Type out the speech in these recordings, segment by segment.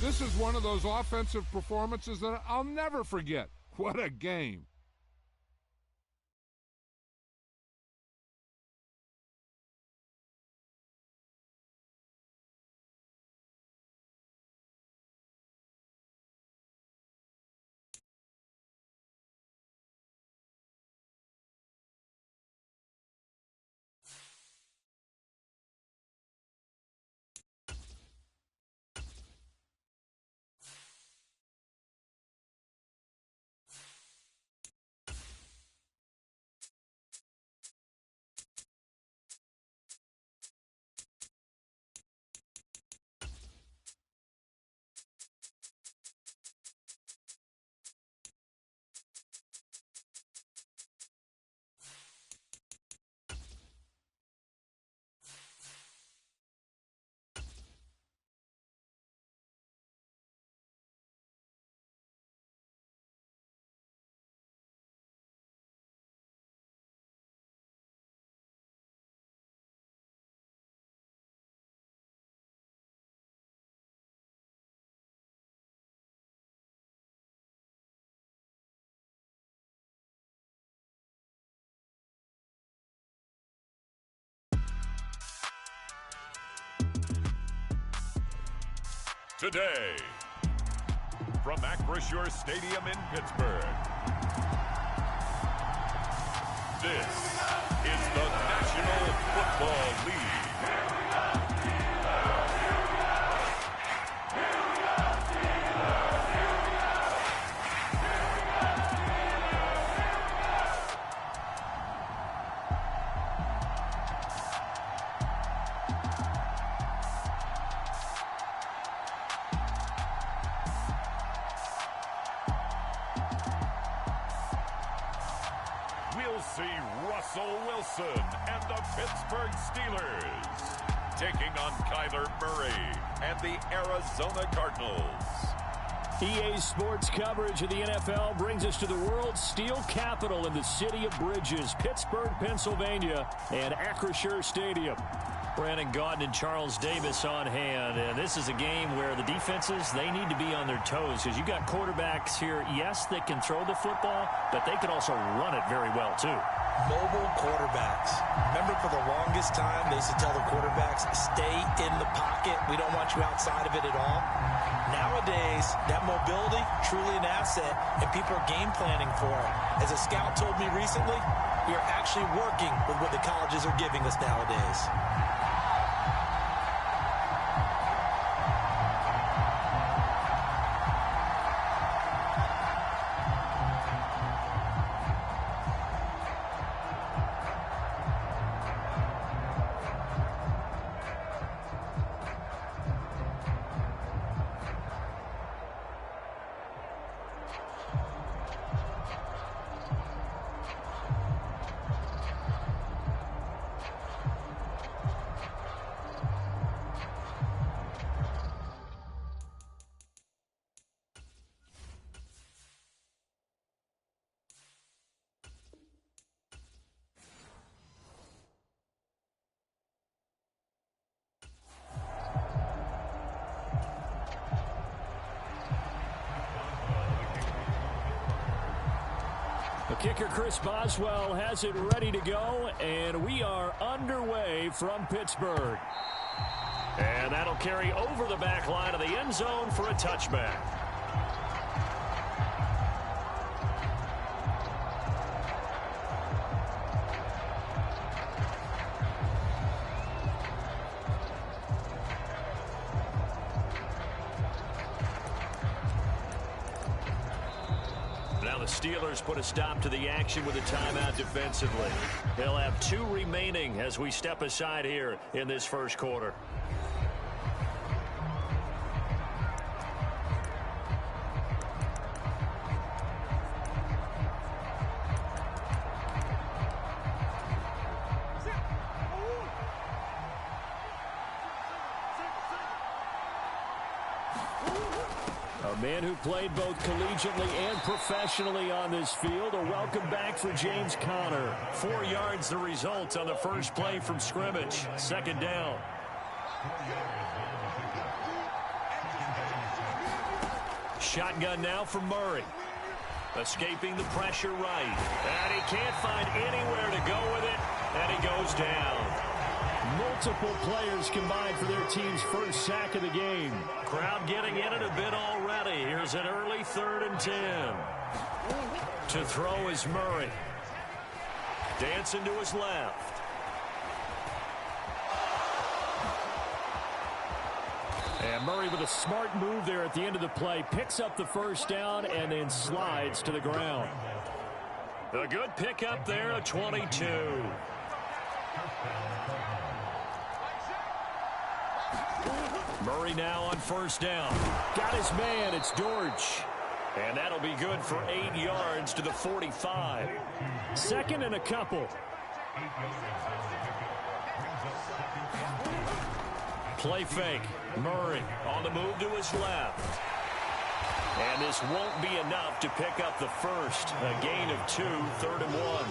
This is one of those offensive performances that I'll never forget. What a game. Today, from Acrisure Stadium in Pittsburgh, this is the National Football League. We'll see Russell Wilson and the Pittsburgh Steelers taking on Kyler Murray and the Arizona Cardinals. EA Sports coverage of the NFL brings us to the world's steel capital in the city of Bridges, Pittsburgh, Pennsylvania, and Acrisure Stadium. Brandon Gaudin and Charles Davis on hand, and this is a game where the defenses, they need to be on their toes because you got quarterbacks here, yes, that can throw the football, but they can also run it very well too. Mobile quarterbacks. Remember, for the longest time, they used to tell the quarterbacks, stay in the pocket. We don't want you outside of it at all. Nowadays, that mobility, truly an asset, and people are game planning for it. As a scout told me recently, we are actually working with what the colleges are giving us nowadays. The kicker, Chris Boswell, has it ready to go, and we are underway from Pittsburgh. And that'll carry over the back line of the end zone for a touchback. Steelers put a stop to the action with a timeout defensively. They'll have 2 remaining as we step aside here in this first quarter. A man who played both collegiately and professionally on this field. A welcome back for James Conner. 4 yards the result on the first play from scrimmage. Second down. Shotgun now for Murray. Escaping the pressure right. And he can't find anywhere to go with it. And he goes down. Multiple players combined for their team's first sack of the game. Crowd getting in it a bit already. Here's an early 3rd and 10. To throw is Murray. Dancing to his left. And Murray with a smart move there at the end of the play. Picks up the first down and then slides to the ground. A good pickup there, a 22. Murray now on first down. Got his man. It's Dortch. And that'll be good for 8 yards to the 45. 2nd and a couple. Play fake. Murray on the move to his left. And this won't be enough to pick up the first. A gain of 2, 3rd and 1.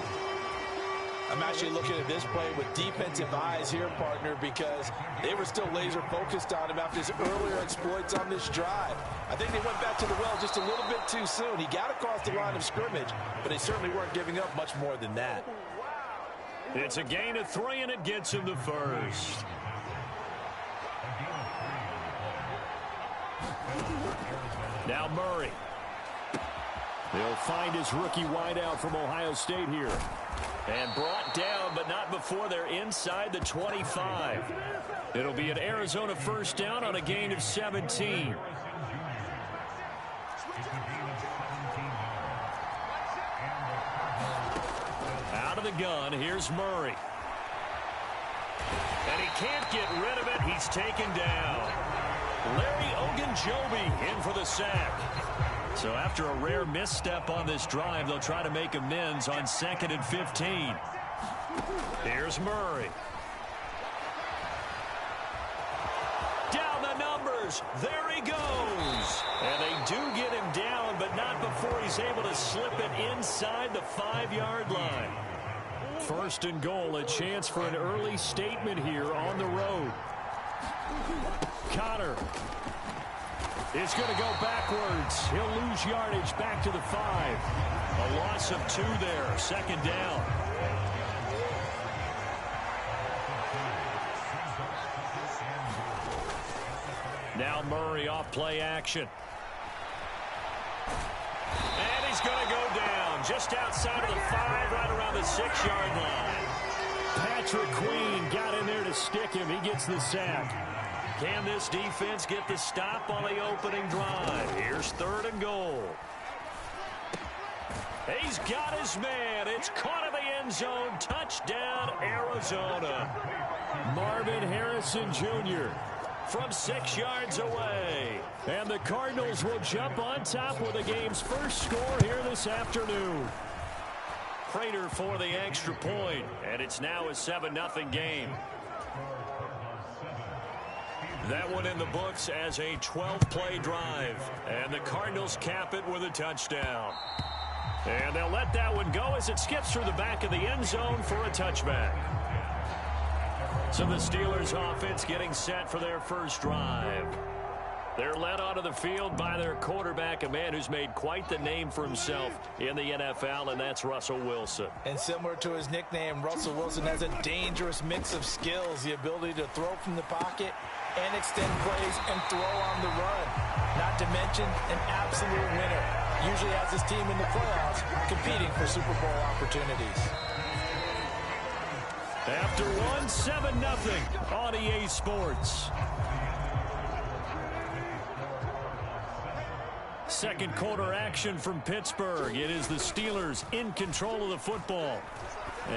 I'm actually looking at this play with defensive eyes here, partner, because they were still laser focused on him after his earlier exploits on this drive. I think they went back to the well just a little bit too soon. He got across the line of scrimmage, but they certainly weren't giving up much more than that. It's a gain of 3, and it gets him the first. Now Murray. He'll find his rookie wideout from Ohio State here. And brought down, but not before they're inside the 25. It'll be an Arizona first down on a gain of 17. Out of the gun, here's Murray. And he can't get rid of it. He's taken down. Larry Ogunjobi in for the sack. So after a rare misstep on this drive, they'll try to make amends on 2nd and 15. Here's Murray. Down the numbers. There he goes. And they do get him down, but not before he's able to slip it inside the 5-yard line. 1st and goal, a chance for an early statement here on the road. Connor is going to go backwards. He'll lose yardage back to the 5. A loss of 2 there. 2nd down. Now Murray off play action. And he's going to go down just outside of the 5, right around the 6-yard line. Patrick Queen got in there to stick him. He gets the sack. Can this defense get the stop on the opening drive? Here's 3rd and goal. He's got his man. It's caught in the end zone. Touchdown, Arizona. Marvin Harrison Jr. from 6 yards away. And the Cardinals will jump on top with the game's first score here this afternoon. Prater for the extra point, and it's now a 7-0 game. That one in the books as a 12-play drive. And the Cardinals cap it with a touchdown. And they'll let that one go as it skips through the back of the end zone for a touchback. So the Steelers offense getting set for their first drive. They're led onto the field by their quarterback, a man who's made quite the name for himself in the NFL, and that's Russell Wilson. And similar to his nickname, Russell Wilson has a dangerous mix of skills, the ability to throw from the pocket and extend plays and throw on the run. Not to mention an absolute winner. Usually has his team in the playoffs competing for Super Bowl opportunities. After one, 7-0 on EA Sports. Second quarter action from Pittsburgh. It is the Steelers in control of the football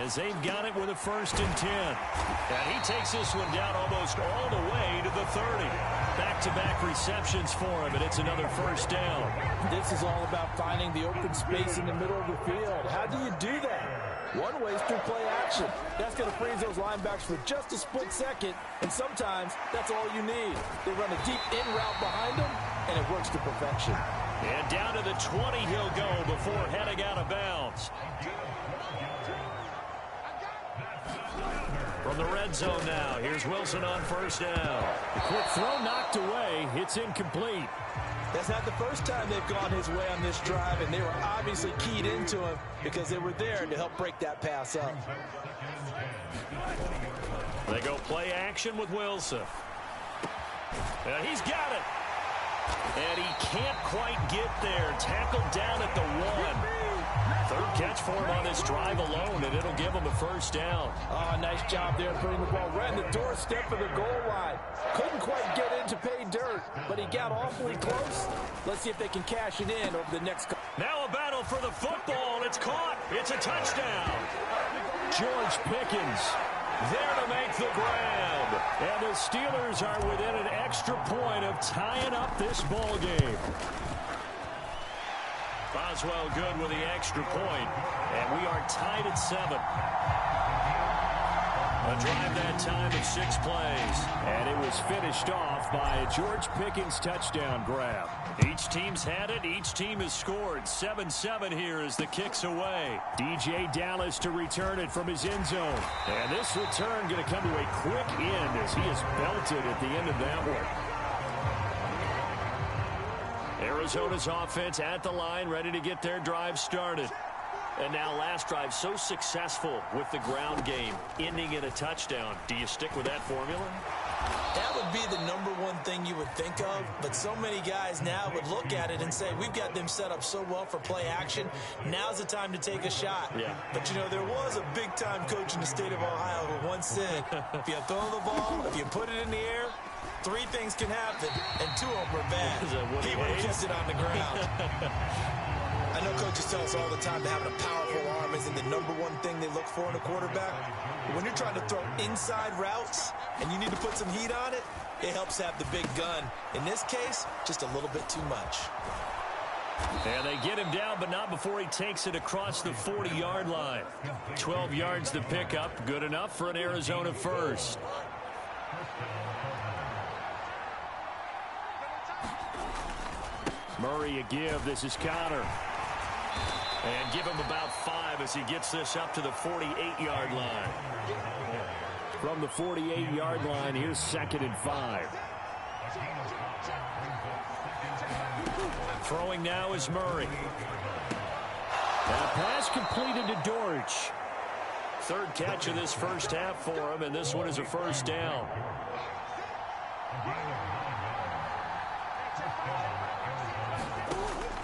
as they've got it with a 1st and 10. And he takes this one down almost all the way to the 30. Back-to-back receptions for him, and it's another 1st down. This is all about finding the open space in the middle of the field. How do you do that? One way is through play action. That's going to freeze those linebackers for just a split second, and sometimes that's all you need. They run a deep in route behind them, and it works to perfection. And down to the 20 he'll go before heading out of bounds. From the red zone now, here's Wilson on first down. The quick throw knocked away. It's incomplete. That's not the first time they've gone his way on this drive, and they were obviously keyed into him because they were there to help break that pass up. They go play action with Wilson. And he's got it. And he can't quite get there. Tackled down at the 1. Third catch for him on this drive alone, and it'll give him a first down. Oh, nice job there putting the ball right on the doorstep of the goal line. Couldn't quite get in to pay dirt, but he got awfully close. Let's see if they can cash it in over the next couple. Now a battle for the football. It's caught. It's a touchdown. George Pickens there to make the grab. And the Steelers are within an extra point of tying up this ball game. Boswell good with the extra point, and we are tied at 7. A drive that time of 6 plays. And it was finished off by a George Pickens touchdown grab. Each team's had it. Each team has scored. 7-7 here as the kick's away. DJ Dallas to return it from his end zone. And this return going to come to a quick end as he is belted at the end of that one. Arizona's offense at the line, ready to get their drive started. And now last drive so successful with the ground game, ending in a touchdown. Do you stick with that formula? That would be the #1 thing you would think of, but so many guys now would look at it and say, we've got them set up so well for play action. Now's the time to take a shot. Yeah. But, you know, there was a big-time coach in the state of Ohio who once said, if you throw the ball, if you put it in the air, 3 things can happen, and 2 of them are bad. He would have kept it on the ground. I know coaches tell us all the time that having a powerful arm isn't the #1 thing they look for in a quarterback. But when you're trying to throw inside routes and you need to put some heat on it, it helps have the big gun. In this case, just a little bit too much. And they get him down, but not before he takes it across the 40-yard line. 12 yards to pick up. Good enough for an Arizona first. Murray a give. This is Connor. And give him about 5 as he gets this up to the 48-yard line. From the 48-yard line, here's 2nd and 5. Throwing now is Murray. That pass completed to Dortch. 3rd catch of this first half for him, and this one is a first down.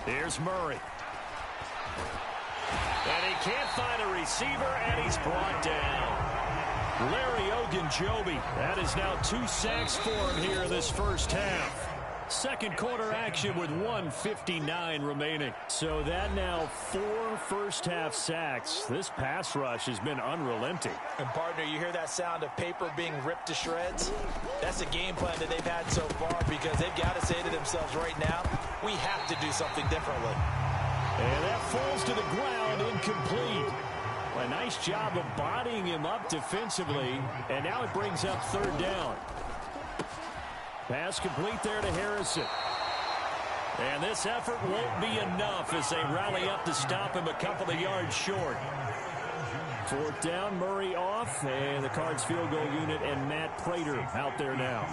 Here's Murray. And he can't find a receiver, and he's brought down. Larry Ogunjobi. That is now 2 sacks for him here in this first half. Second quarter action with 1:59 remaining. So that now 4 first-half sacks. This pass rush has been unrelenting. And, partner, you hear that sound of paper being ripped to shreds? That's a game plan that they've had so far because they've got to say to themselves right now, we have to do something differently. And that falls to the ground, incomplete. A nice job of bodying him up defensively, and now it brings up 3rd down. Pass complete there to Harrison. And this effort won't be enough as they rally up to stop him a couple of yards short. 4th down, Murray off, and the Cards field goal unit and Matt Prater out there now.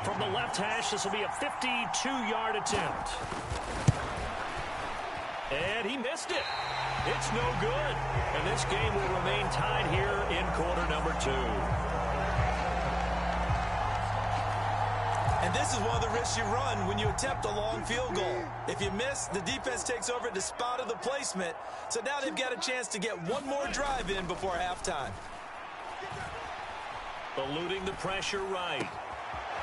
From the left hash, this will be a 52-yard attempt. And he missed it. It's no good. And this game will remain tied here in quarter number 2. And this is one of the risks you run when you attempt a long field goal. If you miss, the defense takes over at the spot of the placement. So now they've got a chance to get one more drive in before halftime. Eluding the pressure right.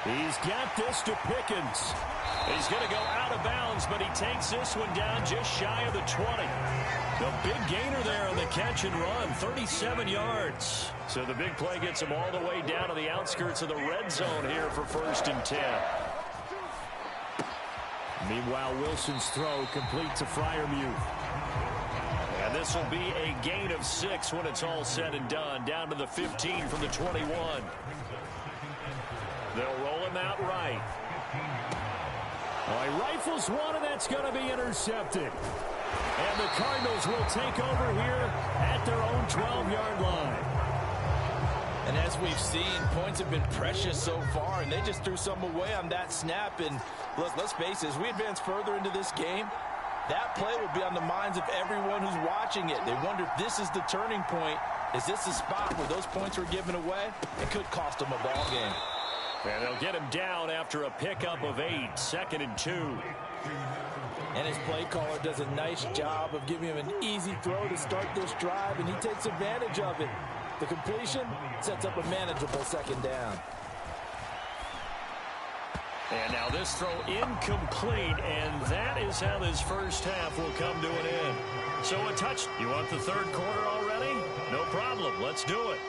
He's got this to Pickens. He's going to go out of bounds, but he takes this one down just shy of the 20. The big gainer there on the catch and run, 37 yards. So the big play gets him all the way down to the outskirts of the red zone here for 1st and 10. Meanwhile, Wilson's throw complete to Freiermuth. And this will be a gain of 6 when it's all said and done, down to the 15 from the 21. They'll roll him out right. He rifles one, and that's going to be intercepted. And the Cardinals will take over here at their own 12-yard line. And as we've seen, points have been precious so far, and they just threw some away on that snap. And let's face it, as we advance further into this game, that play will be on the minds of everyone who's watching it. They wonder if this is the turning point. Is this the spot where those points were given away? It could cost them a ball game. And they'll get him down after a pickup of 8, 2nd and 2. And his play caller does a nice job of giving him an easy throw to start this drive, and he takes advantage of it. The completion sets up a manageable 2nd down. And now this throw incomplete, and that is how this first half will come to an end. So a touch. You want the 3rd quarter already? No problem. Let's do it.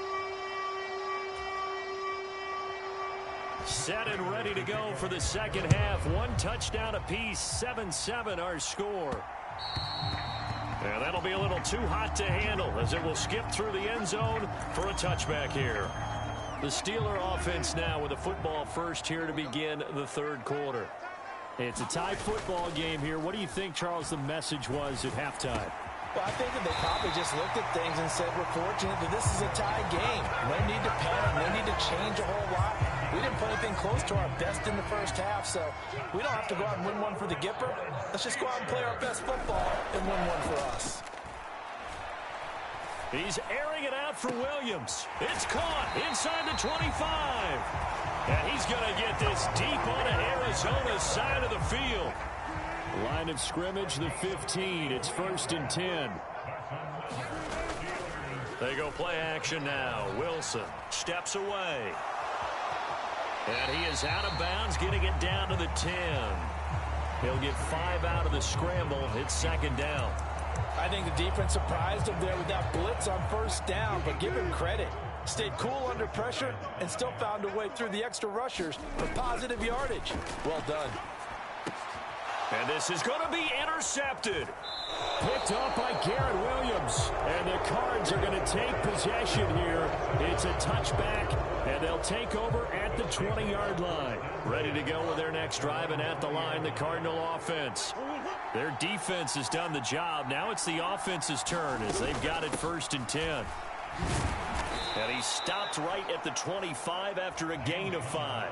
Set and ready to go for the 2nd half. 1 touchdown apiece, 7-7 our score. And that'll be a little too hot to handle as it will skip through the end zone for a touchback here. The Steeler offense now with a football first here to begin the 3rd quarter. It's a tie football game here. What do you think, Charles, the message was at halftime? Well, I think that they probably just looked at things and said, we're fortunate that this is a tie game. No need to panic. No need to change a whole lot. We didn't play anything close to our best in the first half, so we don't have to go out and win one for the Gipper. Let's just go out and play our best football and win one for us. He's airing it out for Williams. It's caught inside the 25. And he's going to get this deep onto Arizona's side of the field. Line of scrimmage, the 15. It's 1st and 10. They go play action now. Wilson steps away. And he is out of bounds, getting it down to the 10. He'll get 5 out of the scramble. It's 2nd down. I think the defense surprised him there with that blitz on 1st down, but give him credit. Stayed cool under pressure and still found a way through the extra rushers for positive yardage. Well done. And this is going to be intercepted. Picked off by Garrett Williams. And the Cards are going to take possession here. It's a touchback, and they'll take over at the 20-yard line. Ready to go with their next drive, and at the line, the Cardinal offense. Their defense has done the job. Now it's the offense's turn as they've got it 1st and 10. And he stopped right at the 25 after a gain of 5.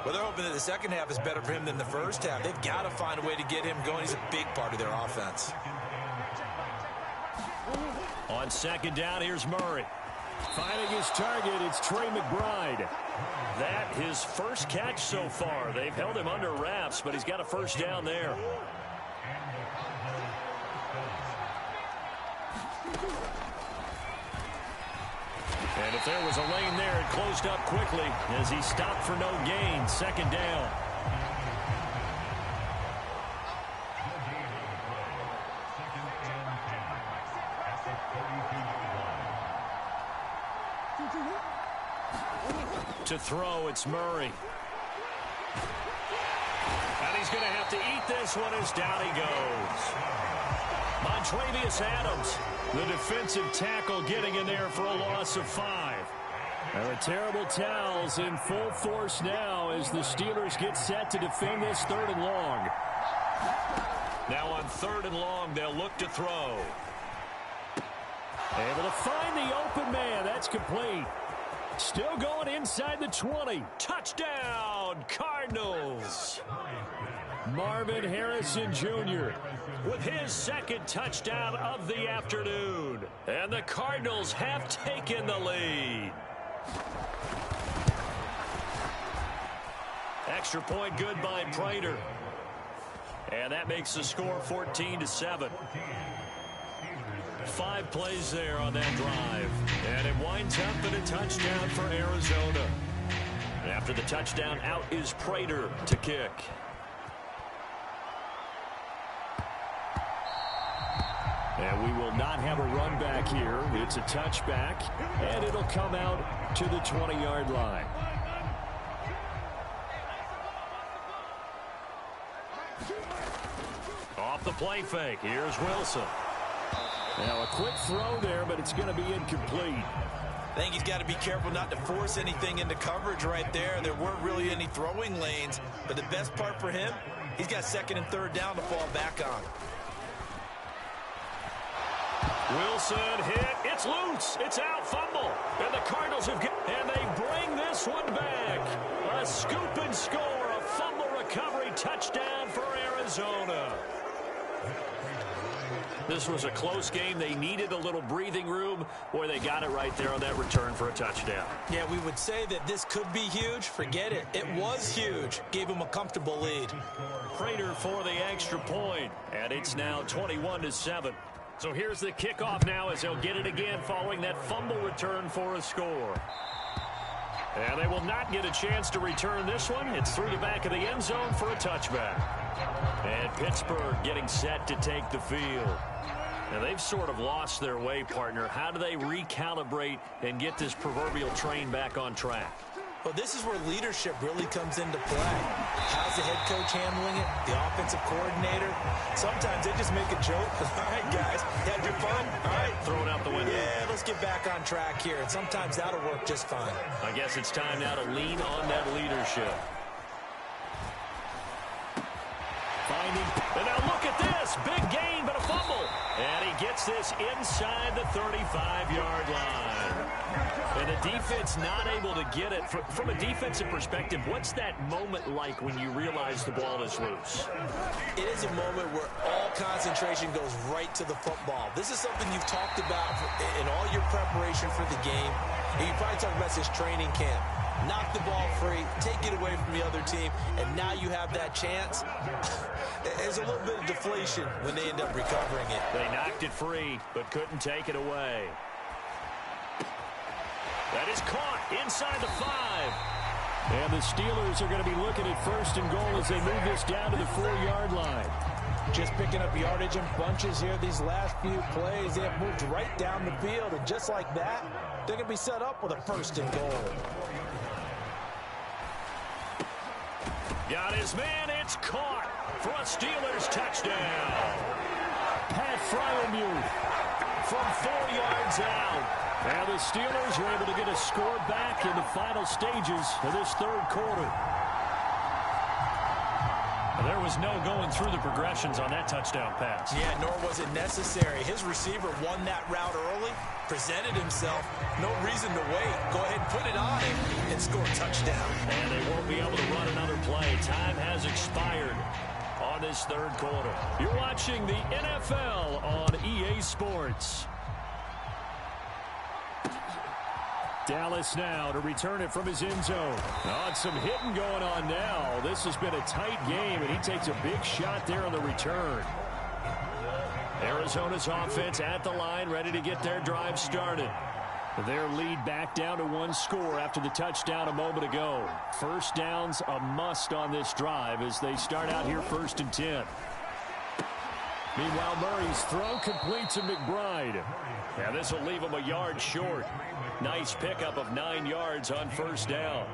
Well, they're hoping that the 2nd half is better for him than the 1st half. They've got to find a way to get him going. He's a big part of their offense. On 2nd down, here's Murray. Finding his target, it's Trey McBride. That his first catch so far. They've held him under wraps, but he's got a 1st down there. And if there was a lane there, it closed up quickly as he stopped for no gain. 2nd down. To throw, it's Murray. And he's going to have to eat this one as down he goes. Montravius Adams, the defensive tackle, getting in there for a loss of 5. And the terrible towels in full force now as the Steelers get set to defend this 3rd and long. Now on 3rd and long, they'll look to throw. Able to find the open man. That's complete. Still going inside the 20. Touchdown, Cardinals. Marvin Harrison Jr. with his 2nd touchdown of the afternoon. And the Cardinals have taken the lead. Extra point good by Prater. And that makes the score 14-7. 5 plays there on that drive. And it winds up in a touchdown for Arizona. After the touchdown, out is Prater to kick. And we will not have a run back here. It's a touchback, and it'll come out to the 20-yard line. Off the play fake, here's Wilson. Now a quick throw there, but it's going to be incomplete. I think he's got to be careful not to force anything into coverage right there. There weren't really any throwing lanes, but the best part for him, he's got 2nd and 3rd down to fall back on. Wilson hit. It's loose. It's out. Fumble. And the Cardinals and they bring this one back. A scoop and score. A fumble recovery touchdown for Arizona. This was a close game. They needed a little breathing room. Boy, they got it right there on that return for a touchdown. Yeah, we would say that this could be huge. Forget it. It was huge. Gave him a comfortable lead. Prater for the extra point. And it's now 21-7. So here's the kickoff now as they'll get it again following that fumble return for a score. And they will not get a chance to return this one. It's through the back of the end zone for a touchback. And Pittsburgh getting set to take the field. Now they've sort of lost their way, partner. How do they recalibrate and get this proverbial train back on track? Well, this is where leadership really comes into play. How's the head coach handling it? The offensive coordinator? Sometimes they just make a joke. All right, guys, had your fun? All right. Throw it out the window. Yeah, let's get back on track here. And sometimes that'll work just fine. I guess it's time now to lean on that leadership. And now look at this. Big gain, but a fumble. And he gets this inside the 35-yard line. And the defense not able to get it. From a defensive perspective, what's that moment like when you realize the ball is loose? It is a moment where all concentration goes right to the football. This is something you've talked about in all your preparation for the game. And you probably talked about this training camp. Knock the ball free, take it away from the other team, and now you have that chance. There's a little bit of deflation when they end up recovering it. They knocked it free, but couldn't take it away. That is caught inside the 5. And the Steelers are going to be looking at first and goal as they move this down to the 4-yard line. Just picking up yardage in bunches here these last few plays. They have moved right down the field, and just like that, they're going to be set up with a first and goal. Got his man. It's caught for a Steelers touchdown. Pat Fryermuth from 4 yards out. And the Steelers are able to get a score back in the final stages of this third quarter. There was no going through the progressions on that touchdown pass. Yeah, nor was it necessary. His receiver won that route early, presented himself. No reason to wait. Go ahead and put it on him and score a touchdown. And they won't be able to run another play. Time has expired on this third quarter. You're watching the NFL on EA Sports. Dallas now to return it from his end zone. Oh, some hitting going on now. This has been a tight game, and he takes a big shot there on the return. Arizona's offense at the line, ready to get their drive started. Their lead back down to 1 score after the touchdown a moment ago. First down's a must on this drive as they start out here 1st and 10. Meanwhile, Murray's throw complete to McBride. Yeah, this will leave him a yard short. Nice pickup of 9 yards on first down.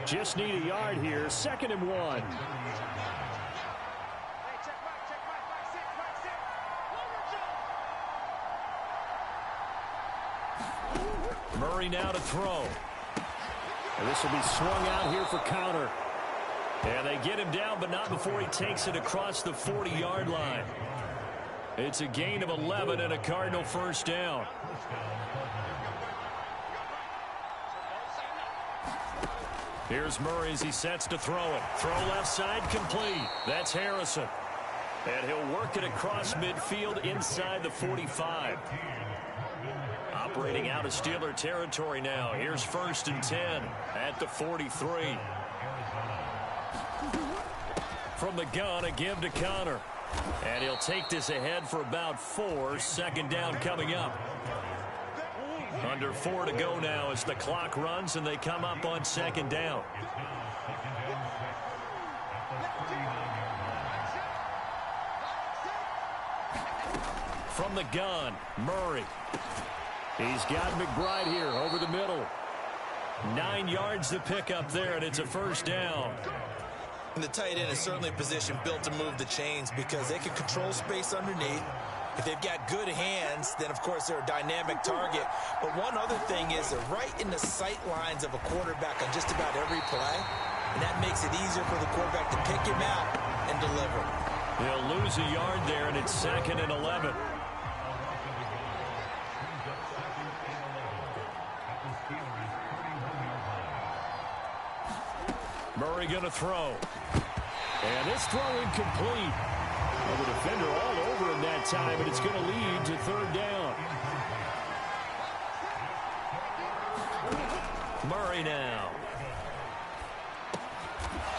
Just need a yard here. 2nd and 1. Murray now to throw. And this will be swung out here for counter. And they get him down, but not before he takes it across the 40-yard line. It's a gain of 11 and a Cardinal first down. Here's Murray as he sets to throw it. Throw left side complete. That's Harrison. And he'll work it across midfield inside the 45. Operating out of Steeler territory now. Here's 1st and 10 at the 43. From the gun, a give to Connor. And he'll take this ahead for about 4. 2nd down coming up. Under 4 to go now as the clock runs and they come up on 2nd down. From the gun, Murray. He's got McBride here over the middle. 9 yards to pick up there, and it's a first down. And the tight end is certainly a position built to move the chains because they can control space underneath. If they've got good hands, then, of course, they're a dynamic target. But one other thing is they're right in the sight lines of a quarterback on just about every play. And that makes it easier for the quarterback to pick him out and deliver. He'll lose a yard there, and it's 2nd and 11. Murray going to throw. And this throw incomplete. Well, the defender all over him that time, and it's going to lead to third down. Murray now.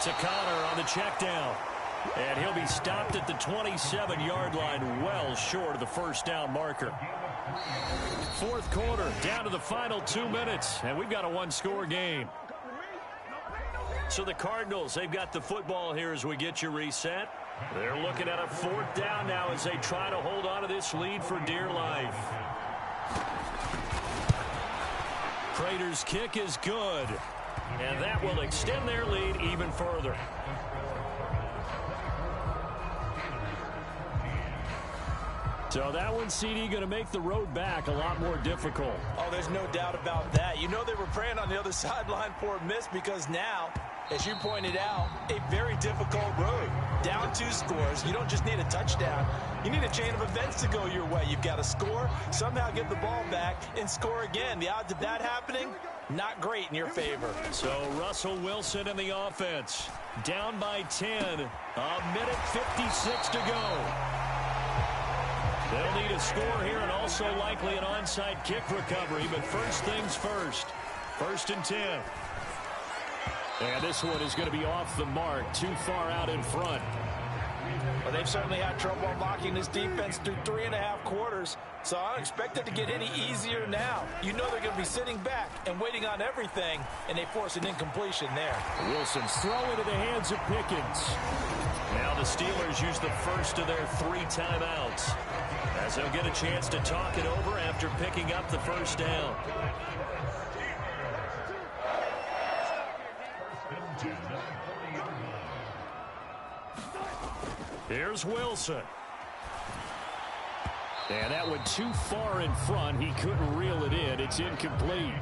To Connor on the check down. And he'll be stopped at the 27-yard line, well short of the first down marker. Fourth quarter, down to the final 2 minutes, and we've got a one-score game. So the Cardinals, they've got the football here as we get you reset. They're looking at a fourth down now as they try to hold on to this lead for dear life. Prater's kick is good, and that will extend their lead even further. So that one, CD, going to make the road back a lot more difficult. Oh, there's no doubt about that. You know they were praying on the other sideline for a miss because now, as you pointed out, a very difficult road. Down 2 scores. You don't just need a touchdown. You need a chain of events to go your way. You've got to score, somehow get the ball back, and score again. The odds of that happening, not great in your favor. So Russell Wilson in the offense. Down by 10. A minute 56 to go. They'll need a score here and also likely an onside kick recovery, but first things first. 1st and 10. And this one is going to be off the mark, too far out in front. Well, they've certainly had trouble unlocking this defense through 3.5 quarters, so I don't expect it to get any easier now. You know they're going to be sitting back and waiting on everything, and they force an incompletion there. Wilson's throw into the hands of Pickens. Now the Steelers use the first of their 3 timeouts, as they'll get a chance to talk it over after picking up the first down. Here's Wilson. And that went too far in front. He couldn't reel it in. It's incomplete.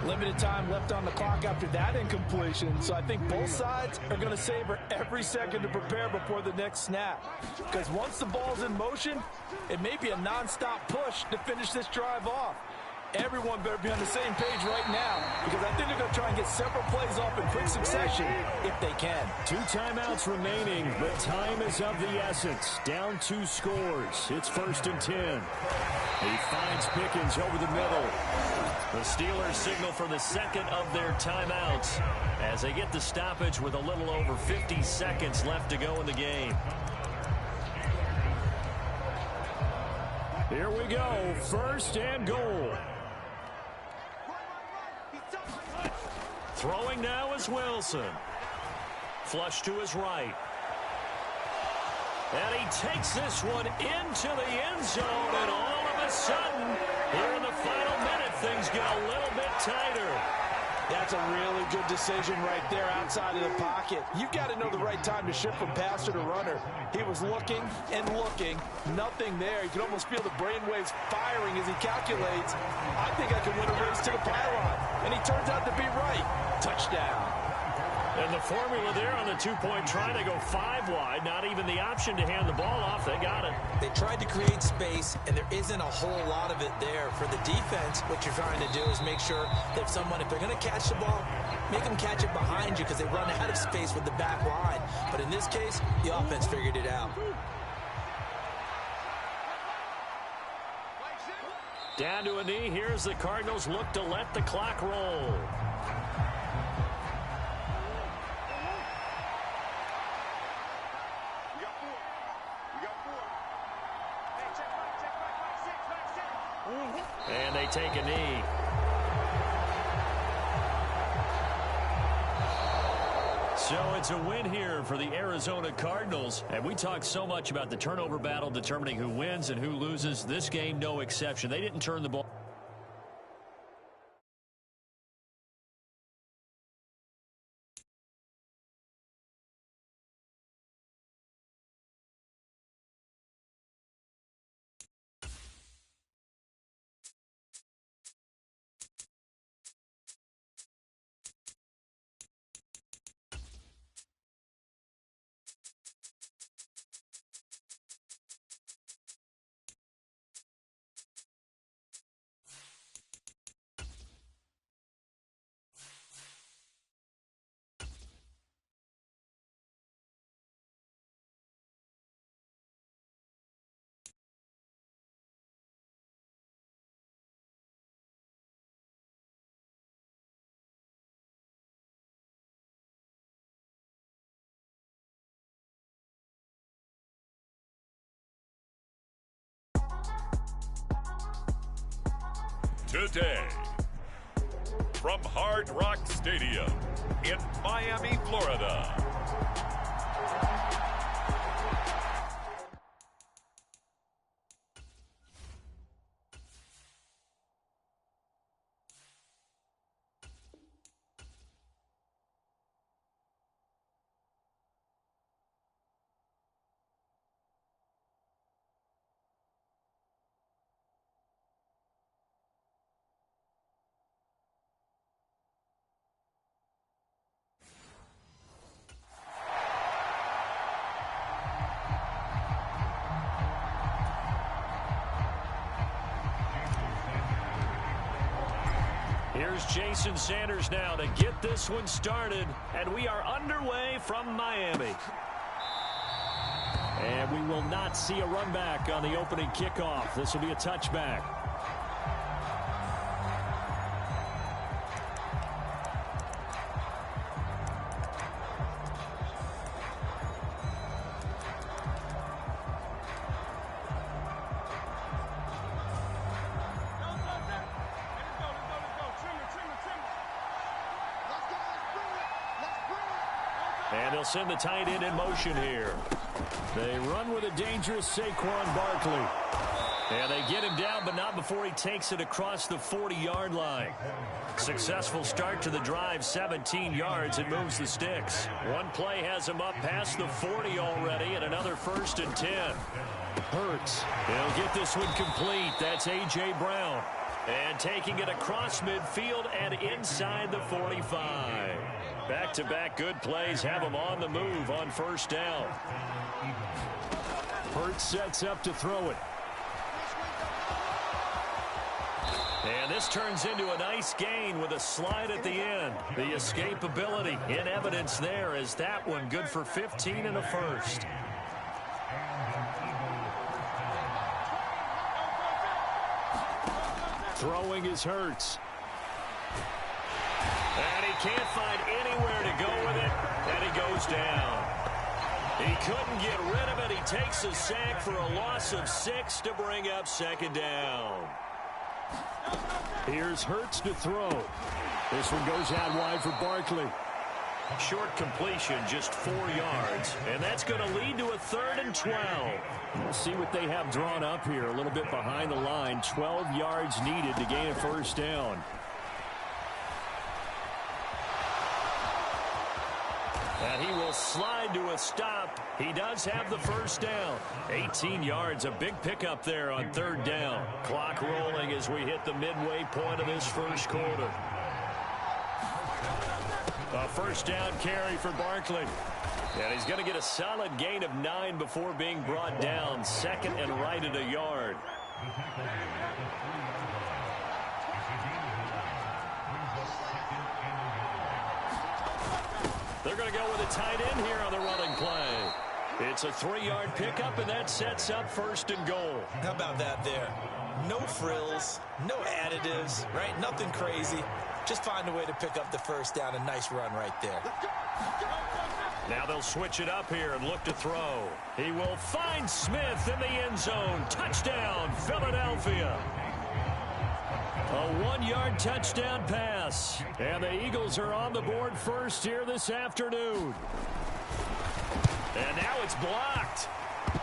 Limited time left on the clock after that incompletion, so I think both sides are going to savor every second to prepare before the next snap. Because once the ball's in motion, it may be a nonstop push to finish this drive off. Everyone better be on the same page right now, because I think they're going to try and get several plays off in quick succession if they can. 2 timeouts remaining, but time is of the essence. Down 2 scores. It's 1st and 10. He finds Pickens over the middle. The Steelers signal for the second of their timeouts as they get the stoppage with a little over 50 seconds left to go in the game. Here we go. 1st and goal. Throwing now is Wilson. Flush to his right. And he takes this one into the end zone, and all of a sudden, here in the final minute, things get a little bit tighter. That's a really good decision right there outside of the pocket. You've got to know the right time to shift from passer to runner. He was looking and looking. Nothing there. You can almost feel the brainwaves firing as he calculates, I think I can win a race to the pylon. And he turns out to be right. Touchdown. And the formula there on the 2-point try to go 5 wide. Not even the option to hand the ball off. They got it. They tried to create space, and there isn't a whole lot of it there. For the defense, what you're trying to do is make sure that if they're going to catch the ball, make them catch it behind you because they run out of space with the back line. But in this case, the offense figured it out. Down to a knee. Here's the Cardinals look to let the clock roll. And they take a knee. So it's a win here for the Arizona Cardinals. And we talked so much about the turnover battle determining who wins and who loses. This game, no exception. They didn't turn the ball. today. From Hard Rock Stadium in Miami, Florida. Here's Jason Sanders now to get this one started, and we are underway from Miami. And we will not see a run back on the opening kickoff. This will be a touchback. And they'll send the tight end in motion here. They run with a dangerous Saquon Barkley. And they get him down, but not before he takes it across the 40-yard line. Successful start to the drive, 17 yards. It moves the sticks. One play has him up past the 40 already, and another 1st and 10. Hurts. They'll get this one complete. That's A.J. Brown. And taking it across midfield and inside the 45. Back-to-back good plays have him on the move on 1st down. Hurts sets up to throw it. And this turns into a nice gain with a slide at the end. The escapability in evidence there as that one good for 15 and a 1st. Throwing is Hurts. And he can't find anywhere to go with it, and he goes down. He couldn't get rid of it. He takes a sack for a loss of 6 to bring up 2nd down. Here's Hurts to throw. This one goes out wide for Barkley. Short completion, just 4 yards, and that's going to lead to a 3rd and 12. We'll see what they have drawn up here. A little bit behind the line. 12 yards needed to gain a 1st down. And he will slide to a stop. He does have the 1st down. 18 yards, a big pickup there on 3rd down. Clock rolling as we hit the midway point of this 1st quarter. A 1st down carry for Barkley. And he's going to get a solid gain of 9 before being brought down. 2nd and right at a yard. They're going to go with a tight end here on the running play. It's a 3-yard pickup, and that sets up 1st and goal. How about that there? No frills, no additives, right? Nothing crazy. Just find a way to pick up the 1st down. A nice run right there. Now they'll switch it up here and look to throw. He will find Smith in the end zone. Touchdown, Philadelphia. A 1-yard touchdown pass. And the Eagles are on the board first here this afternoon. And now it's blocked.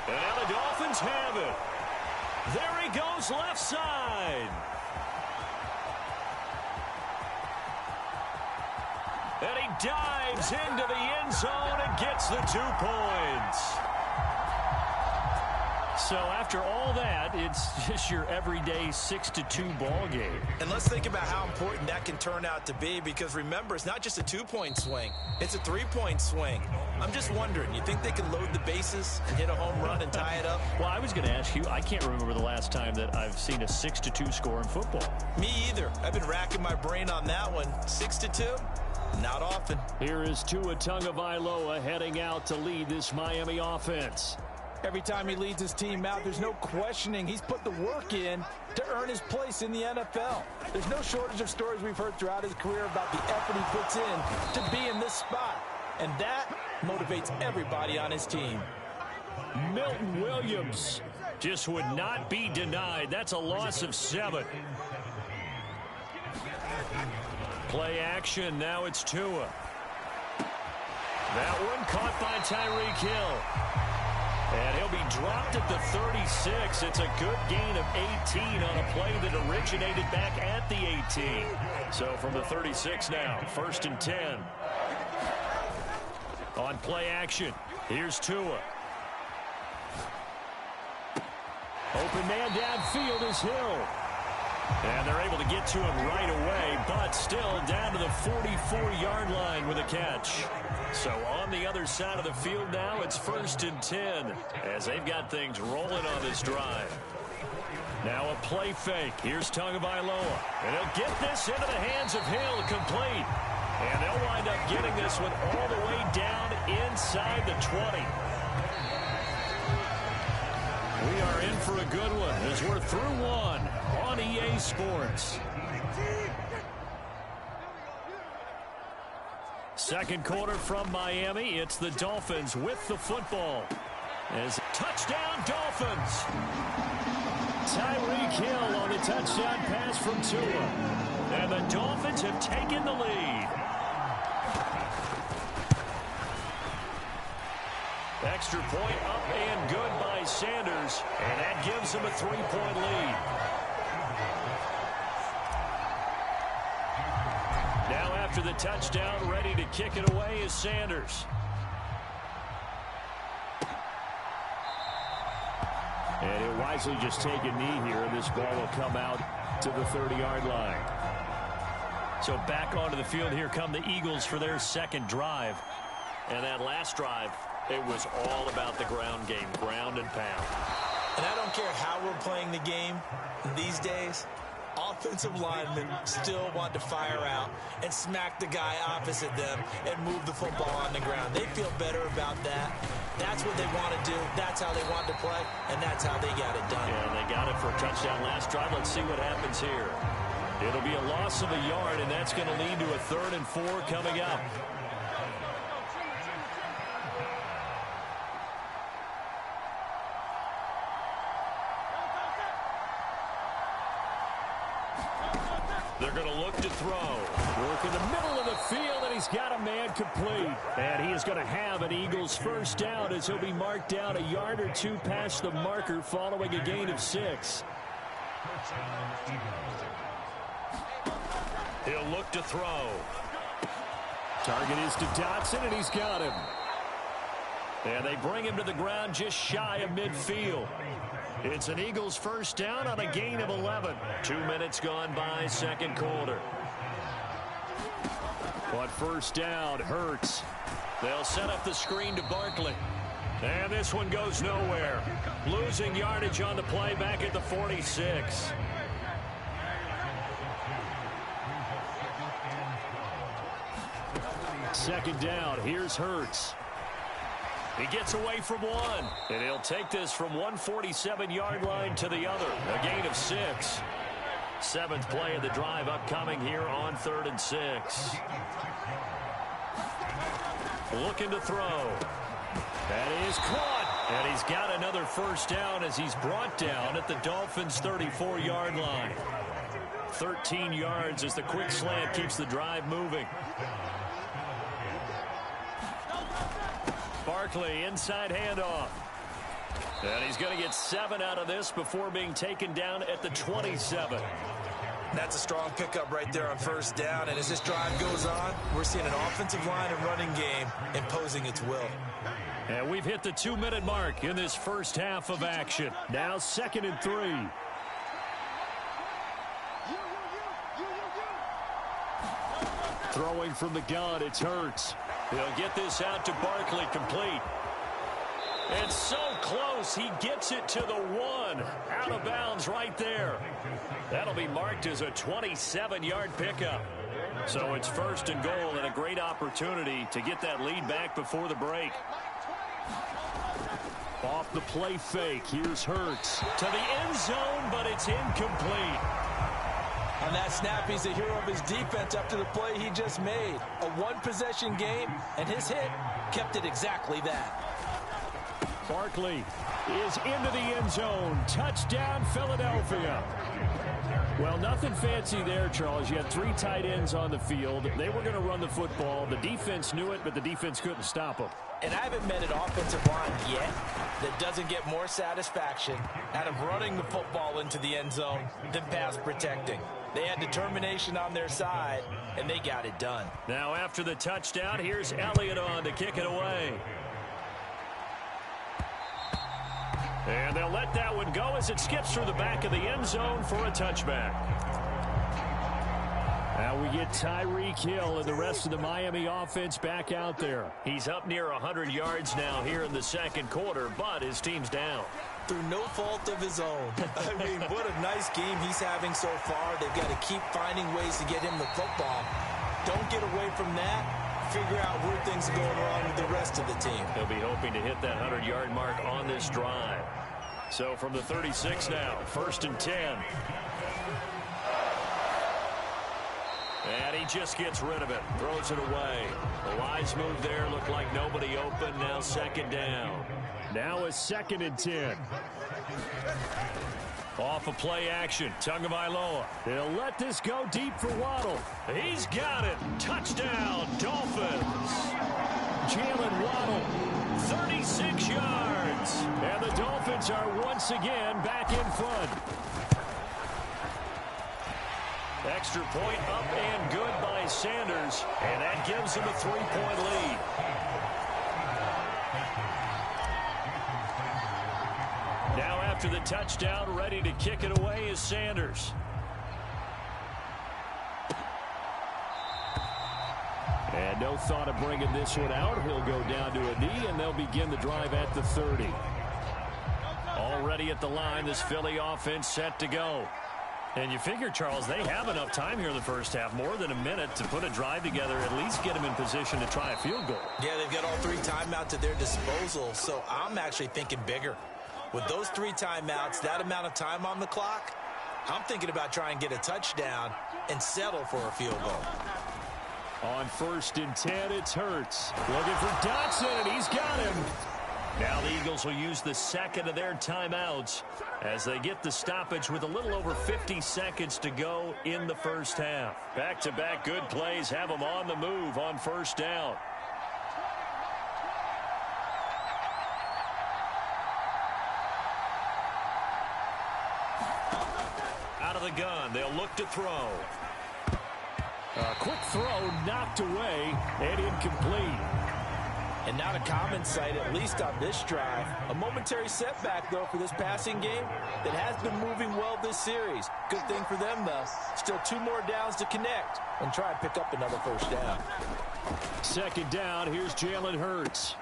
And now the Dolphins have it. There he goes left side. And he dives into the end zone and gets the 2 points. So after all that, it's just your everyday 6-2 ball game. And let's think about how important that can turn out to be, because remember, it's not just a 2-point swing. It's a 3-point swing. I'm just wondering, you think they can load the bases and hit a home run and tie it up? Well, I was going to ask you, I can't remember the last time that I've seen a 6-2 score in football. Me either. I've been racking my brain on that one. 6-2? Not often. Here is Tua Tagovailoa heading out to lead this Miami offense. Every time he leads his team out, there's no questioning he's put the work in to earn his place in the NFL. There's no shortage of stories we've heard throughout his career about the effort he puts in to be in this spot. And that motivates everybody on his team. Milton Williams just would not be denied. That's a loss of 7. Play action. Now it's Tua. That one caught by Tyreek Hill. And he'll be dropped at the 36. It's a good gain of 18 on a play that originated back at the 18. So from the 36 now, 1st and 10. On play action, here's Tua. Open man downfield is Hill. And they're able to get to him right away, but still down to the 44-yard line with a catch. So on the other side of the field now, it's 1st and 10 as they've got things rolling on this drive. Now a play fake. Here's Tagovailoa. And he'll get this into the hands of Hill, complete. And they'll wind up getting this one all the way down inside the 20. We are in for a good one as we're through one on EA Sports. Second quarter from Miami. It's the Dolphins with the football. As touchdown Dolphins. Tyreek Hill on the touchdown pass from Tua. And the Dolphins have taken the lead. Extra point up and good by Sanders. And that gives them a 3-point lead. Now after the touchdown, ready to kick it away is Sanders. And he'll wisely just take a knee here, and this ball will come out to the 30-yard line. So back onto the field, here come the Eagles for their second drive. And that last drive, it was all about the ground game, ground and pound. And I don't care how we're playing the game these days, offensive linemen still want to fire out and smack the guy opposite them and move the football on the ground. They feel better about that. That's what they want to do. That's how they want to play, and that's how they got it done. Yeah, they got it for a touchdown last drive. Let's see what happens here. It'll be a loss of a yard, and that's going to lead to a 3rd and 4 coming up. They're going to look to throw. Work in the middle of the field, and he's got a man complete. And he is going to have an Eagles first down as he'll be marked down a yard or two past the marker following a gain of 6. He'll look to throw. Target is to Dotson, and he's got him. And they bring him to the ground just shy of midfield. It's an Eagles first down on a gain of 11. 2 minutes gone by, second quarter. But first down, Hurts. They'll set up the screen to Barkley. And this one goes nowhere. Losing yardage on the play back at the 46. Second down, here's Hurts. He gets away from one, and he'll take this from 147-yard line to the other. A gain of 6. 7th play of the drive upcoming here on 3rd and 6. Looking to throw. That is caught, and he's got another first down as he's brought down at the Dolphins' 34-yard line. 13 yards as the quick slant keeps the drive moving. Barkley, inside handoff. And he's going to get 7 out of this before being taken down at the 27. That's a strong pickup right there on first down. And as this drive goes on, we're seeing an offensive line and running game imposing its will. And we've hit the 2-minute mark in this first half of action. Now 2nd and 3. Throwing from the gun, it's Hurts. He'll get this out to Barkley, complete. And so close, he gets it to the 1. Out of bounds right there. That'll be marked as a 27-yard pickup. So it's 1st and goal, and a great opportunity to get that lead back before the break. Off the play fake, here's Hurts. To the end zone, but it's incomplete. On that snap, he's a hero of his defense after the play he just made. A one-possession game, and his hit kept it exactly that. Barkley is into the end zone. Touchdown, Philadelphia. Well, nothing fancy there, Charles. You had 3 tight ends on the field. They were going to run the football. The defense knew it, but the defense couldn't stop them. And I haven't met an offensive line yet that doesn't get more satisfaction out of running the football into the end zone than pass protecting. They had determination on their side, and they got it done. Now after the touchdown, here's Elliott on to kick it away. And they'll let that one go as it skips through the back of the end zone for a touchback. Now we get Tyreek Hill and the rest of the Miami offense back out there. He's up near 100 yards now here in the second quarter, but his team's down. Through no fault of his own. I mean, what a nice game he's having so far. They've got to keep finding ways to get him the football. Don't get away from that. Figure out where things are going wrong with the rest of the team. He'll be hoping to hit that 100-yard mark on this drive. So from the 36 now, 1st and 10. And he just gets rid of it, throws it away. The wise move there, looked like nobody open. Now 2nd down. Now a 2nd and 10. Off a play action, Tagovailoa. They'll let this go deep for Waddle. He's got it. Touchdown, Dolphins. Jalen Waddle, 36 yards. And the Dolphins are once again back in front. Extra point up and good by Sanders. And that gives them a 3-point lead. Now after the touchdown, ready to kick it away is Sanders. And no thought of bringing this one out. He'll go down to a knee, and they'll begin the drive at the 30. Already at the line, this Philly offense set to go. And you figure, Charles, they have enough time here in the first half, more than a minute, to put a drive together, at least get them in position to try a field goal. Yeah, they've got all 3 timeouts at their disposal, so I'm actually thinking bigger. With those 3 timeouts, that amount of time on the clock, I'm thinking about trying to get a touchdown and settle for a field goal. On 1st and 10, it's Hurts. Looking for Dotson, and he's got him. Now the Eagles will use the 2nd of their timeouts as they get the stoppage with a little over 50 seconds to go in the first half. Back-to-back good plays have them on the move on 1st down. Out of the gun, they'll look to throw. A quick throw knocked away and incomplete. And not a common sight, at least on this drive. A momentary setback, though, for this passing game that has been moving well this series. Good thing for them, though. Still 2 more downs to connect and try and pick up another 1st down. 2nd down, here's Jalen Hurts.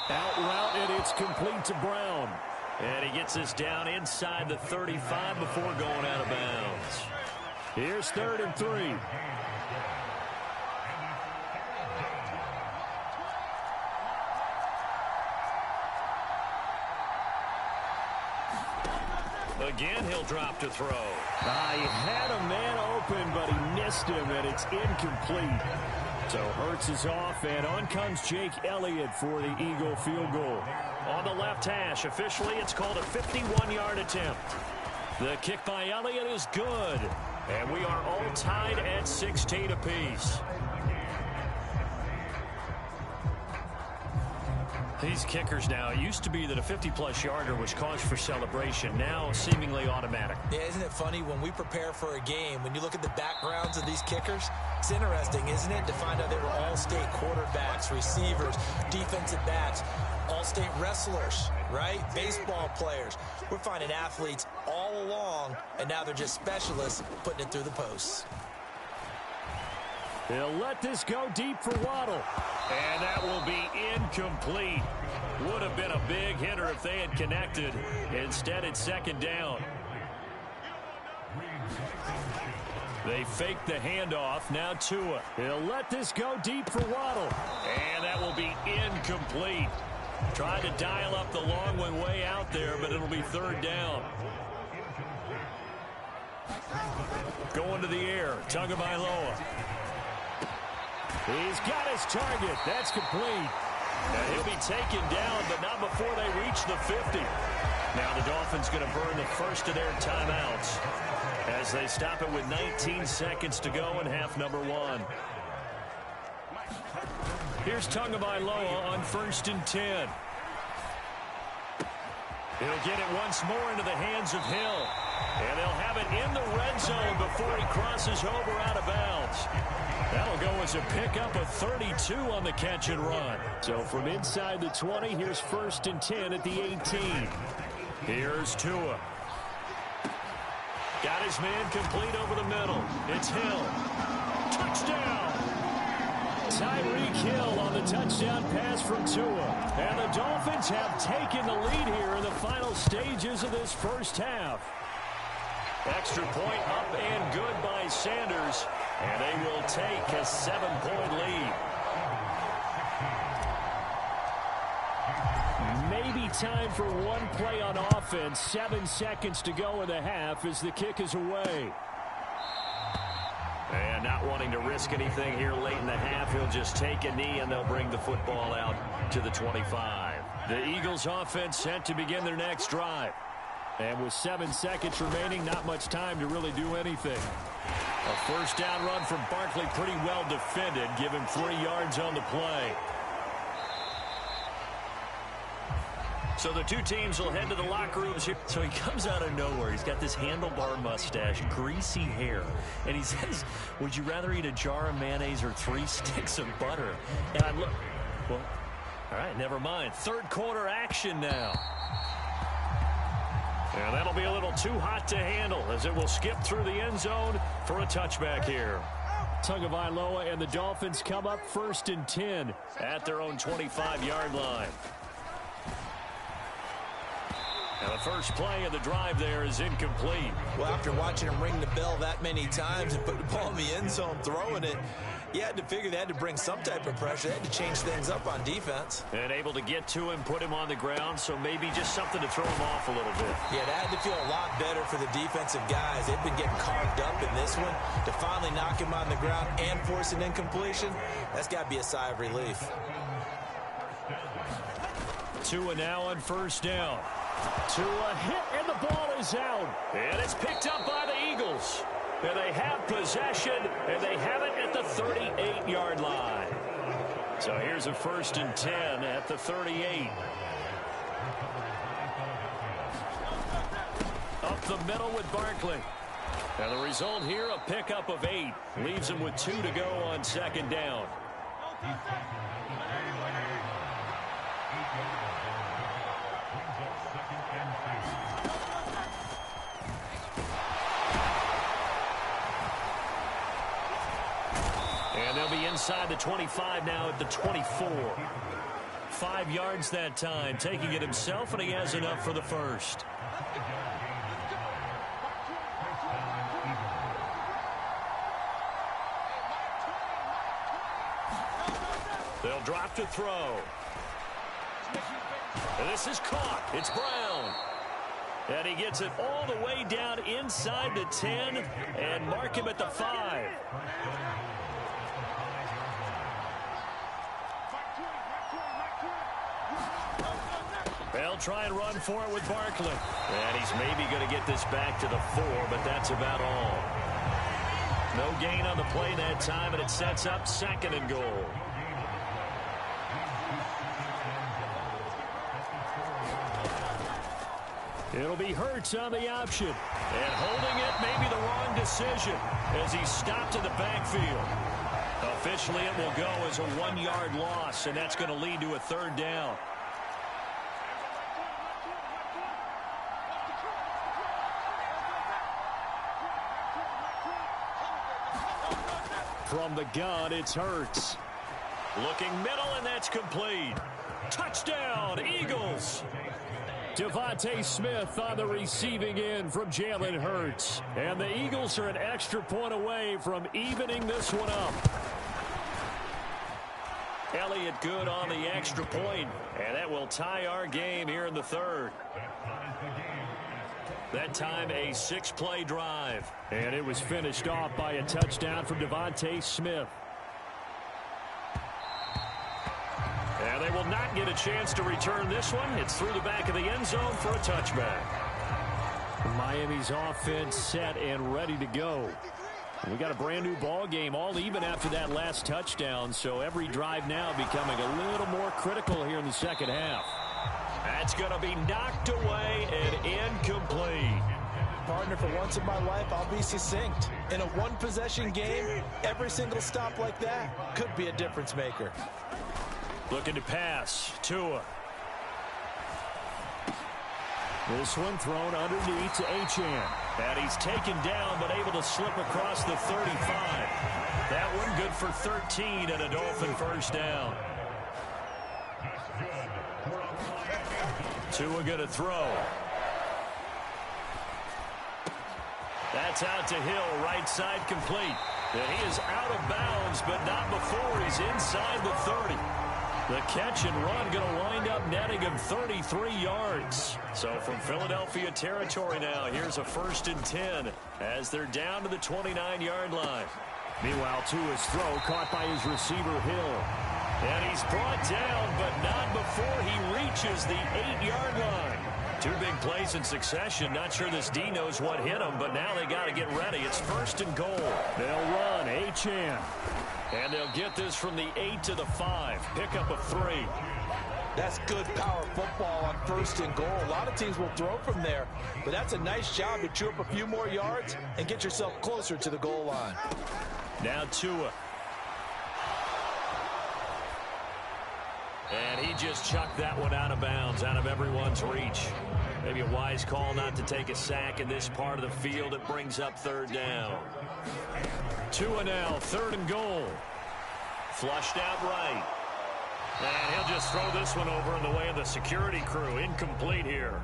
Out route, and it's complete to Brown. And he gets this down inside the 35 before going out of bounds. Here's 3rd and 3. Again, he'll drop to throw. He had a man open, but he missed him, and it's incomplete. So Hurts is off, and on comes Jake Elliott for the Eagle field goal. On the left hash, officially it's called a 51-yard attempt. The kick by Elliott is good, and we are all tied at 16 apiece. These kickers now, it used to be that a 50-plus yarder was cause for celebration. Now seemingly automatic. Yeah, isn't it funny when we prepare for a game, when you look at the backgrounds of these kickers, it's interesting, isn't it, to find out they were all-state quarterbacks, receivers, defensive backs, all-state wrestlers, right? Baseball players. We're finding athletes all along, and now they're just specialists putting it through the posts. They'll let this go deep for Waddle. And that will be incomplete. Would have been a big hitter if they had connected. Instead, it's 2nd down. They fake the handoff. Now Tua. They'll let this go deep for Waddle. And that will be incomplete. Tried to dial up the long one way out there, but it'll be 3rd down. Going to the air. Tagovailoa. He's got his target. That's complete. And he'll be be taken down, but not before they reach the 50. Now the Dolphins going to burn the first of their timeouts as they stop it with 19 seconds to go in half number 1. Here's Tagovailoa on 1st and 10. He'll get it once more into the hands of Hill. And they'll have it in the red zone before he crosses over out of bounds. That'll go as a pickup of 32 on the catch and run. So from inside the 20, here's 1st and 10 at the 18. Here's Tua. Got his man complete over the middle. It's Hill. Touchdown! Tyreek Hill on the touchdown pass from Tua. And the Dolphins have taken the lead here in the final stages of this first half. Extra point up and good by Sanders. And they will take a 7-point lead. Maybe time for one play on offense. 7 seconds to go in the half as the kick is away. And not wanting to risk anything here late in the half, he'll just take a knee and they'll bring the football out to the 25. The Eagles offense set to begin their next drive. And with 7 seconds remaining, not much time to really do anything. A first down run from Barkley, pretty well defended. Give him 3 yards on the play. So the two teams will head to the locker rooms here. So he comes out of nowhere. He's got this handlebar mustache, greasy hair. And he says, would you rather eat a jar of mayonnaise or 3 sticks of butter? And I look, well, all right, never mind. Third quarter action now. And that'll be a little too hot to handle as it will skip through the end zone for a touchback here. Tagovailoa and the Dolphins come up 1st and 10 at their own 25-yard line. And the first play of the drive there is incomplete. Well, after watching him ring the bell that many times and put the ball in the end zone, throwing it, you had to figure they had to bring some type of pressure. They had to change things up on defense. And able to get to him, put him on the ground, so maybe just something to throw him off a little bit. Yeah, that had to feel a lot better for the defensive guys. They've been getting carved up in this one. To finally knock him on the ground and force an incompletion, that's got to be a sigh of relief. Tua now on first down. Tua hit, and the ball is out. And it's picked up by the Eagles. And they have possession, and they have it at the 38-yard line. So here's a 1st and 10 at the 38. Up the middle with Barkley. And the result here, a pickup of 8. Leaves him with 2 to go on 2nd down. And they'll be inside the 25 now at the 24. 5 yards that time, taking it himself, and he has enough for the first. They'll drop to throw. And this is caught. It's Brown. And he gets it all the way down inside the 10 and mark him at the 5. They'll try and run for it with Barkley. And he's maybe going to get this back to the 4, but that's about all. No gain on the play that time, and it sets up 2nd and goal. It'll be Hurts on the option. And holding it may be the wrong decision as he's stopped in the backfield. Officially, it will go as a 1-yard loss, and that's going to lead to a 3rd down. From the gun, it's Hurts. Looking middle, and that's complete. Touchdown, Eagles. Devontae Smith on the receiving end from Jalen Hurts. And the Eagles are an extra point away from evening this one up. Elliott good on the extra point, and that will tie our game here in the 3rd. That time a 6-play drive. And it was finished off by a touchdown from Devontae Smith. And they will not get a chance to return this one. It's through the back of the end zone for a touchback. Miami's offense set and ready to go. We got a brand new ball game, all even after that last touchdown, so every drive now becoming a little more critical here in the second half. That's going to be knocked away and incomplete. Partner, for once in my life, I'll be succinct. In a one-possession game, every single stop like that could be a difference maker. Looking to pass. Tua. This one thrown underneath to Achane. And he's taken down, but able to slip across the 35. That one good for 13 and a Dolphin first down. Tua going to throw. That's out to Hill, right side complete. And he is out of bounds, but not before he's inside the 30. The catch and run going to wind up netting him 33 yards. So from Philadelphia territory now, here's a 1st and 10 as they're down to the 29-yard line. Meanwhile, Tua's throw caught by his receiver, Hill. And he's brought down, but not before he reaches the 8-yard line. Two big plays in succession. Not sure this D knows what hit him, but now they got to get ready. It's 1st and goal. They'll run. Achane. And they'll get this from the 8 to the 5. Pickup of 3. That's good power football on 1st and goal. A lot of teams will throw from there, but that's a nice job to chew up a few more yards and get yourself closer to the goal line. Now Tua. And he just chucked that one out of bounds, out of everyone's reach. Maybe a wise call not to take a sack in this part of the field. It brings up 3rd down. Tua now, 3rd and goal. Flushed out right. And he'll just throw this one over in the way of the security crew. Incomplete here.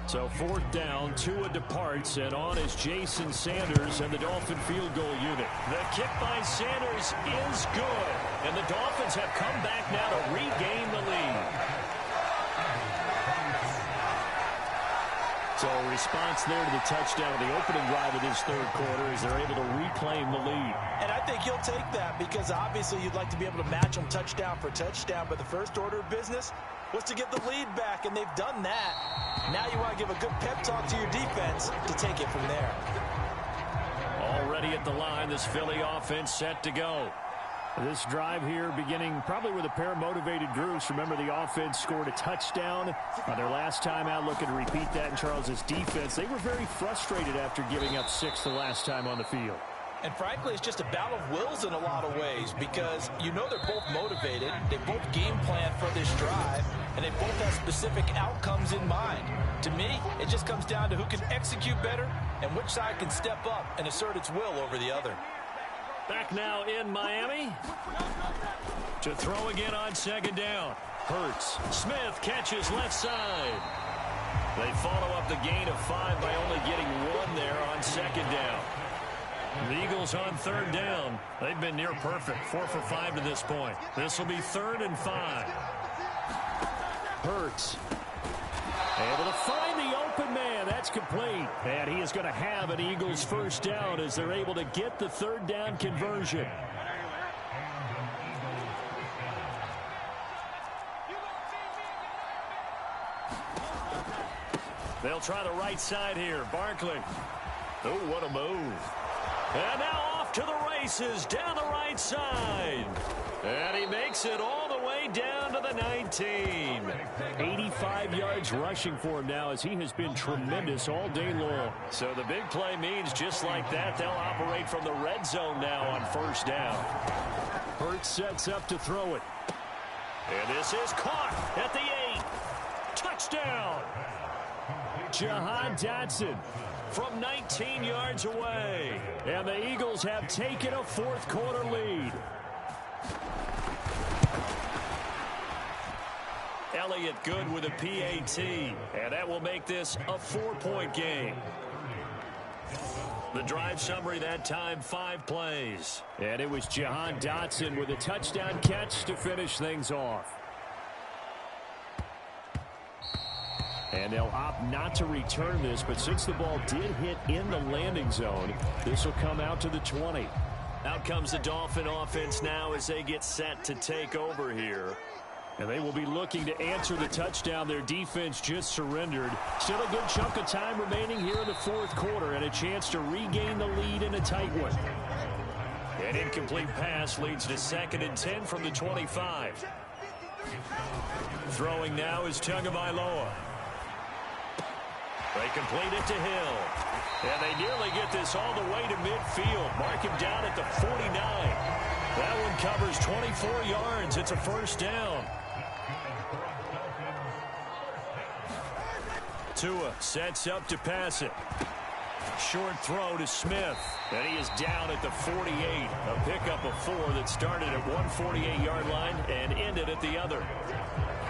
So 4th down, Tua departs, and on is Jason Sanders and the Dolphin field goal unit. The kick by Sanders is good, and the Dolphins have come back now to regain the lead. So a response there to the touchdown of the opening drive of this 3rd quarter as they're able to reclaim the lead. And I think you'll take that because obviously you'd like to be able to match them touchdown for touchdown, but the first order of business was to get the lead back, and they've done that. Now you want to give a good pep talk to your defense to take it from there. Already at the line, this Philly offense set to go. This drive here beginning probably with a pair of motivated groups. Remember, the offense scored a touchdown on their last time out. Looking to repeat that in Charles's defense. They were very frustrated after giving up 6 the last time on the field. And frankly, it's just a battle of wills in a lot of ways because you know they're both motivated. They both game plan for this drive, and they both have specific outcomes in mind. To me, it just comes down to who can execute better and which side can step up and assert its will over the other. Back now in Miami to throw again on 2nd down. Hurts. Smith catches left side. They follow up the gain of 5 by only getting 1 there on 2nd down. The Eagles on 3rd down. They've been near perfect. 4 for 5 to this point. This will be 3rd and 5. Hurts. Able to find the open man. That's complete. And he is going to have an Eagles first down as they're able to get the 3rd down conversion. They'll try the right side here. Barkley. Oh, what a move. And now off to the races down the right side. And he makes it all the way down to the 19. 85 yards rushing for him now as he has been tremendous all day long. So the big play means just like that, they'll operate from the red zone now on 1st down. Hurts sets up to throw it. And this is caught at the 8. Touchdown. Jahan Dotson from 19 yards away. And the Eagles have taken a 4th quarter lead. Elliott good with a PAT. And that will make this a 4-point game. The drive summary that time, 5 plays. And it was Jahan Dotson with a touchdown catch to finish things off. And they'll opt not to return this, but since the ball did hit in the landing zone, this will come out to the 20. Out comes the Dolphin offense now as they get set to take over here. And they will be looking to answer the touchdown their defense just surrendered. Still a good chunk of time remaining here in the fourth quarter and a chance to regain the lead in a tight one. An incomplete pass leads to 2nd and 10 from the 25. Throwing now is Tagovailoa. They complete it to Hill. And they nearly get this all the way to midfield. Mark him down at the 49. That one covers 24 yards. It's a first down. Tua sets up to pass it. Short throw to Smith. And he is down at the 48. A pickup of 4 that started at one 48-yard line and ended at the other.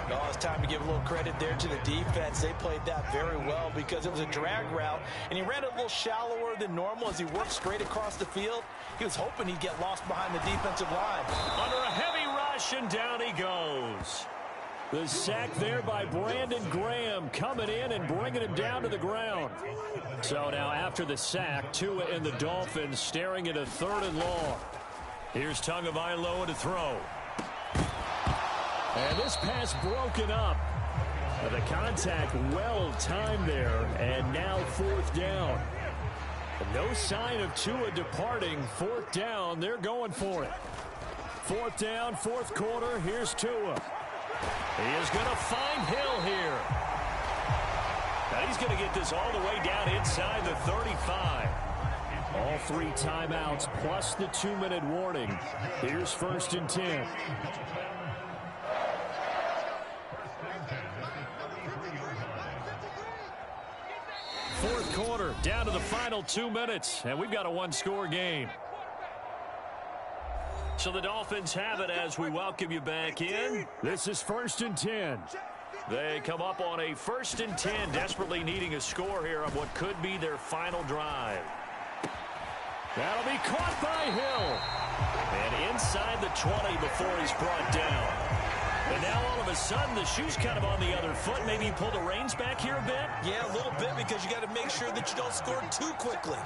Well, it's time to give a little credit there to the defense. They played that very well because it was a drag route, and he ran it a little shallower than normal as he worked straight across the field. He was hoping he'd get lost behind the defensive line. Under a heavy rush, and down he goes. The sack there by Brandon Graham coming in and bringing him down to the ground. So now after the sack, Tua and the Dolphins staring at a 3rd and long. Here's Tagovailoa to throw. And this pass broken up. The contact well timed there, and now 4th down. No sign of Tua departing. 4th down, they're going for it. 4th down, 4th quarter, here's Tua. He is going to find Hill here. Now he's going to get this all the way down inside the 35. All 3 timeouts plus the 2-minute warning. Here's 1st and 10. Fourth quarter, down to the final 2 minutes, and we've got a 1-score game. So the Dolphins have it as we welcome you back in. This is 1st and 10. They come up on a 1st and 10, desperately needing a score here on what could be their final drive. That'll be caught by Hill. And inside the 20 before he's brought down. And now all of a sudden the shoe's kind of on the other foot. Maybe you pull the reins back here a bit? Yeah, a little bit because you got to make sure that you don't score too quickly.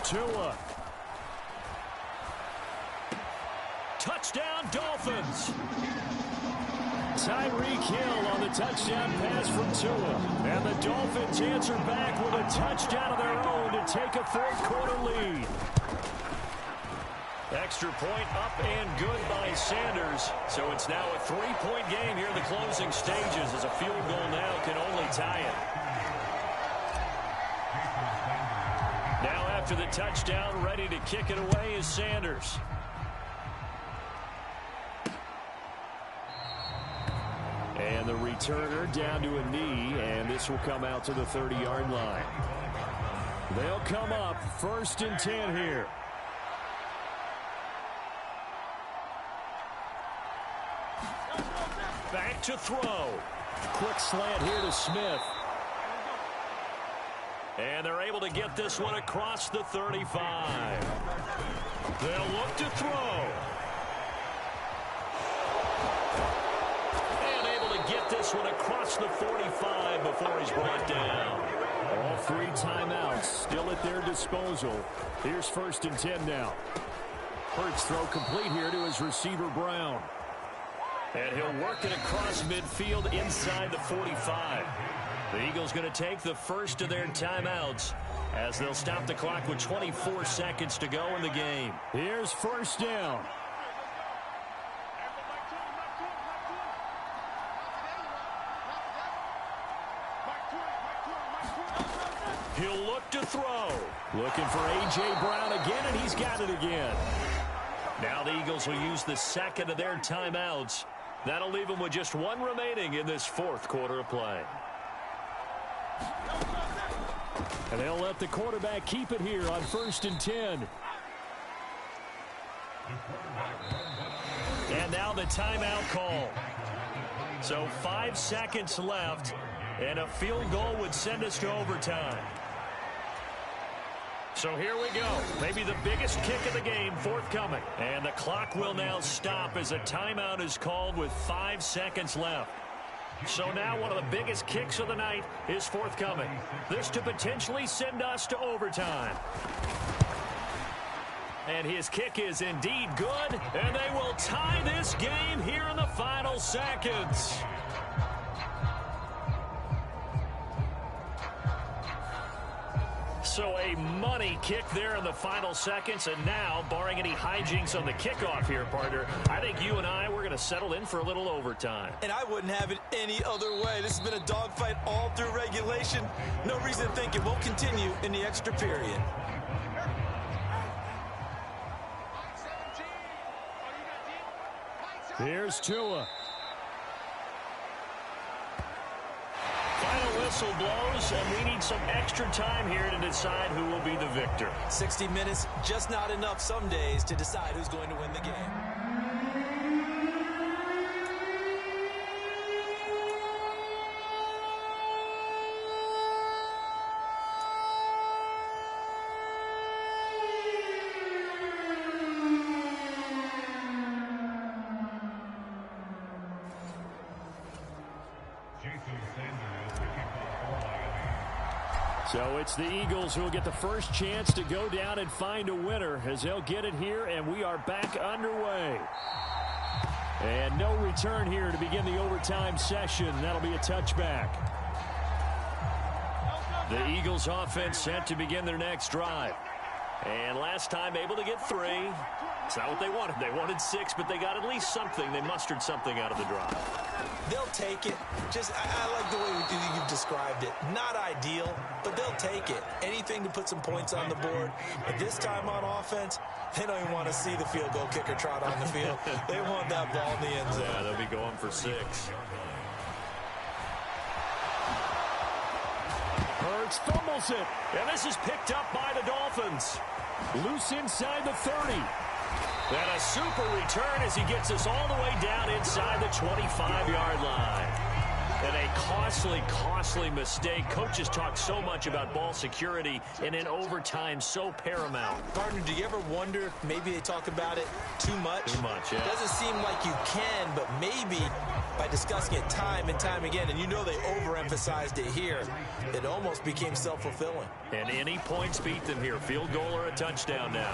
Tua. Touchdown, Dolphins. Tyreek Hill on the touchdown pass from Tua. And the Dolphins answer back with a touchdown of their own to take a 4th quarter lead. Extra point up and good by Sanders. So it's now a 3-point game here in the closing stages as a field goal now can only tie it. Now after the touchdown, ready to kick it away is Sanders. And the returner down to a knee, and this will come out to the 30-yard line. They'll come up 1st and 10 here. Back to throw. Quick slant here to Smith. And they're able to get this one across the 35. They'll look to throw. And able to get this one across the 45 before he's brought down. All 3 timeouts still at their disposal. Here's 1st and 10 now. Hurts throw complete here to his receiver Brown. And he'll work it across midfield inside the 45. The Eagles going to take the first of their timeouts as they'll stop the clock with 24 seconds to go in the game. Here's 1st down. He'll look to throw. Looking for A.J. Brown again, and he's got it again. Now the Eagles will use the second of their timeouts. That'll leave them with just 1 remaining in this 4th quarter of play. And they'll let the quarterback keep it here on 1st and 10. And now the timeout call. So 5 seconds left, and a field goal would send us to overtime. So here we go. Maybe the biggest kick of the game forthcoming. And the clock will now stop as a timeout is called with 5 seconds left. So now one of the biggest kicks of the night is forthcoming. This to potentially send us to overtime. And his kick is indeed good, and they will tie this game here in the final seconds. So a money kick there in the final seconds, and now, barring any hijinks on the kickoff here, partner, I think you and I, we're going to settle in for a little overtime. And I wouldn't have it any other way. This has been a dogfight all through regulation. No reason to think it won't continue in the extra period. Here's Tua. Final whistle blows, and we need some extra time here to decide who will be the victor. 60 minutes, just not enough some days to decide who's going to win the game. So it's the Eagles who will get the first chance to go down and find a winner as they'll get it here, and we are back underway. And no return here to begin the overtime session. That'll be a touchback. The Eagles offense set to begin their next drive. And last time able to get 3. It's not what they wanted. They wanted 6, but they got at least something. They mustered something out of the drive. They'll take it. I like the way you've described it. Not ideal, but they'll take it. Anything to put some points on the board. But this time on offense, they don't even want to see the field goal kicker trot on the field. They want that ball in the end zone. Yeah, they'll be going for 6. Hurts fumbles it. And this is picked up by the Dolphins. Loose inside the 30. And a super return as he gets us all the way down inside the 25-yard line. And a costly mistake. Coaches talk so much about ball security, and in overtime, so paramount. Partner, do you ever wonder if maybe they talk about it too much? Too much, yeah. It doesn't seem like you can, but maybe by discussing it time and time again, and you know they overemphasized it here, it almost became self-fulfilling. And any points beat them here. Field goal or a touchdown now.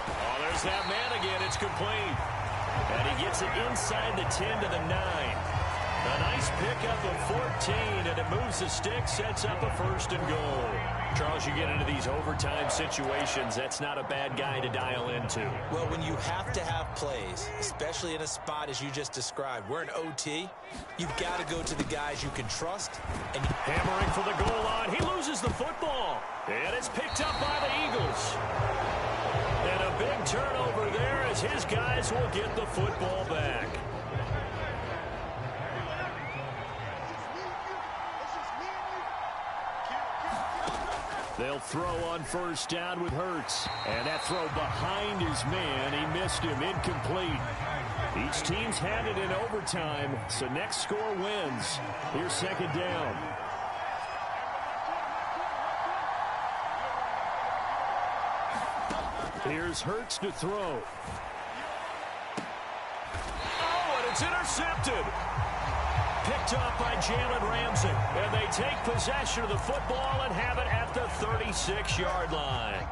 Oh, there's that man again. It's complete. And he gets it inside the 10 to the 9. A nice pickup of 14, and it moves the stick, sets up a 1st and goal. Charles, you get into these overtime situations, that's not a bad guy to dial into. Well, when you have to have plays, especially in a spot as you just described, we're in OT, you've got to go to the guys you can trust. And hammering for the goal line. He loses the football, and it's picked up by the Eagles. And a big turnover there as his guys will get the football back. They'll throw on 1st down with Hurts. And that throw behind his man. He missed him. Incomplete. Each team's had it in overtime, so next score wins. Here's 2nd down. Here's Hurts to throw. Oh, and it's intercepted. Picked up by Jalen Ramsey. And they take possession of the football and have it at the 36-yard line.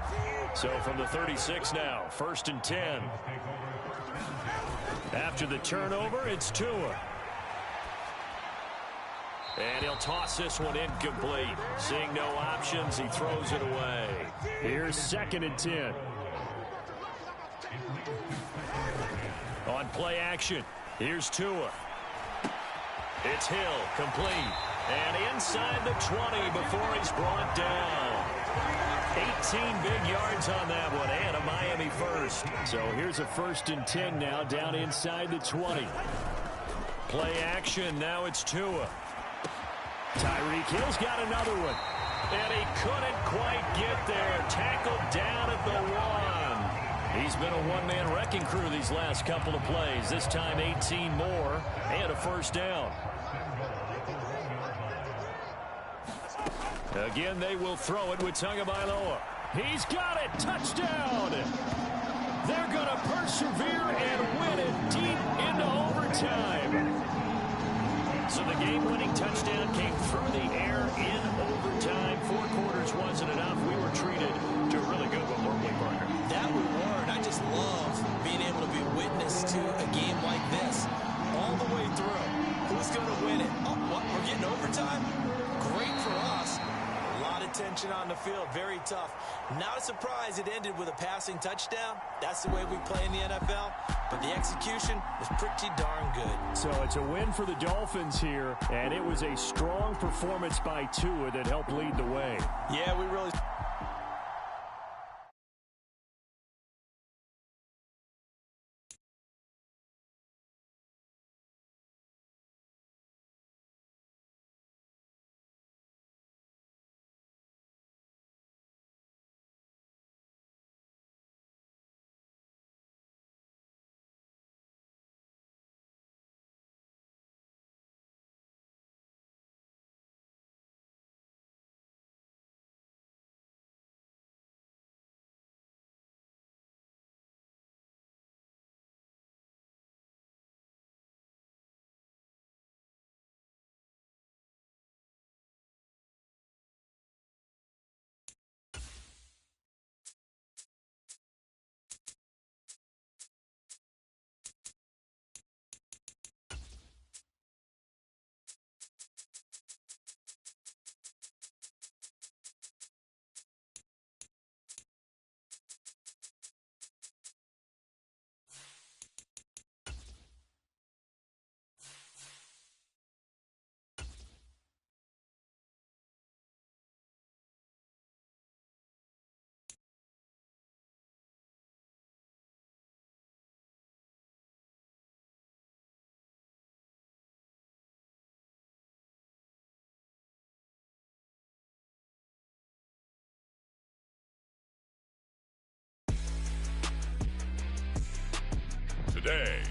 So from the 36 now, 1st and 10. After the turnover, it's Tua. And he'll toss this one incomplete. Seeing no options, he throws it away. Here's 2nd and 10. On play action, here's Tua. It's Hill, complete, and inside the 20 before he's brought down. 18 big yards on that one, and a Miami 1st. So here's a 1st and 10 now, down inside the 20. Play action, now it's Tua. Tyreek Hill's got another one, and he couldn't quite get there. Tackled down at the 1. He's been a one-man wrecking crew these last couple of plays. This time 18 more, and a 1st down. Again, they will throw it with Tagovailoa. He's got it. Touchdown. They're going to persevere and win it deep into overtime. So the game-winning touchdown came through the air in overtime. 4 quarters wasn't enough. We were treated to a really good one, weren't we, partner? That we were, and I just love being able to be witness to a game like this all the way through. Who's going to win it? Oh, what? We're getting overtime? Great for us. A lot of tension on the field. Very tough. Not a surprise it ended with a passing touchdown. That's the way we play in the NFL. But the execution was pretty darn good. So it's a win for the Dolphins here, and it was a strong performance by Tua that helped lead the way. Yeah, we really... Today,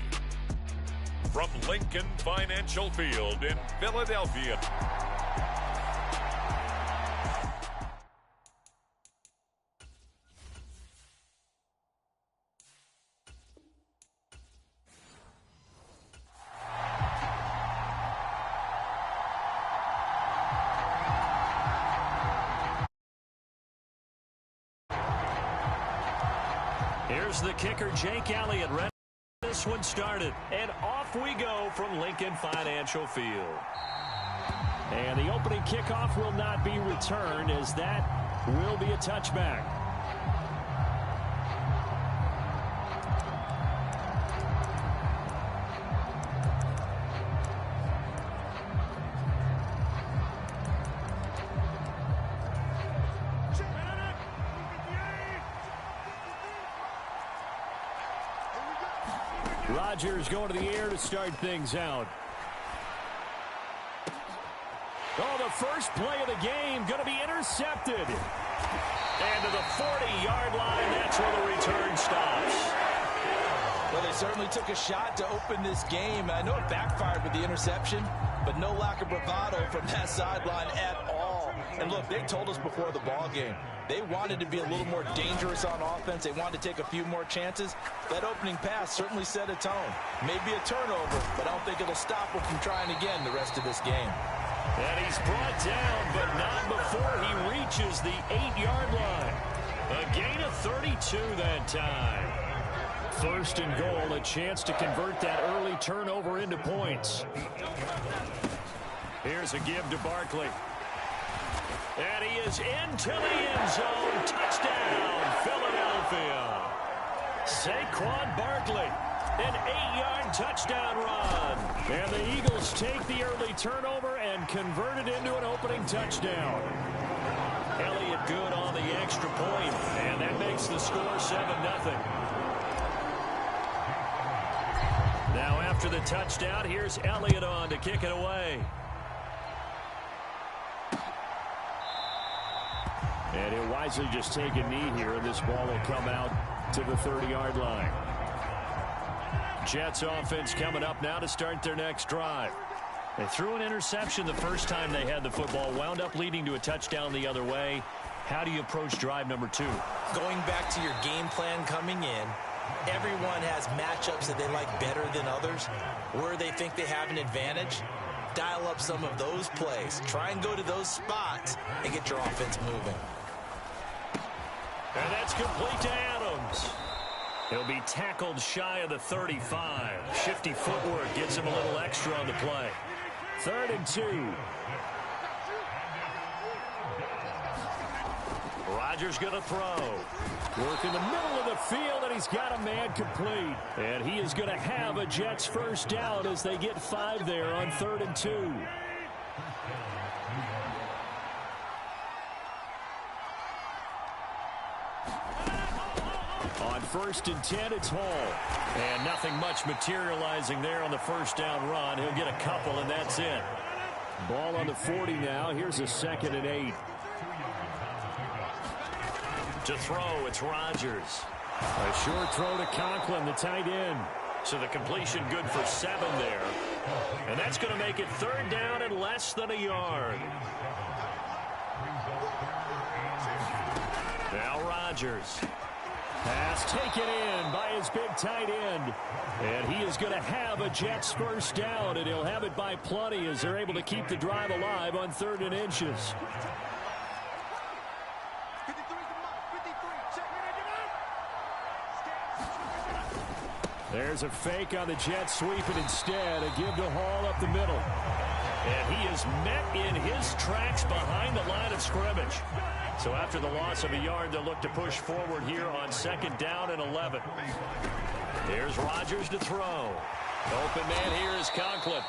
from Lincoln Financial Field in Philadelphia. Here's the kicker, Jake Elliott. This one started, and off we go from Lincoln Financial Field. And the opening kickoff will not be returned, as that will be a touchback. Rodgers going to the air to start things out. Oh, the first play of the game going to be intercepted. And to the 40-yard line, that's where the return stops. Well, they certainly took a shot to open this game. I know it backfired with the interception, but no lack of bravado from that sideline at all. And look, they told us before the ball game, they wanted to be a little more dangerous on offense. They wanted to take a few more chances. That opening pass certainly set a tone. Maybe a turnover, but I don't think it'll stop them from trying again the rest of this game. And he's brought down, but not before he reaches the 8-yard line. A gain of 32 that time. First and goal, a chance to convert that early turnover into points. Here's a give to Barkley. And he is into the end zone. Touchdown, Philadelphia. Saquon Barkley, an 8-yard touchdown run. And the Eagles take the early turnover and convert it into an opening touchdown. Elliott good on the extra point, and that makes the score 7-0. Now after the touchdown, here's Elliott on to kick it away. And he'll wisely just take a knee here, and this ball will come out to the 30-yard line. Jets offense coming up now to start their next drive. They threw an interception the first time they had the football, wound up leading to a touchdown the other way. How do you approach drive number 2? Going back to your game plan coming in, everyone has matchups that they like better than others, where they think they have an advantage. dial up some of those plays. Try and go to those spots and get your offense moving. And that's complete to Adams. He'll be tackled shy of the 35. Shifty footwork gets him a little extra on the play. 3rd and 2. Rodgers going to throw. Work in the middle of the field, and he's got a man complete. And he is going to have a Jets first down as they get 5 there on 3rd and 2. On 1st and 10, it's Hall. And nothing much materializing there on the first down run. He'll get a couple, and that's it. Ball on the 40 now. Here's a 2nd and 8. To throw, it's Rodgers. A short throw to Conklin, the tight end. So the completion good for 7 there. And that's going to make it 3rd down and less than a yard. Now Rodgers. Pass taken in by his big tight end. And he is going to have a Jets first down, and he'll have it by plenty as they're able to keep the drive alive on 3rd and inches. There's a fake on the Jets sweep, and instead a give to Hall up the middle. And he is met in his tracks behind the line of scrimmage. So after the loss of a yard, they'll look to push forward here on 2nd down and 11. Here's Rodgers to throw. Open man here is Conklin.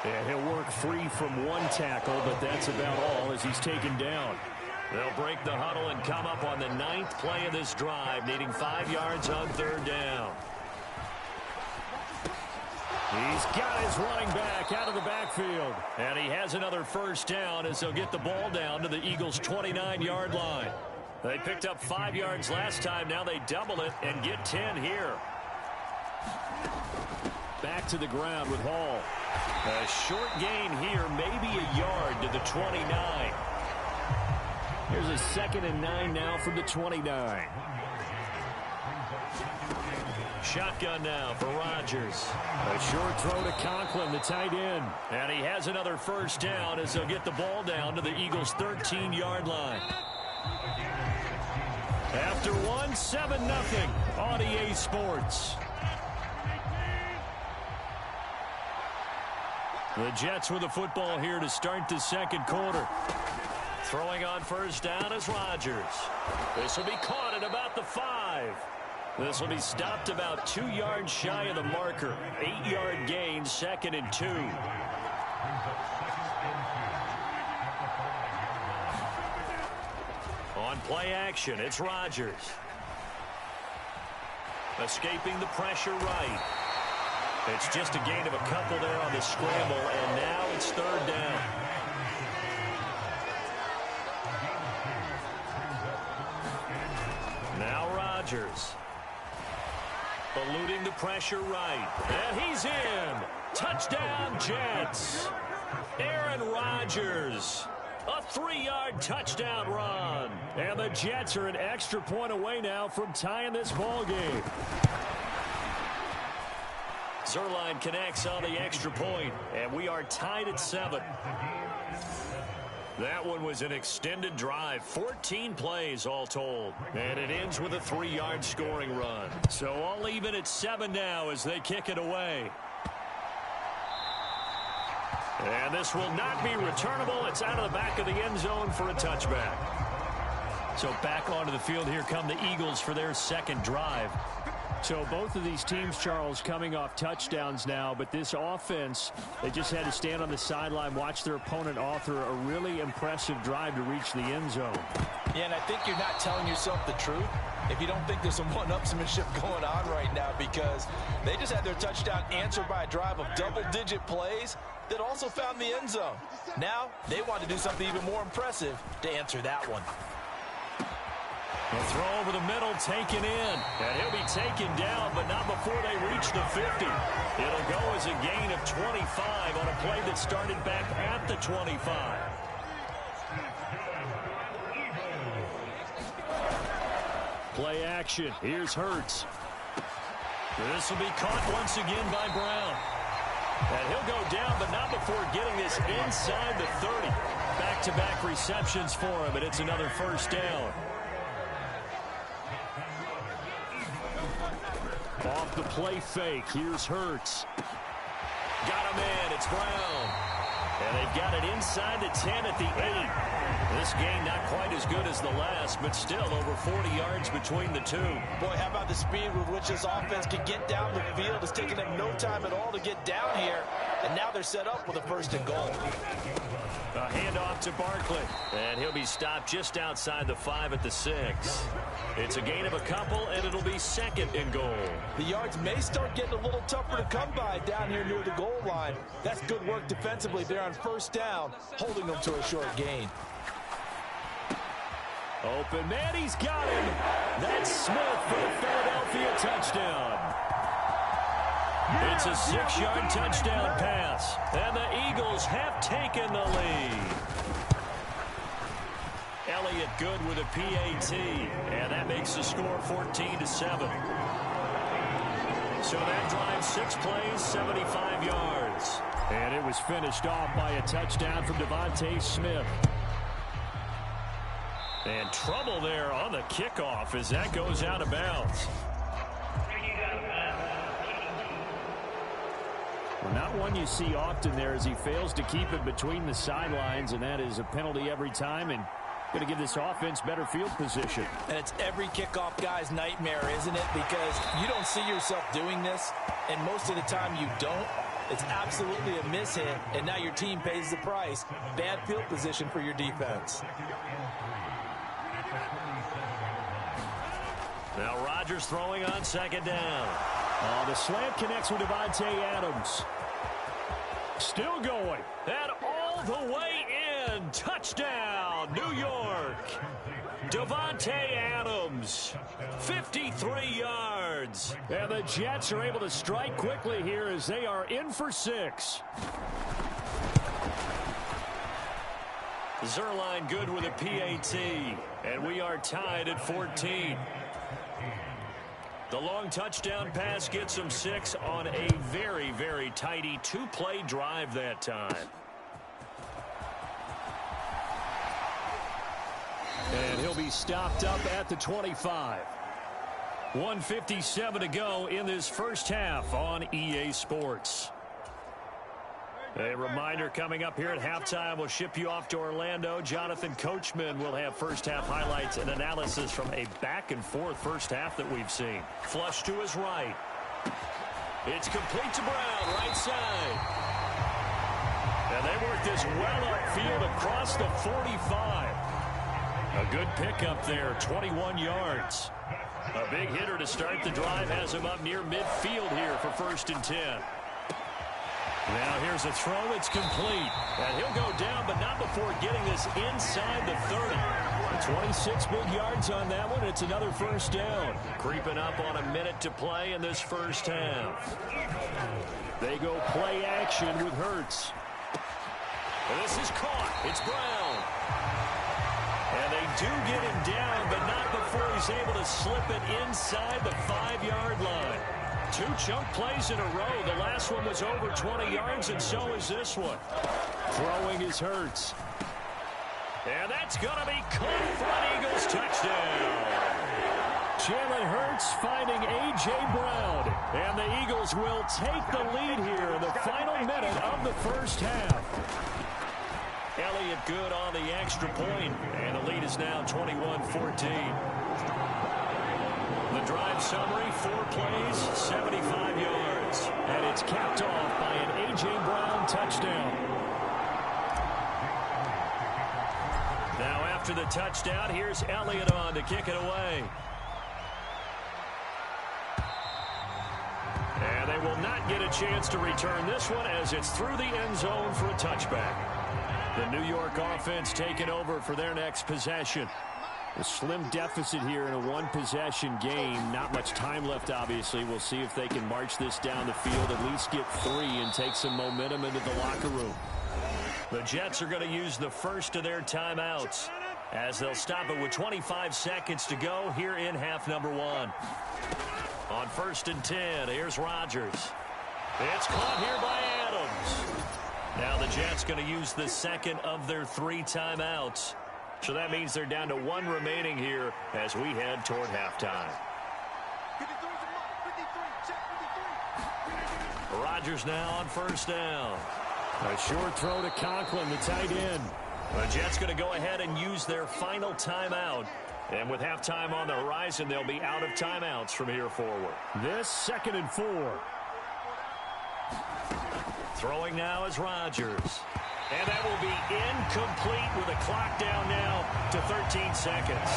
And he'll work free from 1 tackle, but that's about all as he's taken down. They'll break the huddle and come up on the 9th play of this drive, needing 5 yards on 3rd down. He's got his running back out of the backfield. And he has another first down as they'll get the ball down to the Eagles' 29-yard line. They picked up 5 yards last time. Now they double it and get 10 here. Back to the ground with Hall. A short gain here, maybe a yard to the 29. Here's a 2nd and 9 now from the 29. Shotgun now for Rodgers. A short throw to Conklin, the tight end. And he has another first down as they'll get the ball down to the Eagles' 13-yard line. After 1, 7-0 on EA Sports. The Jets with the football here to start the 2nd quarter. Throwing on first down is Rodgers. This will be caught at about the 5. This will be stopped about 2 yards shy of the marker. 8-yard gain, 2nd and 2. On play action, it's Rodgers. Escaping the pressure right. It's just a gain of a couple there on the scramble, and now it's 3rd down. Now Rodgers. Eluding the pressure right. And he's in. Touchdown, Jets. Aaron Rodgers. A 3-yard touchdown run. And the Jets are an extra point away now from tying this ball game. Zerline connects on the extra point, and we are tied at 7. That one was an extended drive, 14 plays all told. And it ends with a 3-yard scoring run. So all even at 7 now as they kick it away. And this will not be returnable. It's out of the back of the end zone for a touchback. So back onto the field here come the Eagles for their 2nd drive. So both of these teams, Charles, coming off touchdowns now, but this offense, they just had to stand on the sideline, watch their opponent author a really impressive drive to reach the end zone. Yeah, and I think you're not telling yourself the truth if you don't think there's some one-upsmanship going on right now, because they just had their touchdown answered by a drive of double-digit plays that also found the end zone. Now they want to do something even more impressive to answer that one. A throw over the middle, taken in. And he'll be taken down, but not before they reach the 50. It'll go as a gain of 25 on a play that started back at the 25. Play action. Here's Hurts. This will be caught once again by Brown. And he'll go down, but not before getting this inside the 30. Back-to-back receptions for him, and it's another first down. Off the play fake, here's Hurts. Got him in, it's Brown. And they've got it inside the 10 at the 8. This game not quite as good as the last, but still over 40 yards between the two. Boy, how about the speed with which this offense can get down the field? It's taken them no time at all to get down here. And now they're set up with a first and goal. A handoff to Barkley. And he'll be stopped just outside the 5 at the 6. It's a gain of a couple, and it'll be second and goal. The yards may start getting a little tougher to come by down here near the goal line. That's good work defensively there on first down, holding them to a short gain. Open man, he's got him. That's Smith for the Philadelphia touchdown. It's a 6-yard touchdown pass, and the Eagles have taken the lead. Elliott good with a PAT, and that makes the score 14-7. So that drive 6 plays, 75 yards. And it was finished off by a touchdown from Devontae Smith. And trouble there on the kickoff as that goes out of bounds. Well, not one you see often there as he fails to keep it between the sidelines, and that is a penalty every time and going to give this offense better field position. And it's every kickoff guy's nightmare, isn't it? Because you don't see yourself doing this, and most of the time you don't. It's absolutely a mishit, and now your team pays the price. Bad field position for your defense. Now Rodgers throwing on second down. The slant connects with Devontae Adams. Still going. And all the way in. Touchdown, New York. Devontae Adams, 53 yards. And the Jets are able to strike quickly here as they are in for 6. Zerline good with a PAT. And we are tied at 14. The long touchdown pass gets him 6 on a very, very tidy 2-play drive that time. And he'll be stopped up at the 25. 1:57 to go in this first half on EA Sports. A reminder coming up here at halftime, we'll ship you off to Orlando. Jonathan Coachman will have first half highlights and analysis from a back-and-forth first half that we've seen. Flush to his right. It's complete to Brown, right side. And they work this well upfield across the 45. A good pickup there, 21 yards. A big hitter to start the drive has him up near midfield here for 1st and 10. Now here's a throw. It's complete. And he'll go down, but not before getting this inside the 30. 26 big yards on that one. It's another first down. Creeping up on a minute to play in this first half. They go play action with Hurts. This is caught. It's Brown. And they do get him down, but not before he's able to slip it inside the 5-yard line. 2 chunk plays in a row. The last one was over 20 yards, and so is this one. Throwing is Hurts. And that's going to be caught for an Eagles touchdown. Jalen Hurts finding A.J. Brown. And the Eagles will take the lead here in the final minute of the first half. Elliott good on the extra point, and the lead is now 21-14. The drive summary, 4 plays, 75 yards. And it's capped off by an A.J. Brown touchdown. Now after the touchdown, here's Elliott on to kick it away. And they will not get a chance to return this one as it's through the end zone for a touchback. The New York offense taking over for their next possession. A slim deficit here in a 1-possession game. Not much time left, obviously. We'll see if they can march this down the field, at least get 3 and take some momentum into the locker room. The Jets are going to use the first of their timeouts as they'll stop it with 25 seconds to go here in half number 1. On 1st and 10, here's Rodgers. It's caught here by Adams. Now the Jets going to use the second of their 3 timeouts. So that means they're down to 1 remaining here as we head toward halftime. Rodgers now on first down. A short throw to Conklin, the tight end. The Jets going to go ahead and use their final timeout. And with halftime on the horizon, they'll be out of timeouts from here forward. This 2nd and 4. Throwing now is Rodgers. And that will be incomplete with a clock down now to 13 seconds.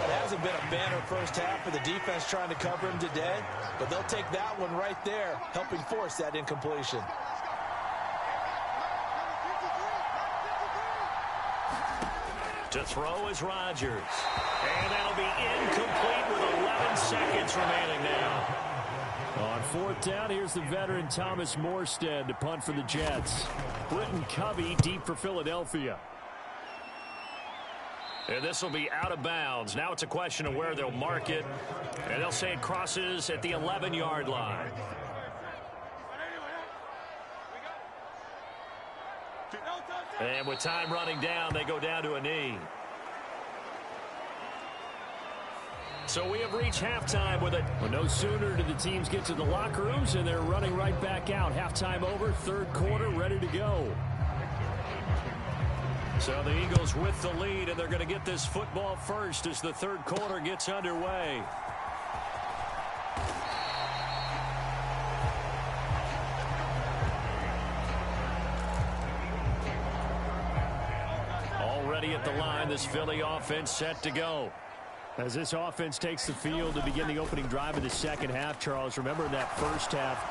It hasn't been a banner first half for the defense trying to cover him today, but they'll take that one right there, helping force that incompletion. To throw is Rodgers. And that'll be incomplete with 11 seconds remaining now. On 4th down, here's the veteran Thomas Morstead to punt for the Jets. Britton Covey deep for Philadelphia. And this will be out of bounds. Now it's a question of where they'll mark it. And they'll say it crosses at the 11-yard line. And with time running down, they go down to a knee. So we have reached halftime with it. Well, no sooner do the teams get to the locker rooms, and they're running right back out. Halftime over, 3rd quarter, ready to go. So the Eagles with the lead, and they're going to get this football first as the 3rd quarter gets underway. Already at the line, this Philly offense set to go. As this offense takes the field to begin the opening drive of the 2nd half, Charles, remember in that 1st half,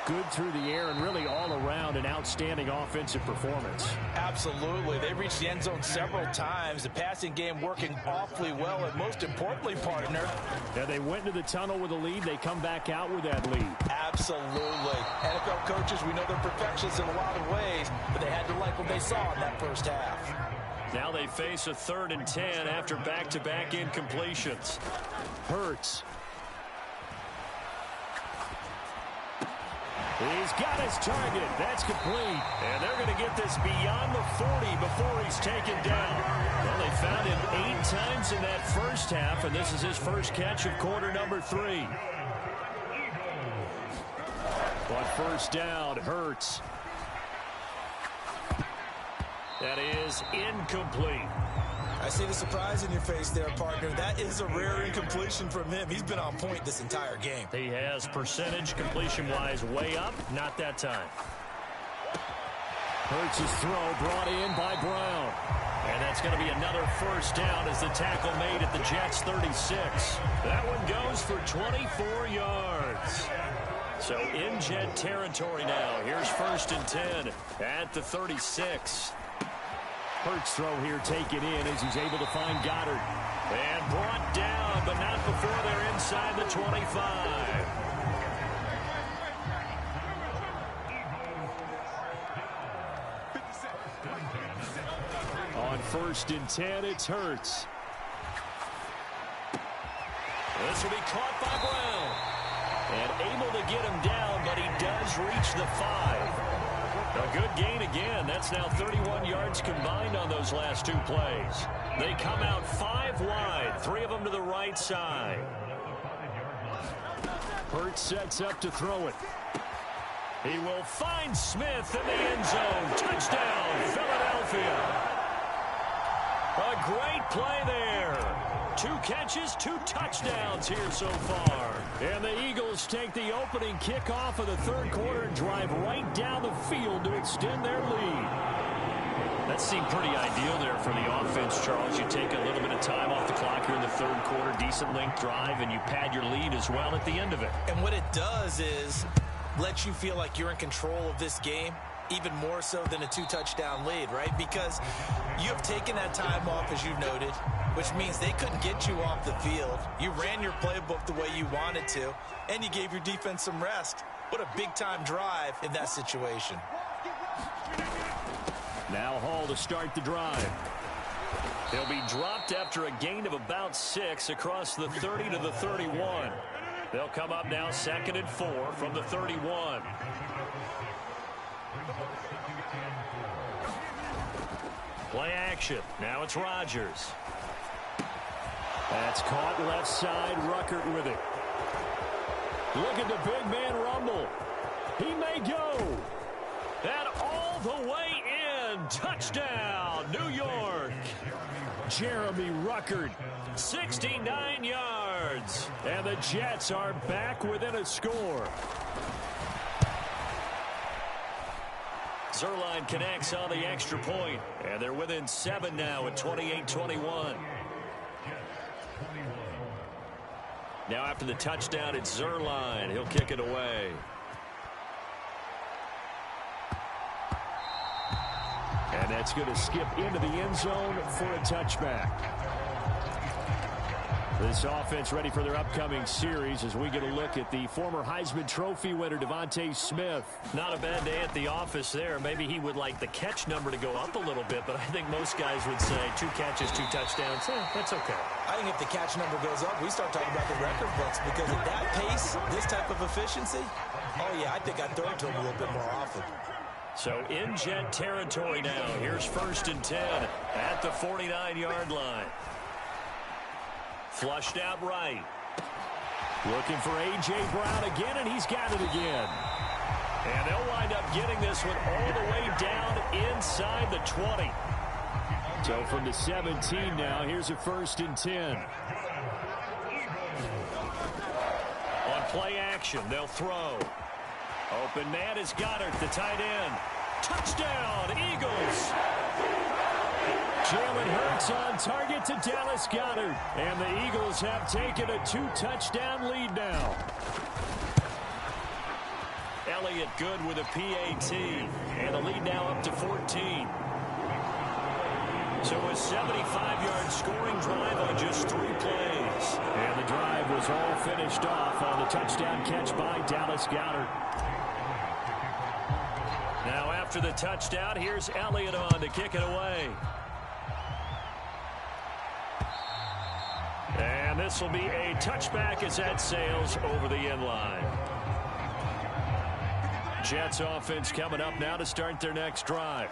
good through the air and really all around an outstanding offensive performance. Absolutely. They reached the end zone several times. The passing game working awfully well, and most importantly, partner. Yeah, they went into the tunnel with a lead. They come back out with that lead. Absolutely. NFL coaches, we know they're perfectionists in a lot of ways, but they had to like what they saw in that 1st half. Now they face a 3rd and 10 after back-to-back incompletions. Hurts. He's got his target. That's complete. And they're going to get this beyond the 40 before he's taken down. Well, they found him 8 times in that 1st half, and this is his first catch of quarter number 3. On 1st down, Hurts. That is incomplete. I see the surprise in your face there, partner. That is a rare incompletion from him. He's been on point this entire game. He has percentage completion-wise way up. Not that time. Hurts' throw brought in by Brown. And that's going to be another 1st down as the tackle made at the Jets' 36. That one goes for 24 yards. So in Jet territory now. Here's 1st and 10 at the 36. Hurts throw here taken in as he's able to find Goddard. And brought down, but not before they're inside the 25. On 1st and 10, it's Hurts. This will be caught by Brown. And able to get him down, but he does reach the 5. A good gain again. That's now 31 yards combined on those last 2 plays. They come out 5 wide, 3 of them to the right side. Hurts sets up to throw it. He will find Smith in the end zone. Touchdown, Philadelphia. A great play there. 2 catches, 2 touchdowns here so far. And the Eagles take the opening kickoff of the 3rd quarter and drive right down the field to extend their lead. That seemed pretty ideal there for the offense, Charles. You take a little bit of time off the clock here in the 3rd quarter, decent length drive, and you pad your lead as well at the end of it. And what it does is let you feel like you're in control of this game, even more so than a 2-touchdown lead, right? Because you have taken that time off, as you've noted, which means they couldn't get you off the field. You ran your playbook the way you wanted to, and you gave your defense some rest. What a big-time drive in that situation. Now Hall to start the drive. He'll be dropped after a gain of about 6 across the 30 to the 31. They'll come up now 2nd and 4 from the 31. Play action. Now it's Rodgers. That's caught left side. Ruckert with it. Look at the big man rumble. He may go. And all the way in. Touchdown, New York. Jeremy Ruckert, 69 yards. And the Jets are back within a score. Zuerlein connects on the extra point. And they're within 7 now at 28-21. Now after the touchdown, it's Zuerlein. He'll kick it away. And that's going to skip into the end zone for a touchback. This offense ready for their upcoming series as we get a look at the former Heisman Trophy winner, Devontae Smith. Not a bad day at the office there. Maybe he would like the catch number to go up a little bit, but I think most guys would say 2 catches, 2 touchdowns. That's okay. I think if the catch number goes up, we start talking about the record books, because at that pace, this type of efficiency, oh yeah, I think I'd throw it to him a little bit more often. So in Jet territory now. Here's 1st and 10 at the 49-yard line. Flushed out right. Looking for A.J. Brown again, and he's got it again. And they'll wind up getting this one all the way down inside the 20. So from the 17 now, here's a 1st and 10. On play action, they'll throw. Open man is Goddard, the tight end. Touchdown, Eagles. Jalen Hurts on target to Dallas Goedert. And the Eagles have taken a 2-touchdown lead now. Elliott good with a PAT. And the lead now up to 14. So a 75-yard scoring drive on just 3 plays. And the drive was all finished off on the touchdown catch by Dallas Goedert. Now after the touchdown, here's Elliott on to kick it away. And this will be a touchback as that sails over the end line. Jets offense coming up now to start their next drive.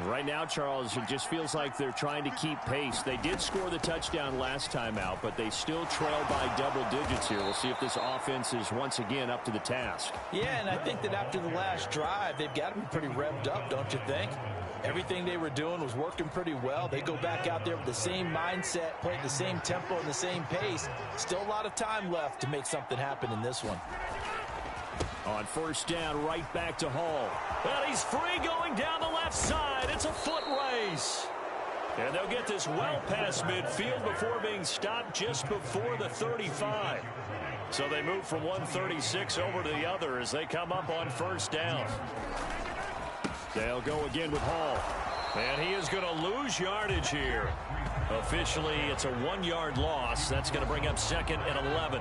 Right now, Charles, it just feels like they're trying to keep pace. They did score the touchdown last time out, but they still trail by double digits here. We'll see if this offense is once again up to the task. Yeah, and I think that after the last drive, they've got to be pretty revved up, don't you think? Everything they were doing was working pretty well. They go back out there with the same mindset, play at the same tempo and the same pace. Still a lot of time left to make something happen in this one. On 1st down, right back to Hall. Well, he's free going down the left side. It's a foot race. And they'll get this well past midfield before being stopped just before the 35. So they move from 136 over to the other as they come up on 1st down. They'll go again with Hall. And he is going to lose yardage here. Officially, it's a 1-yard loss. That's going to bring up 2nd and 11.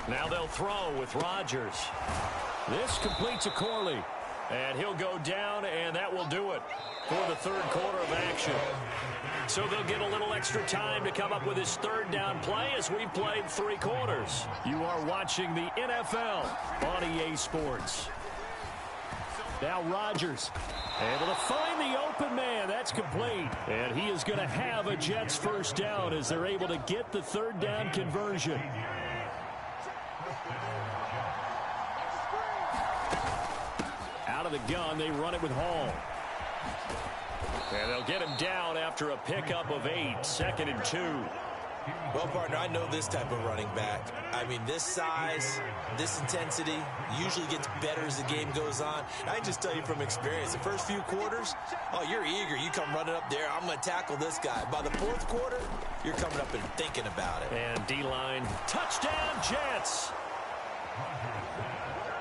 Now they'll throw with Rodgers. This completes a Corley. And he'll go down, and that will do it for the 3rd quarter of action. So they'll get a little extra time to come up with his 3rd down play as we played 3 quarters. You are watching the NFL on EA Sports. Now Rodgers able to find the open man. That's complete. And he is going to have a Jets 1st down as they're able to get the 3rd down conversion. Out of the gun, they run it with Hall. And they'll get him down after a pickup of 8, 2nd and 2. Well, partner, I know this type of running back. I mean, this size, this intensity usually gets better as the game goes on. I can just tell you from experience, the first few quarters, oh, you're eager. You come running up there, I'm going to tackle this guy. By the 4th quarter, you're coming up and thinking about it. And D-line, touchdown Jets.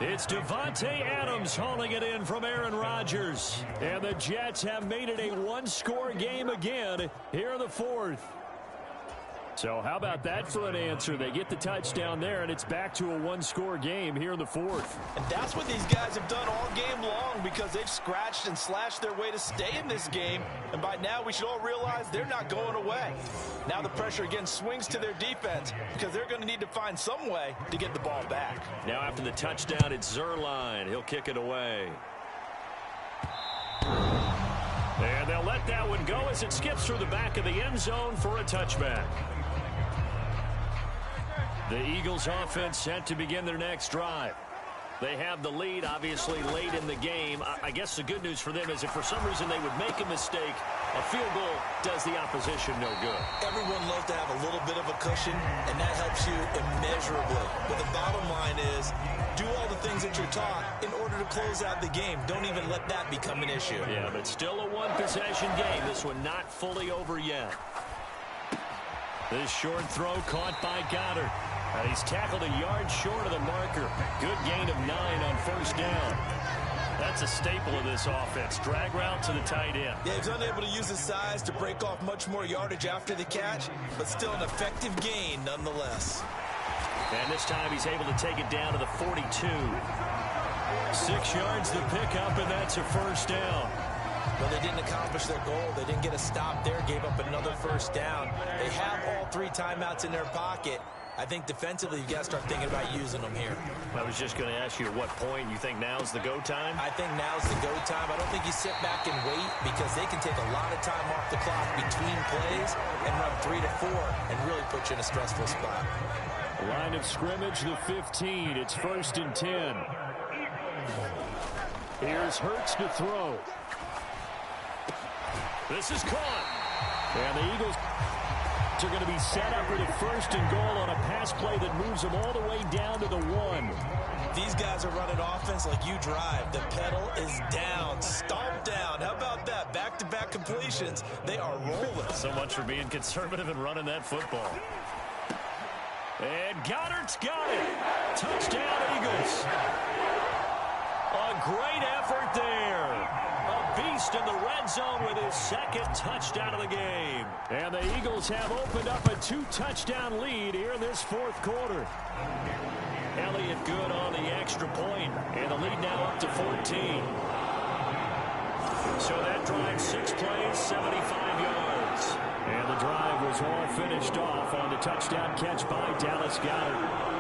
It's Devontae Adams hauling it in from Aaron Rodgers. And the Jets have made it a 1-score game again here in the 4th. So how about that for an answer? They get the touchdown there, and it's back to a one-score game here in the fourth. And that's what these guys have done all game long because they've scratched and slashed their way to stay in this game. And by now, we should all realize they're not going away. Now the pressure again swings to their defense because they're going to need to find some way to get the ball back. Now after the touchdown, it's Zuerlein. He'll kick it away. And they'll let that one go as it skips through the back of the end zone for a touchback. The Eagles offense set to begin their next drive. They have the lead, obviously, late in the game. I guess the good news for them is if for some reason they would make a mistake, a field goal does the opposition no good. Everyone loves to have a little bit of a cushion, and that helps you immeasurably. But the bottom line is, do all the things that you're taught in order to close out the game. Don't even let that become an issue. Yeah, but still a one-possession game. This one not fully over yet. This short throw caught by Goddard. And he's tackled a yard short of the marker. Good gain of 9 on first down. That's a staple of this offense. Drag route to the tight end. Yeah, he's unable to use his size to break off much more yardage after the catch, but still an effective gain nonetheless. And this time he's able to take it down to the 42. 6 yards the pickup, and that's a first down. Well, they didn't accomplish their goal. They didn't get a stop there, gave up another first down. They have all 3 timeouts in their pocket. I think defensively, you've got to start thinking about using them here. I was just going to ask you at what point you think now's the go time? I think now's the go time. I don't think you sit back and wait because they can take a lot of time off the clock between plays and run 3 to 4 and really put you in a stressful spot. Line of scrimmage, the 15. It's 1st and 10. Here's Hurts to throw. This is caught. And the Eagles are going to be set up with a 1st and goal on a pass play that moves them all the way down to the 1. These guys are running offense like you drive. The pedal is down, stomped down. How about that? Back-to-back completions. They are rolling. So much for being conservative and running that football. And Goddard's got it. Touchdown, Eagles. A great effort there. Beast in the red zone with his 2nd touchdown of the game. And the Eagles have opened up a 2-touchdown lead here in this 4th quarter. Elliott good on the extra point, and the lead now up to 14. So that drive 6 plays, 75 yards. And the drive was all finished off on the touchdown catch by Dallas Goedert.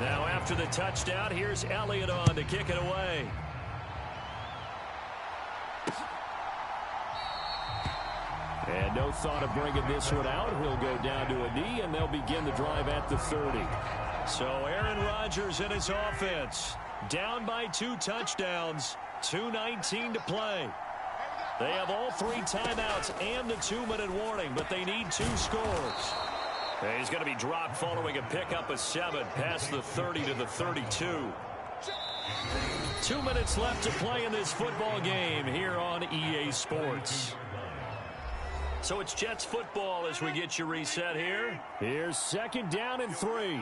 Now after the touchdown, here's Elliott on to kick it away. And no thought of bringing this one out. He'll go down to a knee, and they'll begin the drive at the 30. So Aaron Rodgers and his offense down by 2 touchdowns, 2:19 to play. They have all 3 timeouts and the 2-minute warning, but they need 2 scores. And he's going to be dropped following a pickup of 7 past the 30 to the 32. 2 minutes left to play in this football game here on EA Sports. So it's Jets football as we get you reset here. Here's 2nd down and 3.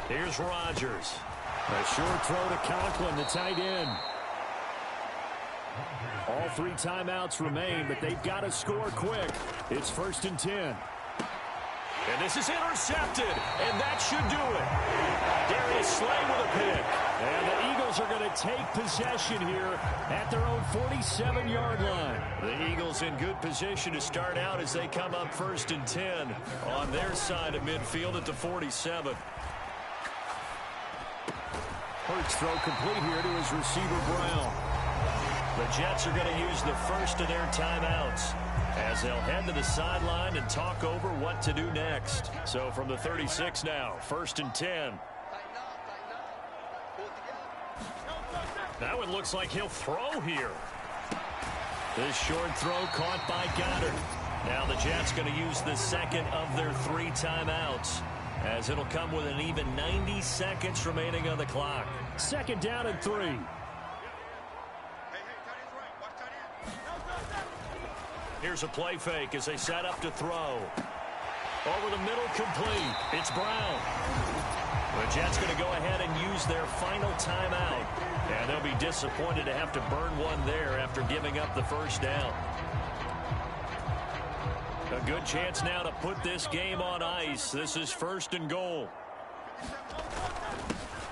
Here's Rodgers. A short throw to Conklin, the tight end. All 3 timeouts remain, but they've got to score quick. It's 1st and 10. And this is intercepted, and that should do it. Darius Slay with a pick. And the Eagles are going to take possession here at their own 47-yard line. The Eagles in good position to start out as they come up 1st and 10 on their side of midfield at the 47. Hurts throw complete here to his receiver, Brown. The Jets are going to use the first of their timeouts as they'll head to the sideline and talk over what to do next. So from the 36 now, 1st and 10. That one looks like he'll throw here. This short throw caught by Goddard. Now the Jets going to use the second of their 3 timeouts, as it'll come with an even 90 seconds remaining on the clock. 2nd down and 3. Here's a play fake as they set up to throw. Over the middle, complete. It's Brown. The Jets going to go ahead and use their final timeout. And they'll be disappointed to have to burn one there after giving up the first down. A good chance now to put this game on ice. This is 1st and goal.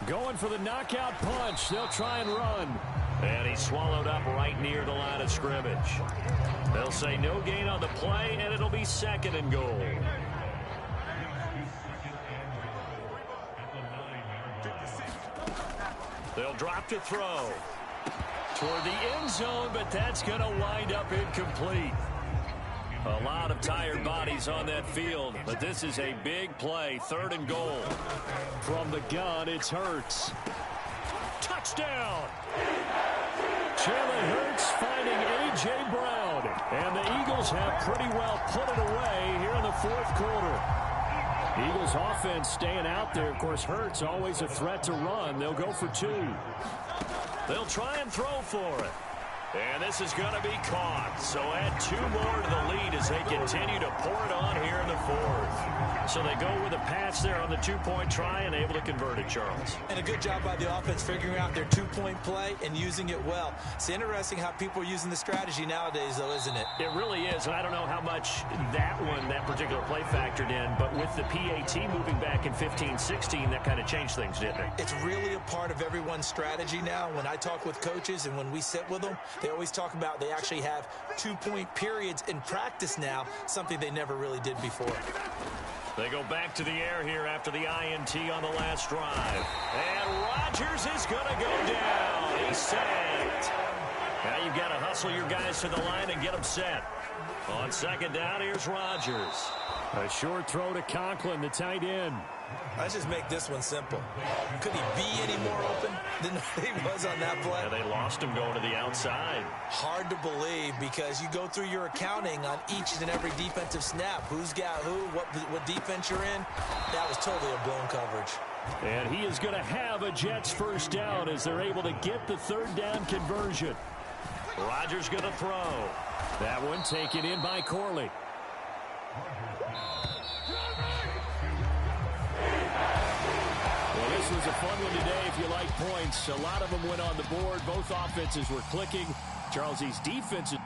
Going for the knockout punch. They'll try and run. And he's swallowed up right near the line of scrimmage. They'll say no gain on the play, and it'll be 2nd and goal. They'll drop to throw toward the end zone, but that's going to wind up incomplete. A lot of tired bodies on that field, but this is a big play. 3rd and goal. From the gun, it's Hurts. Touchdown! Jalen Hurts finding A.J. Brown. And the Eagles have pretty well put it away here in the 4th quarter. Eagles offense staying out there. Of course, Hurts always a threat to run. They'll go for 2. They'll try and throw for it. And this is going to be caught. So add 2 more to the lead as they continue to pour it on here in the 4th. So they go with a pass there on the 2-point try and able to convert it, Charles. And a good job by the offense figuring out their 2-point play and using it well. It's interesting how people are using the strategy nowadays, though, isn't it? It really is, and I don't know how much that particular play factored in, but with the PAT moving back in 15-16, that kind of changed things, didn't it? It's really a part of everyone's strategy now. When I talk with coaches and when we sit with them, they always talk about they actually have 2-point periods in practice now, something they never really did before. They go back to the air here after the INT on the last drive. And Rodgers is going to go down. He's sacked. Now you've got to hustle your guys to the line and get them set. On 2nd down, here's Rodgers. A short throw to Conklin, the tight end. Let's just make this one simple. Could he be any more open than he was on that play? Yeah, they lost him going to the outside. Hard to believe because you go through your accounting on each and every defensive snap. Who's got who, what defense you're in. That was totally a blown coverage. And he is going to have a Jets 1st down as they're able to get the 3rd down conversion. Rodgers going to throw. That one taken in by Corley. This was a fun one today if you like points. A lot of them went on the board. Both offenses were clicking. Charles, these defenses.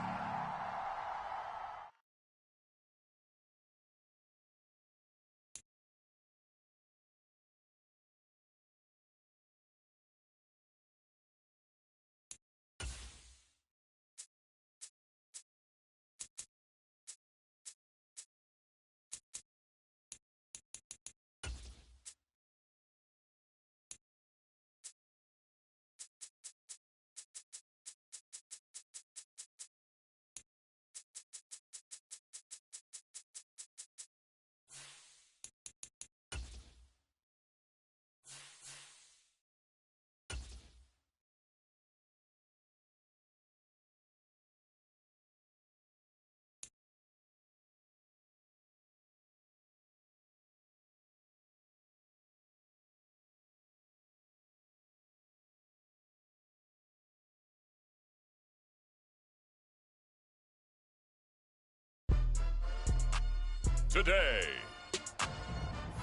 Today,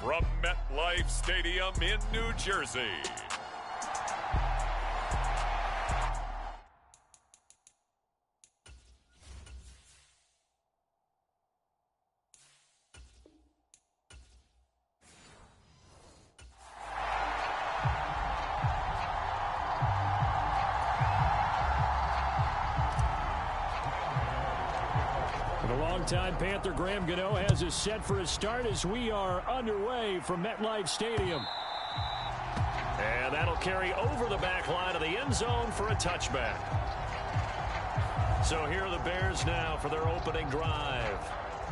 from MetLife Stadium in New Jersey, Longtime Panther Graham Gano has us set for a start as we are underway from MetLife Stadium. And that'll carry over the back line of the end zone for a touchback. So here are the Bears now for their opening drive.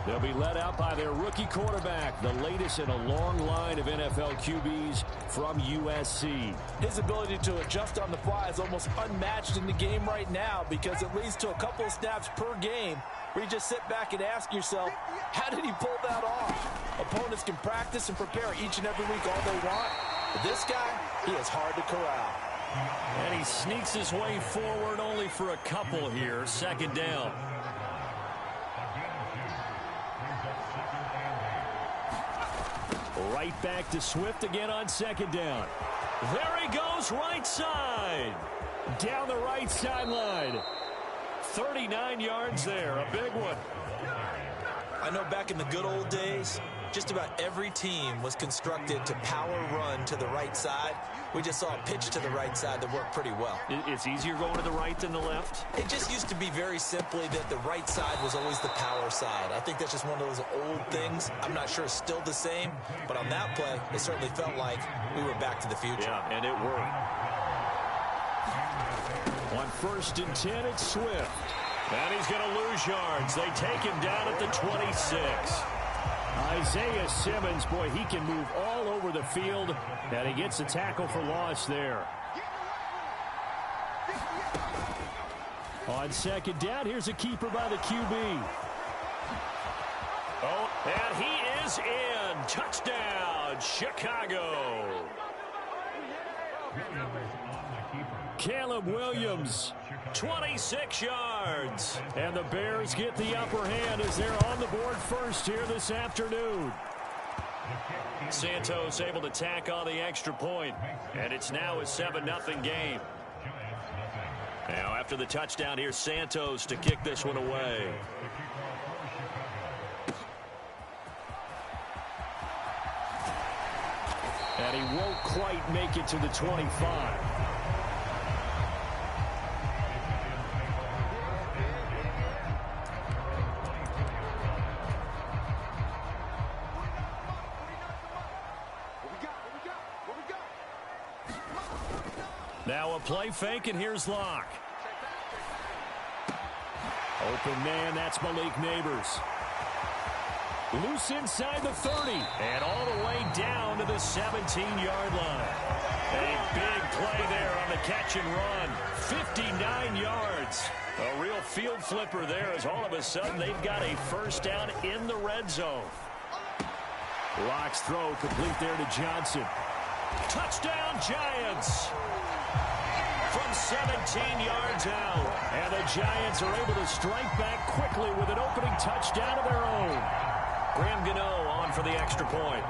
They'll be led out by their rookie quarterback, the latest in a long line of NFL QBs from USC. His ability to adjust on the fly is almost unmatched in the game right now because it leads to a couple of snaps per game where you just sit back and ask yourself, how did he pull that off? Opponents can practice and prepare each and every week all they want. But this guy, he is hard to corral. And he sneaks his way forward only for a couple here. Second down. Right back to Swift again on second down. There he goes, right side. Down the right sideline. 39 yards there, a big one. I know back in the good old days, just about every team was constructed to power run to the right side. We just saw a pitch to the right side that worked pretty well. It's easier going to the right than the left? It just used to be very simply that the right side was always the power side. I think that's just one of those old things. I'm not sure it's still the same, but on that play, it certainly felt like we were back to the future. Yeah, and it worked. On 1st and 10, it's Swift. And he's going to lose yards. They take him down at the 26. Isaiah Simmons, boy, he can move all over the field, and he gets a tackle for loss there. On second down, here's a keeper by the QB. Oh, and he is in. Touchdown, Chicago. Caleb Williams, 26 yards. And the Bears get the upper hand as they're on the board first here this afternoon. Santos able to tack on the extra point, and it's now a 7-0 game. Now after the touchdown, here's Santos to kick this one away. And he won't quite make it to the 25. Now a play fake, and here's Locke. Open man, that's Malik Neighbors. Loose inside the 30, and all the way down to the 17-yard line. A big play there on the catch and run. 59 yards. A real field flipper there as all of a sudden they've got a first down in the red zone. Locke's throw complete there to Johnson. Touchdown, Giants! From 17 yards out. And the Giants are able to strike back quickly with an opening touchdown of their own. Graham Gano on for the extra point.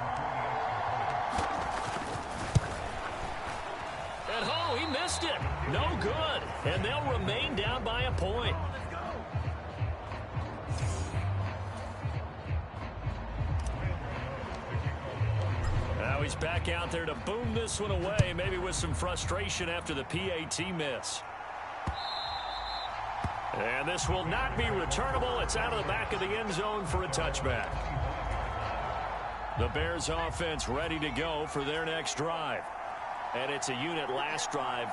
And oh, he missed it. No good. And they'll remain down by a point. Now he's back out there to boom this one away, maybe with some frustration after the PAT miss. And this will not be returnable. It's out of the back of the end zone for a touchback. The Bears offense ready to go for their next drive. And it's a unit last drive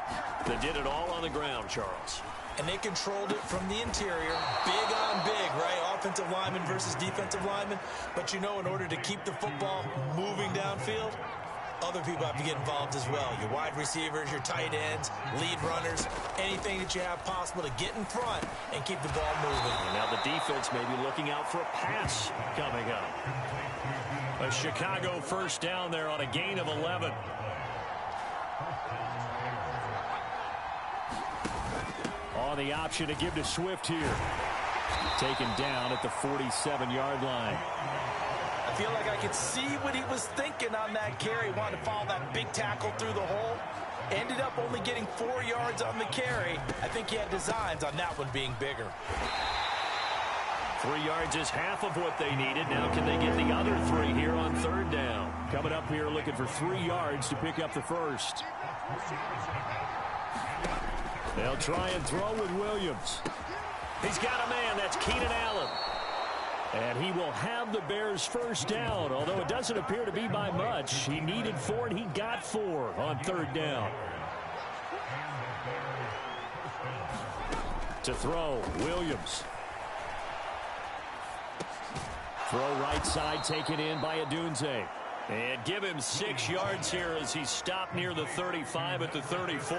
that did it all on the ground, Charles. And they controlled it from the interior. Big on big, right? Offensive lineman versus defensive lineman. But you know, in order to keep the football moving downfield, other people have to get involved as well. Your wide receivers, your tight ends, lead runners, anything that you have possible to get in front and keep the ball moving. And now the defense may be looking out for a pass coming up. A Chicago first down there on a gain of 11. On the option to give to Swift here. Taken down at the 47-yard line. I feel like I could see what he was thinking on that carry. Wanted to follow that big tackle through the hole. Ended up only getting 4 yards on the carry. I think he had designs on that one being bigger. 3 yards is half of what they needed. Now can they get the other 3 here on third down? Coming up here looking for 3 yards to pick up the first. They'll try and throw with Williams. He's got a man. That's Keenan Allen. And he will have the Bears first down, although it doesn't appear to be by much. He needed 4, and he got 4 on third down. To throw, Williams. Throw right side taken in by Adunze. And give him 6 yards here as he stopped near the 35 at the 34.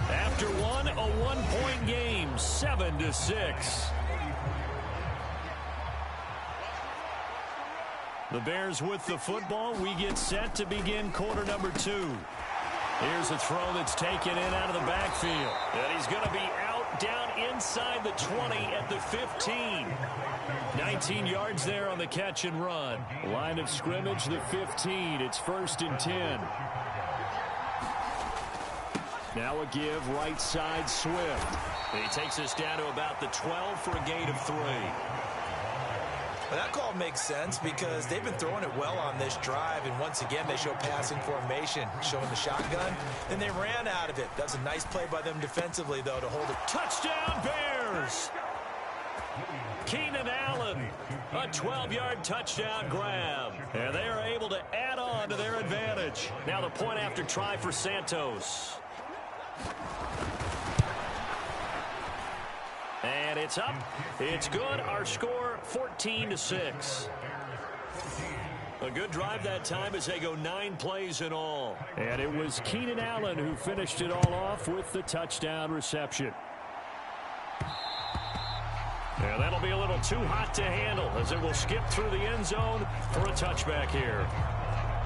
After one, a 1-point game, 7-6. The Bears with the football. We get set to begin quarter number 2. Here's a throw that's taken in out of the backfield. And he's going to be out down inside the 20 at the 15. 19 yards there on the catch and run. Line of scrimmage, the 15. It's 1st and 10. Now a give right side Swift. And he takes us down to about the 12 for a gain of 3. Well, that call makes sense because they've been throwing it well on this drive, and once again they show passing formation, showing the shotgun. Then they ran out of it. That's a nice play by them defensively, though, to hold it. Touchdown, Bears! Keenan Allen, a 12-yard touchdown grab. And they are able to add on to their advantage. Now the point after try for Santos. And it's up. It's good. Our score, 14-6. A good drive that time as they go 9 plays in all. And it was Keenan Allen who finished it all off with the touchdown reception. And that'll be a little too hot to handle as it will skip through the end zone for a touchback here.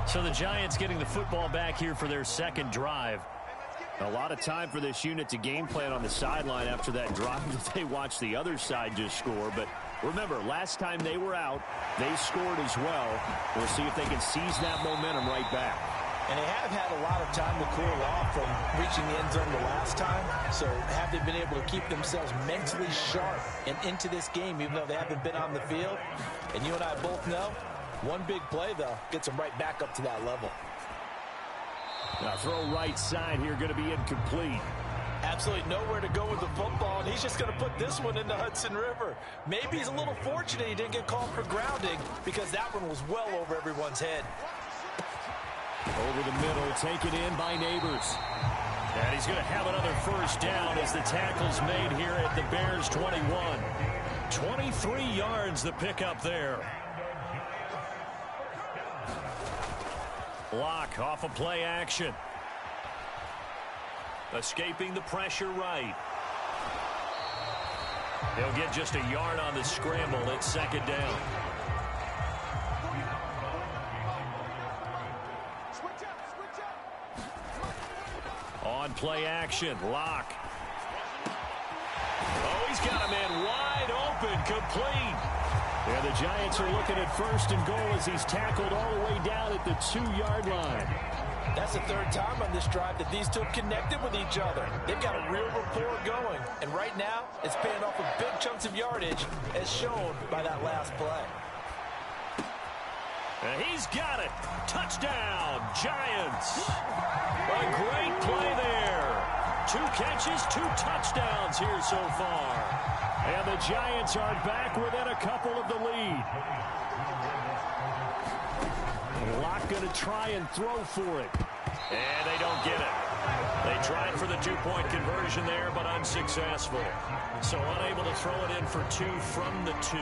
So the Giants getting the football back here for their second drive. A lot of time for this unit to game plan on the sideline after that drive that they watched the other side just score. But remember, last time they were out, they scored as well. We'll see if they can seize that momentum right back. And they have had a lot of time to cool off from reaching the end zone the last time. So have they been able to keep themselves mentally sharp and into this game, even though they haven't been on the field? And you and I both know, one big play, though, gets them right back up to that level. Now throw right side here, going to be incomplete. Absolutely nowhere to go with the football, and he's just going to put this one in the Hudson River. Maybe he's a little fortunate he didn't get called for grounding because that one was well over everyone's head. Over the middle, taken in by Neighbors. And he's going to have another first down as the tackle's made here at the Bears 21. 23 yards the pickup there. Block off of play action. Escaping the pressure right. They'll get just a yard on the scramble. It's 2nd down. On play action, Locke. Oh, he's got a man wide open, complete. And the Giants are looking at 1st and goal as he's tackled all the way down at the 2-yard line. That's the 3rd time on this drive that these two have connected with each other. They've got a real rapport going. And right now, it's paying off with big chunks of yardage, as shown by that last play. And he's got it. Touchdown, Giants. A great play there. 2 catches, 2 touchdowns here so far. And the Giants are back within a couple of the lead. Locke going to try and throw for it. And they don't get it. They tried for the 2-point conversion there, but unsuccessful. So unable to throw it in for 2 from the 2.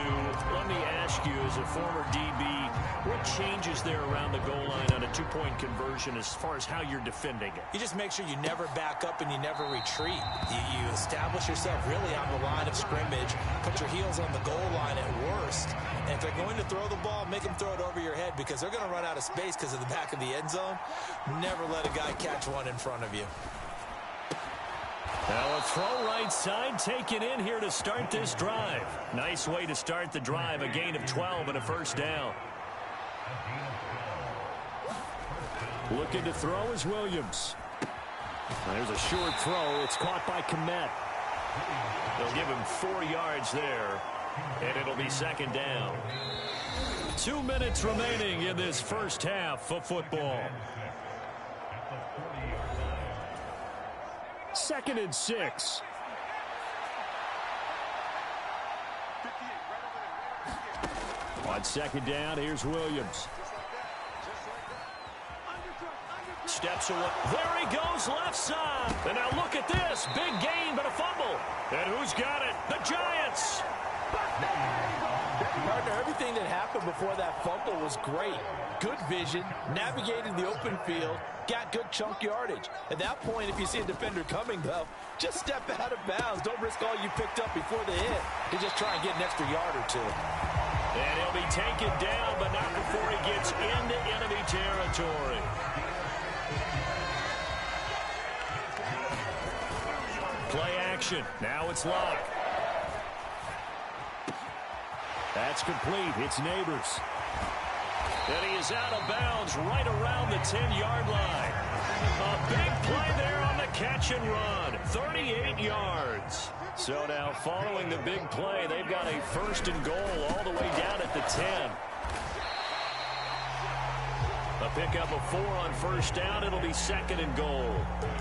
Let me ask you, as a former DB, what changes there around the goal line on a 2-point conversion as far as how you're defending it? You just make sure you never back up and you never retreat. You establish yourself really on the line of scrimmage, put your heels on the goal line at worst. And if they're going to throw the ball, make them throw it over your head because they're going to run out of space because of the back of the end zone. Never let a guy catch one in front of you. Now a throw right side taken in here to start this drive. Nice way to start the drive. A gain of 12 and a 1st down. Looking to throw is Williams. There's a short throw. It's caught by Kmet. They'll give him 4 yards there, and it'll be 2nd down. 2 minutes remaining in this first half of football. 2nd and 6. On 2nd down, here's Williams. Steps away. There he goes, left side. And now look at this. Big gain, but a fumble. And who's got it? The Giants. Partner, everything that happened before that fumble was great. Good vision, navigated the open field, got good chunk yardage. At that point, if you see a defender coming, though, just step out of bounds. Don't risk all you picked up before the hit. You just try and get an extra yard or two. And he'll be taken down, but not before he gets into enemy territory. Play action. Now it's Locke. That's complete. It's Neighbors. And he is out of bounds right around the 10-yard line. A big play there on the catch and run. 38 yards. So now following the big play, they've got a first and goal all the way down at the 10. A pickup of 4 on first down. It'll be second and goal.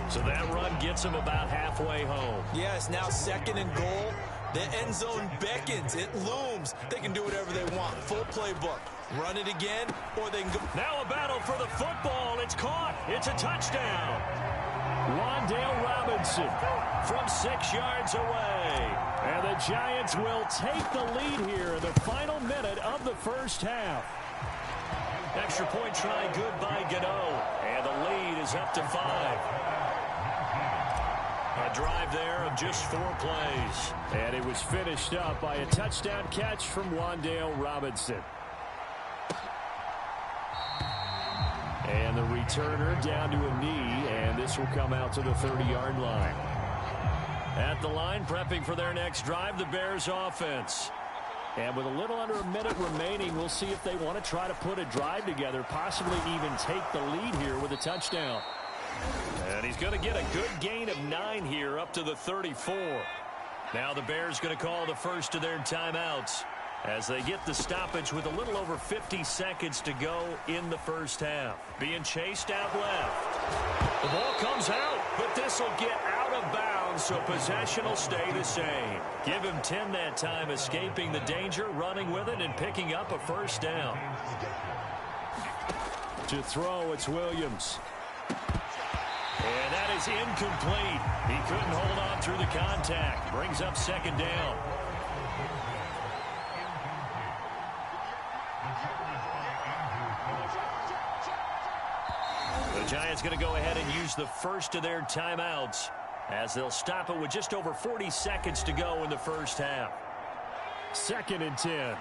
So that run gets them about halfway home. Yes, now second and goal. The end zone beckons. It looms. They can do whatever they want. Full playbook. Run it again, or they can go. Now a battle for the football. It's caught. It's a touchdown. Wandale Robinson from 6 yards away. And the Giants will take the lead here in the final minute of the first half. Extra point try good by Gano. And the lead is up to 5. A drive there of just 4 plays. And it was finished up by a touchdown catch from Wandale Robinson. And the returner down to a knee, and this will come out to the 30-yard line. At the line, prepping for their next drive, the Bears offense. And with a little under a minute remaining, we'll see if they want to try to put a drive together, possibly even take the lead here with a touchdown. And he's going to get a good gain of 9 here up to the 34. Now the Bears going to call the first of their timeouts as they get the stoppage with a little over 50 seconds to go in the first half. Being chased out left. The ball comes out, but this will get out of bounds, so possession will stay the same. Give him 10 that time, escaping the danger, running with it, and picking up a first down. To throw, it's Williams. And that is incomplete. He couldn't hold on through the contact. Brings up second down. The Giants going to go ahead and use the first of their timeouts as they'll stop it with just over 40 seconds to go in the first half. 2nd and 10.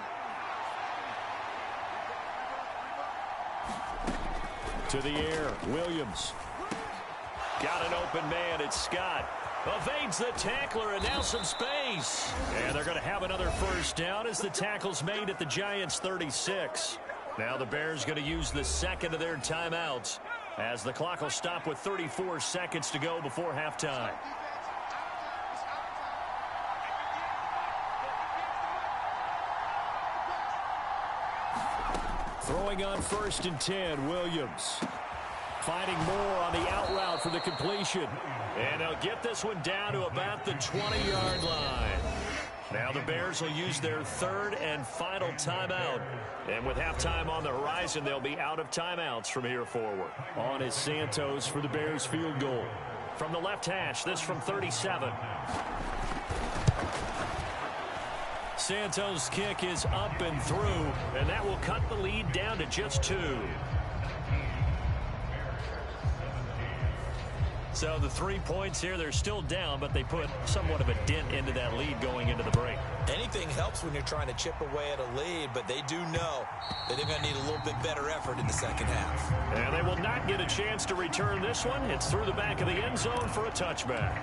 To the air, Williams. Got an open man, it's Scott. Evades the tackler, and now some space. And they're going to have another first down as the tackle's made at the Giants' 36. Now the Bears going to use the second of their timeouts as the clock will stop with 34 seconds to go before halftime. Throwing on 1st and 10, Williams. Finding more on the out route for the completion. And they'll get this one down to about the 20-yard line. Now the Bears will use their 3rd and final timeout. And with halftime on the horizon, they'll be out of timeouts from here forward. On is Santos for the Bears field goal. From the left hash, this from 37. Santos' kick is up and through, and that will cut the lead down to just 2. So the 3 points here, they're still down, but they put somewhat of a dent into that lead going into the break. Anything helps when you're trying to chip away at a lead, but they do know that they're going to need a little bit better effort in the second half. And they will not get a chance to return this one. It's through the back of the end zone for a touchback.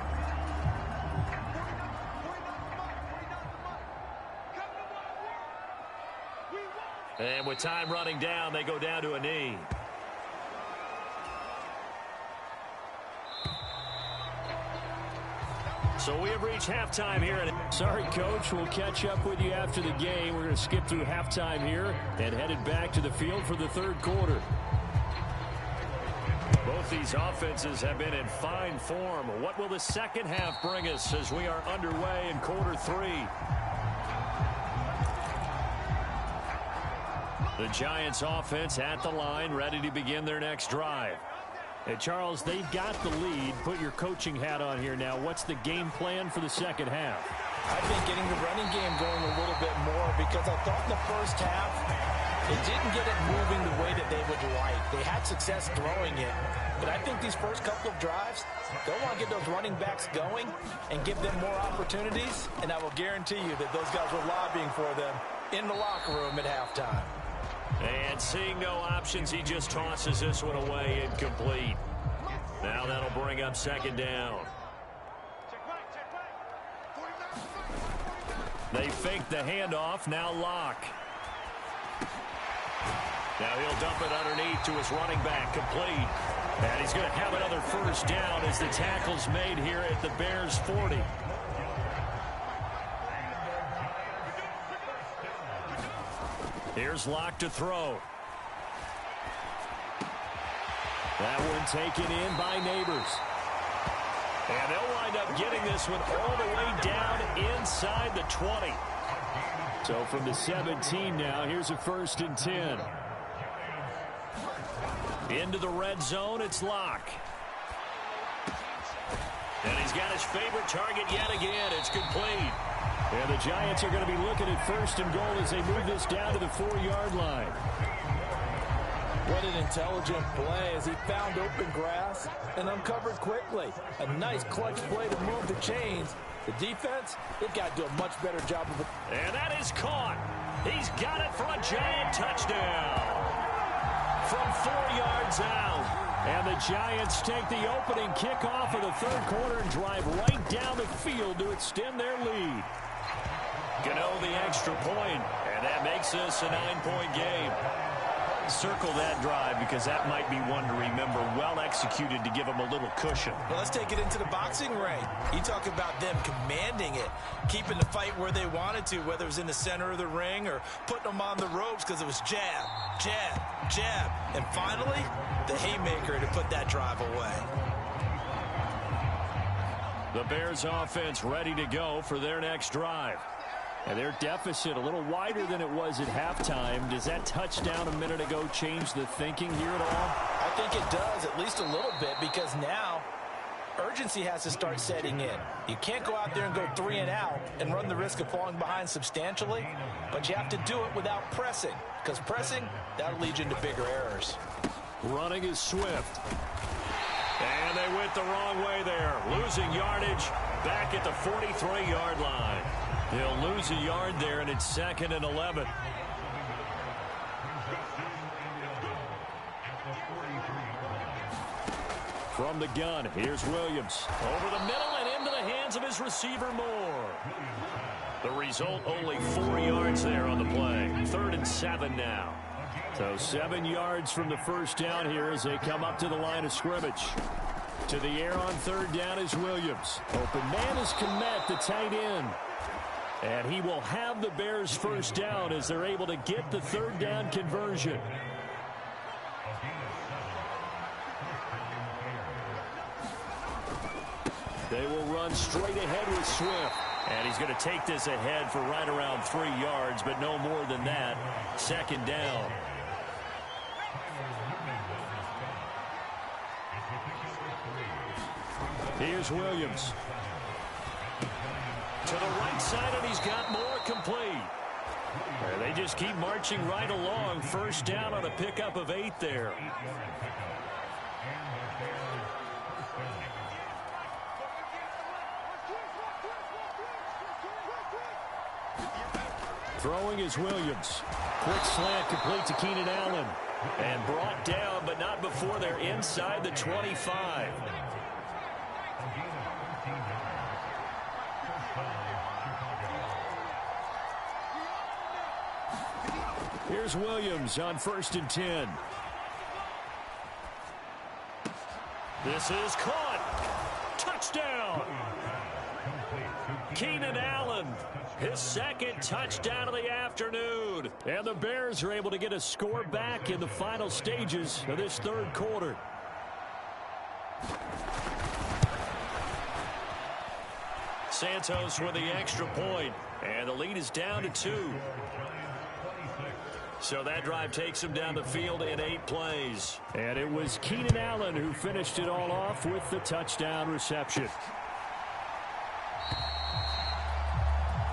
And with time running down, they go down to a knee. So we have reached halftime here. Sorry, Coach. We'll catch up with you after the game. We're going to skip through halftime here and headed back to the field for the 3rd quarter. Both these offenses have been in fine form. What will the second half bring us as we are underway in quarter 3? The Giants offense at the line, ready to begin their next drive. Hey, Charles, they've got the lead. Put your coaching hat on here now. What's the game plan for the second half? I think getting the running game going a little bit more, because I thought in the first half it didn't get it moving the way that they would like. They had success throwing it, but I think these first couple of drives, they'll want to get those running backs going and give them more opportunities, and I will guarantee you that those guys were lobbying for them in the locker room at halftime. And seeing no options, he just tosses this one away incomplete. Now that'll bring up second down. They fake the handoff, now Locke. Now he'll dump it underneath to his running back, complete. And he's going to have another first down as the tackle's made here at the Bears' 40. Here's Locke to throw. That one taken in by Neighbors. And they'll wind up getting this one all the way down inside the 20. So from the 17 now, here's a 1st and 10. Into the red zone, it's Locke. And he's got his favorite target yet again. It's complete. And the Giants are going to be looking at 1st and goal as they move this down to the 4-yard line. What an intelligent play as he found open grass and uncovered quickly. A nice clutch play to move the chains. The defense, they've got to do a much better job of it. And that is caught. He's got it for a Giant touchdown. From 4 yards out. And the Giants take the opening kickoff of the 3rd quarter and drive right down the field to extend their lead. Gano the extra point, and that makes this a 9-point game. Circle that drive because that might be one to remember. Well executed to give them a little cushion. Well, let's take it into the boxing ring. You talk about them commanding it, keeping the fight where they wanted to, whether it was in the center of the ring or putting them on the ropes because it was jab, jab, jab. And finally, the haymaker to put that drive away. The Bears offense ready to go for their next drive. And their deficit a little wider than it was at halftime. Does that touchdown a minute ago change the thinking here at all? I think it does, at least a little bit, because now urgency has to start setting in. You can't go out there and go 3 and out and run the risk of falling behind substantially, but you have to do it without pressing, because pressing, that'll lead you into bigger errors. Running is Swift. And they went the wrong way there. Losing yardage back at the 43-yard line. He'll lose a yard there, and it's 2nd and 11. From the gun, here's Williams. Over the middle and into the hands of his receiver, Moore. The result, only 4 yards there on the play. 3rd and 7 now. So 7 yards from the first down here as they come up to the line of scrimmage. To the air on 3rd down is Williams. Open man is Kmet, the tight end. And he will have the Bears' first down as they're able to get the 3rd down conversion. They will run straight ahead with Swift. And he's going to take this ahead for right around 3 yards, but no more than that. 2nd down. Here's Williams. To the right side, and he's got more complete. They just keep marching right along. First down on a pickup of 8 there. Throwing is Williams. Quick slant complete to Keenan Allen. And brought down, but not before they're inside the 25. Here's Williams on 1st and 10. This is caught. Touchdown. Keenan Allen, his 2nd touchdown of the afternoon. And the Bears are able to get a score back in the final stages of this 3rd quarter. Santos with the extra point, and the lead is down to 2. So that drive takes him down the field in 8 plays. And it was Keenan Allen who finished it all off with the touchdown reception.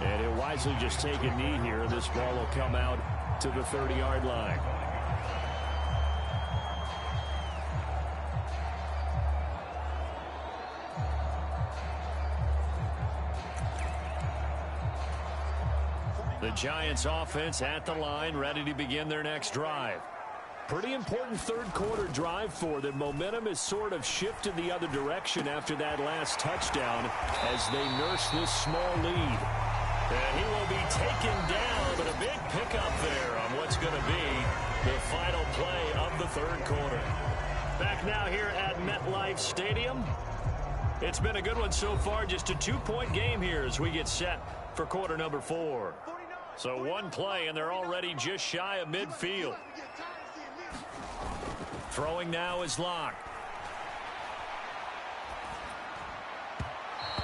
And he'll wisely just take a knee here. This ball will come out to the 30-yard line. The Giants offense at the line, ready to begin their next drive. Pretty important third quarter drive for them. Momentum has sort of shifted the other direction after that last touchdown as they nurse this small lead. And he will be taken down, but a big pickup there on what's going to be the final play of the third quarter. Back now here at MetLife Stadium. It's been a good one so far, just a 2-point game here as we get set for quarter number 4. So one play, and they're already just shy of midfield. Throwing now is Locke.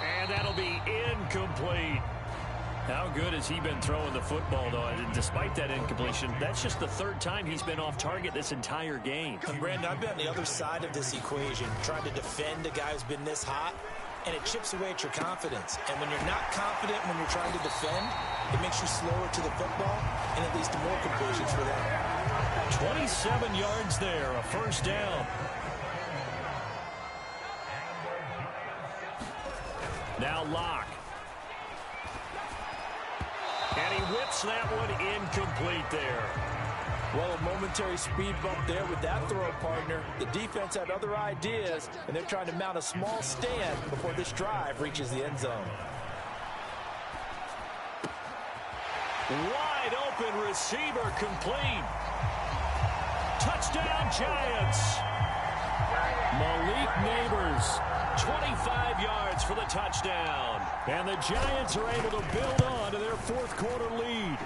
And that'll be incomplete. How good has he been throwing the football, though? And despite that incompletion, that's just the third time he's been off target this entire game. And Brandon, I've been on the other side of this equation, trying to defend a guy who's been this hot, and it chips away at your confidence. And when you're not confident when you're trying to defend, it makes you slower to the football, and it leads to more completions for them. 27 yards there, a first down. Now Locke. And he whips that one incomplete there. Well, a momentary speed bump there with that throw, partner. The defense had other ideas, and they're trying to mount a small stand before this drive reaches the end zone. Wide open receiver complete. Touchdown Giants. Malik Neighbors, 25 yards for the touchdown. And the Giants are able to build on to their fourth quarter lead.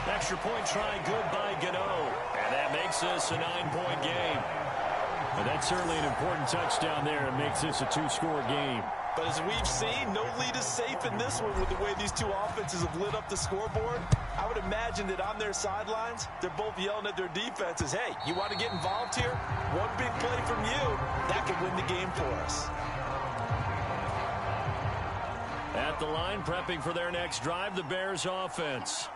Extra point try good by Gano. And that makes this a 9-point game. And that's certainly an important touchdown there. It makes this a 2-score game. But as we've seen, no lead is safe in this one with the way these two offenses have lit up the scoreboard. I would imagine that on their sidelines, they're both yelling at their defenses, hey, you want to get involved here? One big play from you, that could win the game for us. At the line, prepping for their next drive, the Bears offense.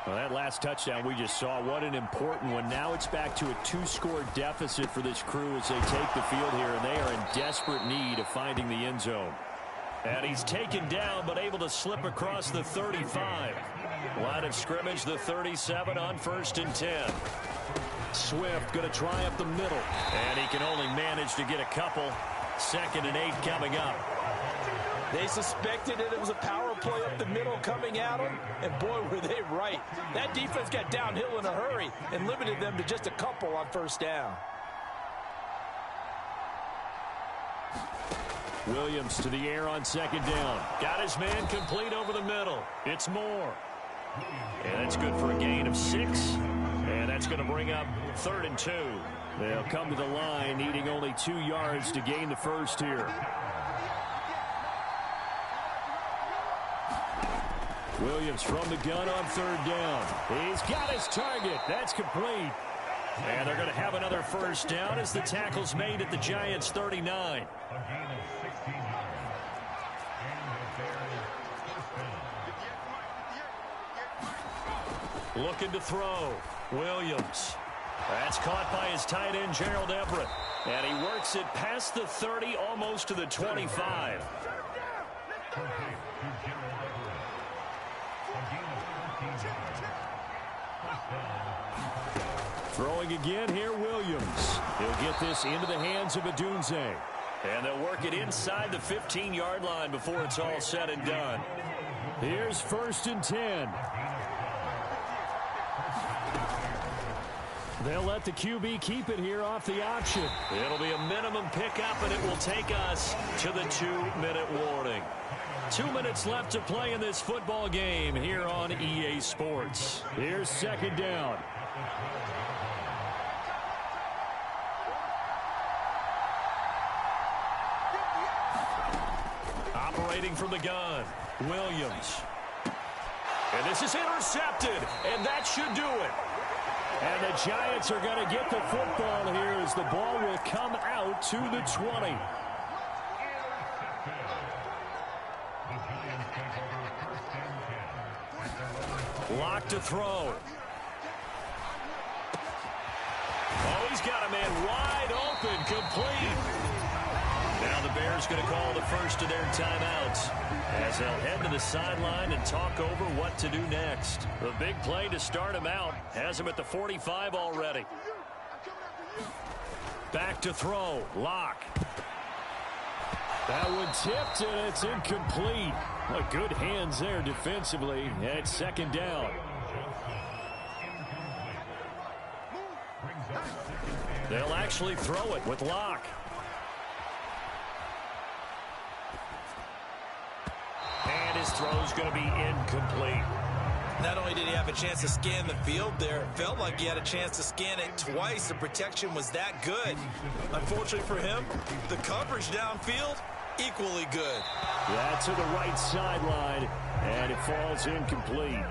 Well, that last touchdown we just saw, what an important one. Now it's back to a 2-score deficit for this crew as they take the field here, and they are in desperate need of finding the end zone. And he's taken down, but able to slip across the 35. Line of scrimmage, the 37 on 1st and 10. Swift going to try up the middle, and he can only manage to get a couple. 2nd and 8 coming up. They suspected that it was a power play up the middle coming at them, and boy, were they right. That defense got downhill in a hurry and limited them to just a couple on 1st down. Williams to the air on 2nd down. Got his man complete over the middle. It's Moore. And that's good for a gain of 6. And that's going to bring up 3rd and 2. They'll come to the line, needing only 2 yards to gain the first here. Williams from the gun on 3rd down. He's got his target. That's complete. And they're going to have another first down as the tackle's made at the Giants' 39. Looking to throw. Williams. That's caught by his tight end, Gerald Everett. And he works it past the 30, almost to the 25. Throwing again here, Williams. He'll get this into the hands of Adunze. And they'll work it inside the 15-yard line before it's all said and done. Here's 1st and 10. They'll let the QB keep it here off the option. It'll be a minimum pickup, and it will take us to the 2-minute warning. 2 minutes left to play in this football game here on EA Sports. Here's 2nd down. Operating from the gun, Williams. And this is intercepted, and that should do it. And the Giants are going to get the football here as the ball will come out to the 20. Lock to throw. Oh, he's got a man wide open, complete. Now the Bears going to call the first of their timeouts as they'll head to the sideline and talk over what to do next. The big play to start him out has him at the 45 already. Back to throw. Lock. That one tipped, and it's incomplete. Well, good hands there defensively, and it's second down. They'll actually throw it with Lock. And his throw's going to be incomplete. Not only did he have a chance to scan the field there, it felt like he had a chance to scan it twice. The protection was that good. Unfortunately for him, the coverage downfield, equally good. That's to the right sideline, and it falls incomplete.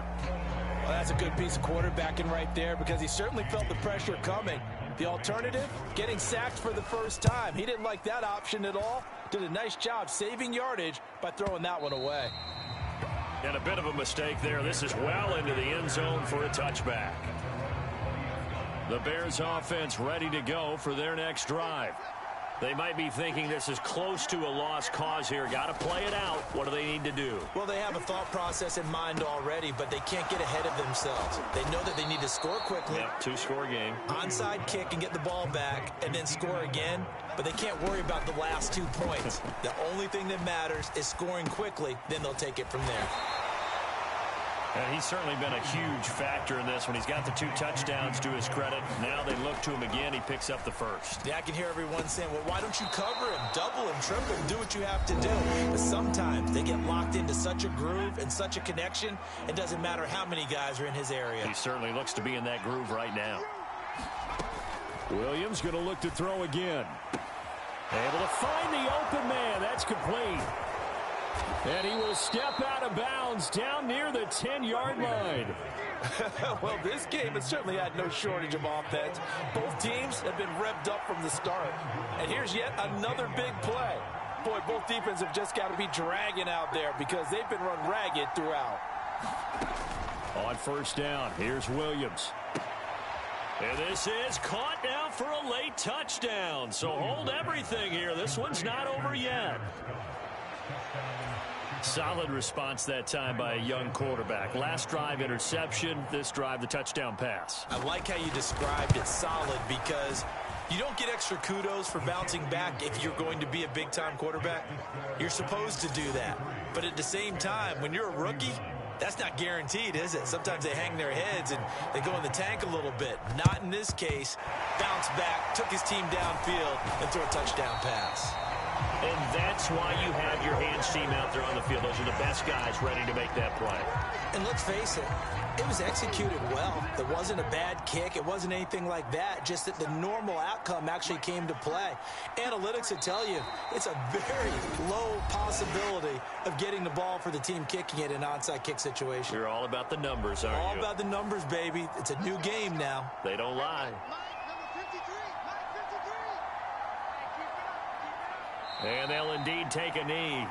Well, that's a good piece of quarterbacking right there because he certainly felt the pressure coming. The alternative, getting sacked for the first time. He didn't like that option at all. Did a nice job saving yardage by throwing that one away. And a bit of a mistake there. This is well into the end zone for a touchback. The Bears offense ready to go for their next drive. They might be thinking this is close to a lost cause here. Got to play it out. What do they need to do? Well, they have a thought process in mind already, but they can't get ahead of themselves. They know that they need to score quickly. Yep, two-score game. Onside kick and get the ball back and then score again, but they can't worry about the last 2 points. The only thing that matters is scoring quickly, then they'll take it from there. And he's certainly been a huge factor in this when he's got the 2 touchdowns to his credit. Now they look to him again. He picks up the first. Yeah, I can hear everyone saying, well, why don't you cover him, double him, triple him, do what you have to do. But sometimes they get locked into such a groove and such a connection, it doesn't matter how many guys are in his area. He certainly looks to be in that groove right now. Williams going to look to throw again. Able to find the open man. That's complete. And he will step out of bounds down near the 10-yard line. Well, this game has certainly had no shortage of offense. Both teams have been revved up from the start. And here's yet another big play. Boy, both defenses have just got to be dragging out there because they've been run ragged throughout. On first down, here's Williams. And this is caught now for a late touchdown. So hold everything here. This one's not over yet. Solid response that time by a young quarterback. Last drive, interception. This drive, the touchdown pass. I like how you described it, solid, because you don't get extra kudos for bouncing back if you're going to be a big-time quarterback. You're supposed to do that. But at the same time, when you're a rookie, that's not guaranteed, is it? Sometimes they hang their heads and they go in the tank a little bit. Not in this case. Bounce back, took his team downfield, and threw a touchdown pass. And that's why you have your hands team out there on the field. Those are the best guys ready to make that play. And let's face it, it was executed well. It wasn't a bad kick. It wasn't anything like that. Just that the normal outcome actually came to play. Analytics will tell you it's a very low possibility of getting the ball for the team kicking it in an onside kick situation. You're all about the numbers, aren't you? All about the numbers, baby. It's a new game now. They don't lie. And they'll indeed take a knee.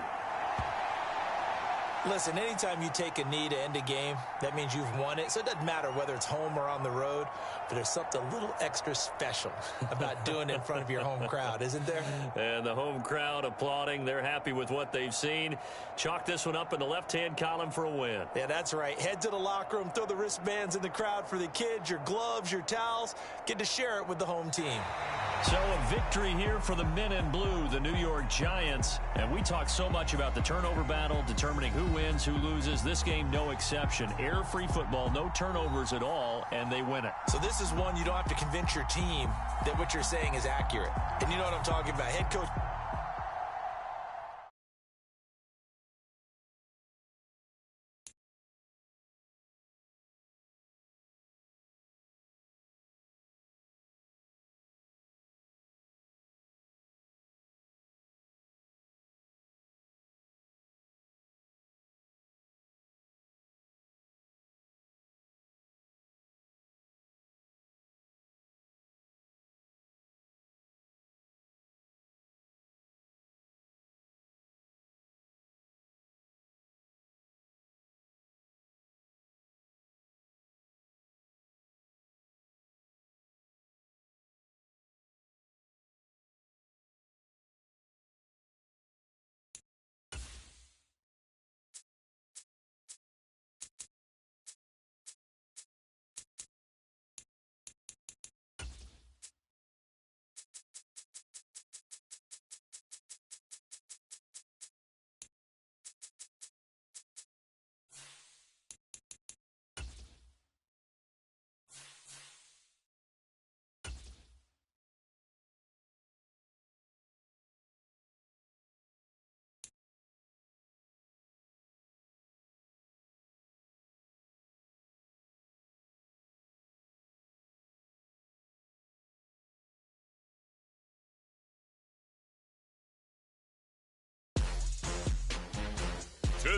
Listen, anytime you take a knee to end a game, that means you've won it. So it doesn't matter whether it's home or on the road, but there's something a little extra special about doing it in front of your home crowd, isn't there? And the home crowd applauding. They're happy with what they've seen. Chalk this one up in the left-hand column for a win. Yeah, that's right. Head to the locker room, throw the wristbands in the crowd for the kids, your gloves, your towels. Get to share it with the home team. So a victory here for the men in blue, the New York Giants. And we talk so much about the turnover battle, determining who wins, who loses. This game, no exception. Error-free football, no turnovers at all, and they win it. So this is one you don't have to convince your team that what you're saying is accurate. And you know what I'm talking about. Head coach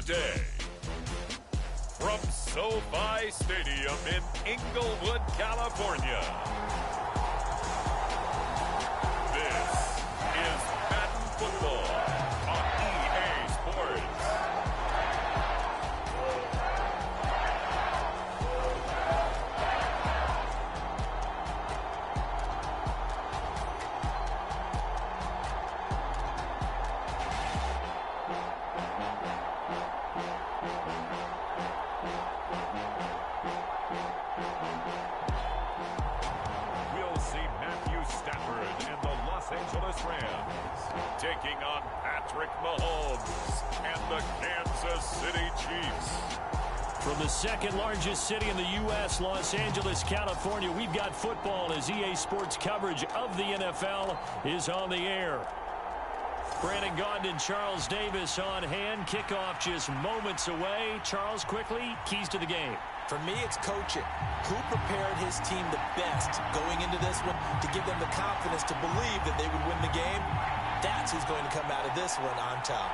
the day. From SoFi Stadium in Inglewood, California, this is Madden Football on EA Sports. Taking on Patrick Mahomes and the Kansas City Chiefs. From the second largest city in the U.S., Los Angeles, California, we've got football as EA Sports coverage of the NFL is on the air. Brandon Gaudin and Charles Davis on hand. Kickoff just moments away. Charles, quickly, keys to the game. For me, it's coaching. Who prepared his team the best going into this one to give them the confidence to believe that they would win the game? That's who's going to come out of this one on top.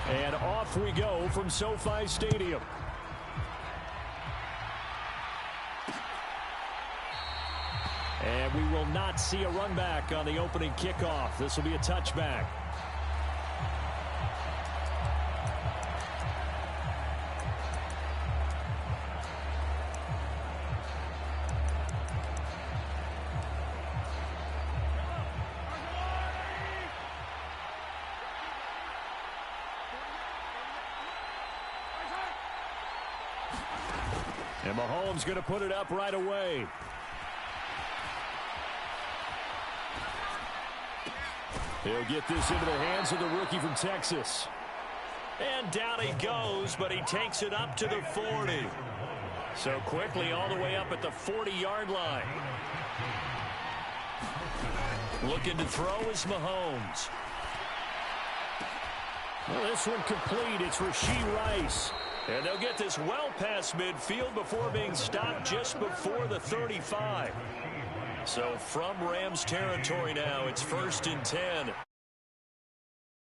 And off we go from SoFi Stadium. And we will not see a run back on the opening kickoff. This will be a touchback. And Mahomes going to put it up right away. He'll get this into the hands of the rookie from Texas. And down he goes, but he takes it up to the 40. So quickly all the way up at the 40-yard line. Looking to throw is Mahomes. Well, this one complete. It's Rashee Rice. And they'll get this well past midfield before being stopped just before the 35. So from Rams territory now, it's 1st and 10.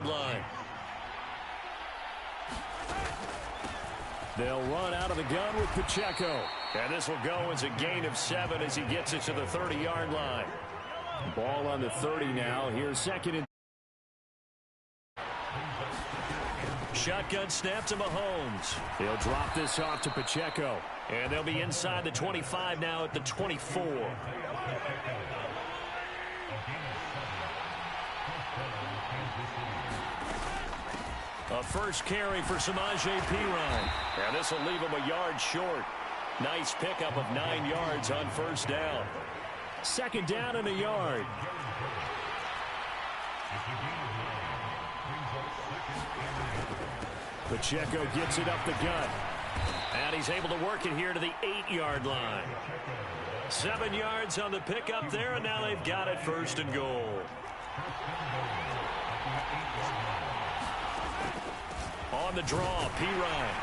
Line. They'll run out of the gun with Pacheco. And this will go as a gain of 7 as he gets it to the 30-yard line. Ball on the 30 now. Here's 2nd and shotgun snap to Mahomes. He'll drop this off to Pacheco. And they'll be inside the 25 now at the 24. A first carry for Samaje Perine. And this will leave him a yard short. Nice pickup of 9 yards on 1st down. 2nd down and a yard. Pacheco gets it up the gut. And he's able to work it here to the 8-yard line. 7 yards on the pickup there, and now they've got it 1st and goal. On the draw, Perine.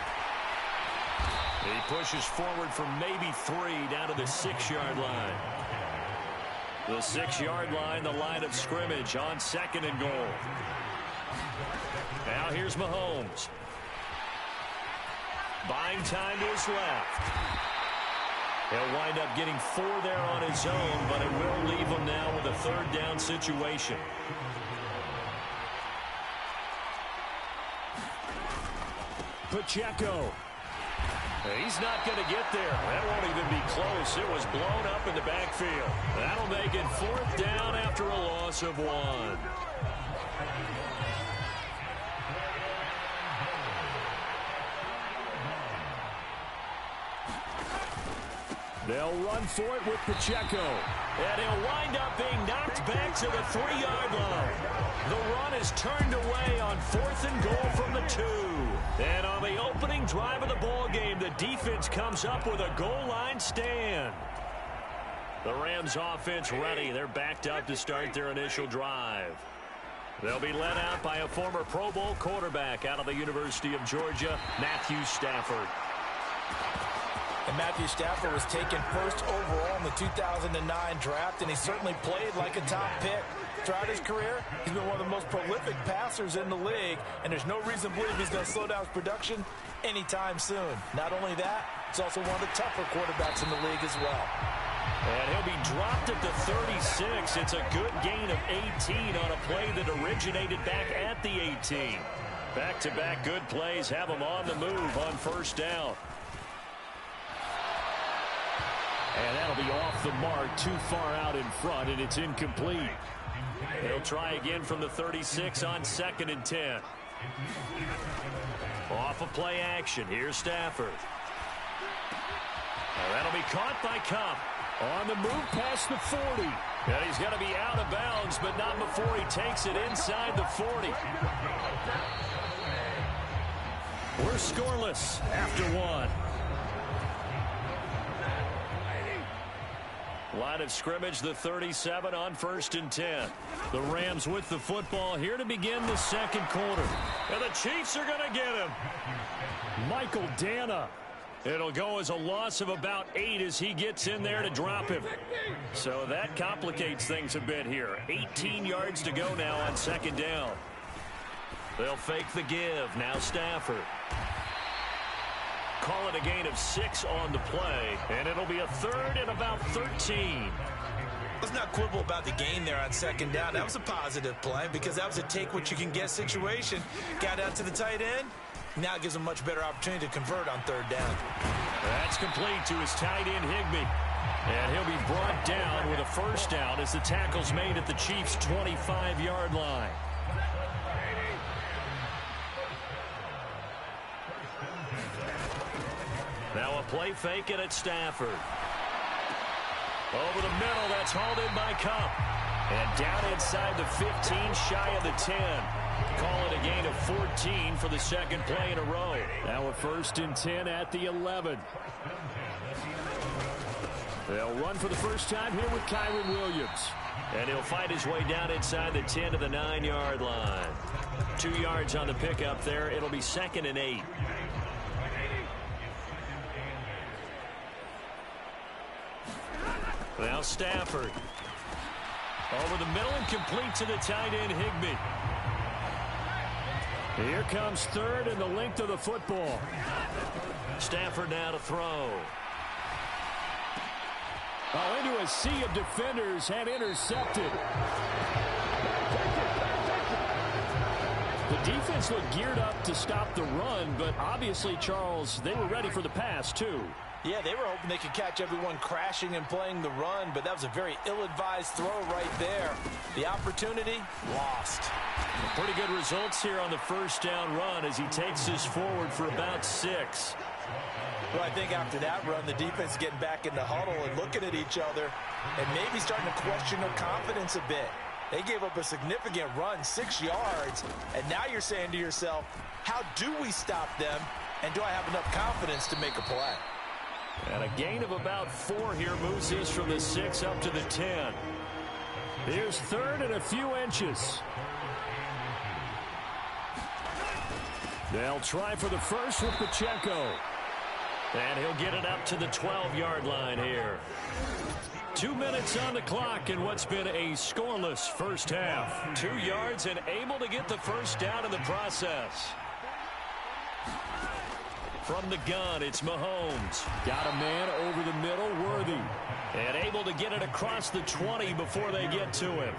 He pushes forward for maybe 3 down to the 6-yard line. The 6-yard line, the line of scrimmage on 2nd and goal. Now here's Mahomes. Buying time to his left. He'll wind up getting 4 there on his own, but it will leave him now with a 3rd down situation. Pacheco. He's not going to get there. That won't even be close. It was blown up in the backfield. That'll make it 4th down after a loss of 1. They'll run for it with Pacheco. And he'll wind up being knocked back to the 3-yard line. The run is turned away on 4th and goal from the 2. And on the opening drive of the ball game, the defense comes up with a goal line stand. The Rams offense ready. They're backed up to start their initial drive. They'll be led out by a former Pro Bowl quarterback out of the University of Georgia, Matthew Stafford. And Matthew Stafford was taken first overall in the 2009 draft, and he certainly played like a top pick. Throughout his career, he's been one of the most prolific passers in the league, and there's no reason to believe he's going to slow down his production anytime soon. Not only that, he's also one of the tougher quarterbacks in the league as well. And he'll be dropped at the 36. It's a good gain of 18 on a play that originated back at the 18. Back-to-back good plays have him on the move on first down. And that'll be off the mark, too far out in front, and it's incomplete. He'll try again from the 36 on 2nd and 10. Off of play action. Here's Stafford. That'll be caught by Kupp. On the move past the 40. And he's going to be out of bounds, but not before he takes it inside the 40. We're scoreless after one. Line of scrimmage, the 37 on 1st and 10. The Rams with the football here to begin the second quarter. And the Chiefs are going to get him. Michael Dana. It'll go as a loss of about 8 as he gets in there to drop him. So that complicates things a bit here. 18 yards to go now on 2nd down. They'll fake the give. Now Stafford. Call it a gain of 6 on the play, and it'll be a 3rd and about 13. Let's not quibble about the gain there on 2nd down. That was a positive play because that was a take-what-you-can-get situation. Got out to the tight end. Now it gives him a much better opportunity to convert on 3rd down. That's complete to his tight end, Higbee. And he'll be brought down with a first down as the tackle's made at the Chiefs' 25-yard line. Now a play fake, and it's Stafford. Over the middle, that's hauled in by Kupp. And down inside the 15, shy of the 10. Call it a gain of 14 for the second play in a row. Now a 1st and 10 at the 11. They'll run for the first time here with Kyren Williams. And he'll fight his way down inside the 10 to the 9-yard line. 2 yards on the pickup there. It'll be 2nd and 8. Now Stafford. Over the middle and complete to the tight end, Higbee. Here comes 3rd and the length of the football. Stafford now to throw. Oh, into a sea of defenders and intercepted. The defense looked geared up to stop the run, but obviously, Charles, they were ready for the pass, too. Yeah, they were hoping they could catch everyone crashing and playing the run, but that was a very ill-advised throw right there. The opportunity, lost. Pretty good results here on the first down run as he takes this forward for about 6. Well, I think after that run, the defense is getting back in the huddle and looking at each other and maybe starting to question their confidence a bit. They gave up a significant run, 6 yards, and now you're saying to yourself, how do we stop them, and do I have enough confidence to make a play? And a gain of about 4 here moves this from the 6 up to the 10. Here's 3rd and a few inches. They'll try for the first with Pacheco. And he'll get it up to the 12-yard line here. 2 minutes on the clock in what's been a scoreless first half. 2 yards and able to get the first down in the process. From the gun, it's Mahomes. Got a man over the middle, Worthy. And able to get it across the 20 before they get to him.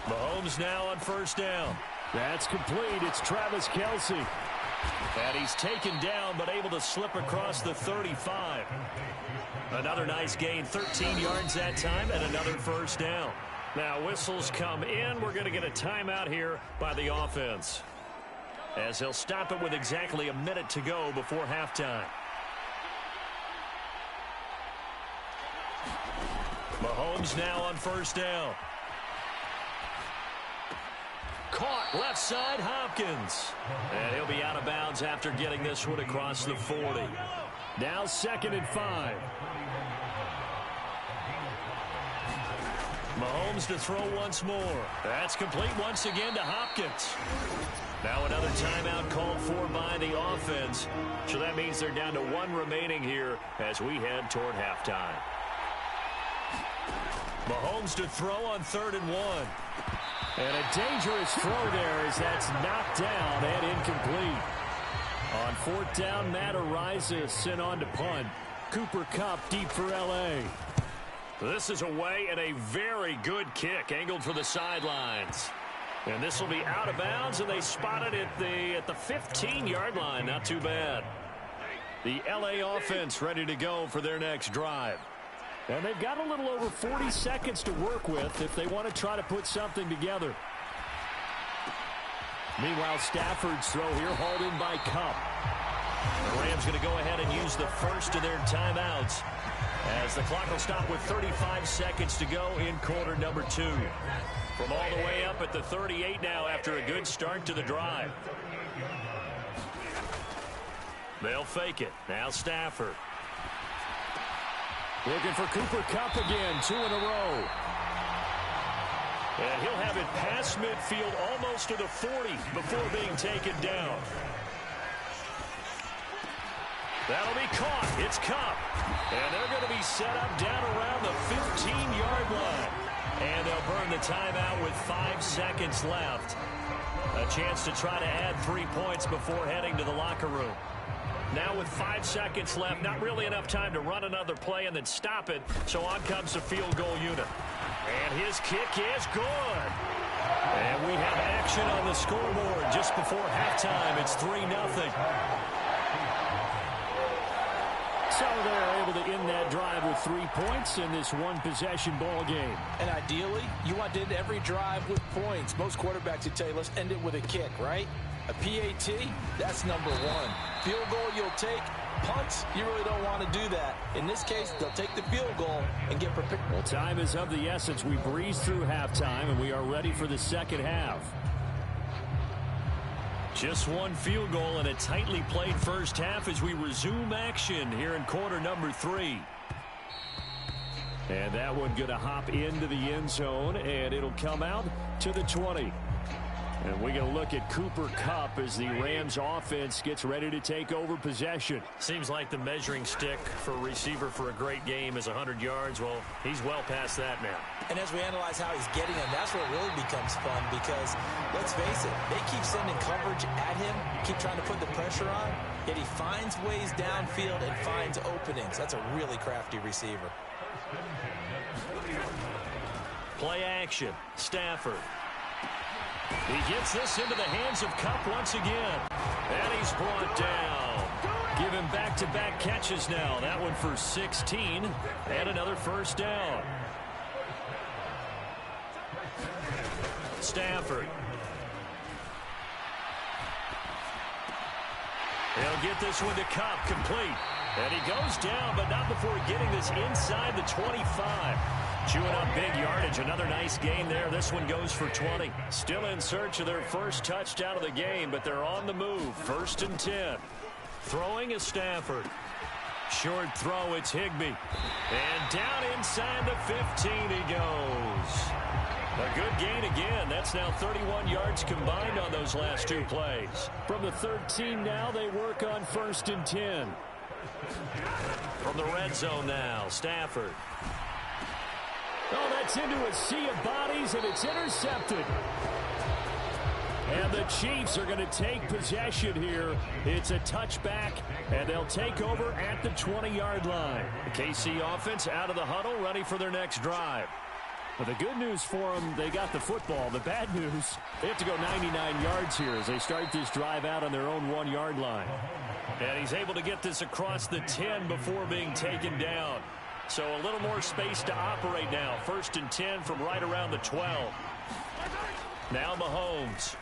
Mahomes now on first down. That's complete. It's Travis Kelce. And he's taken down, but able to slip across the 35. Another nice gain, 13 yards that time, and another first down. Now whistles come in. We're going to get a timeout here by the offense, as he'll stop it with exactly a minute to go before halftime. Mahomes now on first down. Caught left side, Hopkins. And he'll be out of bounds after getting this one across the 40. Now 2nd and 5. Mahomes to throw once more. That's complete once again to Hopkins. Now another timeout called for by the offense. So that means they're down to 1 remaining here as we head toward halftime. Mahomes to throw on 3rd and 1. And a dangerous throw there as that's knocked down and incomplete. On 4th down, Matt Araiza sent on to punt. Cooper Kupp deep for L.A. This is away and a very good kick angled for the sidelines. And this will be out of bounds, and they spot it at the 15-yard line. Not too bad. The L.A. offense ready to go for their next drive. And they've got a little over 40 seconds to work with if they want to try to put something together. Meanwhile, Stafford's throw here hauled in by Kupp. The Rams going to go ahead and use the first of their timeouts as the clock will stop with 35 seconds to go in quarter number 2. From all the way up at the 38 now after a good start to the drive. They'll fake it. Now Stafford. Looking for Cooper Kupp again, 2 in a row. And he'll have it past midfield almost to the 40 before being taken down. That'll be caught. It's Kupp. And they're going to be set up down around the 15-yard line. And they'll burn the timeout with 5 seconds left. A chance to try to add 3 points before heading to the locker room. Now with 5 seconds left, not really enough time to run another play and then stop it. So on comes the field goal unit. And his kick is good. And we have action on the scoreboard just before halftime. It's 3-0. So they're able to end that drive with 3 points in this one-possession ball game. And ideally, you want to end every drive with points. Most quarterbacks would tell you, let's end it with a kick, right? A PAT, that's number 1. Field goal you'll take. Punts, you really don't want to do that. In this case, they'll take the field goal and get prepared. Well, time is of the essence. We breeze through halftime, and we are ready for the second half. Just 1 field goal and a tightly played first half as we resume action here in quarter number 3. And that one going to hop into the end zone, and it'll come out to the 20. And we're going to look at Cooper Kupp as the Rams offense gets ready to take over possession. Seems like the measuring stick for a receiver for a great game is 100 yards. Well, he's well past that now. And as we analyze how he's getting them, that's where it really becomes fun because, let's face it, they keep sending coverage at him, keep trying to put the pressure on, yet he finds ways downfield and finds openings. That's a really crafty receiver. Play action. Stafford. He gets this into the hands of Kupp once again. And he's brought down. Give him back-to-back catches now. That one for 16. And another first down. Stafford. He'll get this one to Kupp, complete. And he goes down, but not before getting this inside the 25. Chewing up big yardage. Another nice gain there. This one goes for 20. Still in search of their first touchdown of the game, but they're on the move. 1st and 10. Throwing is Stafford. Short throw, it's Higbee. And down inside the 15 he goes. A good gain again. That's now 31 yards combined on those last 2 plays. From the 13 now, they work on 1st and 10. From the red zone now, Stafford. Oh, that's into a sea of bodies, and it's intercepted. And the Chiefs are going to take possession here. It's a touchback, and they'll take over at the 20-yard line. The KC offense out of the huddle, ready for their next drive. But the good news for them, they got the football. The bad news, they have to go 99 yards here as they start this drive out on their own 1-yard line. And he's able to get this across the 10 before being taken down. So a little more space to operate now. 1st and 10 from right around the 12. Now Mahomes.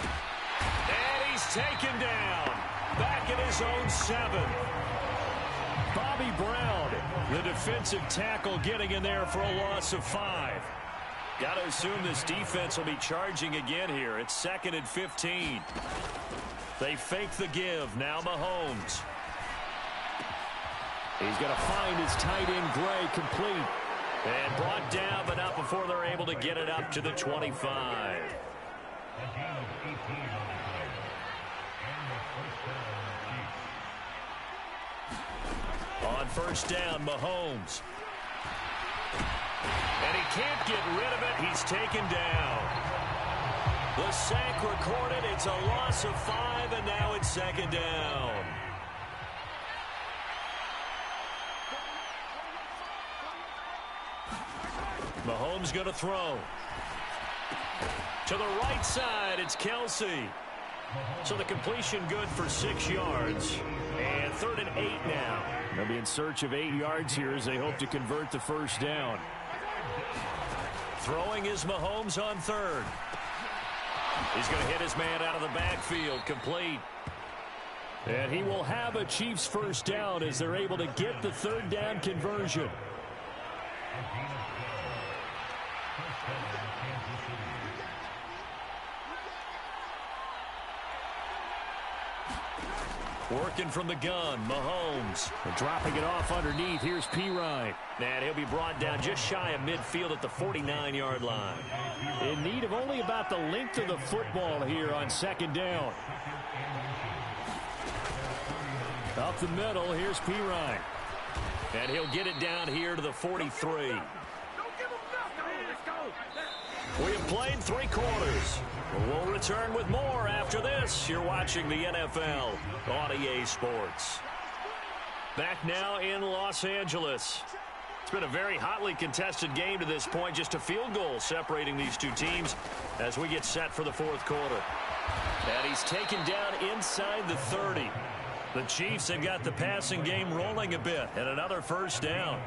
And he's taken down. Back at his own 7. Bobby Brown, the defensive tackle, getting in there for a loss of 5. Got to assume this defense will be charging again here. It's 2nd and 15. They fake the give. Now Mahomes. He's going to find his tight end, Gray, complete. And brought down, but not before they're able to get it up to the 25. On first down, Mahomes. And he can't get rid of it. He's taken down. The sack recorded. It's a loss of 5, and now it's second down. Mahomes going to throw. To the right side, it's Kelsey. So the completion good for 6 yards. And 3rd and 8 now. They'll be in search of 8 yards here as they hope to convert the first down. Throwing is Mahomes on 3rd. He's going to hit his man out of the backfield. Complete. And he will have a Chiefs first down as they're able to get the 3rd down conversion. Working from the gun, Mahomes. And dropping it off underneath, here's P-Ryan. And he'll be brought down just shy of midfield at the 49-yard line. In need of only about the length of the football here on 2nd down. Up the middle, here's P-Ryan. And he'll get it down here to the 43. We have played 3 quarters. We'll return with more after this. You're watching the NFL on EA Sports. Back now in Los Angeles. It's been a very hotly contested game to this point. Just a field goal separating these two teams as we get set for the 4th quarter. And he's taken down inside the 30. The Chiefs have got the passing game rolling a bit. And another first down.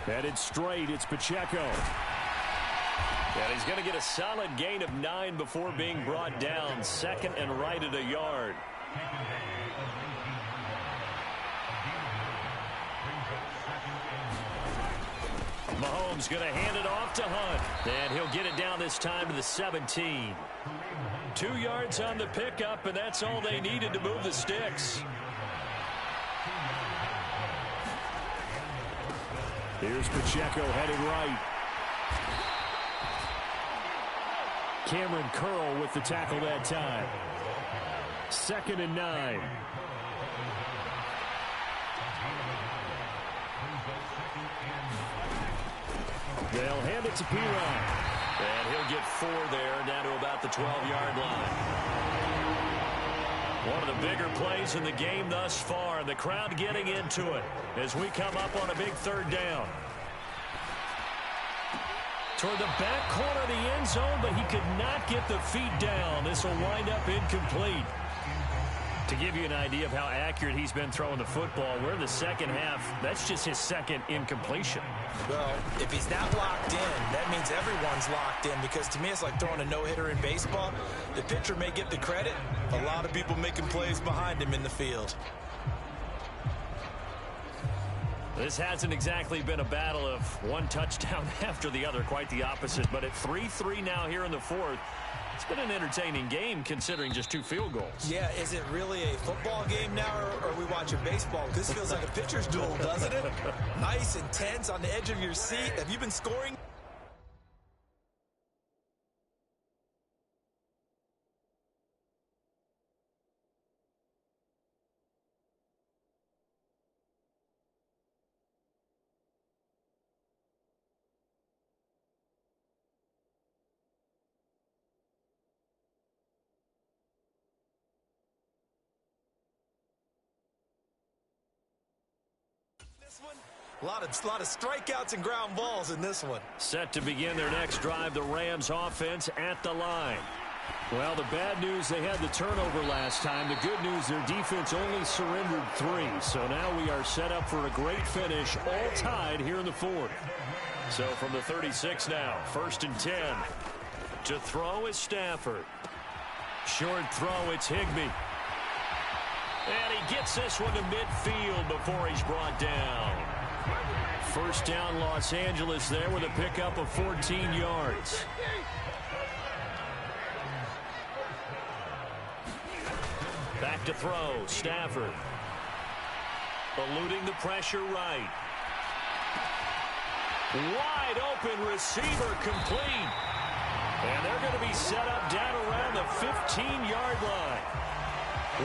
Headed straight, it's Pacheco. And he's going to get a solid gain of 9 before being brought down. 2nd and right at a yard. Mahomes going to hand it off to Hunt. And he'll get it down this time to the 17. 2 yards on the pickup, and that's all they needed to move the sticks. Here's Pacheco headed right. Cameron Curl with the tackle that time. 2nd and 9. They'll hand it to P-Ryan. And he'll get 4 there, down to about the 12-yard line. One of the bigger plays in the game thus far, and the crowd getting into it as we come up on a big 3rd down. Toward the back corner of the end zone, but he could not get the feet down. This will wind up incomplete. To give you an idea of how accurate he's been throwing the football, we're in the second half. That's just his 2nd incompletion. Well, if he's not locked in, that means everyone's locked in, because to me it's like throwing a no-hitter in baseball. The pitcher may get the credit. A lot of people making plays behind him in the field. This hasn't exactly been a battle of one touchdown after the other, quite the opposite. But at 3-3 now here in the 4th, it's been an entertaining game considering just 2 field goals. Yeah, is it really a football game now, or are we watching baseball? This feels like a pitcher's duel, doesn't it? Nice and tense on the edge of your seat. Have you been scoring? A lot of strikeouts and ground balls in this one. Set to begin their next drive, the Rams offense at the line. Well, the bad news, they had the turnover last time. The good news, their defense only surrendered 3. So now we are set up for a great finish, all tied here in the 4th. So from the 36 now, 1st and 10. To throw is Stafford. Short throw, it's Higbee. And he gets this one to midfield before he's brought down. First down, Los Angeles there with a pickup of 14 yards. back to throw. Stafford. Eluding the pressure right. Wide open receiver complete. And they're going to be set up down around the 15-yard line.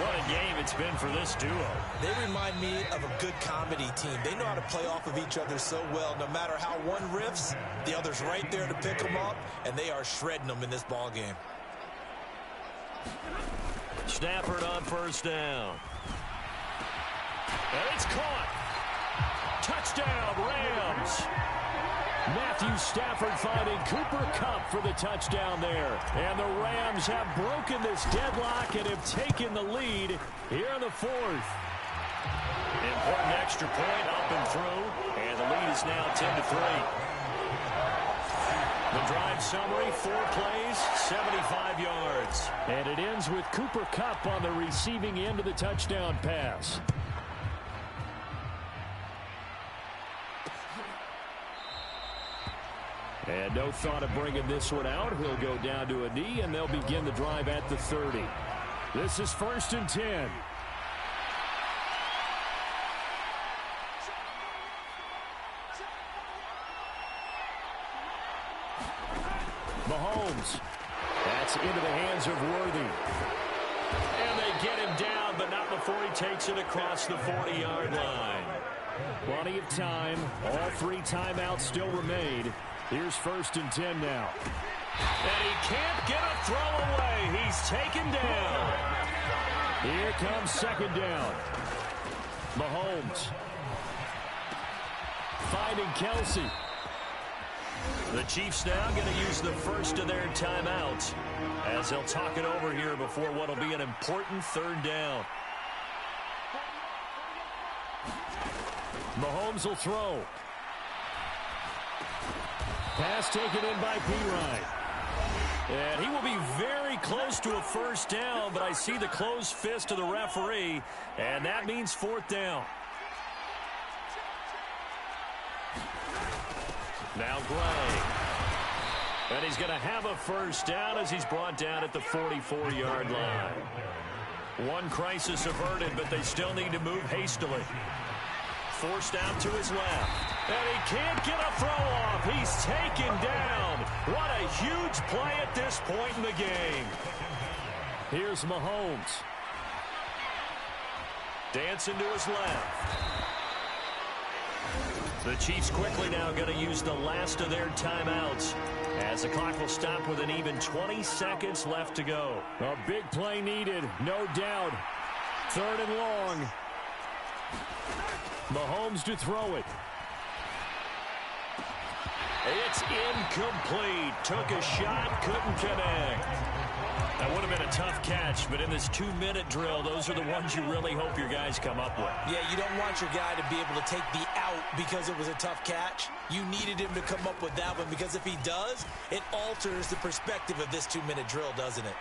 What a game it's been for this duo. They remind me of a good comedy team. They know how to play off of each other so well. No matter how one riffs, the other's right there to pick them up, and they are shredding them in this ball game. Stafford on first down. And it's caught. Touchdown, Rams. Matthew Stafford finding Cooper Kupp for the touchdown there. And the Rams have broken this deadlock and have taken the lead here in the fourth. Important extra point up and through. And the lead is now 10-3. The drive summary, 4 plays, 75 yards. And it ends with Cooper Kupp on the receiving end of the touchdown pass. And no thought of bringing this one out. He'll go down to a knee, and they'll begin the drive at the 30. This is 1st and 10. Mahomes. That's into the hands of Worthy. And they get him down, but not before he takes it across the 40-yard line. Plenty of time. All 3 timeouts still remain. Here's 1st and 10 now. And he can't get a throw away. He's taken down. Here comes 2nd down. Mahomes. Finding Kelsey. The Chiefs now going to use the first of their timeouts as they'll talk it over here before what will be an important 3rd down. Mahomes will throw. Pass taken in by P. And he will be very close to a 1st down, but I see the closed fist of the referee, and that means 4th down. Now Gray. And he's going to have a 1st down as he's brought down at the 44-yard line. One crisis averted, but they still need to move hastily. Forced out to his left. And he can't get a throw off. He's taken down. What a huge play at this point in the game. Here's Mahomes. Dancing to his left. The Chiefs quickly now going to use the last of their timeouts as the clock will stop with an even 20 seconds left to go. A big play needed, no doubt. 3rd and long. Mahomes to throw it. It's incomplete. Took a shot, couldn't connect. That would have been a tough catch, but in this 2-minute drill, those are the ones you really hope your guys come up with. Yeah, you don't want your guy to be able to take the out because it was a tough catch. You needed him to come up with that one because if he does, it alters the perspective of this 2-minute drill, doesn't it?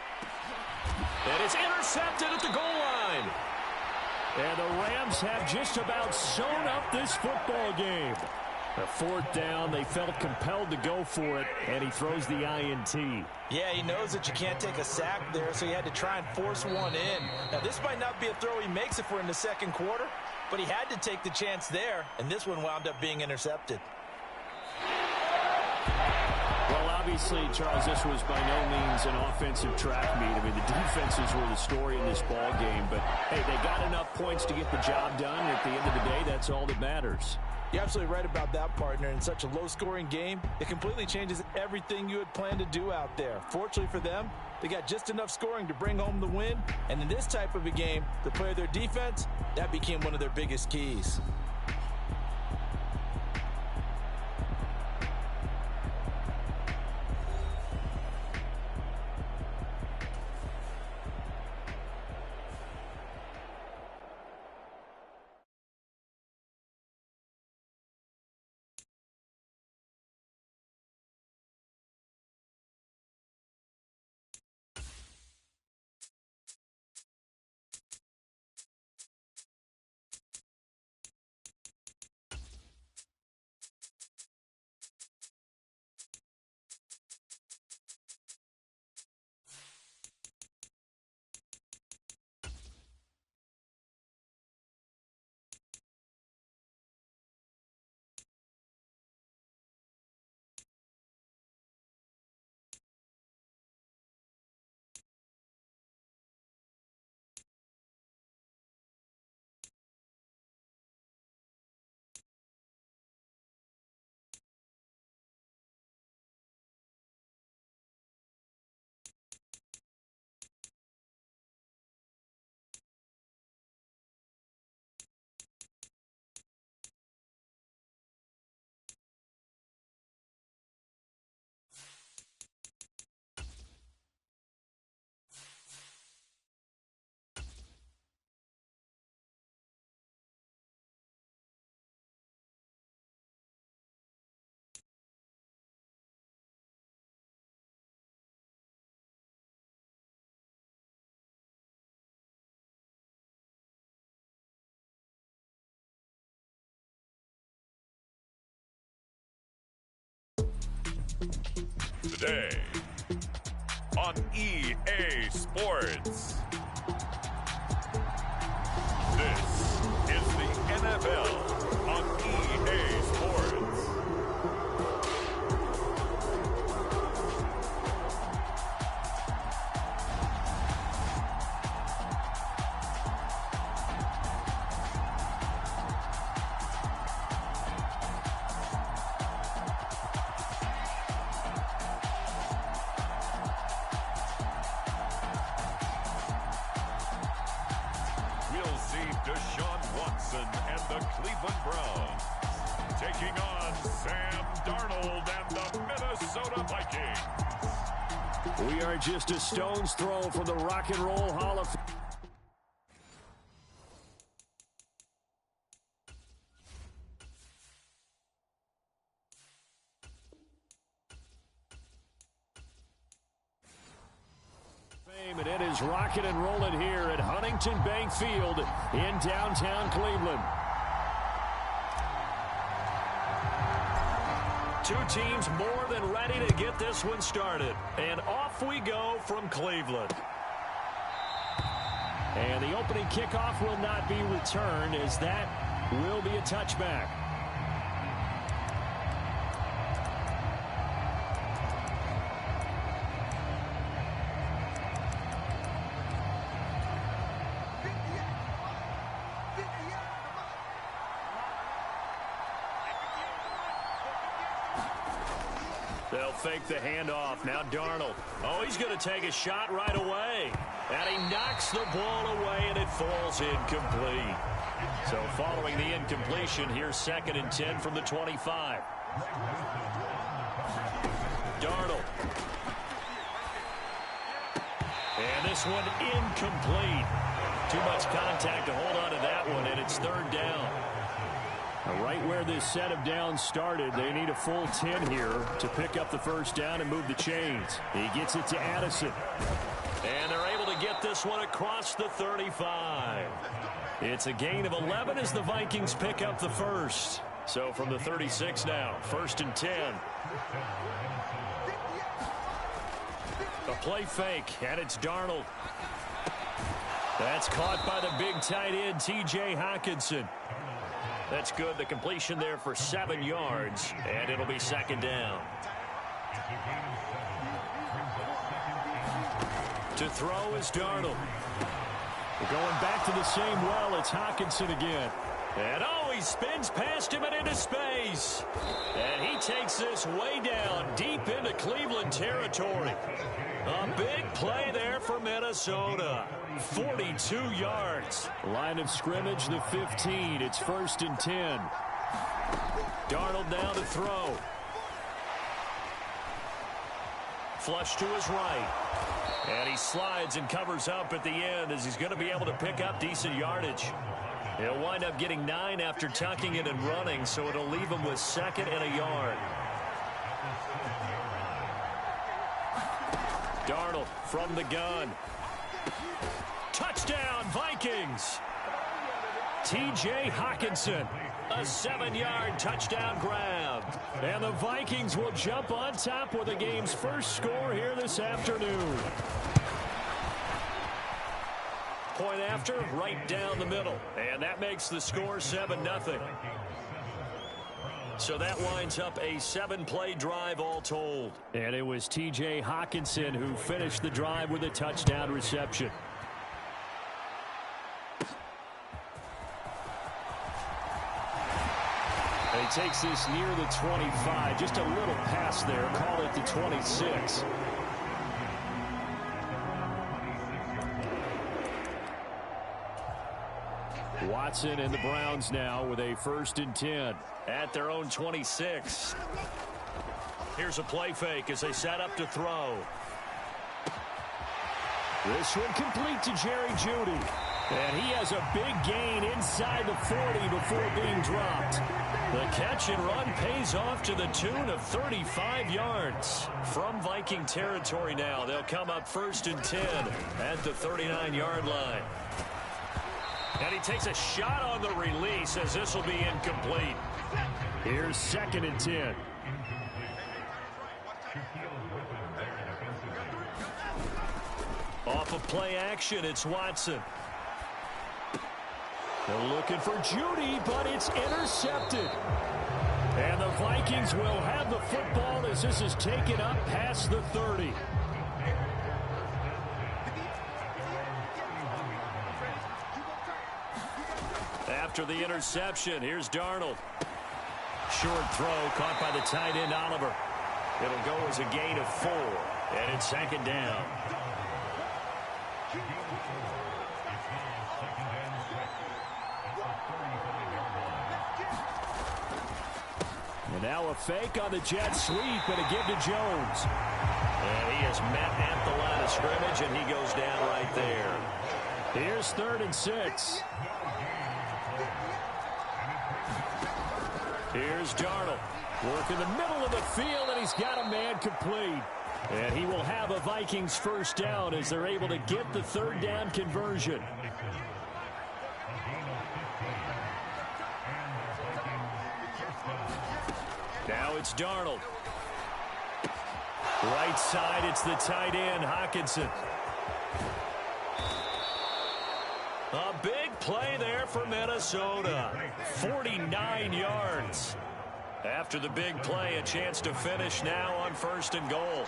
And it's intercepted at the goal line. And the Rams have just about sewn up this football game. A 4th down, they felt compelled to go for it, and he throws the INT. Yeah, he knows that you can't take a sack there, so he had to try and force one in. Now, this might not be a throw he makes if we're in the 2nd quarter, but he had to take the chance there, and this one wound up being intercepted. Well, obviously, Charles, this was by no means an offensive track meet. I mean, the defenses were the story in this ball game, but, hey, they got enough points to get the job done, and at the end of the day, that's all that matters. You're absolutely right about that, partner. In such a low-scoring game, it completely changes everything you had planned to do out there. Fortunately for them, they got just enough scoring to bring home the win. And in this type of a game, to play their defense, that became one of their biggest keys. Today on EA Sports. This is the NFL on EA Sports. We are just a stone's throw from the Rock and Roll Hall of Fame. And it is rocking and rolling here at Huntington Bank Field in downtown Cleveland. Two teams more than ready to get this one started. And off we go from Cleveland. And the opening kickoff will not be returned, as that will be a touchback. They'll fake the handoff. Now Darnold. Oh, he's going to take a shot right away. And he knocks the ball away, and it falls incomplete. So following the incompletion, here's 2nd and 10 from the 25. Darnold. And this one incomplete. Too much contact to hold on to that one, and it's 3rd down. Right where this set of downs started, they need a full 10 here to pick up the 1st down and move the chains. He gets it to Addison. And they're able to get this one across the 35. It's a gain of 11 as the Vikings pick up the 1st. So from the 36 now, 1st and 10. A play fake, and it's Darnold. That's caught by the big tight end, T.J. Hockenson. That's good. The completion there for 7 yards, and it'll be 2nd down. To throw is Darnold. We're going back to the same well. It's Hockenson again. And oh, he spins past him and into space. And he takes this way down, deep into Cleveland territory. A big play there for Minnesota. 42 yards. Line of scrimmage, the 15. It's 1st and 10. Darnold now to throw. Flush to his right. And he slides and covers up at the end, as he's going to be able to pick up decent yardage. He'll wind up getting 9 after tucking it and running, so it'll leave him with 2nd and a yard. Darnold from the gun. Touchdown, Vikings! T.J. Hockenson, a 7-yard touchdown grab. And the Vikings will jump on top with the game's first score here this afternoon. Point after, right down the middle. And that makes the score 7-0. So that winds up a 7-play drive all told. And it was T.J. Hockenson who finished the drive with a touchdown reception. And he takes this near the 25. Just a little pass there. Call it the 26. Watson and the Browns now with a 1st and 10 at their own 26. Here's a play fake as they set up to throw. This one complete to Jerry Jeudy. And he has a big gain inside the 40 before being dropped. The catch and run pays off to the tune of 35 yards. From Viking territory now, they'll come up 1st and 10 at the 39-yard line. And he takes a shot on the release, as this will be incomplete. Here's 2nd and 10. Off of play action, it's Watson. They're looking for Judy, but it's intercepted. And the Vikings will have the football as this is taken up past the 30. After the interception, here's Darnold. Short throw caught by the tight end, Oliver. It'll go as a gain of 4, and it's second down. And now a fake on the jet sweep and a give to Jones. And he is met at the line of scrimmage, and he goes down right there. Here's 3rd and 6. Here's Darnold. Work in the middle of the field, and he's got a man complete. And he will have a Vikings first down as they're able to get the 3rd down conversion. Now it's Darnold. Right side, it's the tight end, Hockenson. A big play there for Minnesota. 49 yards. After the big play, a chance to finish now on 1st and goal.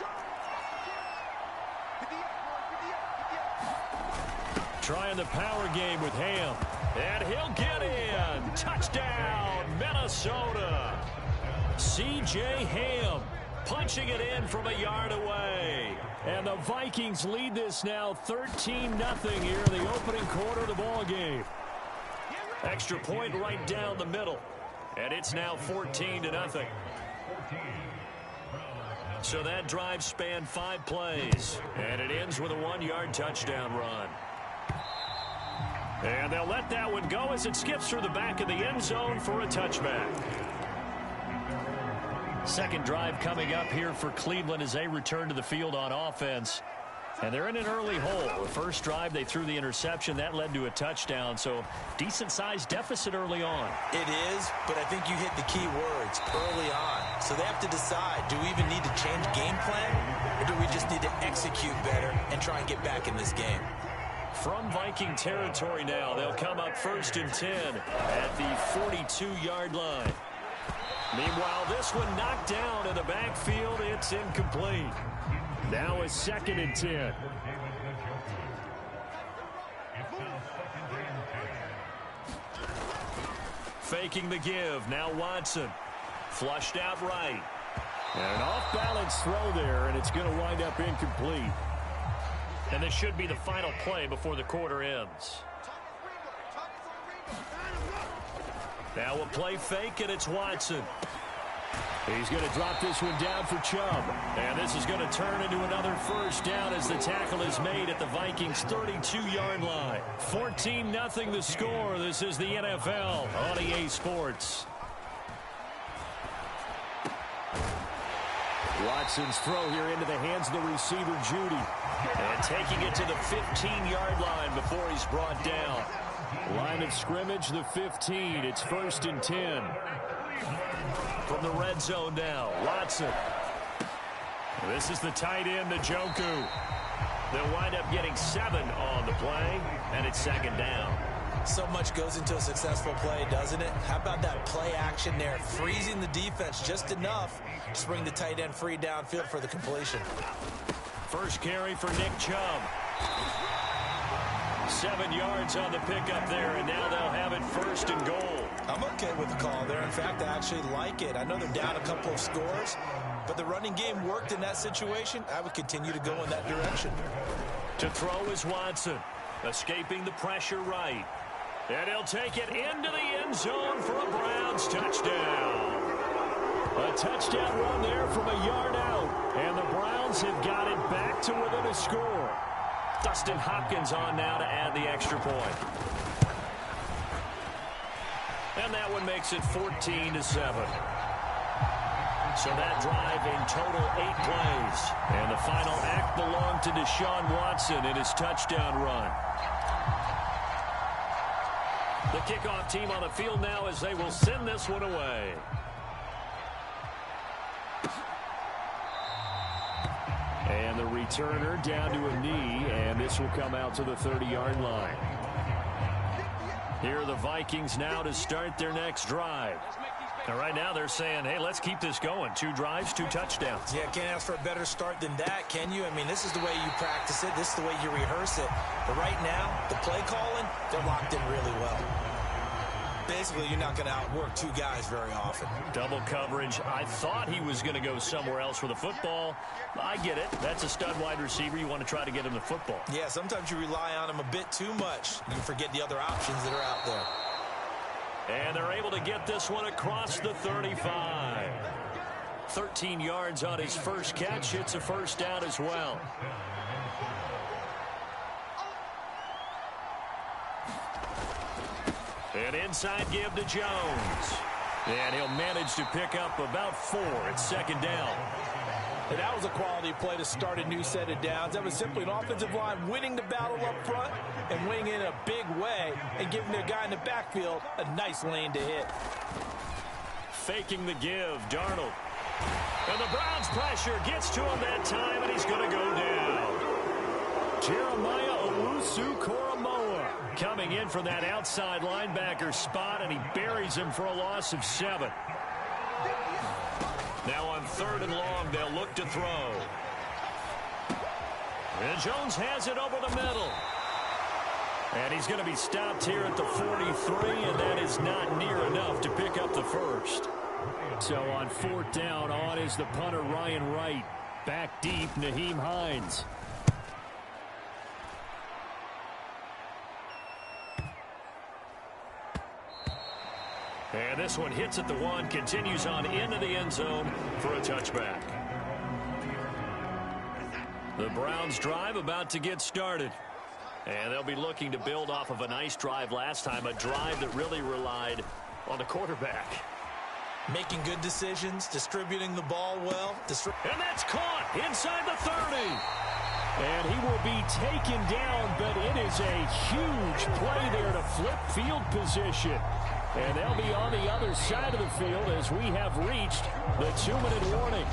Trying the power game with Ham. And he'll get in. Touchdown, Minnesota. C.J. Ham punching it in from a yard away. And the Vikings lead this now 13-0 here in the opening quarter of the ball game. Extra point right down the middle. And it's now 14-0. So that drive spanned 5 plays. And it ends with a 1-yard touchdown run. And they'll let that one go as it skips through the back of the end zone for a touchback. Second drive coming up here for Cleveland as they return to the field on offense. And they're in an early hole. The first drive, they threw the interception. That led to a touchdown. So decent-sized deficit early on. It is, but I think you hit the key words early on. So they have to decide, do we even need to change game plan? Or do we just need to execute better and try and get back in this game? From Viking territory now, they'll come up 1st and 10 at the 42-yard line. Meanwhile, this one knocked down in the backfield. It's incomplete. Now a 2nd and 10. Faking the give. Now Watson. Flushed out right. And an off-balance throw there, and it's going to wind up incomplete. And this should be the final play before the quarter ends. Now a play fake, and it's Watson. He's going to drop this one down for Chubb. And this is going to turn into another first down as the tackle is made at the Vikings' 32-yard line. 14-0 the score. This is the NFL on EA Sports. Watson's throw here into the hands of the receiver, Judy. And taking it to the 15-yard line before he's brought down. Line of scrimmage, the 15. It's 1st and 10. From the red zone now, Watson. This is the tight end, Njoku. They'll wind up getting 7 on the play, and it's 2nd down. So much goes into a successful play, doesn't it? How about that play action there, freezing the defense just enough to bring the tight end free downfield for the completion. First carry for Nick Chubb. 7 yards on the pickup there, and now they'll have it 1st and goal. I'm okay with the call there. In fact, I actually like it. I know they're down a couple of scores, but the running game worked in that situation. I would continue to go in that direction. To throw is Watson, escaping the pressure right. And he'll take it into the end zone for a Browns touchdown. A touchdown run there from a yard out, and the Browns have got it back to within a score. Dustin Hopkins on now to add the extra point. And that one makes it 14-7. So that drive in total 8 plays. And the final act belonged to Deshaun Watson in his touchdown run. The kickoff team on the field now as they will send this one away. And And the returner down to a knee, and this will come out to the 30-yard line. Here are the Vikings now to start their next drive. And right now they're saying, hey, let's keep this going. 2 drives, 2 touchdowns. Yeah, can't ask for a better start than that, can you? I mean, this is the way you practice it. This is the way you rehearse it. But right now, the play calling, they're locked in really well. Basically, you're not going to outwork 2 guys very often. Double coverage. I thought he was going to go somewhere else for the football. I get it. That's a stud wide receiver. You want to try to get him the football. Yeah, sometimes you rely on him a bit too much. You forget the other options that are out there. And they're able to get this one across the 35. 13 yards on his first catch. It's a first down as well. An inside give to Jones. And he'll manage to pick up about 4 at second down. And that was a quality play to start a new set of downs. That was simply an offensive line winning the battle up front and winning in a big way and giving their guy in the backfield a nice lane to hit. Faking the give, Darnold. And the Browns pressure gets to him that time, and he's going to go down. Jeremiah Owusu-Koramoah coming in from that outside linebacker spot, and he buries him for a loss of 7. Now on 3rd and long, they'll look to throw. And Jones has it over the middle. And he's going to be stopped here at the 43, and that is not near enough to pick up the first. So on 4th down, on is the punter Ryan Wright. Back deep, Nyheim Hines. And this one hits at the 1, continues on into the end zone for a touchback. The Browns drive about to get started. And they'll be looking to build off of a nice drive last time, a drive that really relied on the quarterback. Making good decisions, distributing the ball well. And that's caught inside the 30. And he will be taken down, but it is a huge play there to flip field position. And they'll be on the other side of the field as we have reached the 2-minute warning.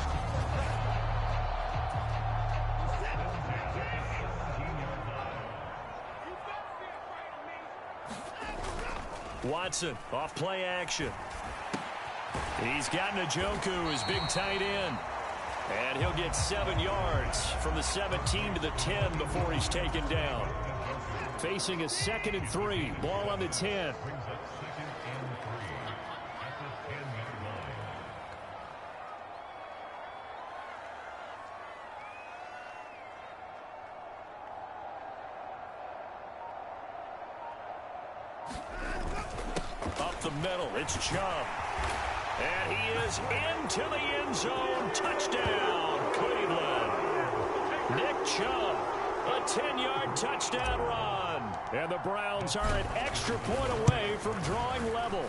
Watson off play action. He's got Njoku, his big tight end. And he'll get 7 yards from the 17 to the 10 before he's taken down. Facing a 2nd and 3. Ball on the 10. Up the middle, it's Chubb. And he is into the end zone. Touchdown, Cleveland. Nick Chubb, a 10-yard touchdown run. And the Browns are an extra point away from drawing level.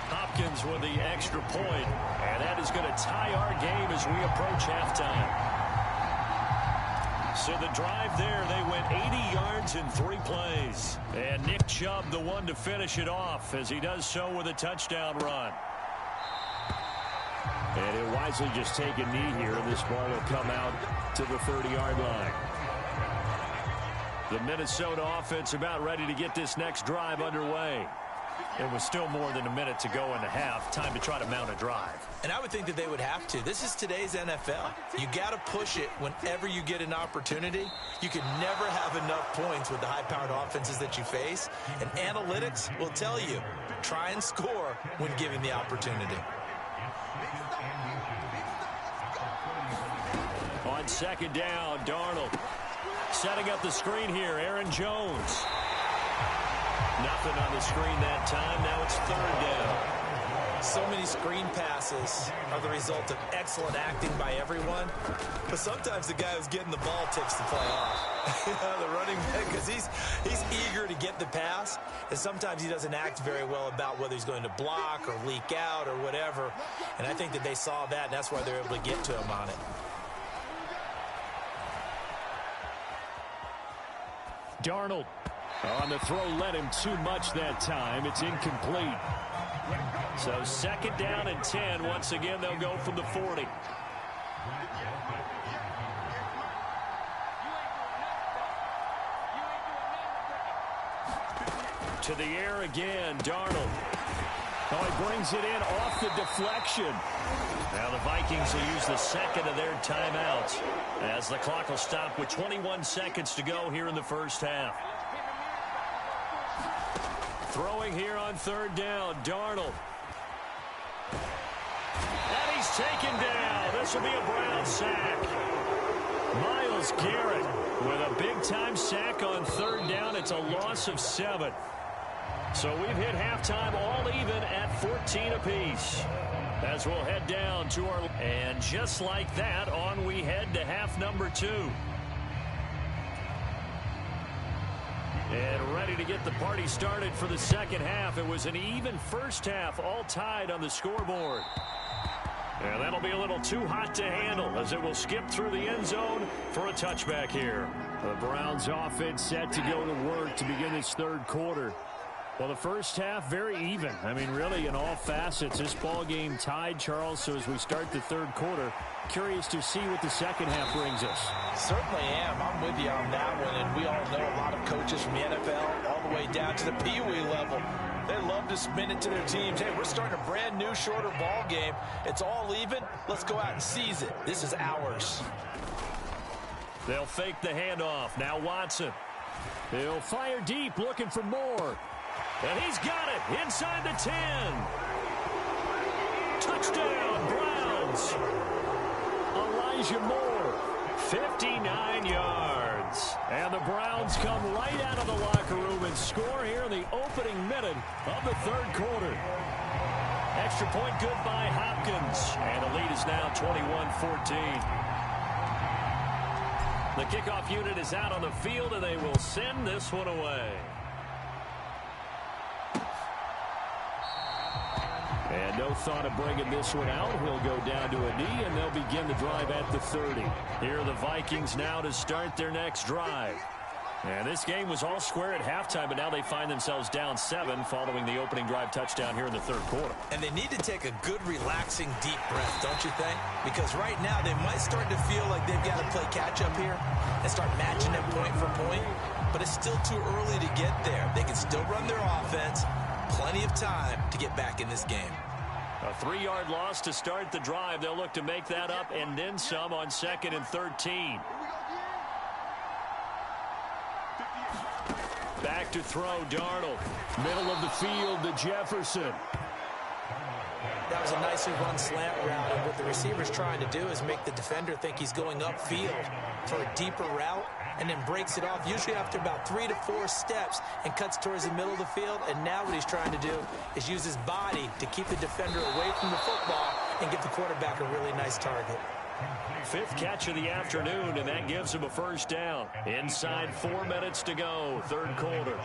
Hopkins with the extra point, and that is going to tie our game as we approach halftime. So the drive there, they went 80 yards in 3 plays. And Nick Chubb, the one to finish it off, as he does so with a touchdown run. And he'll wisely just take a knee here, and this ball will come out to the 30-yard line. The Minnesota offense about ready to get this next drive underway. It was still more than a minute to go in the half. Time to try to mount a drive. And I would think that they would have to. This is today's NFL. You got to push it whenever you get an opportunity. You can never have enough points with the high-powered offenses that you face. And analytics will tell you, try and score when given the opportunity. On 2nd down, Darnold setting up the screen here. Aaron Jones. Nothing on the screen that time. Now it's 3rd down. So many screen passes are the result of excellent acting by everyone. But sometimes the guy who's getting the ball takes the play off. The running back, because he's eager to get the pass. And sometimes he doesn't act very well about whether he's going to block or leak out or whatever. And I think that they saw that, and that's why they're able to get to him on it. Darnold on the throw, led him too much that time. It's incomplete. So 2nd down and 10. Once again, they'll go from the 40. To the air again, Darnold. Oh, he brings it in off the deflection. Now the Vikings will use the second of their timeouts as the clock will stop with 21 seconds to go here in the first half. Throwing here on third down, Darnold. And he's taken down. This will be a Brown sack. Myles Garrett with a big-time sack on third down. It's a loss of 7. So we've hit halftime all even at 14 apiece. As we'll head down to our... And just like that, on we head to half number 2. And ready to get the party started for the second half. It was an even first half, all tied on the scoreboard. And that'll be a little too hot to handle as it will skip through the end zone for a touchback here. The Browns offense set to go to work to begin this third quarter. Well, the first half, very even. I mean, really, in all facets, this ball game tied, Charles. So as we start the third quarter, curious to see what the second half brings us. Certainly am. I'm with you on that one. And we all know a lot of coaches from the NFL all the way down to the Pee Wee level. They love to spin it to their teams. Hey, we're starting a brand new, shorter ball game. It's all even. Let's go out and seize it. This is ours. They'll fake the handoff. Now Watson. He'll fire deep, looking for more. And he's got it inside the 10. Touchdown, Browns. Elijah Moore, 59 yards. And the Browns come right out of the locker room and score here in the opening minute of the third quarter. Extra point good by Hopkins. And the lead is now 21-14. The kickoff unit is out on the field, and they will send this one away. And no thought of bringing this one out. He'll go down to a knee, and they'll begin the drive at the 30. Here are the Vikings now to start their next drive. And this game was all square at halftime, but now they find themselves down 7 following the opening drive touchdown here in the third quarter. And they need to take a good, relaxing, deep breath, don't you think? Because right now they might start to feel like they've got to play catch-up here and start matching them point for point. But it's still too early to get there. They can still run their offense. Plenty of time to get back in this game. A 3-yard loss to start the drive. They'll look to make that up and then some on 2nd and 13. Back to throw, Darnold. Middle of the field to Jefferson. That was a nicely run slant route, and what the receiver's trying to do is make the defender think he's going upfield for a deeper route, and then breaks it off, usually after about 3 to 4 steps, and cuts towards the middle of the field. And now what he's trying to do is use his body to keep the defender away from the football and give the quarterback a really nice target. 5th catch of the afternoon, and that gives him a first down. Inside 4 minutes to go, third quarter.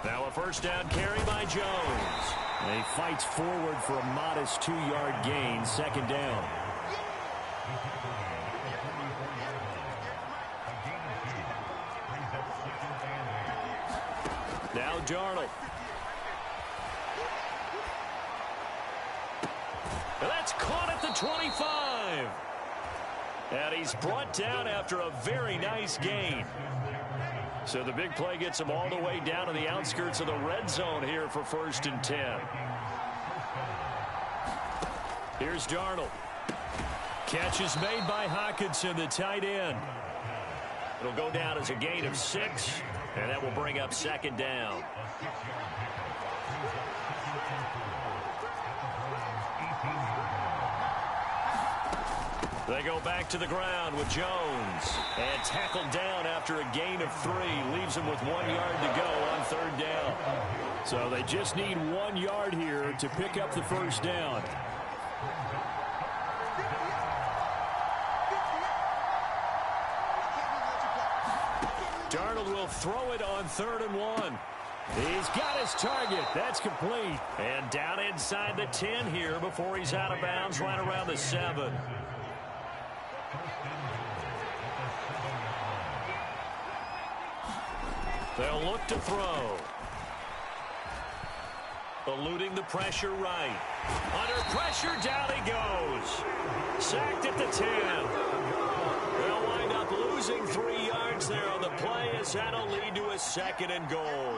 Now a first down carry by Jones. And he fights forward for a modest 2-yard gain, second down. Now Darnold. And that's caught at the 25. And he's brought down after a very nice gain. So the big play gets him all the way down to the outskirts of the red zone here for 1st and 10. Here's Darnold. Catch is made by Hockenson, the tight end. It'll go down as a gain of 6, and that will bring up second down. They go back to the ground with Jones. And tackled down after a gain of 3. Leaves him with 1 yard to go on third down. So they just need 1 yard here to pick up the first down. Darnold will throw it on 3rd and 1. He's got his target. That's complete. And down inside the 10 here before he's out of bounds right around the 7. They'll look to throw. Eluding the pressure right. Under pressure, down he goes. Sacked at the 10. They'll wind up losing 3 yards. That'll lead to a 2nd and goal.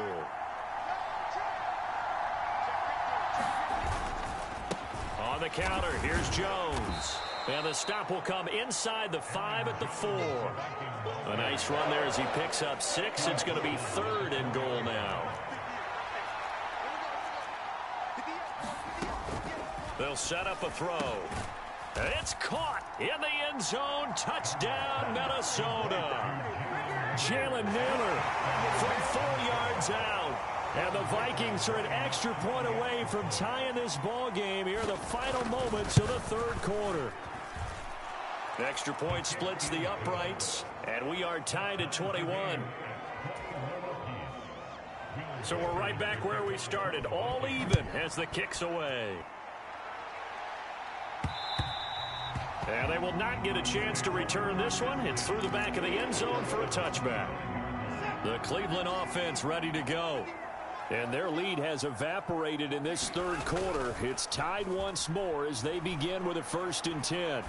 On the counter, here's Jones. And the stop will come inside the 5 at the 4. A nice run there as he picks up 6. It's going to be 3rd and goal now. They'll set up a throw. It's caught in the end zone. Touchdown, Minnesota. Jalen Naylor from 4 yards out. And the Vikings are an extra point away from tying this ball game here in the final moments of the 3rd quarter. Extra point splits the uprights, and we are tied at 21. So we're right back where we started, all even as the kick's away. And they will not get a chance to return this one. It's through the back of the end zone for a touchback. The Cleveland offense ready to go. And their lead has evaporated in this 3rd quarter. It's tied once more as they begin with a 1st and 10.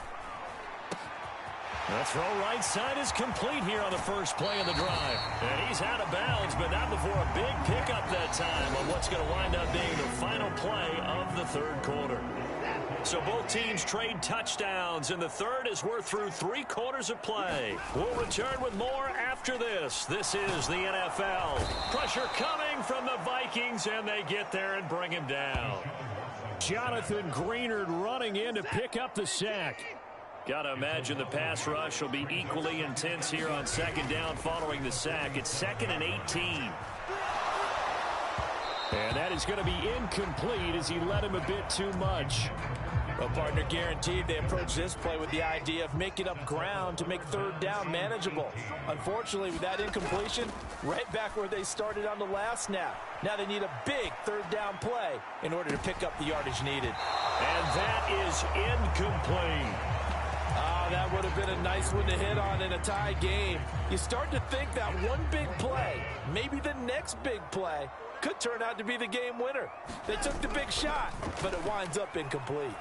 The throw right side is complete here on the first play of the drive. And he's out of bounds, but not before a big pickup that time on what's going to wind up being the final play of the 3rd quarter. So both teams trade touchdowns, and the 3rd as we're through 3 quarters of play. We'll return with more after this. This is the NFL. Pressure coming from the Vikings, and they get there and bring him down. Jonathan Greenard running in to pick up the sack. Got to imagine the pass rush will be equally intense here on 2nd down following the sack. It's 2nd and 18. And that is going to be incomplete as he led him a bit too much. Well, partner, guaranteed they approach this play with the idea of making up ground to make 3rd down manageable. Unfortunately, with that incompletion, right back where they started on the last snap. Now they need a big 3rd down play in order to pick up the yardage needed. And that is incomplete. Oh, that would have been a nice one to hit on in a tie game. You start to think that one big play, maybe the next big play, could turn out to be the game winner. They took the big shot, but it winds up incomplete.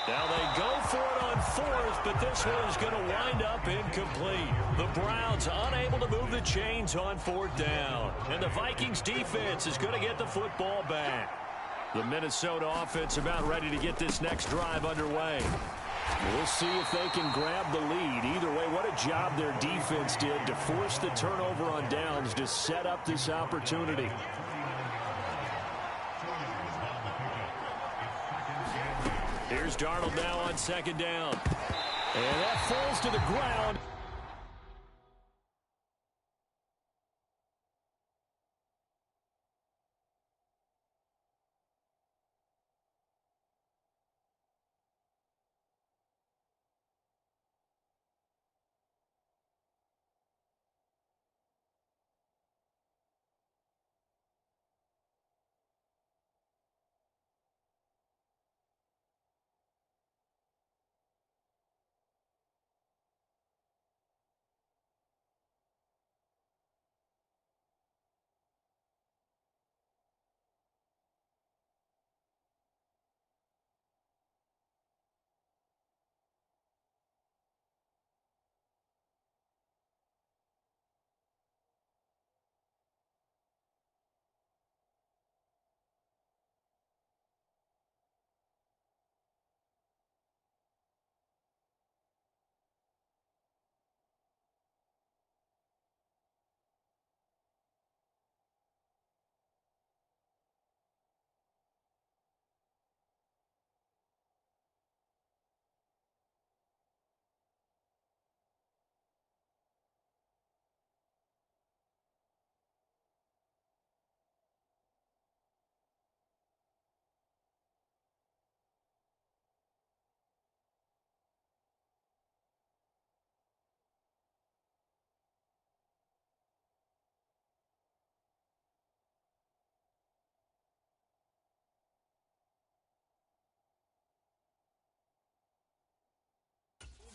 Now they go for it on 4th, but this one is going to wind up incomplete. The Browns unable to move the chains on 4th down. And the Vikings defense is going to get the football back. The Minnesota offense about ready to get this next drive underway. We'll see if they can grab the lead. Either way, what a job their defense did to force the turnover on downs to set up this opportunity. Here's Darnold now on 2nd down. And that falls to the ground.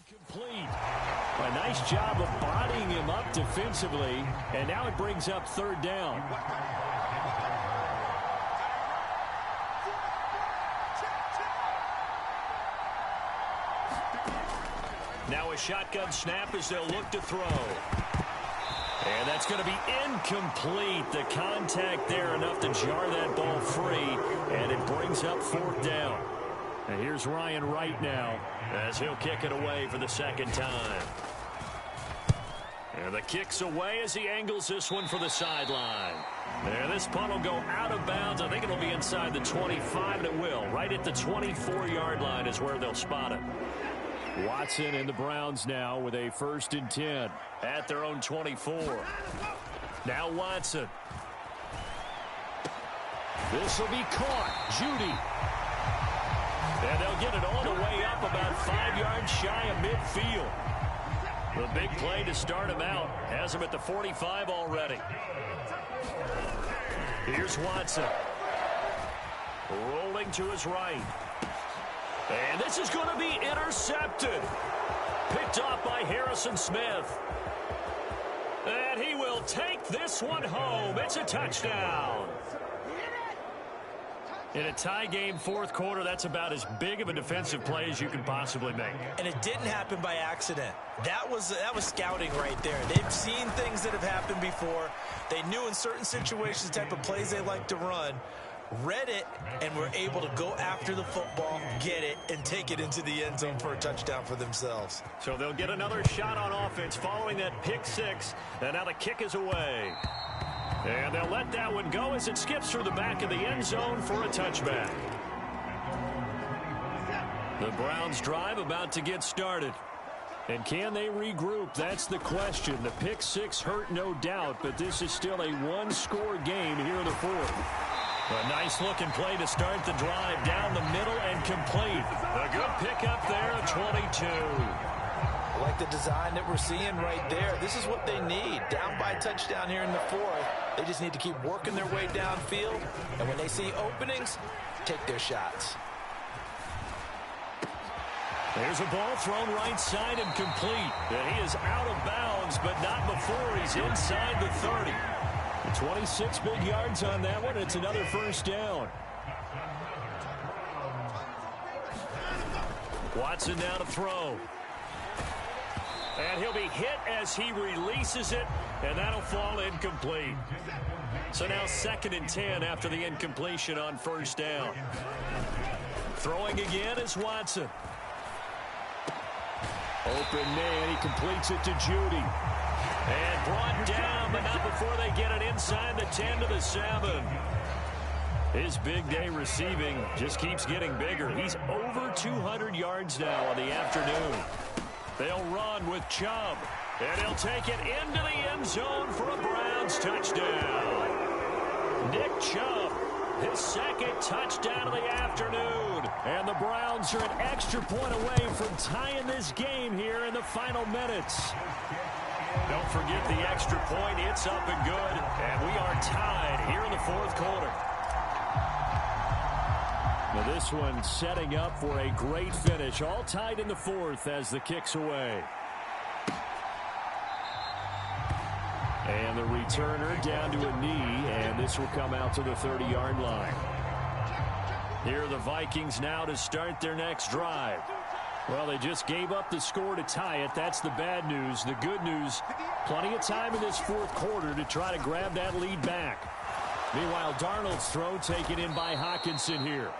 Complete. A nice job of bodying him up defensively, and now it brings up 3rd down. Now a shotgun snap as they'll look to throw. And that's going to be incomplete. The contact there enough to jar that ball free, and it brings up 4th down. And here's Ryan Wright now as he'll kick it away for the 2nd time. And the kick's away as he angles this one for the sideline. And this punt will go out of bounds. I think it'll be inside the 25, and it will. Right at the 24-yard line is where they'll spot it. Watson and the Browns now with a 1st and 10 at their own 24. Now Watson. This will be caught. Judy. And they'll get it all the way up about 5 yards shy of midfield. The big play to start him out has him at the 45 already. Here's Watson. Rolling to his right. And this is going to be intercepted. Picked off by Harrison Smith. And he will take this one home. It's a touchdown. In a tie game 4th quarter, that's about as big of a defensive play as you can possibly make. And it didn't happen by accident. That was scouting right there. They've seen things that have happened before. They knew in certain situations the type of plays they like to run, read it, and were able to go after the football, get it, and take it into the end zone for a touchdown for themselves. So they'll get another shot on offense following that pick 6, and now the kick is away. And they'll let that one go as it skips through the back of the end zone for a touchback. The Browns drive about to get started. And can they regroup? That's the question. The pick 6 hurt, no doubt, but this is still a one-score game here in the 4th. A nice-looking play to start the drive down the middle and complete. A good pickup there at 22. I like the design that we're seeing right there. This is what they need. Down by a touchdown here in the 4th. They just need to keep working their way downfield. And when they see openings, take their shots. There's a ball thrown right side and complete. And he is out of bounds, but not before he's inside the 30. 26 big yards on that one. It's another 1st down. Watson now to throw. And he'll be hit as he releases it, and that'll fall incomplete. So now 2nd and 10 after the incompletion on 1st down. Throwing again is Watson. Open man, he completes it to Judy. And brought down, but not before they get it inside the 10 to the 7. His big day receiving just keeps getting bigger. He's over 200 yards now on the afternoon. They'll run with Chubb, and he'll take it into the end zone for a Browns touchdown. Nick Chubb, his 2nd touchdown of the afternoon. And the Browns are an extra point away from tying this game here in the final minutes. Don't forget the extra point. It's up and good, and we are tied here in the 4th quarter. Now this one setting up for a great finish. All tied in the 4th as the kick's away. And the returner down to a knee, and this will come out to the 30-yard line. Here are the Vikings now to start their next drive. Well, they just gave up the score to tie it. That's the bad news. The good news, plenty of time in this 4th quarter to try to grab that lead back. Meanwhile, Darnold's throw taken in by Hockenson here.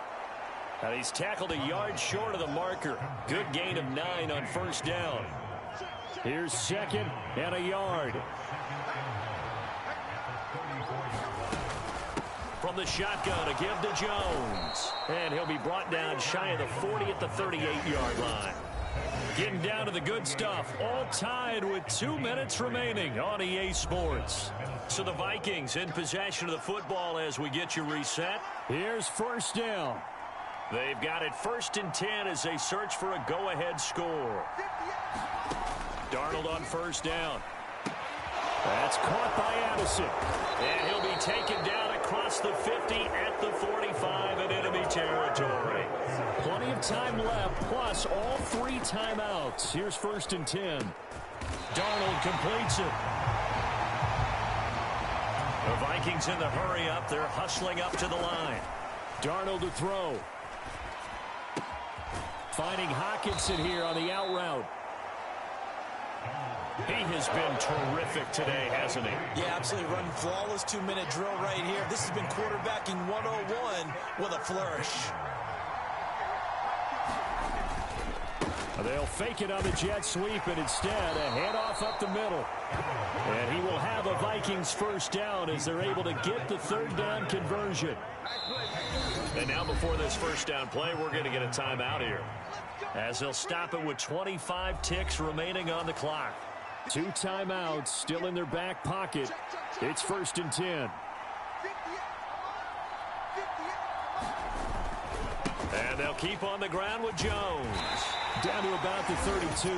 And he's tackled a yard short of the marker. Good gain of 9 on 1st down. Here's 2nd and a yard. From the shotgun, a give to Jones. And he'll be brought down shy of the 40 at the 38-yard line. Getting down to the good stuff. All tied with 2 minutes remaining on EA Sports. So the Vikings in possession of the football as we get you reset. Here's 1st down. They've got it 1st and 10 as they search for a go-ahead score. Darnold on 1st down. That's caught by Addison. And he'll be taken down across the 50 at the 45 in enemy territory. Plenty of time left, plus all 3 timeouts. Here's 1st and 10. Darnold completes it. The Vikings in the hurry up. They're hustling up to the line. Darnold to throw. Finding Hockenson here on the out route. He has been terrific today, hasn't he? Yeah, absolutely. Running flawless 2-minute drill right here. This has been quarterbacking 101 with a flourish. They'll fake it on the jet sweep, and instead a handoff up the middle. And he will have a Vikings first down as they're able to get the third down conversion. And now before this first down play, we're going to get a timeout here, as they'll stop it with 25 ticks remaining on the clock. 2 timeouts still in their back pocket. It's 1st and 10. And they'll keep on the ground with Jones. Down to about the 32.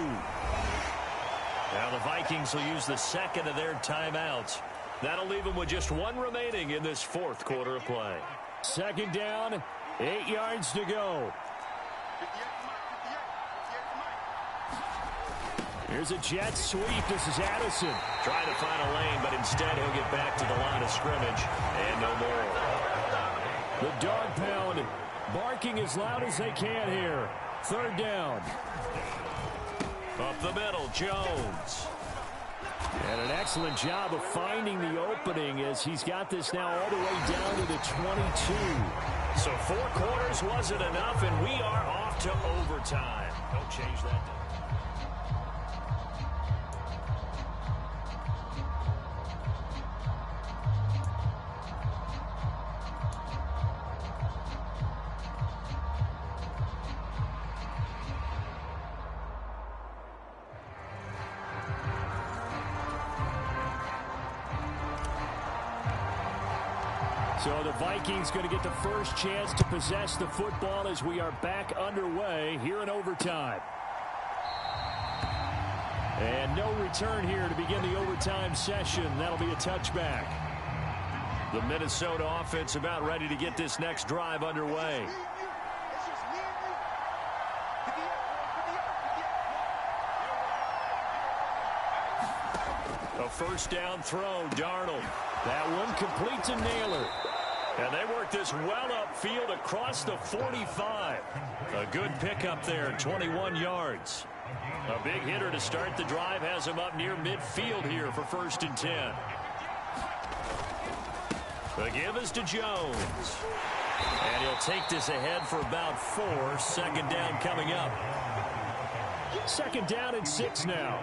Now the Vikings will use the second of their timeouts. That'll leave them with just 1 remaining in this 4th quarter of play. 2nd down, 8 yards to go. Here's a jet sweep. This is Addison. Trying to find a lane, but instead he'll get back to the line of scrimmage. And no more. The dog pound barking as loud as they can here. 3rd down. Up the middle, Jones. And an excellent job of finding the opening as he's got this now all the way down to the 22. So 4 quarters wasn't enough, and we are off to overtime. Don't change that. So the Vikings going to get the first chance to possess the football as we are back underway here in overtime. And no return here to begin the overtime session. That'll be a touchback. The Minnesota offense about ready to get this next drive underway. A first down throw, Darnold. That one complete to Naylor. And they work this well upfield across the 45. A good pickup there, 21 yards. A big hitter to start the drive has him up near midfield here for 1st and 10. The give is to Jones. And he'll take this ahead for about 4. 2nd down coming up. 2nd down and 6 now.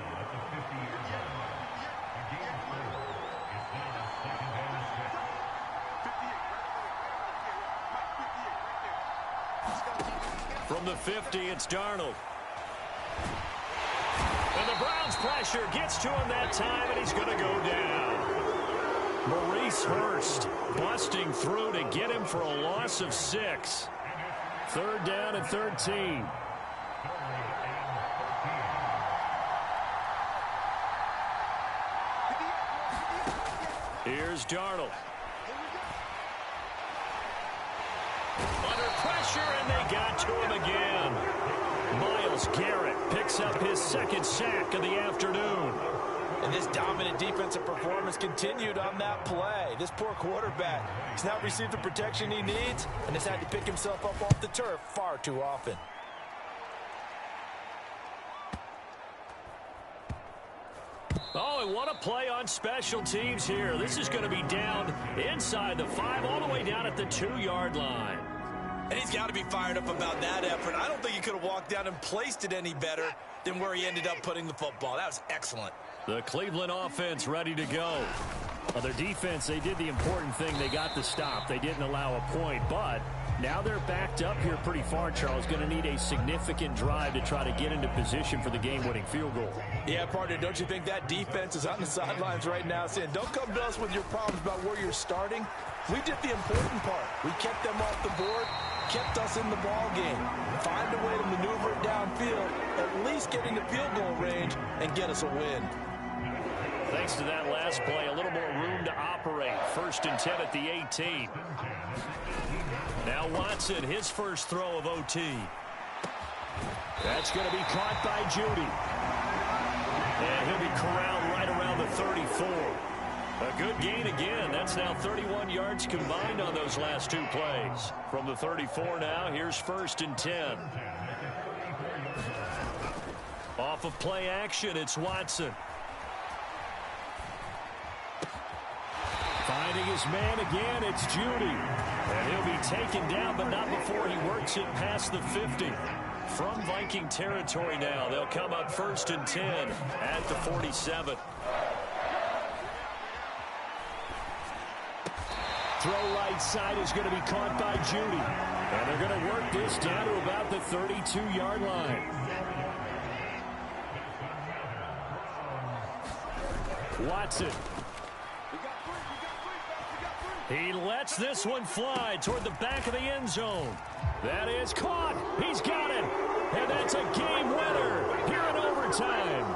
From the 50, it's Darnold. And the Browns' pressure gets to him that time, and he's going to go down. Maurice Hurst busting through to get him for a loss of 6. 3rd down and 13. Here's Darnold. Under pressure, and they got to him again. Myles Garrett picks up his 2nd sack of the afternoon. And this dominant defensive performance continued on that play. This poor quarterback has not received the protection he needs and has had to pick himself up off the turf far too often. Oh, and what a play on special teams here. This is going to be down inside the 5, all the way down at the 2-yard line. And he's got to be fired up about that effort. I don't think he could have walked down and placed it any better than where he ended up putting the football. That was excellent. The Cleveland offense ready to go. Well, their defense, they did the important thing. They got the stop. They didn't allow a point, but now they're backed up here pretty far, Charles. Going to need a significant drive to try to get into position for the game-winning field goal. Yeah, partner, don't you think that defense is on the sidelines right now saying, don't come to us with your problems about where you're starting. We did the important part. We kept them off the board, kept us in the ball game. Find a way to maneuver it downfield, at least get into field goal range, and get us a win. Thanks to that last play, a little more room to operate. 1st and 10 at the 18. Now Watson, his first throw of OT. That's going to be caught by Judy. And he'll be corralled right around the 34. A good gain again. That's now 31 yards combined on those last 2 plays. From the 34 now, here's 1st and 10. Off of play action, it's Watson. Finding his man again, it's Judy. And he'll be taken down, but not before he works it past the 50. From Viking territory now, they'll come up 1st and 10 at the 47. Throw right side is going to be caught by Judy. And they're going to work this down to about the 32-yard line. Watson. He lets this one fly toward the back of the end zone. That is caught. He's got it. And that's a game winner here in overtime.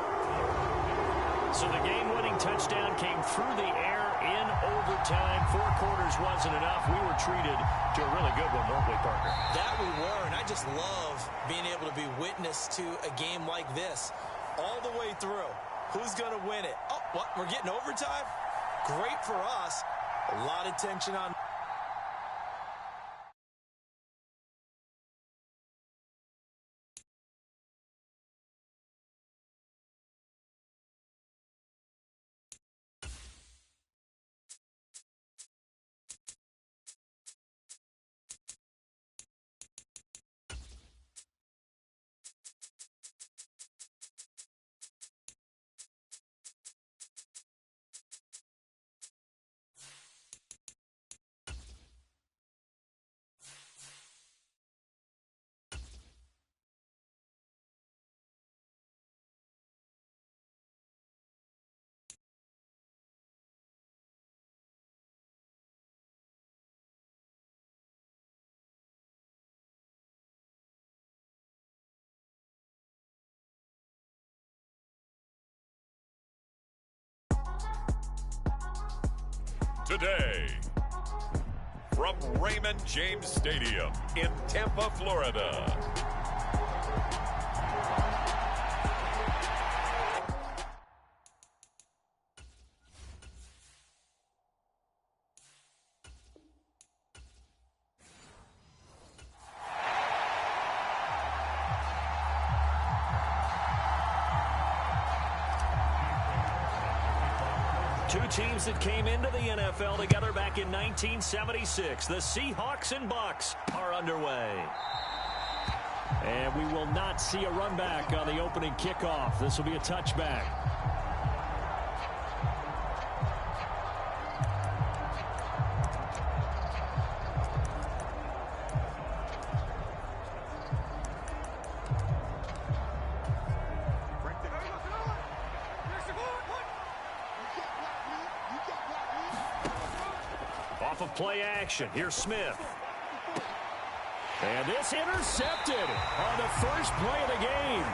So the game-winning touchdown came through the air in overtime. 4 quarters wasn't enough. We were treated to a really good one, weren't we, partner? That we were, and I just love being able to be witness to a game like this all the way through. Who's going to win it? Oh, what? We're getting overtime? Great for us. A lot of tension on. Today, from Raymond James Stadium in Tampa, Florida. Two teams that came into the NFL together back in 1976. The Seahawks and Bucks are underway. And we will not see a run back on the opening kickoff. This will be a touchback. Off of play action, here's Smith. And this intercepted on the first play of the game.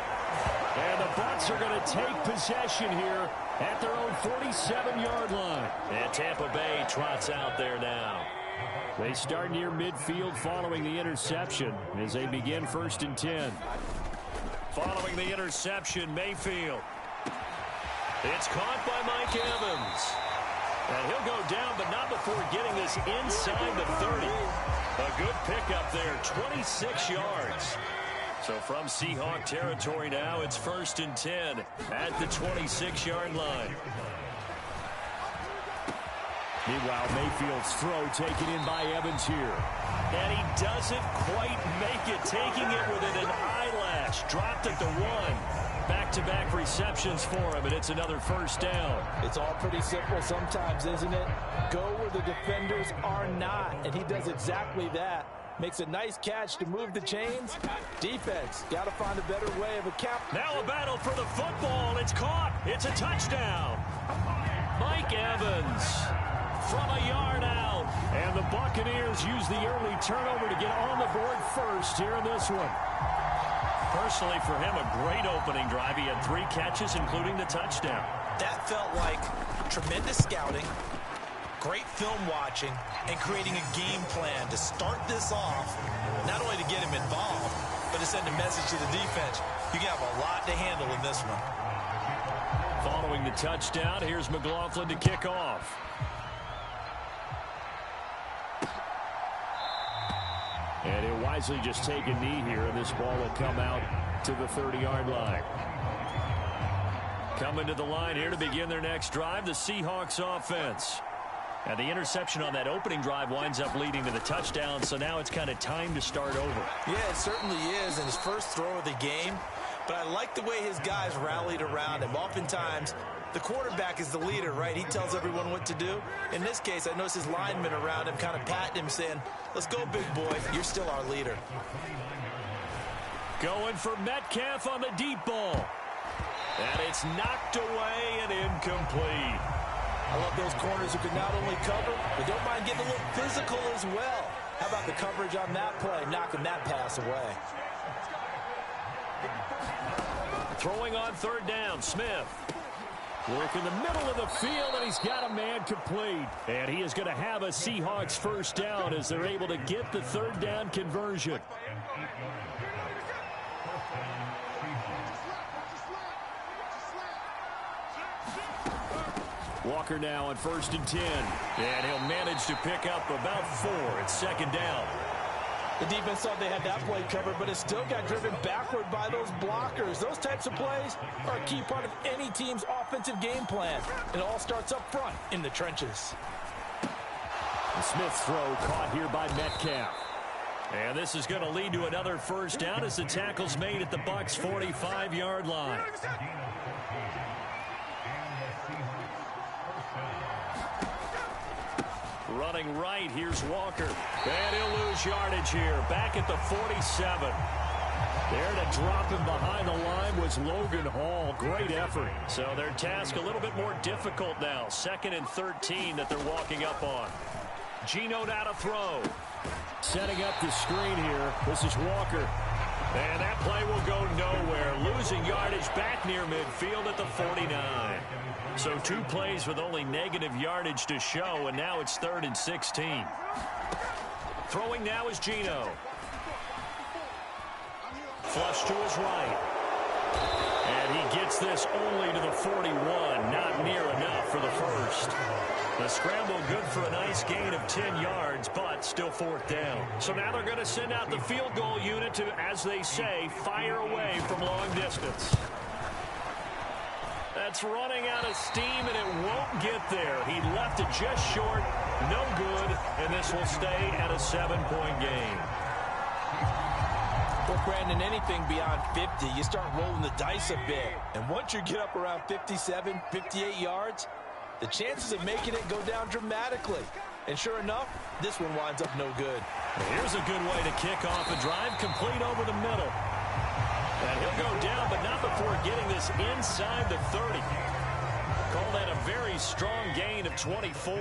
And the Bucs are going to take possession here at their own 47-yard line. And Tampa Bay trots out there now. They start near midfield following the interception as they begin 1st and 10. Following the interception, Mayfield. It's caught by Mike Evans. And he'll go down, but not before getting this inside the 30. A good pickup there, 26 yards. So from Seahawk territory now, it's 1st and 10 at the 26-yard line. Meanwhile, Mayfield's throw taken in by Evans here. And he doesn't quite make it, taking it within an eyelash. Dropped at the 1. Back-to-back receptions for him, and it's another 1st down. It's all pretty simple sometimes, isn't it? Go where the defenders are not, and he does exactly that. Makes a nice catch to move the chains. Defense, got to find a better way of account. Now a battle for the football. It's caught. It's a touchdown. Mike Evans from a yard out. And the Buccaneers use the early turnover to get on the board first here in this one. Personally, for him, a great opening drive. He had 3 catches, including the touchdown. That felt like tremendous scouting, great film watching, and creating a game plan to start this off, not only to get him involved, but to send a message to the defense. You have a lot to handle in this one. Following the touchdown, here's McLaughlin to kick off. And he'll wisely just take a knee here, and this ball will come out to the 30-yard line. Coming to the line here to begin their next drive, the Seahawks offense. And the interception on that opening drive winds up leading to the touchdown, so now it's kind of time to start over. Yeah, it certainly is, and his first throw of the game. But I like the way his guys rallied around him. Oftentimes, the quarterback is the leader, right? He tells everyone what to do. In this case, I noticed his linemen around him kind of patting him, saying, let's go, big boy. You're still our leader. Going for Metcalf on the deep ball. And it's knocked away and incomplete. I love those corners who can not only cover, but don't mind getting a little physical as well. How about the coverage on that play, knocking that pass away? Throwing on third down, Smith. Work in the middle of the field, and he's got a man complete. And he is going to have a Seahawks first down as they're able to get the third down conversion. Walker now on 1st and 10. And he'll manage to pick up about 4. It's second down. The defense thought they had that play covered, but it still got driven backward by those blockers. Those types of plays are a key part of any team's offensive game plan. It all starts up front in the trenches. The Smith's throw caught here by Metcalf. And this is going to lead to another first down as the tackle's made at the Bucs' 45-yard line. Running right, here's Walker. And he'll lose yardage here. Back at the 47. There to drop him behind the line was Logan Hall. Great effort. So their task a little bit more difficult now. 2nd and 13 that they're walking up on. Geno now to throw. Setting up the screen here. This is Walker. And that play will go nowhere. Losing yardage back near midfield at the 49. So 2 plays with only negative yardage to show, and now it's 3rd and 16. Throwing now is Geno. Flush to his right. And he gets this only to the 41. Not near enough for the first. The scramble good for a nice gain of 10 yards, but still 4th down. So now they're going to send out the field goal unit to, as they say, fire away from long distance. That's running out of steam, and it won't get there. He left it just short, no good, and this will stay at a 7-point game. Well, Brandon, anything beyond 50, you start rolling the dice a bit. And once you get up around 57, 58 yards, the chances of making it go down dramatically. And sure enough, this one winds up no good. Here's a good way to kick off a drive, complete over the middle. And he'll go down, but not before getting this inside the 30. Call that a very strong gain of 24.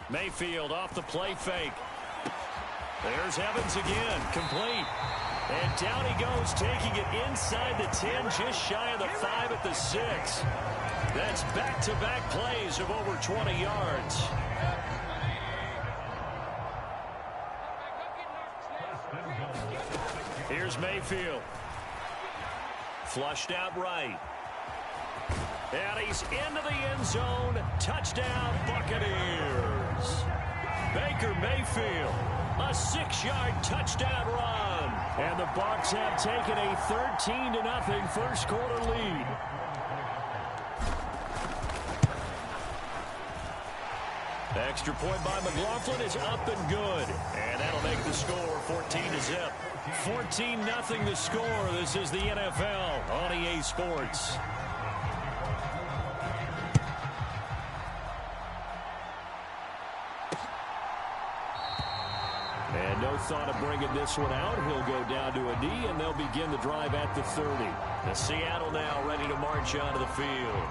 Mayfield off the play fake. There's Evans again, complete. And down he goes, taking it inside the 10, just shy of the 5 at the 6. That's back-to-back plays of over 20 yards. Here's Mayfield. Flushed out right. And he's into the end zone. Touchdown, Buccaneers. Baker Mayfield, a 6-yard touchdown run. And the Bucs have taken a 13-0 first quarter lead. Extra point by McLaughlin is up and good. And that'll make the score 14-0. 14-0 the score. This is the NFL on EA Sports. And no thought of bringing this one out. He'll go down to a knee, and they'll begin the drive at the 30. The Seattle now ready to march onto the field.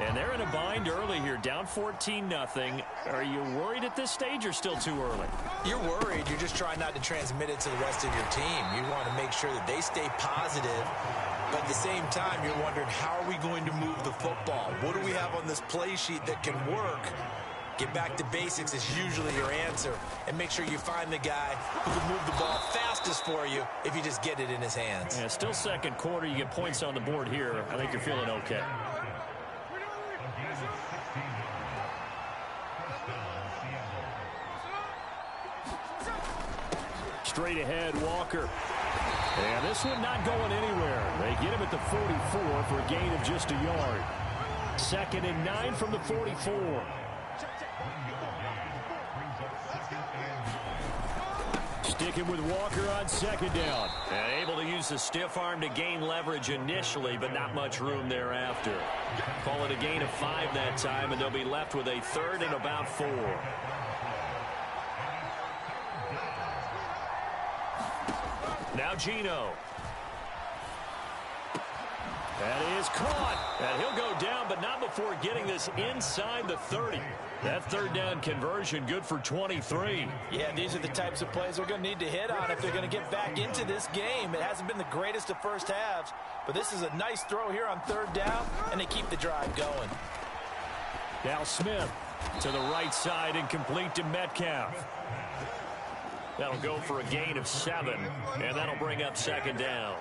And they're in a bind early here, down 14-0. Are you worried at this stage or still too early? You're worried. You're just trying not to transmit it to the rest of your team. You want to make sure that they stay positive. But at the same time, you're wondering, how are we going to move the football? What do we have on this play sheet that can work? Get back to basics is usually your answer. And make sure you find the guy who can move the ball fastest for you if you just get it in his hands. Yeah, still second quarter. You get points on the board here. I think you're feeling okay. Straight ahead, Walker. And this one not going anywhere. They get him at the 44 for a gain of just a yard. 2nd and 9 from the 44. Sticking with Walker on 2nd down. And able to use the stiff arm to gain leverage initially, but not much room thereafter. Call it a gain of 5 that time, and they'll be left with a 3rd and about 4. Now Gino. That is caught. And he'll go down, but not before getting this inside the 30. That 3rd down conversion good for 23. Yeah, these are the types of plays they're going to need to hit on if they're going to get back into this game. It hasn't been the greatest of first halves, but this is a nice throw here on 3rd down, and they keep the drive going. Now Smith to the right side and complete to Metcalf. That'll go for a gain of 7, and that'll bring up 2nd down.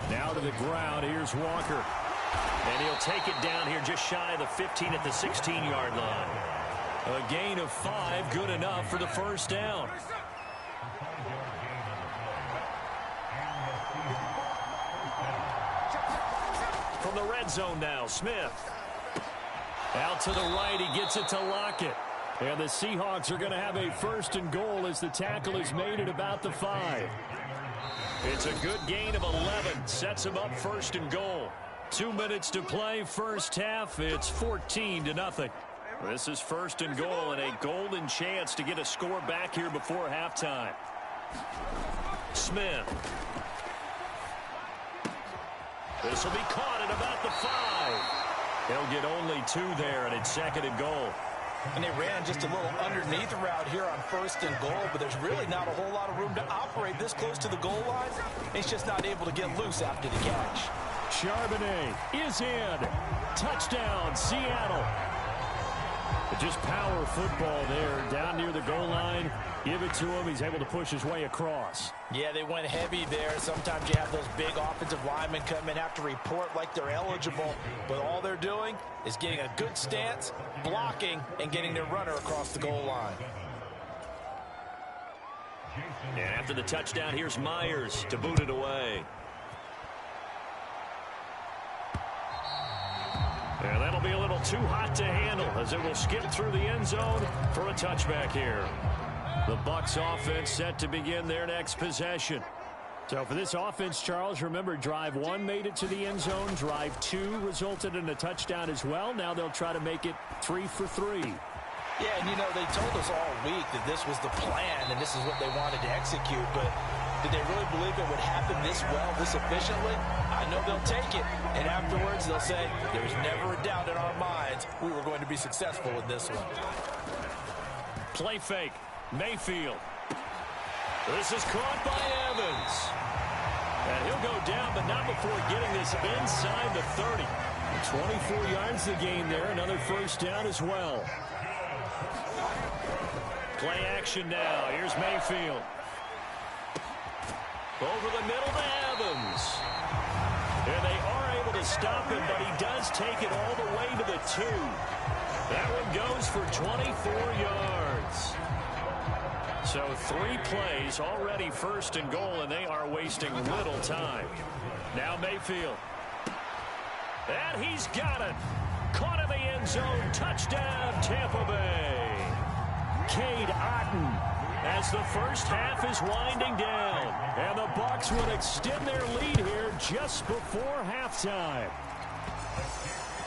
Now to the ground. Here's Walker. And he'll take it down here just shy of the 15 at the 16-yard line. A gain of 5, good enough for the 1st down. From the red zone now, Smith. Out to the right, he gets it to Lockett. And the Seahawks are going to have a 1st and goal as the tackle is made at about the 5. It's a good gain of 11. Sets him up 1st and goal. 2 minutes to play, 1st half. It's 14-0. This is 1st and goal and a golden chance to get a score back here before halftime. Smith. This will be caught at about the 5. He'll get only 2 there, and it's 2nd and goal. And they ran just a little underneath route here on 1st and goal, but there's really not a whole lot of room to operate this close to the goal line. He's just not able to get loose after the catch. Charbonnet is in. Touchdown, Seattle. Just power football there down near the goal line. Give it to him. He's able to push his way across. Yeah, they went heavy there. Sometimes you have those big offensive linemen come in, have to report like they're eligible. But all they're doing is getting a good stance, blocking, and getting their runner across the goal line. And after the touchdown, here's Myers to boot it away. And that'll be a little too hot to handle as it will skip through the end zone for a touchback here. The Bucs offense set to begin their next possession. So for this offense, Charles, remember, drive 1 made it to the end zone. Drive 2 resulted in a touchdown as well. Now they'll try to make it 3 for 3. Yeah, and you know, they told us all week that this was the plan and this is what they wanted to execute, but did they really believe it would happen this well, this efficiently? I know they'll take it, and afterwards they'll say, there's never a doubt in our minds we were going to be successful in this one. Play fake. Mayfield. This is caught by Evans. And he'll go down, but not before getting this inside the 30. 24 yards to gain there. Another 1st down as well. Play action now. Here's Mayfield. Over the middle to Evans. And they are able to stop him, but he does take it all the way to the 2. That one goes for 24 yards. So 3 plays, already 1st and goal, and they are wasting little time. Now Mayfield. And he's got it. Caught in the end zone. Touchdown, Tampa Bay. Cade Otton as the 1st half is winding down. And the Bucs would extend their lead here just before halftime.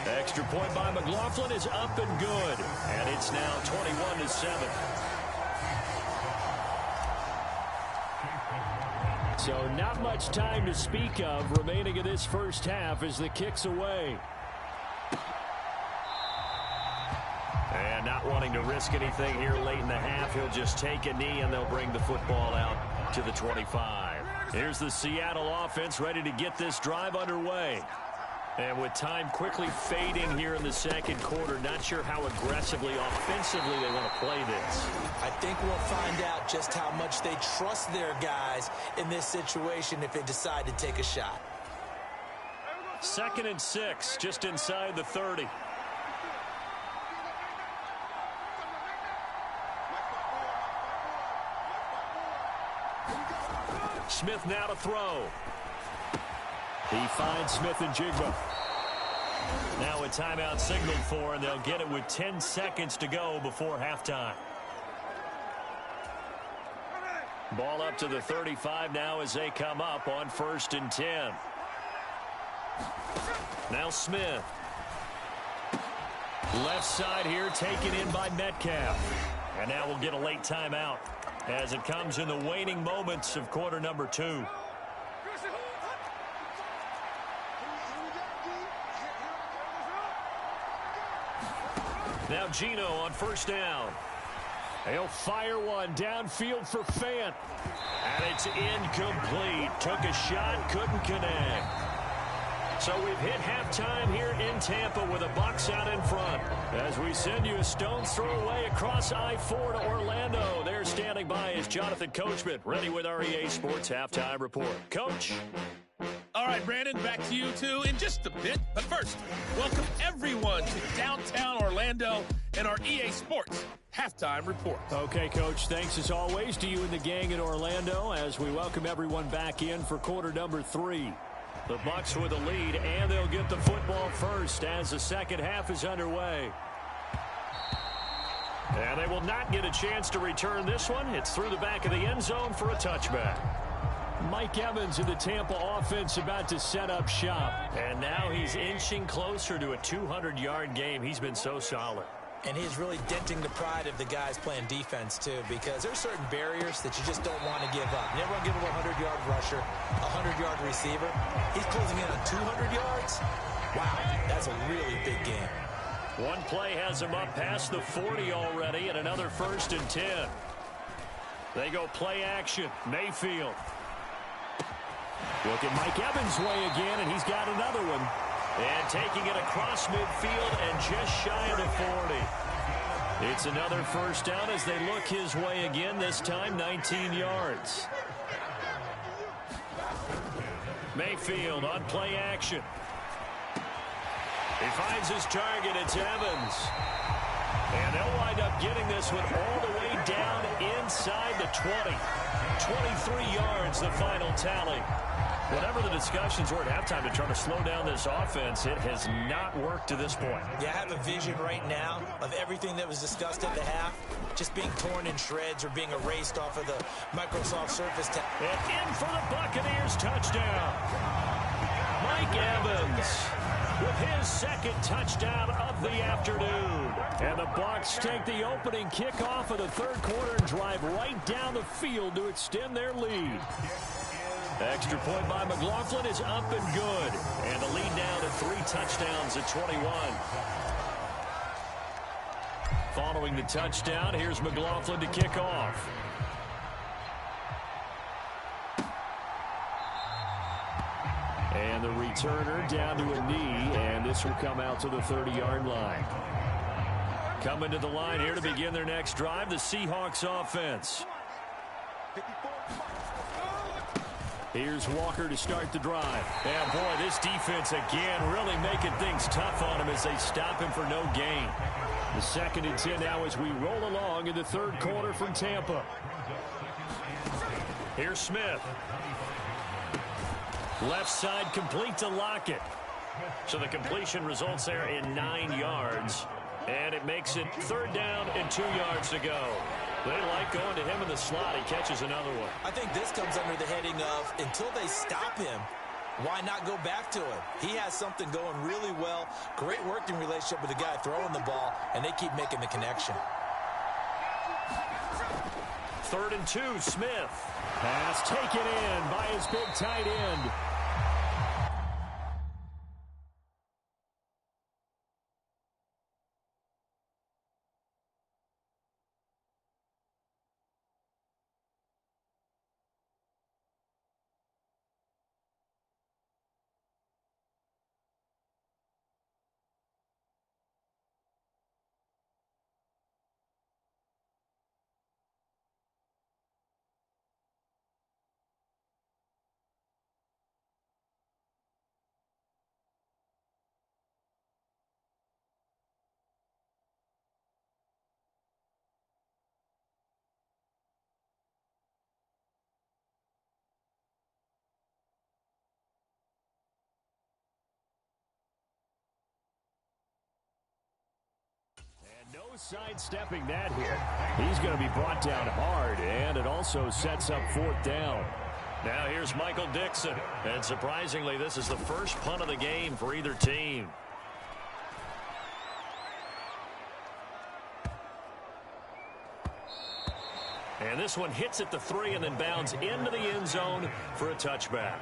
Extra point by McLaughlin is up and good. And it's now 21-7. So not much time to speak of remaining in this 1st half as the kick's away. And not wanting to risk anything here late in the half, he'll just take a knee and they'll bring the football out to the 25. Here's the Seattle offense ready to get this drive underway. And with time quickly fading here in the 2nd quarter, not sure how aggressively, offensively they want to play this. I think we'll find out just how much they trust their guys in this situation if they decide to take a shot. 2nd and 6, just inside the 30. Smith now to throw. He finds Smith and Jigba. Now a timeout signaled for, and they'll get it with 10 seconds to go before halftime. Ball up to the 35 now as they come up on 1st and 10. Now Smith. Left side here taken in by Metcalf. And now we'll get a late timeout as it comes in the waning moments of quarter number 2. Now Gino on 1st down. He'll fire one downfield for Fant. And it's incomplete. Took a shot, couldn't connect. So we've hit halftime here in Tampa with a Bucs out in front. As we send you a stone's throw away across I-4 to Orlando. There standing by is Jonathan Coachman, ready with our EA Sports Halftime Report. Coach. All right, Brandon, back to you two in just a bit. But first, welcome everyone to downtown Orlando and our EA Sports Halftime Report. Okay, Coach, thanks as always to you and the gang in Orlando as we welcome everyone back in for quarter number 3. The Bucs with a lead, and they'll get the football first as the second half is underway. And they will not get a chance to return this one. It's through the back of the end zone for a touchback. Mike Evans in the Tampa offense about to set up shop. And now he's inching closer to a 200-yard game. He's been so solid. And he's really denting the pride of the guys playing defense, too, because there's certain barriers that you just don't want to give up. You never want to give up a 100-yard rusher, a 100-yard receiver. He's closing in on 200 yards. Wow, that's a really big game. One play has him up past the 40 already, and another 1st and 10. They go play action. Mayfield. Look at Mike Evans' way again, and he's got another one. And taking it across midfield and just shy of the 40. It's another 1st down as they look his way again, this time 19 yards. Mayfield on play action. He finds his target. It's Evans. And they'll wind up getting this one all the way down inside the 20. 23 yards, the final tally. Whatever the discussions were at halftime to try to slow down this offense, it has not worked to this point. Yeah, I have a vision right now of everything that was discussed at the half just being torn in shreds or being erased off of the Microsoft Surface. And in for the Buccaneers touchdown. Mike Evans with his 2nd touchdown of the afternoon. And the Bucs take the opening kickoff of the 3rd quarter and drive right down the field to extend their lead. Extra point by McLaughlin is up and good. And the lead now to 3 touchdowns at 21. Following the touchdown, here's McLaughlin to kick off. And the returner down to a knee, and this will come out to the 30-yard line. Coming to the line here to begin their next drive, the Seahawks offense. Here's Walker to start the drive. And boy, this defense again really making things tough on him as they stop him for no gain. The 2nd and 10 now as we roll along in the 3rd quarter from Tampa. Here's Smith. Left side complete to Lockett. So the completion results there in 9 yards. And it makes it 3rd down and 2 yards to go. They like going to him in the slot. He catches another one. I think this comes under the heading of until they stop him, why not go back to him? He has something going really well. Great working relationship with the guy throwing the ball, and they keep making the connection. 3rd and 2, Smith. Pass taken in by his big tight end. No sidestepping that hit. He's going to be brought down hard, and it also sets up 4th down. Now here's Michael Dixon. And surprisingly, this is the first punt of the game for either team. And this one hits at the 3 and then bounds into the end zone for a touchback.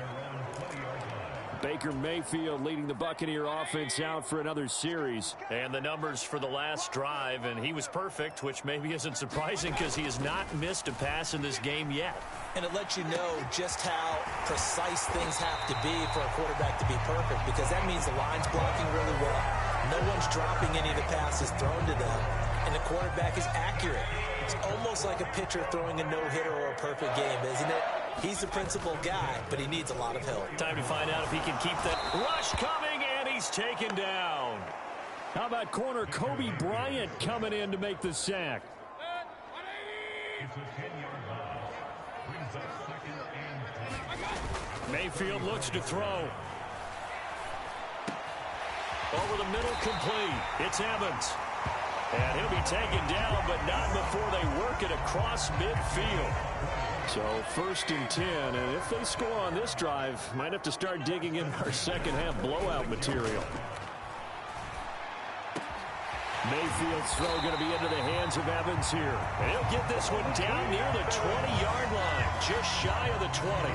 Baker Mayfield leading the Buccaneer offense out for another series. And the numbers for the last drive, and he was perfect, which maybe isn't surprising because he has not missed a pass in this game yet. And it lets you know just how precise things have to be for a quarterback to be perfect, because that means the line's blocking really well. No one's dropping any of the passes thrown to them, and the quarterback is accurate. It's almost like a pitcher throwing a no-hitter or a perfect game, isn't it? He's the principal guy, but he needs a lot of help. Time to find out if he can keep that rush coming, and he's taken down. How about corner Kobe Bryant coming in to make the sack? Mayfield looks to throw. Over the middle, complete. It's Evans. And he'll be taken down, but not before they work it across midfield. So 1st and 10, and if they score on this drive, might have to start digging in our second half blowout material. Mayfield's throw going to be into the hands of Evans here. And he'll get this one down near the 20-yard line, just shy of the 20.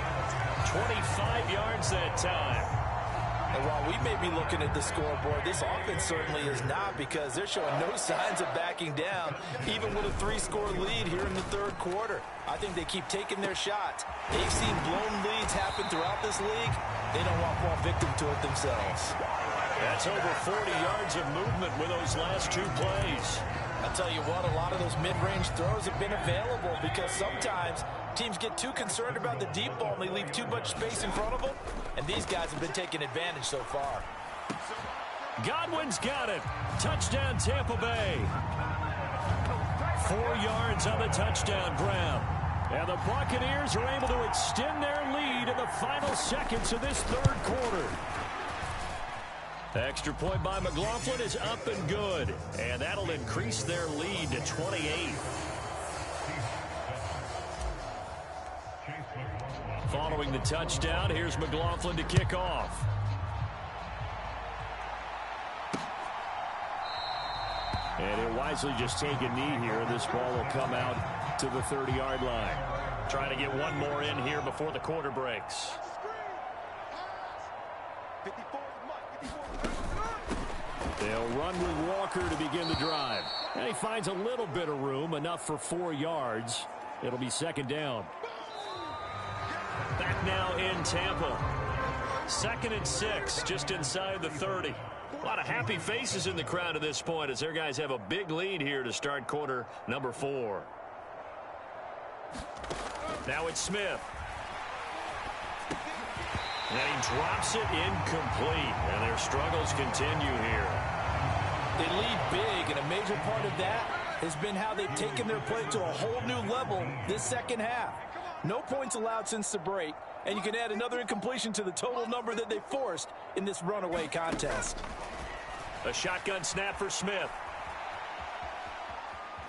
25 yards that time. And while we may be looking at the scoreboard, this offense certainly is not, because they're showing no signs of backing down, even with a 3-score lead here in the 3rd quarter. I think they keep taking their shots. They've seen blown leads happen throughout this league. They don't want to fall victim to it themselves. That's over 40 yards of movement with those last 2 plays. I'll tell you what, a lot of those mid-range throws have been available, because sometimes teams get too concerned about the deep ball and they leave too much space in front of them, and these guys have been taking advantage so far. Godwin's got it. Touchdown, Tampa Bay. 4 yards on the touchdown grab. And the Buccaneers are able to extend their lead in the final seconds of this 3rd quarter. Extra point by McLaughlin is up and good. And that'll increase their lead to 28. Following the touchdown, here's McLaughlin to kick off. And he'll wisely just take a knee here. This ball will come out to the 30-yard line. Trying to get one more in here before the quarter breaks. They'll run with Walker to begin the drive. And he finds a little bit of room, enough for 4 yards. It'll be 2nd down. Back now in Tampa. 2nd and 6, just inside the 30. A lot of happy faces in the crowd at this point as their guys have a big lead here to start quarter number 4. Now it's Smith. And he drops it incomplete. And their struggles continue here. They lead big, and a major part of that has been how they've taken their play to a whole new level this 2nd half. No points allowed since the break, and you can add another incompletion to the total number that they forced in this runaway contest. A shotgun snap for Smith.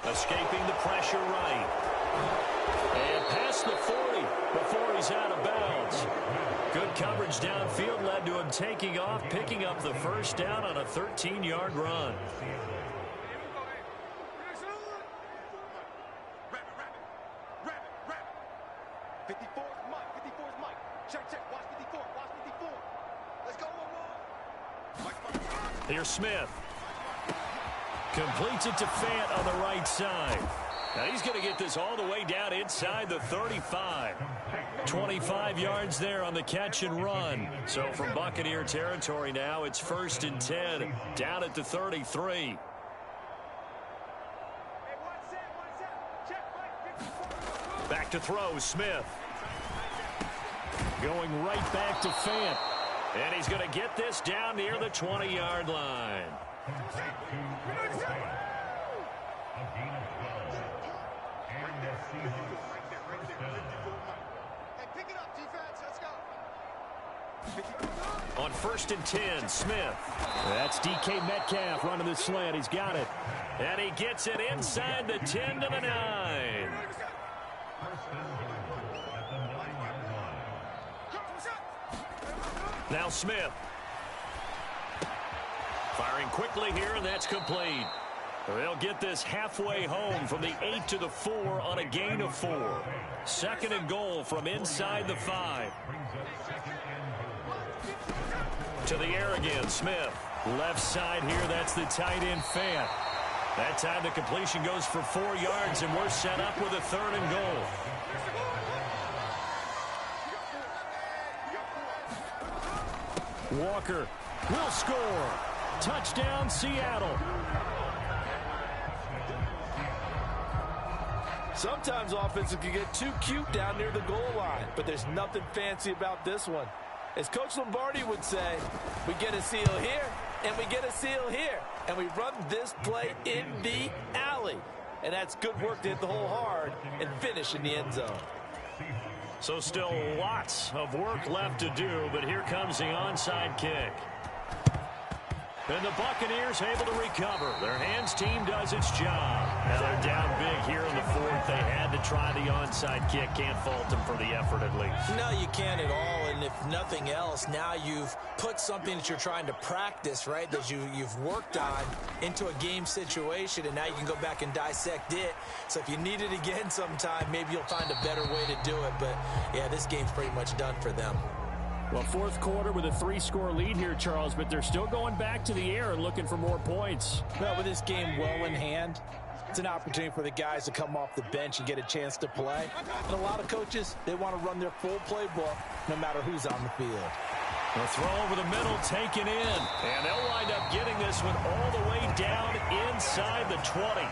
Escaping the pressure right. And past the 40 before he's out of bounds. Good coverage downfield led to him taking off, picking up the 1st down on a 13-yard run. Here's Smith. Completes it to Fant on the right side. Now he's going to get this all the way down inside the 35. 25 yards there on the catch and run. So from Buccaneer territory now, it's 1st and 10, down at the 33. Back to throw, Smith. Going right back to Fant. And he's going to get this down near the 20-yard line. On 1st and 10, Smith. That's DK Metcalf running the slant. He's got it. And he gets it inside the 10 to the 9. Now Smith. Firing quickly here, and that's complete. They'll get this halfway home from the 8 to the 4 on a gain of 4. 2nd and goal from inside the 5. To the air again, Smith. Left side here, that's the tight end Fant. That time the completion goes for 4 yards, and we're set up with a 3rd and goal. Walker will score. Touchdown, Seattle. Sometimes offenses can get too cute down near the goal line, but there's nothing fancy about this one. As Coach Lombardi would say, we get a seal here, and we get a seal here, and we run this play in the alley. And that's good work to hit the hole hard and finish in the end zone. So still lots of work left to do, but here comes the onside kick. And the Buccaneers able to recover. Their hands team does its job. Now they're down big here in the 4th. They had to try the onside kick. Can't fault them for the effort at least. No, you can't at all. And if nothing else, now you've put something that you're trying to practice, right, that you've worked on into a game situation, and now you can go back and dissect it. So if you need it again sometime, maybe you'll find a better way to do it. But, yeah, this game's pretty much done for them. Well, 4th quarter with a 3-score lead here, Charles, but they're still going back to the air and looking for more points. Well, with this game well in hand, it's an opportunity for the guys to come off the bench and get a chance to play. And a lot of coaches, they want to run their full playbook no matter who's on the field. The throw over the middle taken in, and they'll wind up getting this one all the way down inside the 20.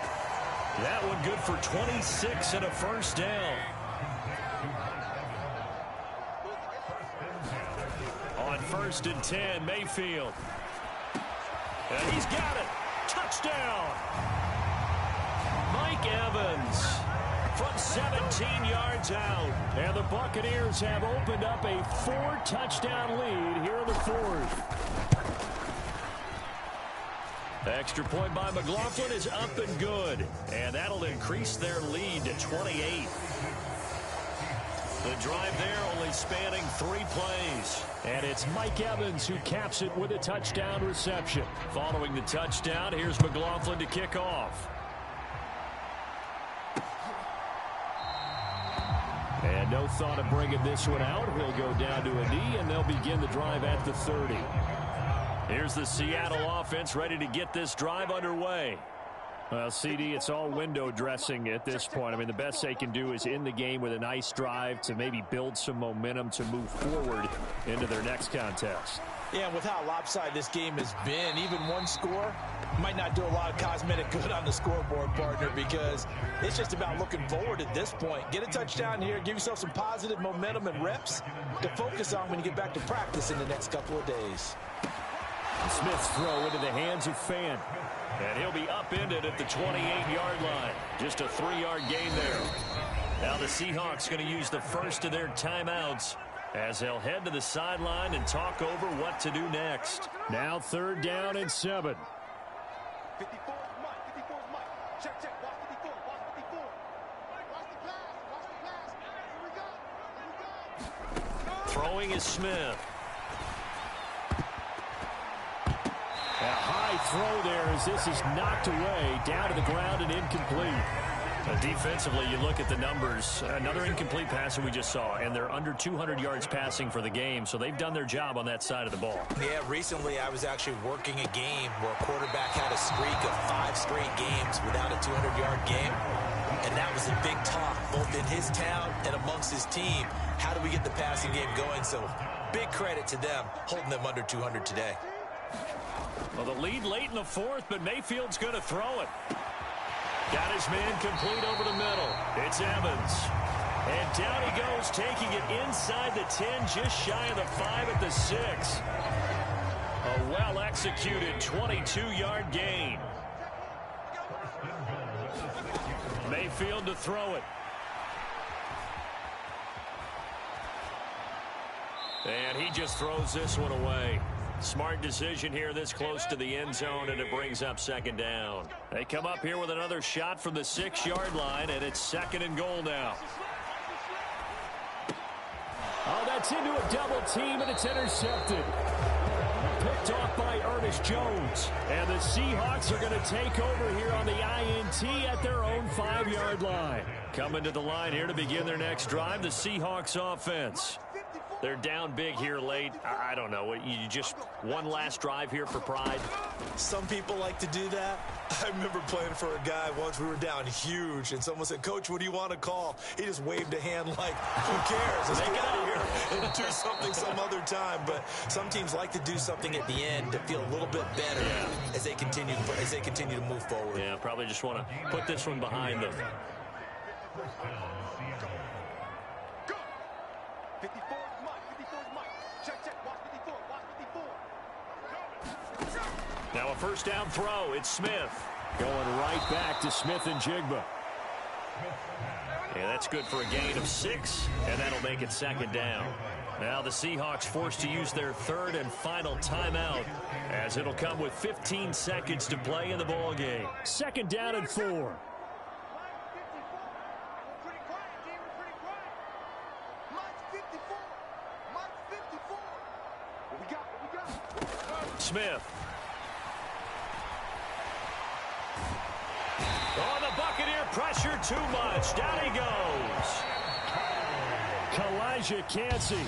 That one good for 26 and a 1st down. On 1st and 10, Mayfield. And he's got it. Touchdown. Mike Evans from 17 yards out. And the Buccaneers have opened up a 4-touchdown lead here in the 4th. Extra point by McLaughlin is up and good. And that'll increase their lead to 28. The drive there only spanning 3 plays. And it's Mike Evans who caps it with a touchdown reception. Following the touchdown, here's McLaughlin to kick off. And no thought of bringing this one out. He'll go down to a knee, and they'll begin the drive at the 30. Here's the Seattle offense ready to get this drive underway. Well, CD, it's all window dressing at this point. I mean, the best they can do is end the game with a nice drive to maybe build some momentum to move forward into their next contest. Yeah, and with how lopsided this game has been, even one score might not do a lot of cosmetic good on the scoreboard, partner, because it's just about looking forward at this point. Get a touchdown here, give yourself some positive momentum and reps to focus on when you get back to practice in the next couple of days. Smith's throw into the hands of Fant. And he'll be upended at the 28-yard line. Just a 3-yard gain there. Now the Seahawks going to use the first of their timeouts as they'll head to the sideline and talk over what to do next. Now 3rd down and 7. 54 is Mike. 54 is Mike. Check. Watch 54. Watch 54. Watch the pass. Watch the pass. Here we go. Throwing is Smith. A high throw there as this is knocked away, down to the ground and incomplete. Defensively, you look at the numbers. Another incomplete pass that we just saw, and they're under 200 yards passing for the game, so they've done their job on that side of the ball. Yeah, recently I was actually working a game where a quarterback had a streak of 5 straight games without a 200-yard game, and that was a big talk both in his town and amongst his team. How do we get the passing game going? So big credit to them holding them under 200 today. Well, the lead late in the 4th, but Mayfield's going to throw it. Got his man complete over the middle. It's Evans. And down he goes, taking it inside the 10, just shy of the 5 at the 6. A well-executed 22-yard gain. Mayfield to throw it. And he just throws this one away. Smart decision here this close to the end zone, and it brings up second down. They come up here with another shot from the 6-yard line, and it's second and goal now. Oh, that's into a double team, and it's intercepted. Picked off by Ernest Jones. And the Seahawks are going to take over here on the INT at their own 5-yard line. Coming to the line here to begin their next drive, the Seahawks offense. They're down big here late. I don't know. You just one last drive here for pride? Some people like to do that. I remember playing for a guy once. We were down huge, and someone said, "Coach, what do you want to call?" He just waved a hand like, who cares? Let's get out of here and do something some other time. But some teams like to do something at the end to feel a little bit better as they continue to move forward. Yeah, probably just want to put this one behind them. 54 is Mike. 54 is Mike. Check, check. Watch 54. Watch 54. Now a first down throw. It's Smith. Going right back to Smith and Jigba. Yeah, that's good for a gain of 6, and that'll make it second down. Now the Seahawks forced to use their third and final timeout, as it'll come with 15 seconds to play in the ball game. Second down and 4. Smith. Oh, the Buccaneer pressure too much. Down he goes. Kalijah Kancey.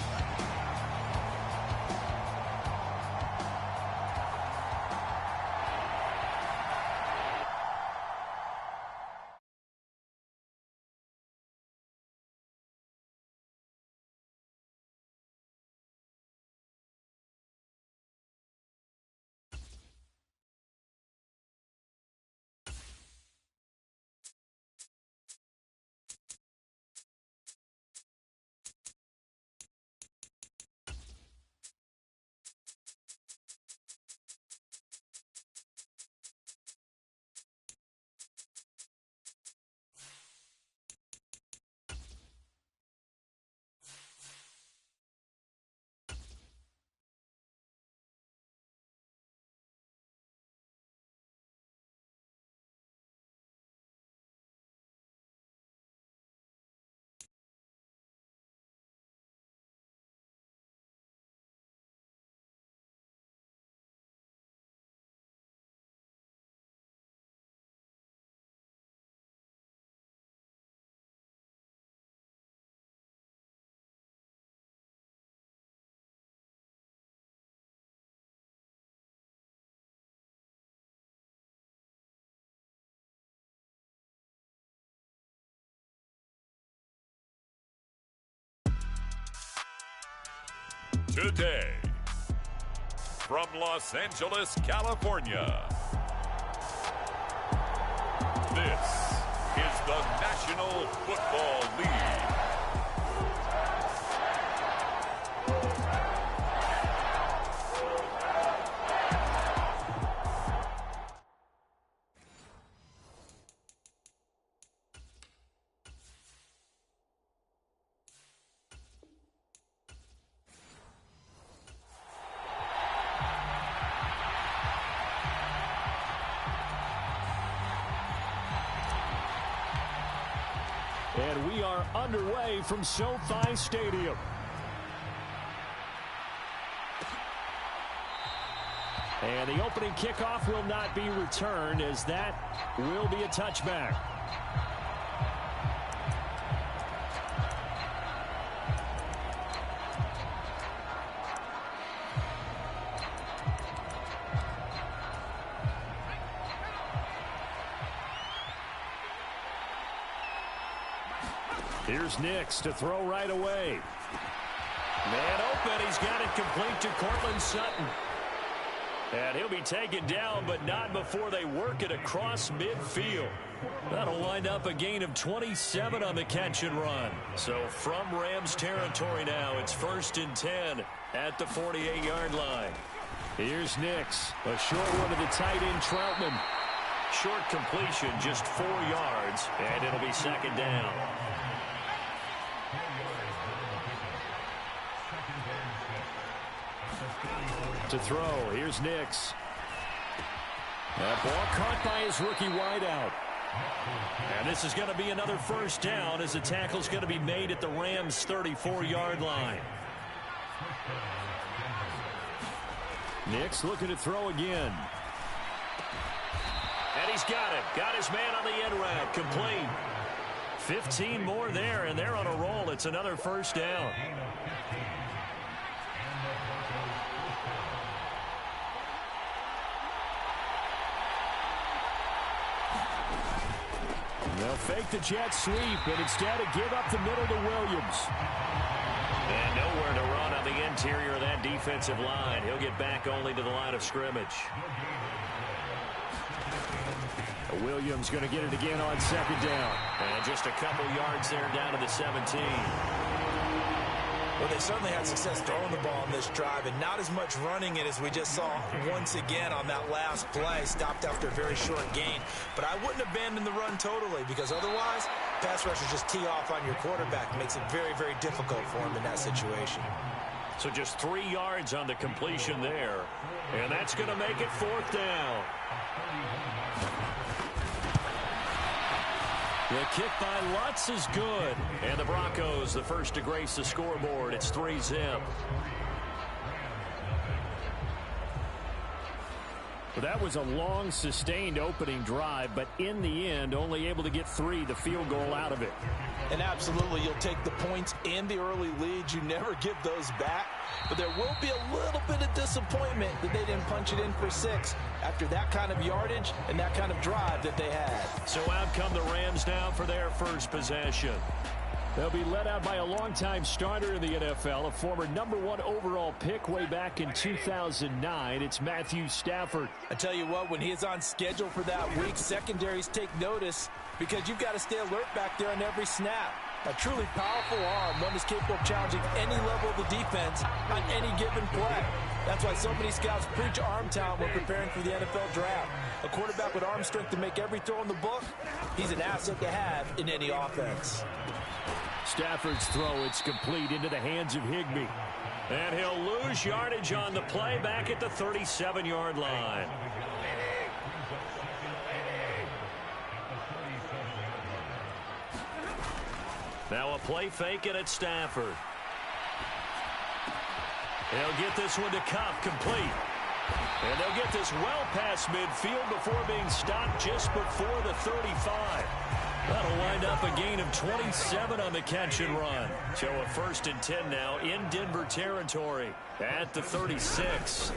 Today, from Los Angeles, California, this is the National Football League. And we are underway from SoFi Stadium. And the opening kickoff will not be returned, as that will be a touchback. Here's Nix to throw right away. Man open. He's got it complete to Cortland Sutton. And he'll be taken down, but not before they work it across midfield. That'll wind up a gain of 27 on the catch and run. So from Rams territory now, it's 1st and 10 at the 48-yard line. Here's Nix. A short one to the tight end, Troutman. Short completion, just 4 yards, and it'll be second down. To throw, here's Nix. That ball caught by his rookie wideout. And this is going to be another first down as the tackle's going to be made at the Rams' 34-yard line. Nix looking to throw again. And he's got it. Got his man on the end route. Complete. 15 more there, and they're on a roll. It's another first down. They'll fake the jet sweep, and instead of give up the middle to Williams. And nowhere to run on the interior of that defensive line. He'll get back only to the line of scrimmage. Williams going to get it again on second down. And just a couple yards there down to the 17. Well, they certainly had success throwing the ball on this drive, and not as much running it as we just saw once again on that last play. Stopped after a very short gain. But I wouldn't abandon the run totally, because otherwise, pass rushers just tee off on your quarterback. It makes it very, very difficult for him in that situation. So just 3 yards on the completion there. And that's going to make it fourth down. The kick by Lutz is good. And the Broncos, the first to grace the scoreboard. It's 3-zip. Well, that was a long, sustained opening drive, but in the end, only able to get 3, the field goal out of it. And absolutely, you'll take the points and the early leads. You never give those back. But there will be a little bit of disappointment that they didn't punch it in for 6 after that kind of yardage and that kind of drive that they had. So out come the Rams now for their first possession. They'll be led out by a longtime starter in the NFL, a former #1 overall pick way back in 2009. It's Matthew Stafford. I tell you what, when he is on schedule for that week, secondaries take notice because you've got to stay alert back there on every snap. A truly powerful arm, one that's capable of challenging any level of the defense on any given play. That's why so many scouts preach arm talent when preparing for the NFL draft. A quarterback with arm strength to make every throw in the book, he's an asset to have in any offense. Stafford's throw, it's complete into the hands of Higbee. And he'll lose yardage on the play back at the 37-yard line. Now a play fake, and it's Stafford. He'll get this one to Kupp, complete. And they'll get this well past midfield before being stopped just before the 35. That'll wind up a gain of 27 on the catch and run. So a 1st and 10 now in Denver territory at the 36.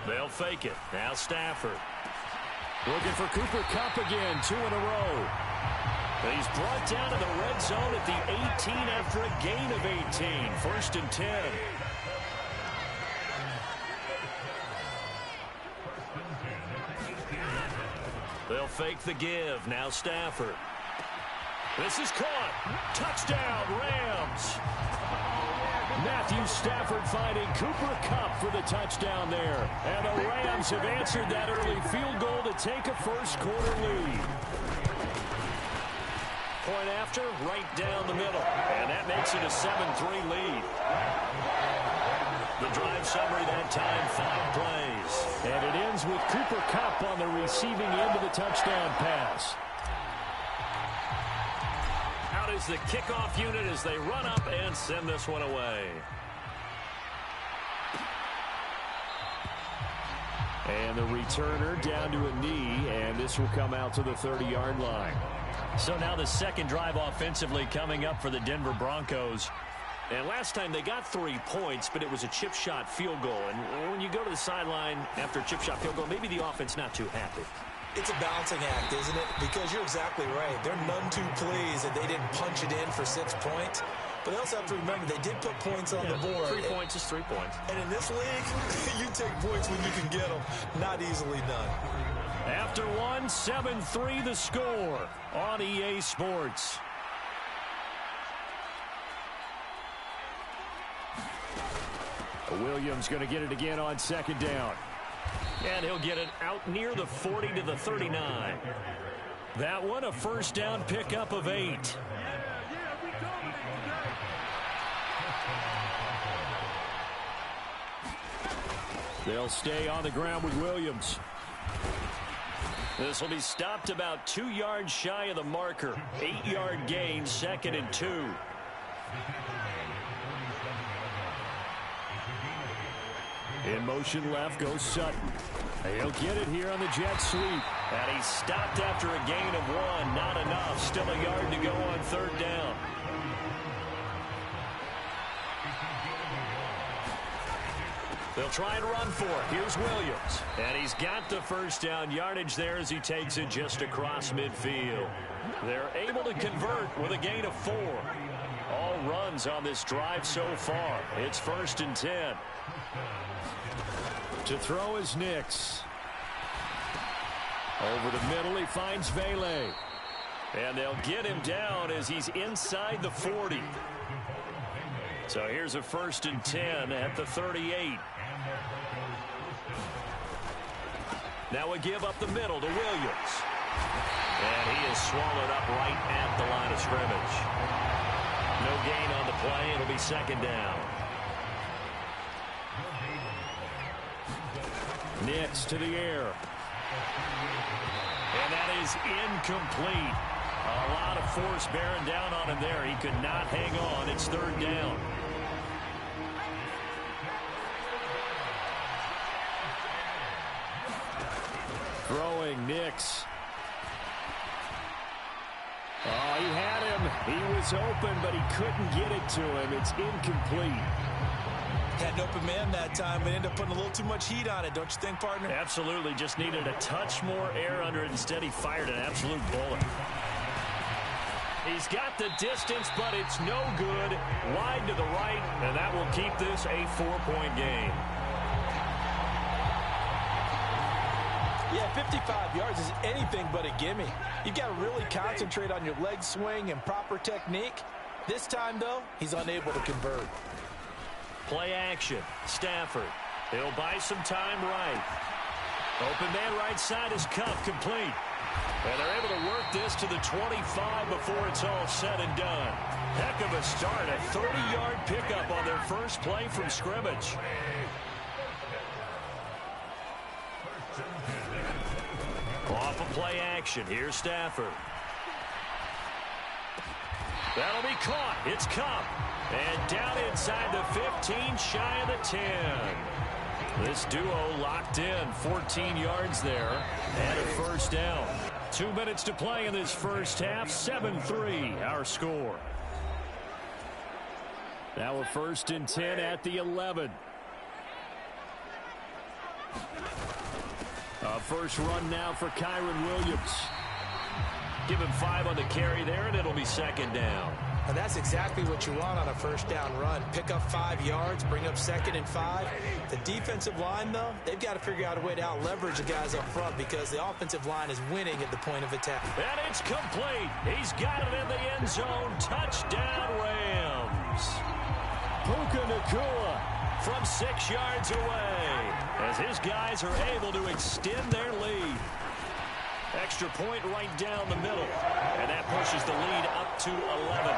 They'll fake it. Now Stafford. Looking for Cooper Kupp again, 2 in a row. He's brought down to the red zone at the 18 after a gain of 18. 1st and 10. They'll fake the give. Now Stafford. This is caught. Touchdown, Rams. Matthew Stafford finding Cooper Kupp for the touchdown there. And the Rams have answered that early field goal to take a first-quarter lead. Point after, right down the middle. And that makes it a 7-3 lead. The drive summary that time, 5 plays. And it ends with Cooper Kupp on the receiving end of the touchdown pass. Out is the kickoff unit as they run up and send this one away. And the returner down to a knee, and this will come out to the 30-yard line. So now the second drive offensively coming up for the Denver Broncos. And last time they got 3 points, but it was a chip shot field goal. And when you go to the sideline after a chip shot field goal, maybe the offense not too happy. It's a balancing act, isn't it? Because you're exactly right. They're none too pleased that they didn't punch it in for 6 points. But they also have to remember they did put points on the board. 3 points is 3 points. And in this league, you take points when you can get them. Not easily done. After one, 7-3 the score on EA Sports. Williams going to get it again on second down. And he'll get it out near the 40 to the 39. That one a first down pickup of 8. They'll stay on the ground with Williams. This will be stopped about 2 yards shy of the marker. 8-yard gain, 2nd and 2. In motion left goes Sutton. He'll get it here on the jet sweep. And he's stopped after a gain of 1. Not enough. Still a yard to go on 3rd down. They'll try and run for it. Here's Williams. And he's got the 1st down yardage there as he takes it just across midfield. They're able to convert with a gain of 4. All runs on this drive so far. It's 1st and 10. To throw is Nix. Over the middle, he finds Vele. And they'll get him down as he's inside the 40. So here's a 1st and 10 at the 38. Now we give up the middle to Williams. And he is swallowed up right at the line of scrimmage. No gain on the play. It'll be 2nd down. Nix to the air. And that is incomplete. A lot of force bearing down on him there. He could not hang on. It's 3rd down. Throwing Nix. Oh, he had him. He was open, but he couldn't get it to him. It's incomplete. Had an open man that time, but ended up putting a little too much heat on it, don't you think, partner? Absolutely. Just needed a touch more air under it. Instead, he fired an absolute bullet. He's got the distance, but it's no good. Wide to the right, and that will keep this a 4-point game. Yeah, 55 yards is anything but a gimme. You've got to really concentrate on your leg swing and proper technique. This time, though, he's unable to convert. Play action. Stafford. He'll buy some time right. Open man right side is Cup complete. And they're able to work this to the 25 before it's all said and done. Heck of a start. A 30-yard pickup on their first play from scrimmage. Off of play action. Here's Stafford. That'll be caught. It's Cup. And down inside the 15, shy of the 10. This duo locked in. 14 yards there. And a 1st down. 2 minutes to play in this first half. 7-3 our score. Now a 1st and 10 at the 11. First run now for Kyron Williams. Give him 5 on the carry there, and it'll be 2nd down. And that's exactly what you want on a 1st down run. Pick up 5 yards, bring up 2nd and 5. The defensive line, though, they've got to figure out a way to out-leverage the guys up front because the offensive line is winning at the point of attack. And it's complete. He's got it in the end zone. Touchdown, Rams. Puka Nacua from 6 yards away as his guys are able to extend their lead. Extra point right down the middle. And that pushes the lead up to 11.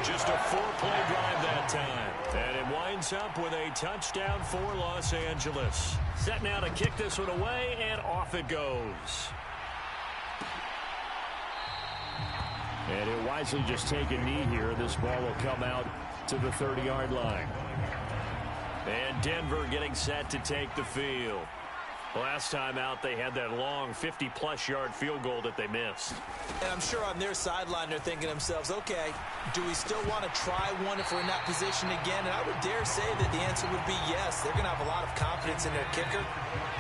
Just a 4-play drive that time. And it winds up with a touchdown for Los Angeles. Set now to kick this one away, and off it goes. And he'll wisely just take a knee here. This ball will come out to the 30-yard line. And Denver getting set to take the field. Last time out, they had that long 50-plus yard field goal that they missed. And I'm sure on their sideline, they're thinking to themselves, okay, do we still want to try one if we're in that position again? And I would dare say that the answer would be yes. They're going to have a lot of confidence in their kicker.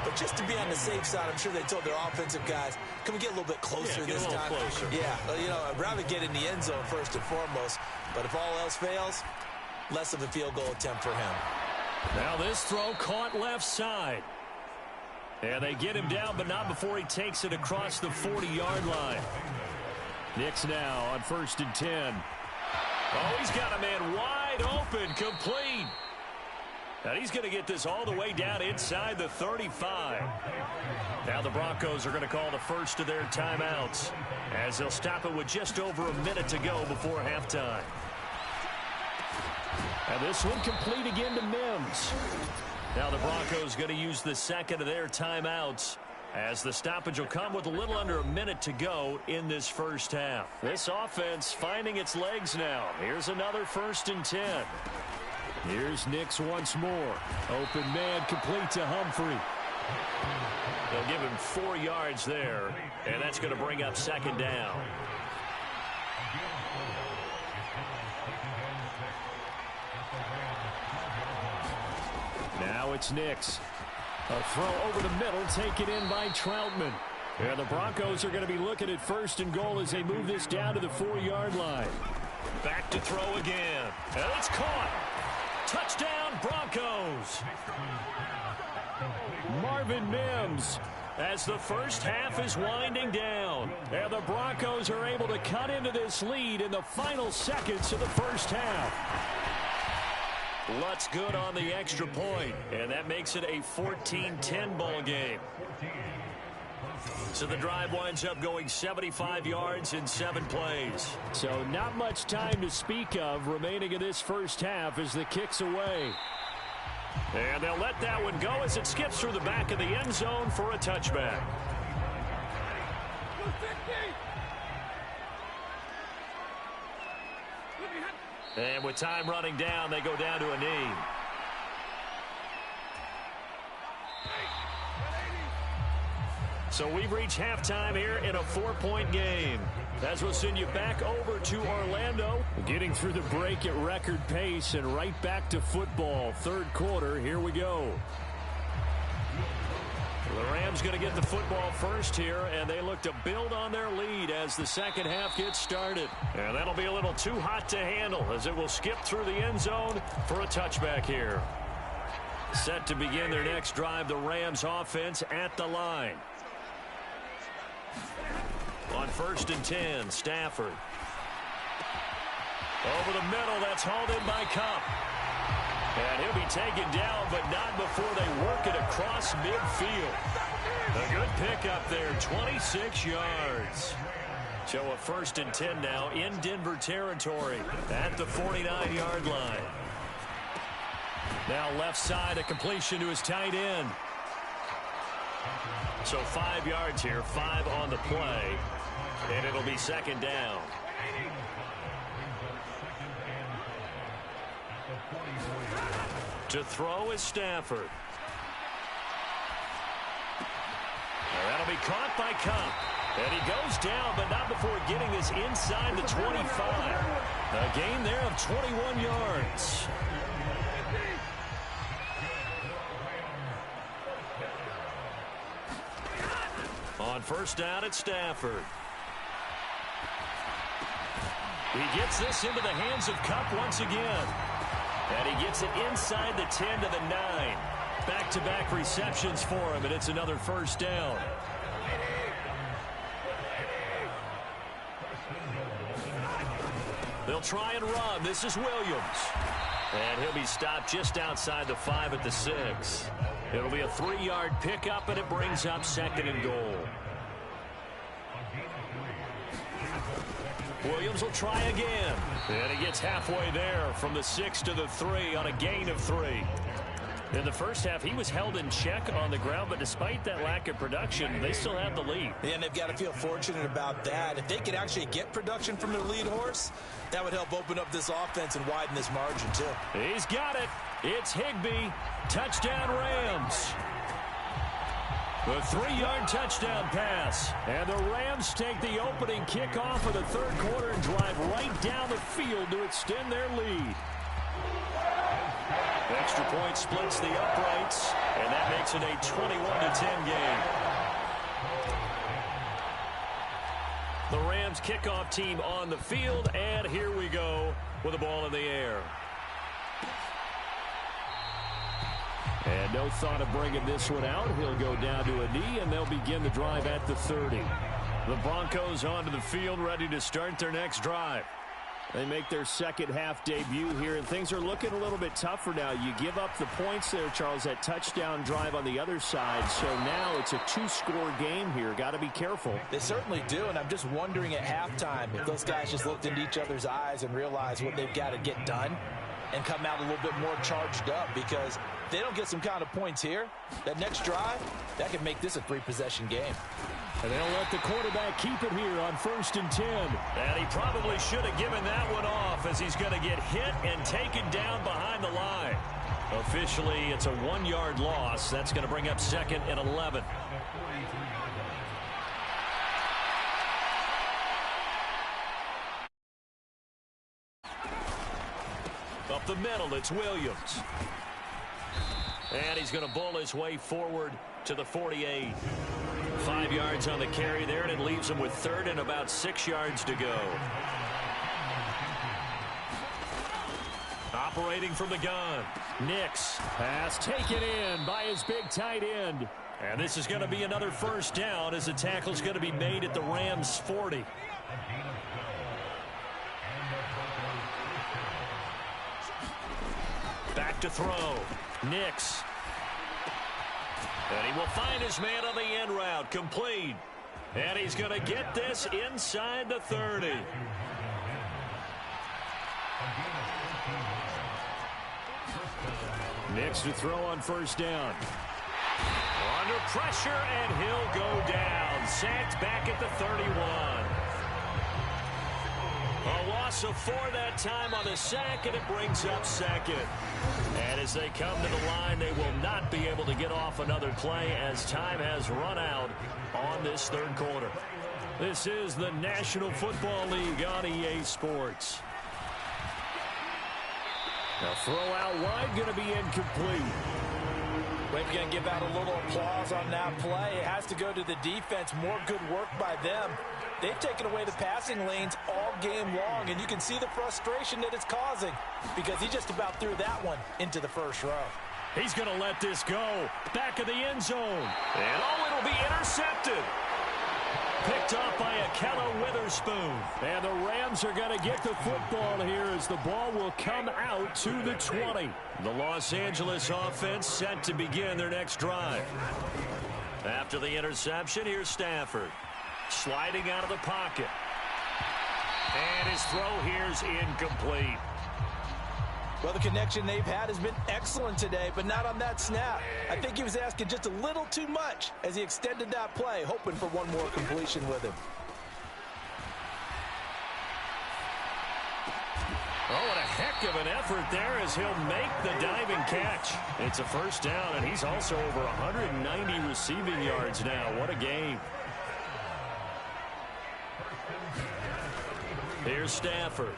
But just to be on the safe side, I'm sure they told their offensive guys, can we get a little bit closer this time? Closer. Yeah, you know, I'd rather get in the end zone first and foremost. But if all else fails, less of a field goal attempt for him. Now this throw caught left side. And they get him down, but not before he takes it across the 40-yard line. Nix now on 1st and 10. Oh, he's got a man wide open, complete. And he's going to get this all the way down inside the 35. Now the Broncos are going to call the first of their timeouts as they'll stop it with just over a minute to go before halftime. And this one complete again to Mims. Now the Broncos going to use the second of their timeouts, as the stoppage will come with a little under a minute to go in this first half. This offense finding its legs now. Here's another 1st and 10. Here's Nix once more. Open man, complete to Humphrey. They'll give him 4 yards there, and that's going to bring up 2nd down. Now it's Nix. A throw over the middle, taken in by Troutman. And the Broncos are going to be looking at 1st and goal as they move this down to the 4-yard line. Back to throw again. And it's caught. Touchdown, Broncos. Marvin Mims, as the first half is winding down. And the Broncos are able to cut into this lead in the final seconds of the first half. Lutz good on the extra point, and that makes it a 14-10 ball game. So the drive winds up going 75 yards in 7 plays. So not much time to speak of remaining in this first half as the kick's away. And they'll let that one go as it skips through the back of the end zone for a touchback. And with time running down, they go down to a knee. So we've reached halftime here in a 4-point game. As we'll send you back over to Orlando. Getting through the break at record pace and right back to football. 3rd quarter, here we go. The Rams going to get the football first here, and they look to build on their lead as the second half gets started. And that'll be a little too hot to handle as it will skip through the end zone for a touchback here. Set to begin their next drive, the Rams offense at the line. On 1st and 10, Stafford. Over the middle, that's hauled in by Kupp. And he'll be taken down, but not before they work it across midfield. A good pickup there, 26 yards. So a 1st and 10 now in Denver territory at the 49-yard line. Now left side, a completion to his tight end. So 5 yards here, 5 on the play, and it'll be 2nd down. To throw is Stafford. And that'll be caught by Kupp. And he goes down, but not before getting this inside the 25. A gain there of 21 yards. On 1st down, it's Stafford. He gets this into the hands of Kupp once again. And he gets it inside the 10 to the 9. Back-to-back receptions for him, and it's another 1st down. They'll try and run. This is Williams. And he'll be stopped just outside the 5 at the 6. It'll be a 3-yard pickup, and it brings up 2nd and goal. Williams will try again. And he gets halfway there from the 6 to the 3 on a gain of 3. In the first half, he was held in check on the ground, but despite that lack of production, they still have the lead. And they've got to feel fortunate about that. If they could actually get production from their lead horse, that would help open up this offense and widen this margin, too. He's got it. It's Higbee. Touchdown, Rams. The 3-yard touchdown pass. And the Rams take the opening kickoff of the 3rd quarter and drive right down the field to extend their lead. Extra point splits the uprights, and that makes it a 21-10 game. The Rams kickoff team on the field, and here we go with the ball in the air. And no thought of bringing this one out. He'll go down to a knee, and they'll begin the drive at the 30. The Broncos onto the field, ready to start their next drive. They make their second half debut here, and things are looking a little bit tougher now. You give up the points there, Charles, that touchdown drive on the other side. So now it's a 2-score game here. Got to be careful. They certainly do, and I'm just wondering at halftime if those guys just looked into each other's eyes and realized what they've got to get done. and come out a little bit more charged up, because if they don't get some kind of points here, that next drive, that could make this a 3-possession game. And they'll let the quarterback keep it here on 1st and 10. And he probably should have given that one off, as he's going to get hit and taken down behind the line. Officially, it's a 1-yard loss. That's going to bring up 2nd and 11. Up the middle, it's Williams. And he's going to bull his way forward to the 48. 5 yards on the carry there, and it leaves him with 3rd and about 6 yards to go. Operating from the gun, Nix. Pass taken in by his big tight end. And this is going to be another 1st down, as the tackle's going to be made at the Rams' 40. Back to throw. Nix. And he will find his man on the end route. Complete. And he's going to get this inside the 30. Nix to throw on 1st down. Under pressure, and he'll go down. Sacked back at the 31. A loss of 4 that time on the sack, and it brings up 2nd. And as they come to the line, they will not be able to get off another play, as time has run out on this 3rd quarter. This is the National Football League on EA Sports. Now throw out wide, going to be incomplete. We're going to give out a little applause on that play. It has to go to the defense. More good work by them. They've taken away the passing lanes all game long, and you can see the frustration that it's causing, because he just about threw that one into the 1st row. He's going to let this go. Back of the end zone. And it'll be intercepted. Picked off by Akella Witherspoon. And the Rams are going to get the football here, as the ball will come out to the 20. The Los Angeles offense set to begin their next drive. After the interception, here's Stafford. Sliding out of the pocket. And his throw here's incomplete. Well, the connection they've had has been excellent today, but not on that snap. I think he was asking just a little too much as he extended that play, hoping for one more completion with him. Oh, what a heck of an effort there, as he'll make the diving catch. It's a 1st down, and he's also over 190 receiving yards now. What a game. Here's Stafford.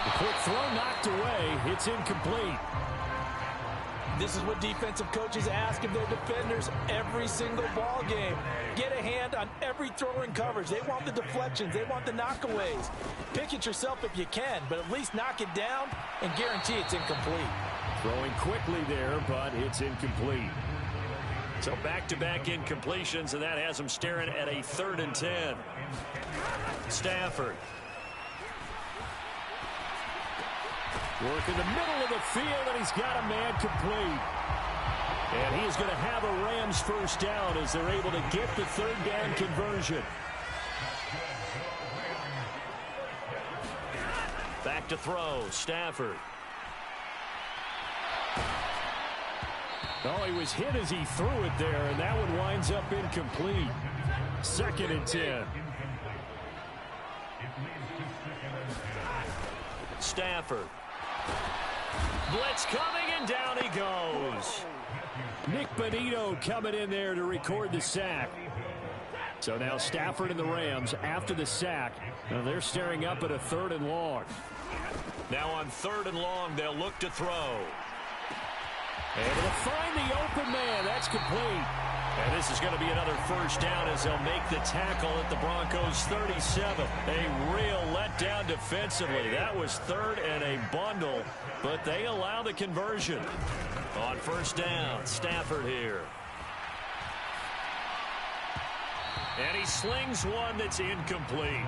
The quick throw knocked away. It's incomplete. This is what defensive coaches ask of their defenders every single ball game. Get a hand on every throw in coverage. They want the deflections. They want the knockaways. Pick it yourself if you can, but at least knock it down and guarantee it's incomplete. Throwing quickly there, but it's incomplete. So back-to-back incompletions, and that has him staring at a 3rd and 10. Stafford. Work in the middle of the field, and he's got a man complete. And he's going to have a Rams 1st down, as they're able to get the 3rd down conversion. Back to throw, Stafford. Oh, he was hit as he threw it there, and that one winds up incomplete. 2nd and 10. Stafford. Blitz coming, and down he goes. Nick Benito coming in there to record the sack. So now Stafford and the Rams, after the sack, they're staring up at a 3rd and long. Now on 3rd and long, they'll look to throw. Able to find the open man. That's complete. And this is going to be another 1st down, as they'll make the tackle at the Broncos' 37. A real letdown defensively. That was 3rd and a bundle, but they allow the conversion. On 1st down, Stafford here. And he slings one that's incomplete.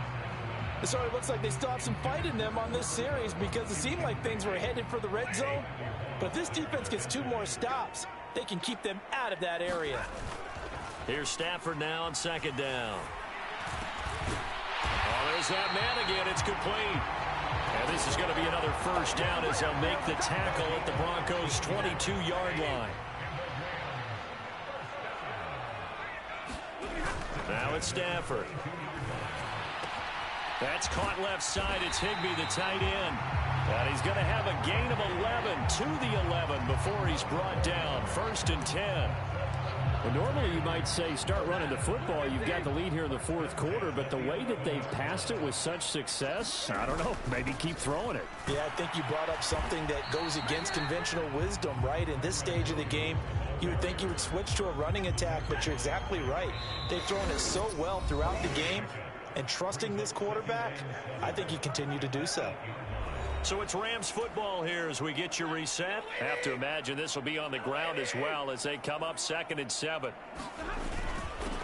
So it looks like they still have some fight in them on this series, because it seemed like things were headed for the red zone. But if this defense gets 2 more stops, they can keep them out of that area. Here's Stafford now on 2nd down. Oh, there's that man again. It's complete. And this is going to be another first down as they'll make the tackle at the Broncos' 22-yard line. Now it's Stafford. That's caught left side. It's Higbee, the tight end. And he's going to have a gain of 11 to the 11 before he's brought down. 1st and 10. Well, normally you might say start running the football. You've got the lead here in the 4th quarter, but the way that they've passed it with such success, I don't know, maybe keep throwing it. Yeah, I think you brought up something that goes against conventional wisdom, right? In this stage of the game, you would think you would switch to a running attack, but you're exactly right. They've thrown it so well throughout the game, and trusting this quarterback, I think you continue to do so. So it's Rams football here as we get you reset. Have to imagine this will be on the ground as well as they come up 2nd and 7.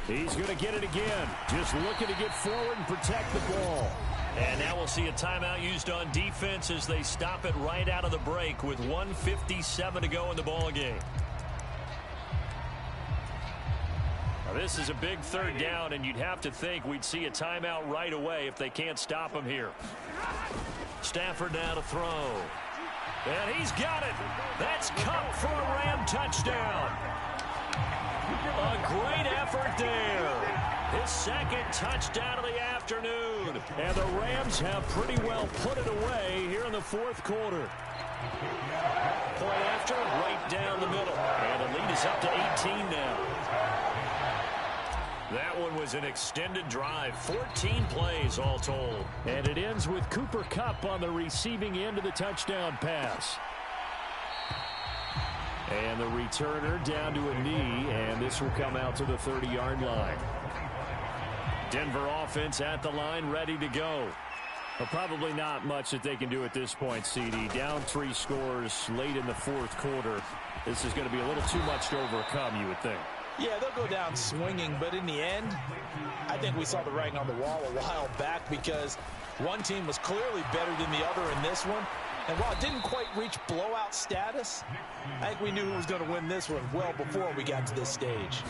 He's going to get it again. Just looking to get forward and protect the ball. And now we'll see a timeout used on defense as they stop it right out of the break with 1:57 to go in the ball game. Now this is a big 3rd down, and you'd have to think we'd see a timeout right away if they can't stop him here. Stafford now to throw. And he's got it. That's Cup for a Ram touchdown. A great effort there. His 2nd touchdown of the afternoon. And the Rams have pretty well put it away here in the 4th quarter. Point after, right down the middle. And the lead is up to 18 now. That one was an extended drive. 14 plays all told. And it ends with Cooper Kupp on the receiving end of the touchdown pass. And the returner down to a knee, and this will come out to the 30-yard line. Denver offense at the line, ready to go. Well, probably not much that they can do at this point, CD. Down 3 scores late in the 4th quarter. This is going to be a little too much to overcome, you would think. Yeah, they'll go down swinging, but in the end, I think we saw the writing on the wall a while back because one team was clearly better than the other in this one. And while it didn't quite reach blowout status, I think we knew who was going to win this one well before we got to this stage.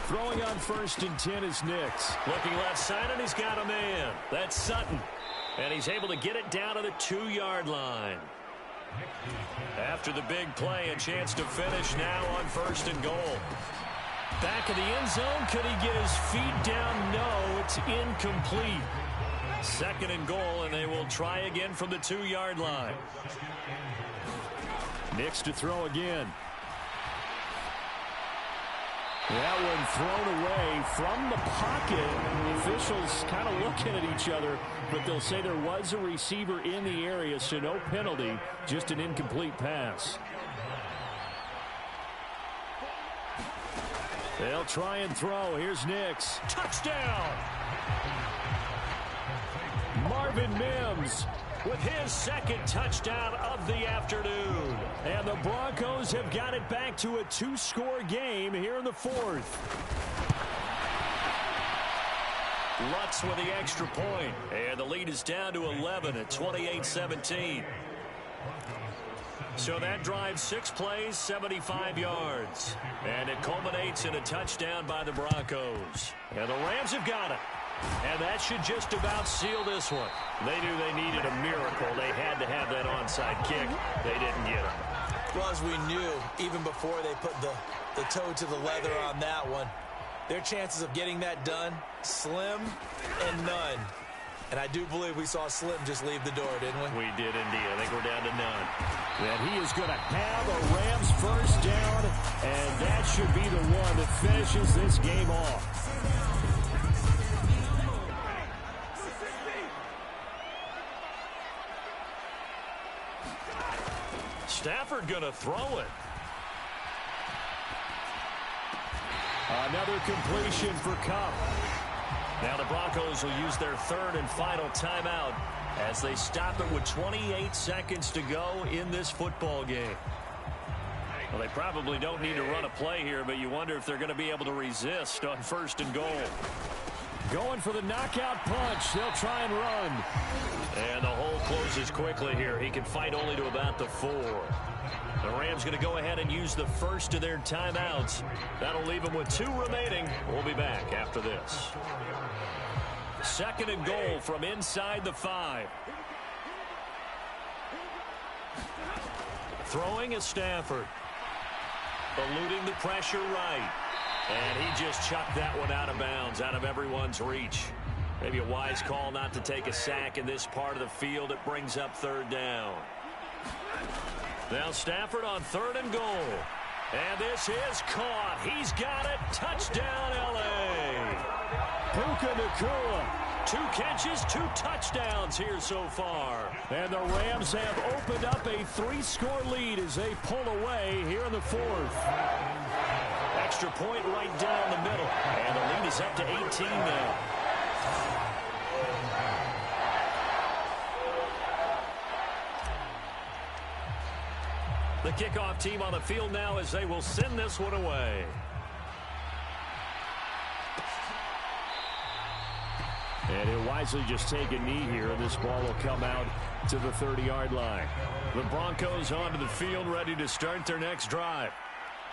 Throwing on 1st and 10 is Nix. Looking left side, and he's got a man. That's Sutton. And he's able to get it down to the 2-yard line. After the big play, a chance to finish now on 1st and goal. Back of the end zone. Could he get his feet down? No, it's incomplete. 2nd and goal, and they will try again from the 2-yard line. Nix to throw again. That one thrown away from the pocket. The officials kind of looking at each other, but they'll say there was a receiver in the area, so no penalty, just an incomplete pass. They'll try and throw. Here's Nix. Touchdown! Marvin Mims with his 2nd touchdown of the afternoon. And the Broncos have got it back to a 2-score game here in the 4th. Lutz with the extra point. And the lead is down to 11 at 28-17. So that drives 6 plays, 75 yards. And it culminates in a touchdown by the Broncos. And the Rams have got it. And that should just about seal this one. They knew they needed a miracle. They had to have that onside kick. They didn't get it. Well, as we knew, even before they put the toe to the leather on that one, their chances of getting that done, slim and none. And I do believe we saw Slim just leave the door, didn't we? We did indeed. I think we're down to none. And he is going to have a Rams first down, and that should be the one that finishes this game off. Stafford going to throw it. Another completion for Kupp. Now the Broncos will use their 3rd and final timeout as they stop it with 28 seconds to go in this football game. Well, they probably don't need to run a play here, but you wonder if they're going to be able to resist on 1st and goal. Going for the knockout punch. They'll try and run. And the hole closes quickly here. He can fight only to about the 4. The Rams going to go ahead and use the first of their timeouts. That'll leave them with 2 remaining. We'll be back after this. 2nd and goal from inside the 5. Throwing is Stafford. Eluding the pressure right. And he just chucked that one out of bounds, out of everyone's reach. Maybe a wise call not to take a sack in this part of the field. It brings up third down. Now Stafford on 3rd and goal. And this is caught. He's got it. Touchdown, L.A. Puka Nacua. 2 catches, 2 touchdowns here so far. And the Rams have opened up a 3-score lead as they pull away here in the 4th. Extra point right down the middle. And the lead is up to 18 now. The kickoff team on the field now as they will send this one away. And he'll wisely just take a knee here, and this ball will come out to the 30-yard line. The Broncos onto the field, ready to start their next drive.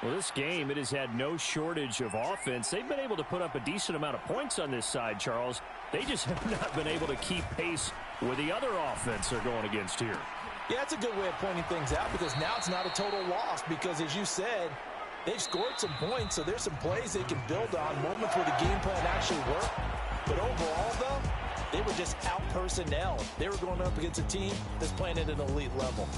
Well, this game, it has had no shortage of offense. They've been able to put up a decent amount of points on this side, Charles. They just have not been able to keep pace with the other offense they're going against here. Yeah, that's a good way of pointing things out because now it's not a total loss because, as you said, they've scored some points, so there's some plays they can build on, moments where the game plan actually worked. But overall, though, they were just out-personnel. They were going up against a team that's playing at an elite level.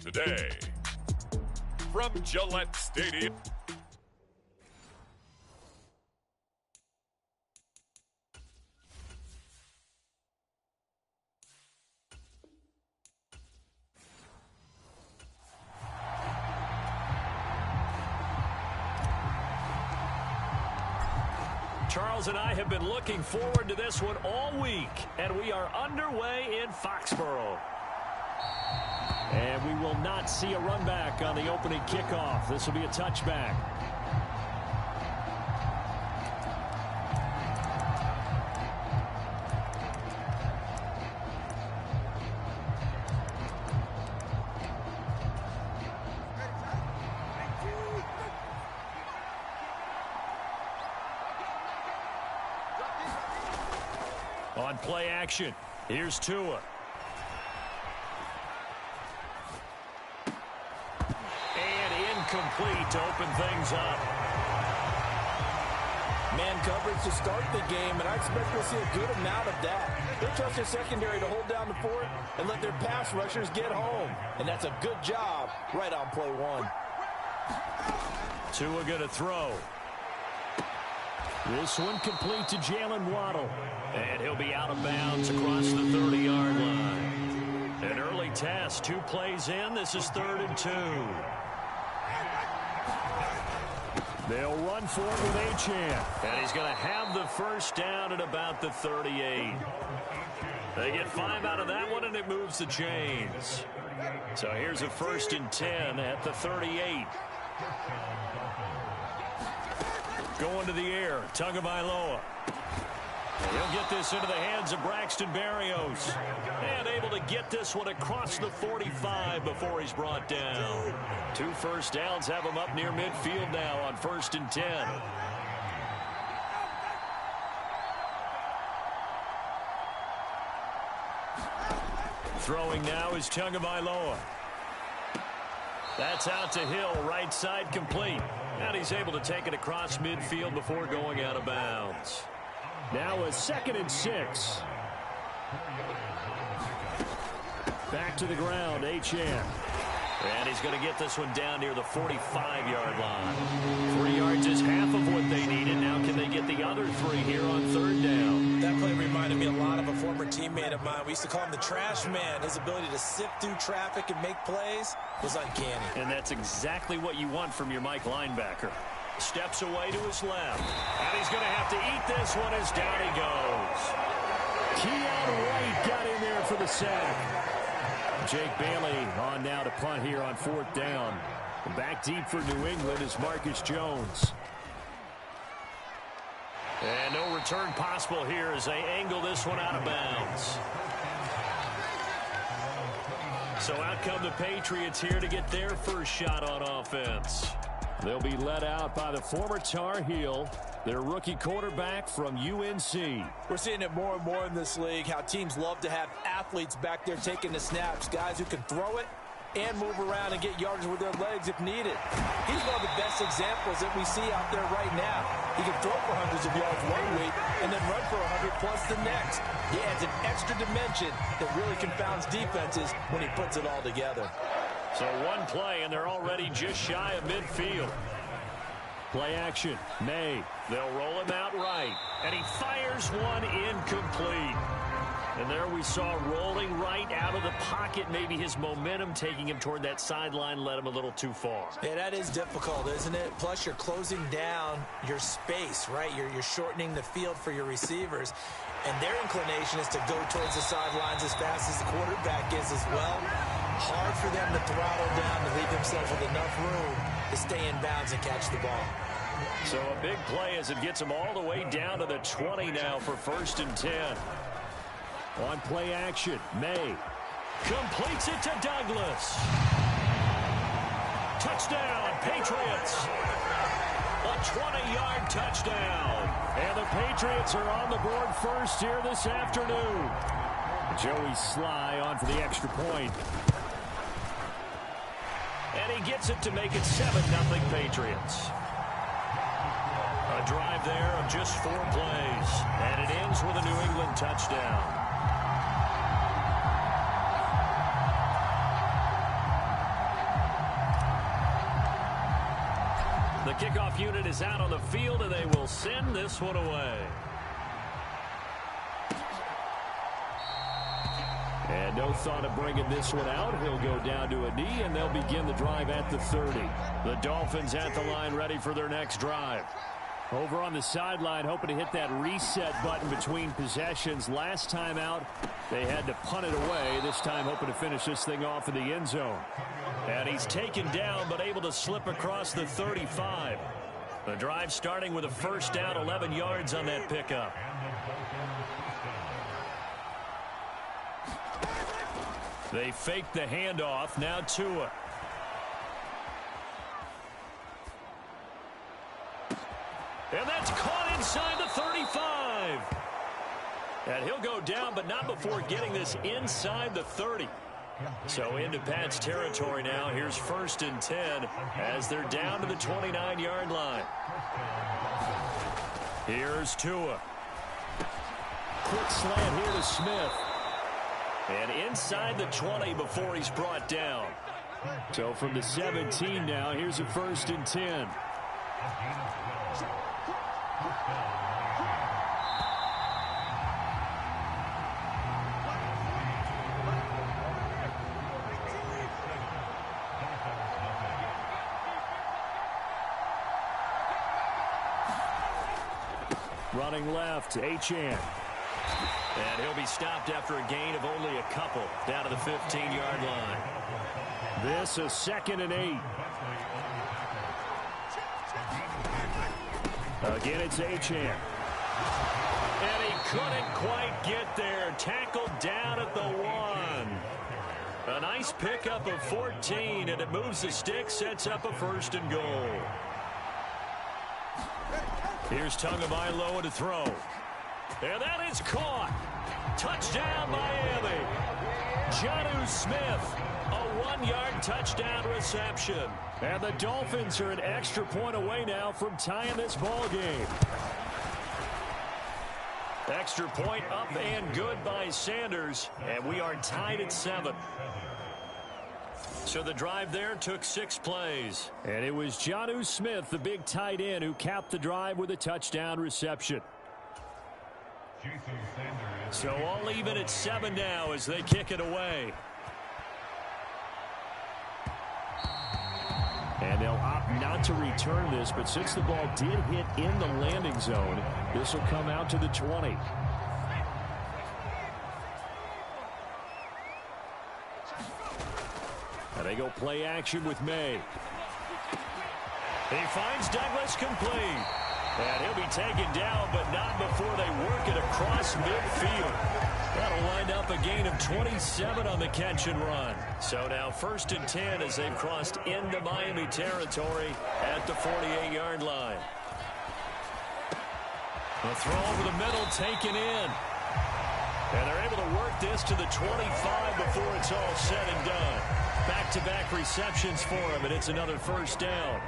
Today, from Gillette Stadium. Charles and I have been looking forward to this one all week, and we are underway in Foxborough. And we will not see a run back on the opening kickoff. This will be a touchback. On play action, here's Tua. Complete to open things up. Man coverage to start the game, and I expect we'll see a good amount of that. They'll trust their secondary to hold down the fort and let their pass rushers get home. And that's a good job right on play one. Tua going to throw. This one complete to Jalen Waddle. And he'll be out of bounds across the 30-yard line. An early test. 2 plays in. This is 3rd and 2. They'll run for it with Achane. And he's going to have the first down at about the 38. They get 5 out of that one, and it moves the chains. So here's a 1st and 10 at the 38. Going to the air, Tagovailoa. He'll get this into the hands of Braxton Berrios. And able to get this one across the 45 before he's brought down. 2 first downs have him up near midfield now on 1st and 10. Throwing now is Tagovailoa. That's out to Hill, right side complete. And he's able to take it across midfield before going out of bounds. Now a 2nd and 6. Back to the ground, Achane. And he's going to get this one down near the 45-yard line. 3 yards is half of what they needed. Now can they get the other 3 here on 3rd down? That play reminded me a lot of a former teammate of mine. We used to call him the trash man. His ability to sift through traffic and make plays was uncanny. And that's exactly what you want from your Mike linebacker. Steps away to his left. And he's going to have to eat this one as down he goes. Keon White got in there for the sack. Jake Bailey on now to punt here on 4th down. Back deep for New England is Marcus Jones. And no return possible here as they angle this one out of bounds. So out come the Patriots here to get their first shot on offense. They'll be led out by the former Tar Heel, their rookie quarterback from UNC. We're seeing it more and more in this league, how teams love to have athletes back there taking the snaps, guys who can throw it and move around and get yardage with their legs if needed. He's one of the best examples that we see out there right now. He can throw for hundreds of yards one week and then run for 100+ the next. He adds an extra dimension that really confounds defenses when he puts it all together. So 1 play, and they're already just shy of midfield. Play action. May. They'll roll him out right. And he fires one incomplete. And there we saw rolling right out of the pocket. Maybe his momentum taking him toward that sideline led him a little too far. Yeah, that is difficult, isn't it? Plus, you're closing down your space, right? You're shortening the field for your receivers. And their inclination is to go towards the sidelines as fast as the quarterback is as well. Hard for them to throttle down to leave themselves with enough room to stay in bounds and catch the ball. So a big play as it gets him all the way down to the 20 now for 1st and 10. On play action, May completes it to Douglas. Touchdown, Patriots. A 20-yard touchdown. And the Patriots are on the board first here this afternoon. Joey Sly on for the extra point. And he gets it to make it 7-0 Patriots. A drive there of just 4 plays. And it ends with a New England touchdown. The kickoff unit is out on the field, and they will send this one away. And no thought of bringing this one out. He'll go down to a knee, and they'll begin the drive at the 30. The Dolphins at the line ready for their next drive. Over on the sideline, hoping to hit that reset button between possessions. Last time out, they had to punt it away. This time hoping to finish this thing off in the end zone. And he's taken down, but able to slip across the 35. The drive starting with a first down, 11 yards on that pickup. They fake the handoff. Now Tua. And that's caught inside the 35. And he'll go down, but not before getting this inside the 30. So into Pat's territory now. Here's 1st and 10 as they're down to the 29-yard line. Here's Tua. Quick slant here to Smith. And inside the 20 before he's brought down. So from the 17 now, here's a 1st and 10. Running left, Achane. And he'll be stopped after a gain of only a couple down to the 15-yard line. This is 2nd and 8. Again, it's Achane. And he couldn't quite get there. Tackled down at the 1. A nice pickup of 14, and it moves the stick, sets up a 1st and goal. Here's Tagovailoa to throw. And that is caught. Touchdown, Miami. Jonnu Smith, a 1-yard touchdown reception. And the Dolphins are an extra point away now from tying this ball game. Extra point up and good by Sanders. And we are tied at 7. So the drive there took 6 plays. And it was Jonnu Smith, the big tight end, who capped the drive with a touchdown reception. So all even at 7 now as they kick it away. And they'll opt not to return this, but since the ball did hit in the landing zone, this will come out to the 20. And they go play action with May. He finds Douglas complete. And he'll be taken down, but not before they work it across midfield. That'll wind up a gain of 27 on the catch and run. So now 1st and 10 as they've crossed into Miami territory at the 48-yard line. A throw over the middle taken in. And they're able to work this to the 25 before it's all said and done. Back-to-back receptions for him, and it's another 1st down.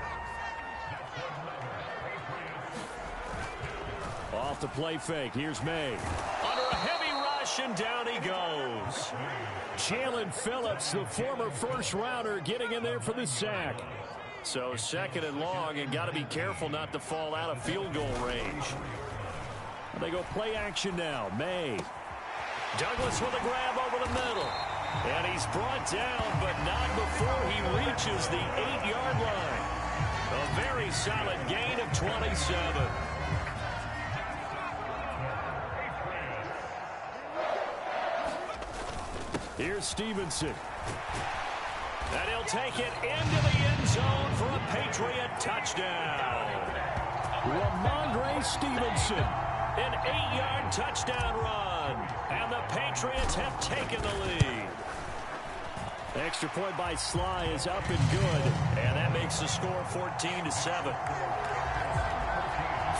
Off the play fake. Here's May. Under a heavy rush, and down he goes. Jalen Phillips, the former first-rounder, getting in there for the sack. So 2nd and long, and got to be careful not to fall out of field goal range. They go play action now. May. Douglas with a grab over the middle. And he's brought down, but not before he reaches the 8-yard line. A very solid gain of 27. Here's Stevenson. And he'll take it into the end zone for a Patriot touchdown. Ramondre Stevenson. An 8-yard touchdown run. And the Patriots have taken the lead. Extra point by Sly is up and good. And that makes the score 14-7.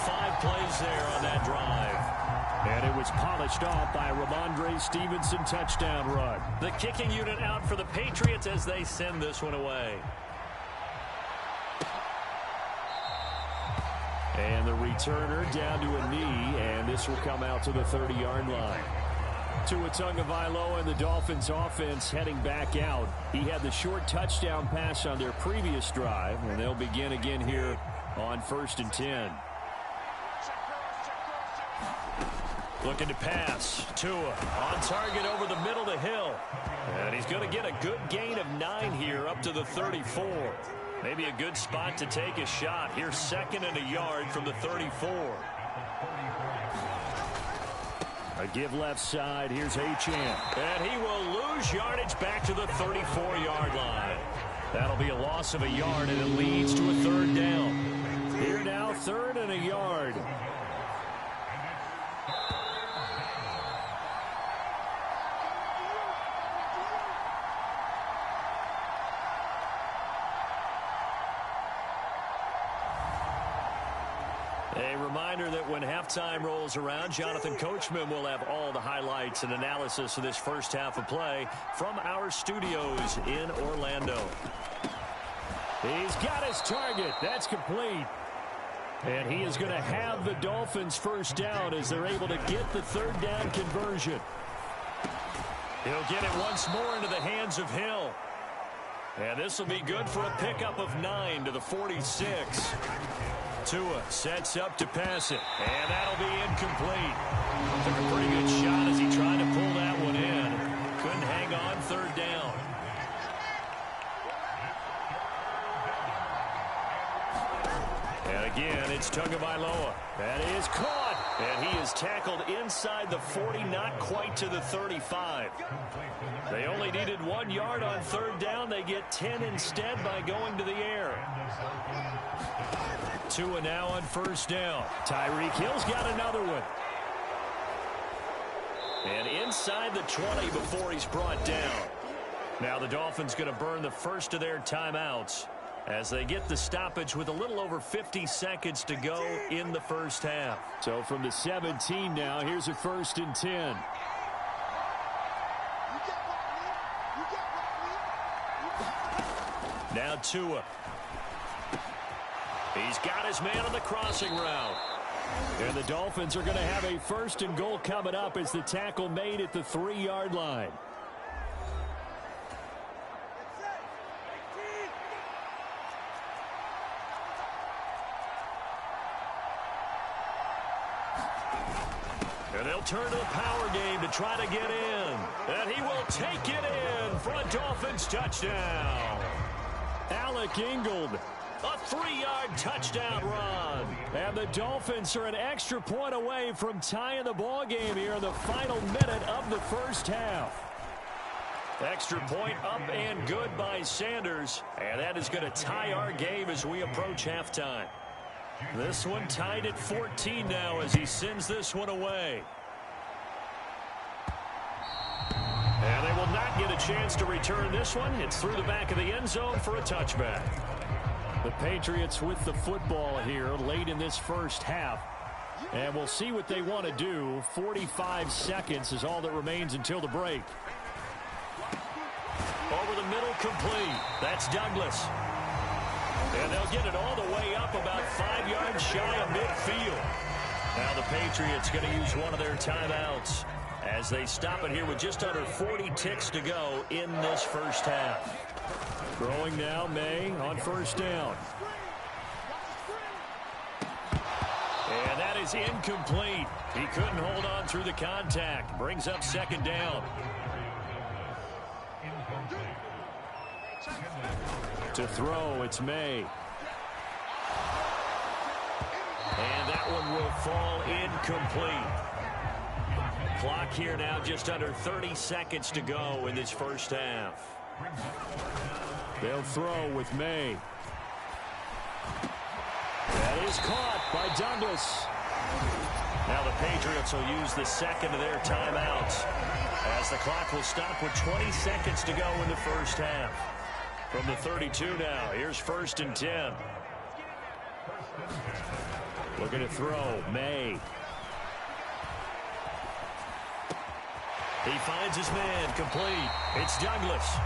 5 plays there on that drive. And it was polished off by a Ramondre Stevenson touchdown run. The kicking unit out for the Patriots as they send this one away. And the returner down to a knee, and this will come out to the 30-yard line. Tua Tagovailoa and the Dolphins offense heading back out. He had the short touchdown pass on their previous drive, and they'll begin again here on 1st and 10. Looking to pass. Tua on target over the middle to Hill. And he's going to get a good gain of 9 here up to the 34. Maybe a good spot to take a shot. Here's 2nd and a yard from the 34. A give left side. Here's Achane. And he will lose yardage back to the 34-yard line. That'll be a loss of a yard, and it leads to a 3rd down. Here now, 3rd and a yard. A reminder that when halftime rolls around, Jonathan Coachman will have all the highlights and analysis of this first half of play from our studios in Orlando. He's got his target. That's complete. And he is going to have the Dolphins first down as they're able to get the 3rd down conversion. He'll get it once more into the hands of Hill. And this will be good for a pickup of 9 to the 46. Tua sets up to pass it, and that'll be incomplete. Took a pretty good shot as he tried to pull that one in. Couldn't hang on, third down. And again, it's Tagovailoa. That is caught, and he is tackled inside the 40, not quite to the 35. They only needed 1 yard on third down. They get 10 instead by going to the air. Tua now on first down. Tyreek Hill's got another one. And inside the 20 before he's brought down. Now the Dolphins going to burn the first of their timeouts as they get the stoppage with a little over 50 seconds to go in the first half. So from the 17 now, here's a 1st and 10. Now Tua. He's got his man on the crossing route. And the Dolphins are going to have a 1st and goal coming up as the tackle made at the 3-yard line. And they'll turn to the power game to try to get in. And he will take it in for a Dolphins touchdown. Alec Ingold, a 3-yard touchdown run. And the Dolphins are an extra point away from tying the ball game here in the final minute of the first half. Extra point up and good by Sanders. And that is going to tie our game as we approach halftime. This one tied at 14 now as he sends this one away. And they will not get a chance to return this one. It's through the back of the end zone for a touchback. The Patriots with the football here late in this first half. And we'll see what they want to do. 45 seconds is all that remains until the break. Over the middle, complete. That's Douglas. And they'll get it all the way up about 5 yards shy of midfield. Now the Patriots going to use one of their timeouts as they stop it here with just under 40 ticks to go in this first half. Throwing now, May on first down. And that is incomplete. He couldn't hold on through the contact. Brings up 2nd down. To throw, it's May. And that one will fall incomplete. Clock here now just under 30 seconds to go in this first half. They'll throw with May. That is caught by Douglas. Now the Patriots will use the second of their timeouts as the clock will stop with 20 seconds to go in the first half. From the 32 now, here's 1st and 10. Looking to throw, May. He finds his man, complete. It's Douglas.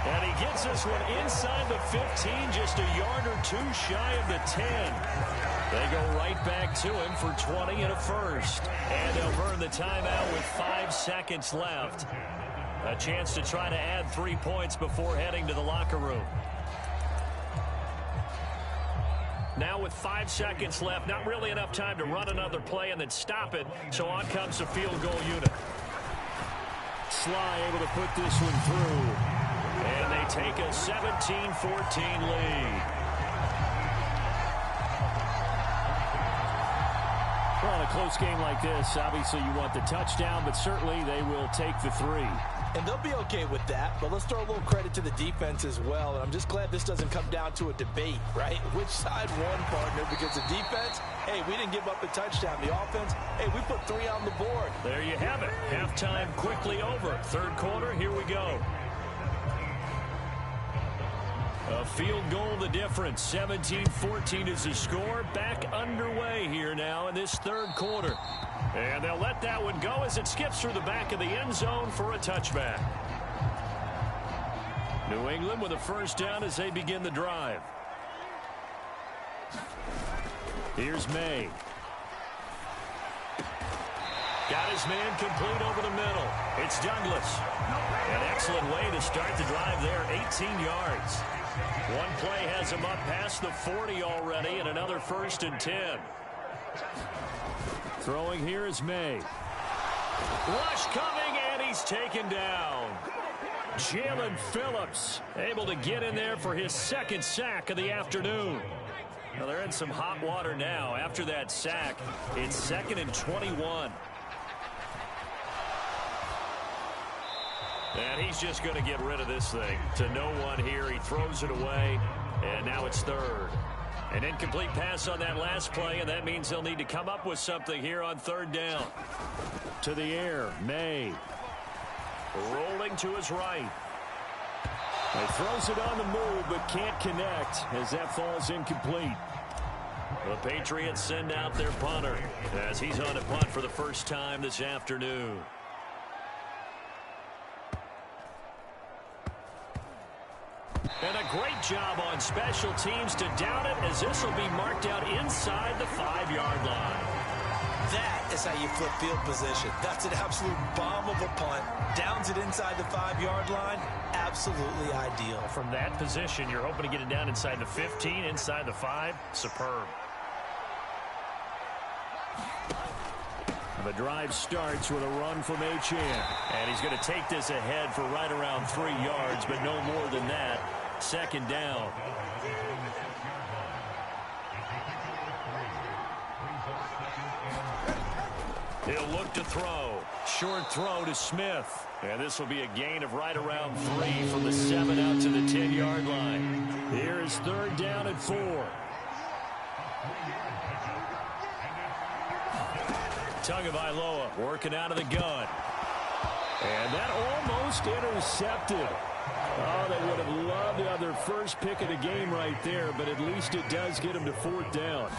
And he gets this one inside the 15, just a yard or two shy of the 10. They go right back to him for 20 and a first. And they'll burn the timeout with 5 seconds left. A chance to try to add 3 points before heading to the locker room. Now with 5 seconds left, not really enough time to run another play and then stop it. So on comes the field goal unit. Sly able to put this one through. And they take a 17-14 lead. Well, in a close game like this, obviously you want the touchdown, but certainly they will take the 3. And they'll be okay with that, but let's throw a little credit to the defense as well. And I'm just glad this doesn't come down to a debate, right? Which side won, partner? Because the defense, hey, we didn't give up a touchdown. The offense, hey, we put 3 on the board. There you have it. Halftime quickly over. Third quarter, here we go. A field goal the difference. 17-14 is the score. Back underway here now in this third quarter. And they'll let that one go as it skips through the back of the end zone for a touchback. New England with a first down as they begin the drive. Here's May. Got his man complete over the middle. It's Douglas. An excellent way to start the drive there, 18 yards. One play has him up past the 40 already, and another 1st and 10. Throwing here is May. Rush coming, and he's taken down. Jalen Phillips able to get in there for his 2nd sack of the afternoon. Well, they're in some hot water now. After that sack, it's 2nd and 21. And he's just going to get rid of this thing. To no one here. He throws it away, and now it's 3rd. An incomplete pass on that last play, and that means they'll need to come up with something here on 3rd down. To the air, May. Rolling to his right. He throws it on the move, but can't connect as that falls incomplete. The Patriots send out their punter as he's on a punt for the first time this afternoon. And a great job on special teams to down it, as this will be marked out inside the 5-yard line. That is how you flip field position. That's an absolute bomb of a punt. Downs it inside the 5-yard line. Absolutely ideal. From that position, you're hoping to get it down inside the 15, inside the 5. Superb. The drive starts with a run from Achane. And he's going to take this ahead for right around 3 yards, but no more than that. 2nd down. He'll look to throw. Short throw to Smith. And this will be a gain of right around 3 from the 7 out to the 10-yard line. Here is 3rd down and 4. Tagovailoa working out of the gun. And that almost intercepted. Oh, they would have loved to have their first pick of the game right there, but at least it does get them to 4th down.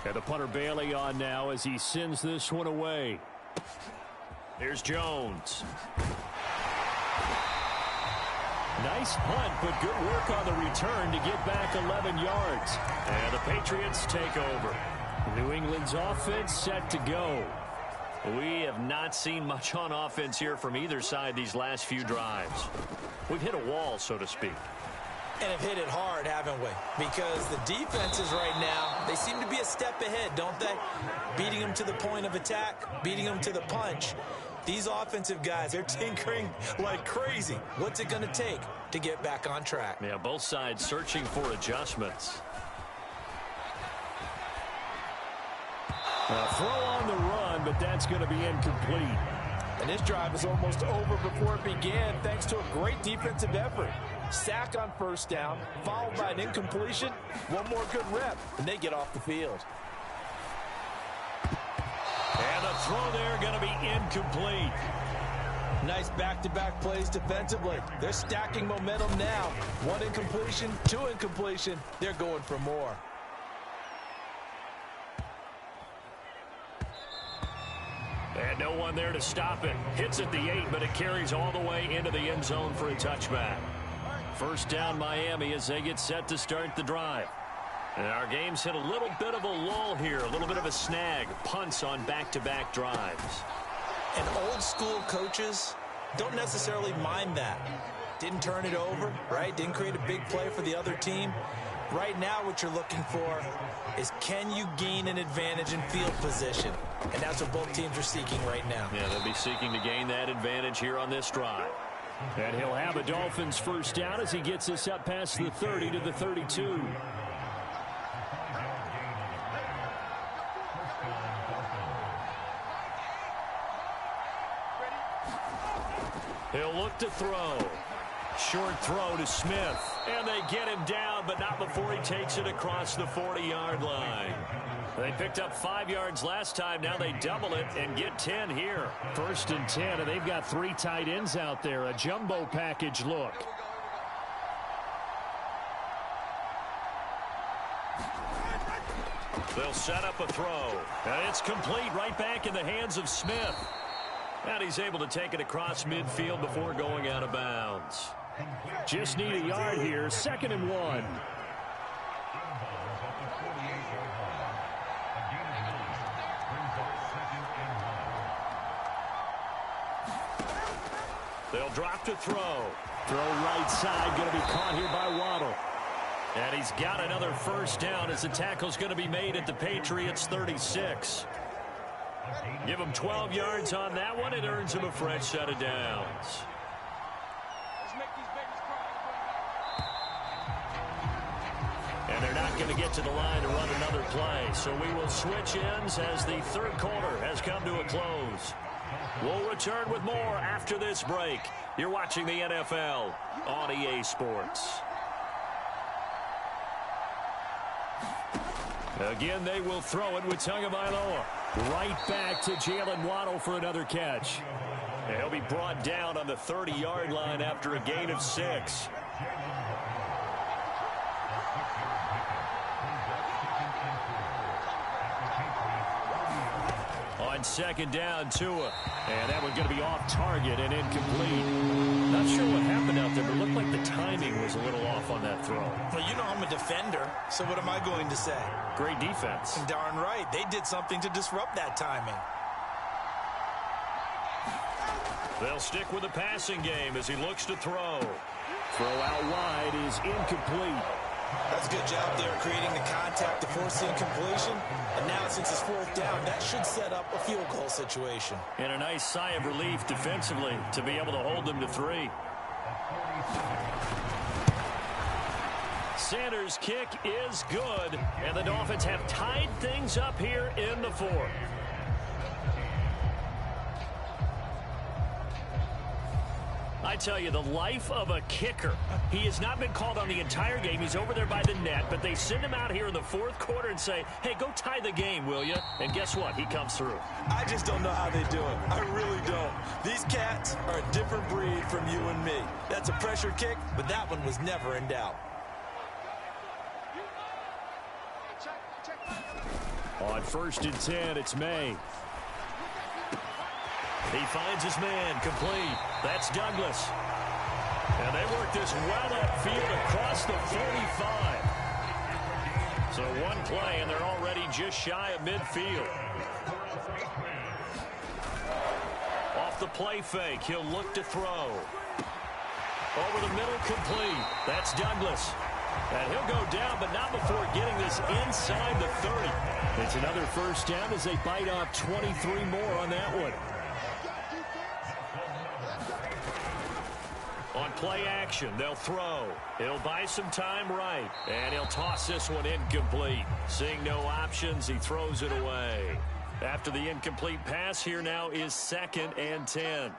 And the punter Bailey on now as he sends this one away. Here's Jones. Nice punt, but good work on the return to get back 11 yards. And the Patriots take over. New England's offense set to go. We have not seen much on offense here from either side these last few drives. We've hit a wall, so to speak. And have hit it hard, haven't we? Because the defenses right now, they seem to be a step ahead, don't they? Beating them to the point of attack, beating them to the punch. These offensive guys, they're tinkering like crazy. What's it going to take to get back on track? Yeah, both sides searching for adjustments. A throw on the run, but that's going to be incomplete. And this drive is almost over before it began, thanks to a great defensive effort. Sack on 1st down, followed by an incompletion. One more good rep, and they get off the field. And the throw there going to be incomplete. Nice back-to-back plays defensively. They're stacking momentum now. 1 incompletion, 2 incompletion. They're going for more. And no one there to stop it. Hits at the 8, but it carries all the way into the end zone for a touchback. 1st down Miami as they get set to start the drive. And our game's hit a little bit of a lull here, a little bit of a snag. Punts on back-to-back drives. And old-school coaches don't necessarily mind that. Didn't turn it over, right? Didn't create a big play for the other team. Right now what you're looking for is, can you gain an advantage in field position? And that's what both teams are seeking right now. Yeah, they'll be seeking to gain that advantage here on this drive. And he'll have a Dolphins 1st down as he gets us up past the 30 to the 32. He'll look to throw. Short throw to Smith. And they get him down, but not before he takes it across the 40-yard line. They picked up 5 yards last time. Now they double it and get 10 here. 1st and 10, and they've got 3 tight ends out there. A jumbo package look. They'll set up a throw. And it's complete right back in the hands of Smith. And he's able to take it across midfield before going out of bounds. Just need a yard here. 2nd and 1. They'll drop to throw. Throw right side, going to be caught here by Waddle. And he's got another first down as the tackle's going to be made at the Patriots 36. Give him 12 yards on that one. It earns him a fresh set of downs. And they're not going to get to the line to run another play. So we will switch ends as the third quarter has come to a close. We'll return with more after this break. You're watching the NFL on EA Sports. Again, they will throw it with Tagovailoa. Right back to Jalen Waddle for another catch. And he'll be brought down on the 30-yard line after a gain of 6. On second down, Tua. And that one's going to be off target and incomplete. Not sure what happened out there, but it looked like the timing was a little off on that throw. Well, you know I'm a defender, so what am I going to say? Great defense. Darn right. They did something to disrupt that timing. They'll stick with the passing game as he looks to throw. Throw out wide is incomplete. That's a good job there, creating the contact to force the incompletion. And now, since it's fourth down, that should set up a field goal situation. And a nice sigh of relief defensively to be able to hold them to 3. Sanders' kick is good, and the Dolphins have tied things up here in the 4th. I tell you, the life of a kicker. He has not been called on the entire game. He's over there by the net, but they send him out here in the 4th quarter and say, hey, go tie the game, will you? And guess what? He comes through. I just don't know how they do it. I really don't. These cats are a different breed from you and me. That's a pressure kick, but that one was never in doubt. On 1st and 10, it's May. He finds his man, complete. That's Douglas. And they work this well upfield across the 45. So one play, and they're already just shy of midfield. Off the play fake, he'll look to throw. Over the middle, complete. That's Douglas. And he'll go down, but not before getting this inside the 30. It's another first down as they bite off 23 more on that one. On play action, they'll throw. He'll buy some time right, and he'll toss this one incomplete. Seeing no options, he throws it away. After the incomplete pass, here now is 2nd and 10.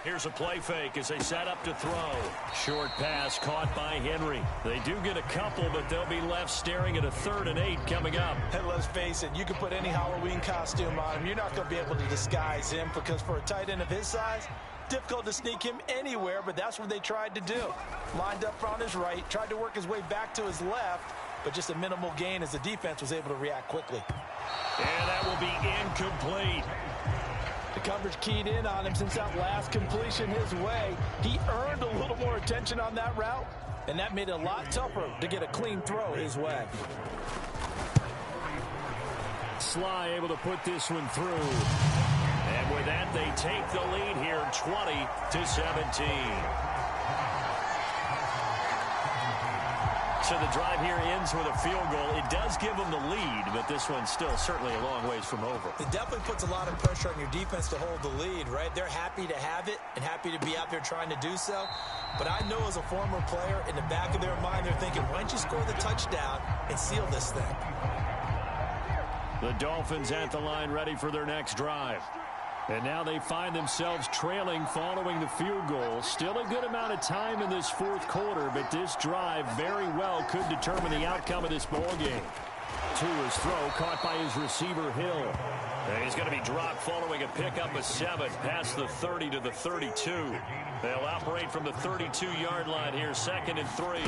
Here's a play fake as they set up to throw. Short pass caught by Henry. They do get a couple, but they'll be left staring at a 3rd and 8 coming up. And let's face it, you can put any Halloween costume on him. You're not going to be able to disguise him, because for a tight end of his size, difficult to sneak him anywhere, but that's what they tried to do. Lined up on his right, tried to work his way back to his left, but just a minimal gain as the defense was able to react quickly. And that will be incomplete. The coverage keyed in on him since that last completion his way. He earned a little more attention on that route, and that made it a lot tougher to get a clean throw his way. Sly able to put this one through. And with that, they take the lead here 20-17. So the drive here ends with a field goal. It does give them the lead, but this one's still certainly a long ways from over. It definitely puts a lot of pressure on your defense to hold the lead, right? They're happy to have it and happy to be out there trying to do so. But I know as a former player, in the back of their mind, they're thinking, why don't you score the touchdown and seal this thing? The Dolphins at the line ready for their next drive. And now they find themselves trailing following the field goal. Still a good amount of time in this 4th quarter, but this drive very well could determine the outcome of this ballgame. Tua's throw caught by his receiver, Hill. And he's going to be dropped following a pickup of 7 past the 30 to the 32. They'll operate from the 32-yard line here, 2nd and 3.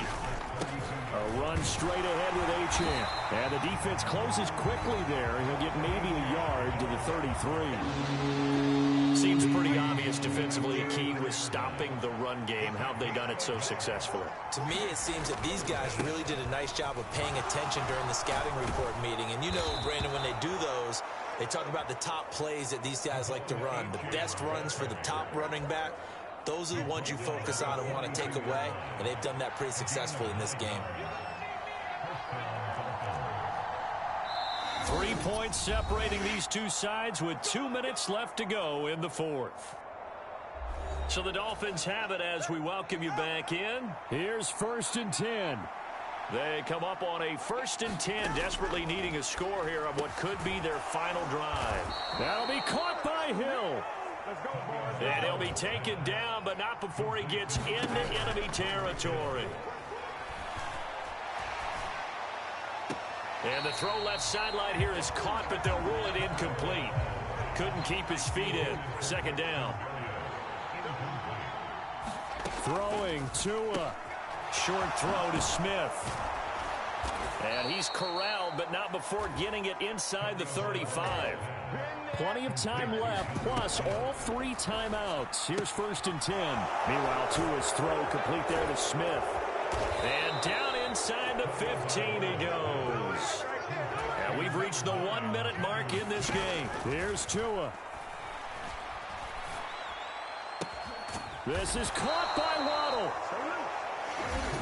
A run straight ahead with Achane. And the defense closes quickly there. He'll get maybe a yard to the 33. Seems pretty obvious defensively a key was stopping the run game. How have they done it so successfully? To me, it seems that these guys really did a nice job of paying attention during the scouting report meeting. And you know, Brandon, when they do those, They talk about the top plays that these guys like to run. The best runs for the top running back, those are the ones you focus on and want to take away, and they've done that pretty successfully in this game. 3 points separating these two sides with 2 minutes left to go in the fourth. So the Dolphins have it as we welcome you back in. Here's 1st and 10. They come up on a 1st and 10, desperately needing a score here on what could be their final drive. That'll be caught by Hill. And he'll be taken down, but not before he gets into enemy territory. And the throw left sideline here is caught, but they'll rule it incomplete. Couldn't keep his feet in. 2nd down. Throwing Tua. Short throw to Smith. And he's corralled, but not before getting it inside the 35. Plenty of time left, plus all 3 timeouts. Here's 1st and 10. Meanwhile, Tua's throw complete there to Smith. And down inside the 15 he goes. And we've reached the 1-minute mark in this game. Here's Tua. This is caught by Waddle.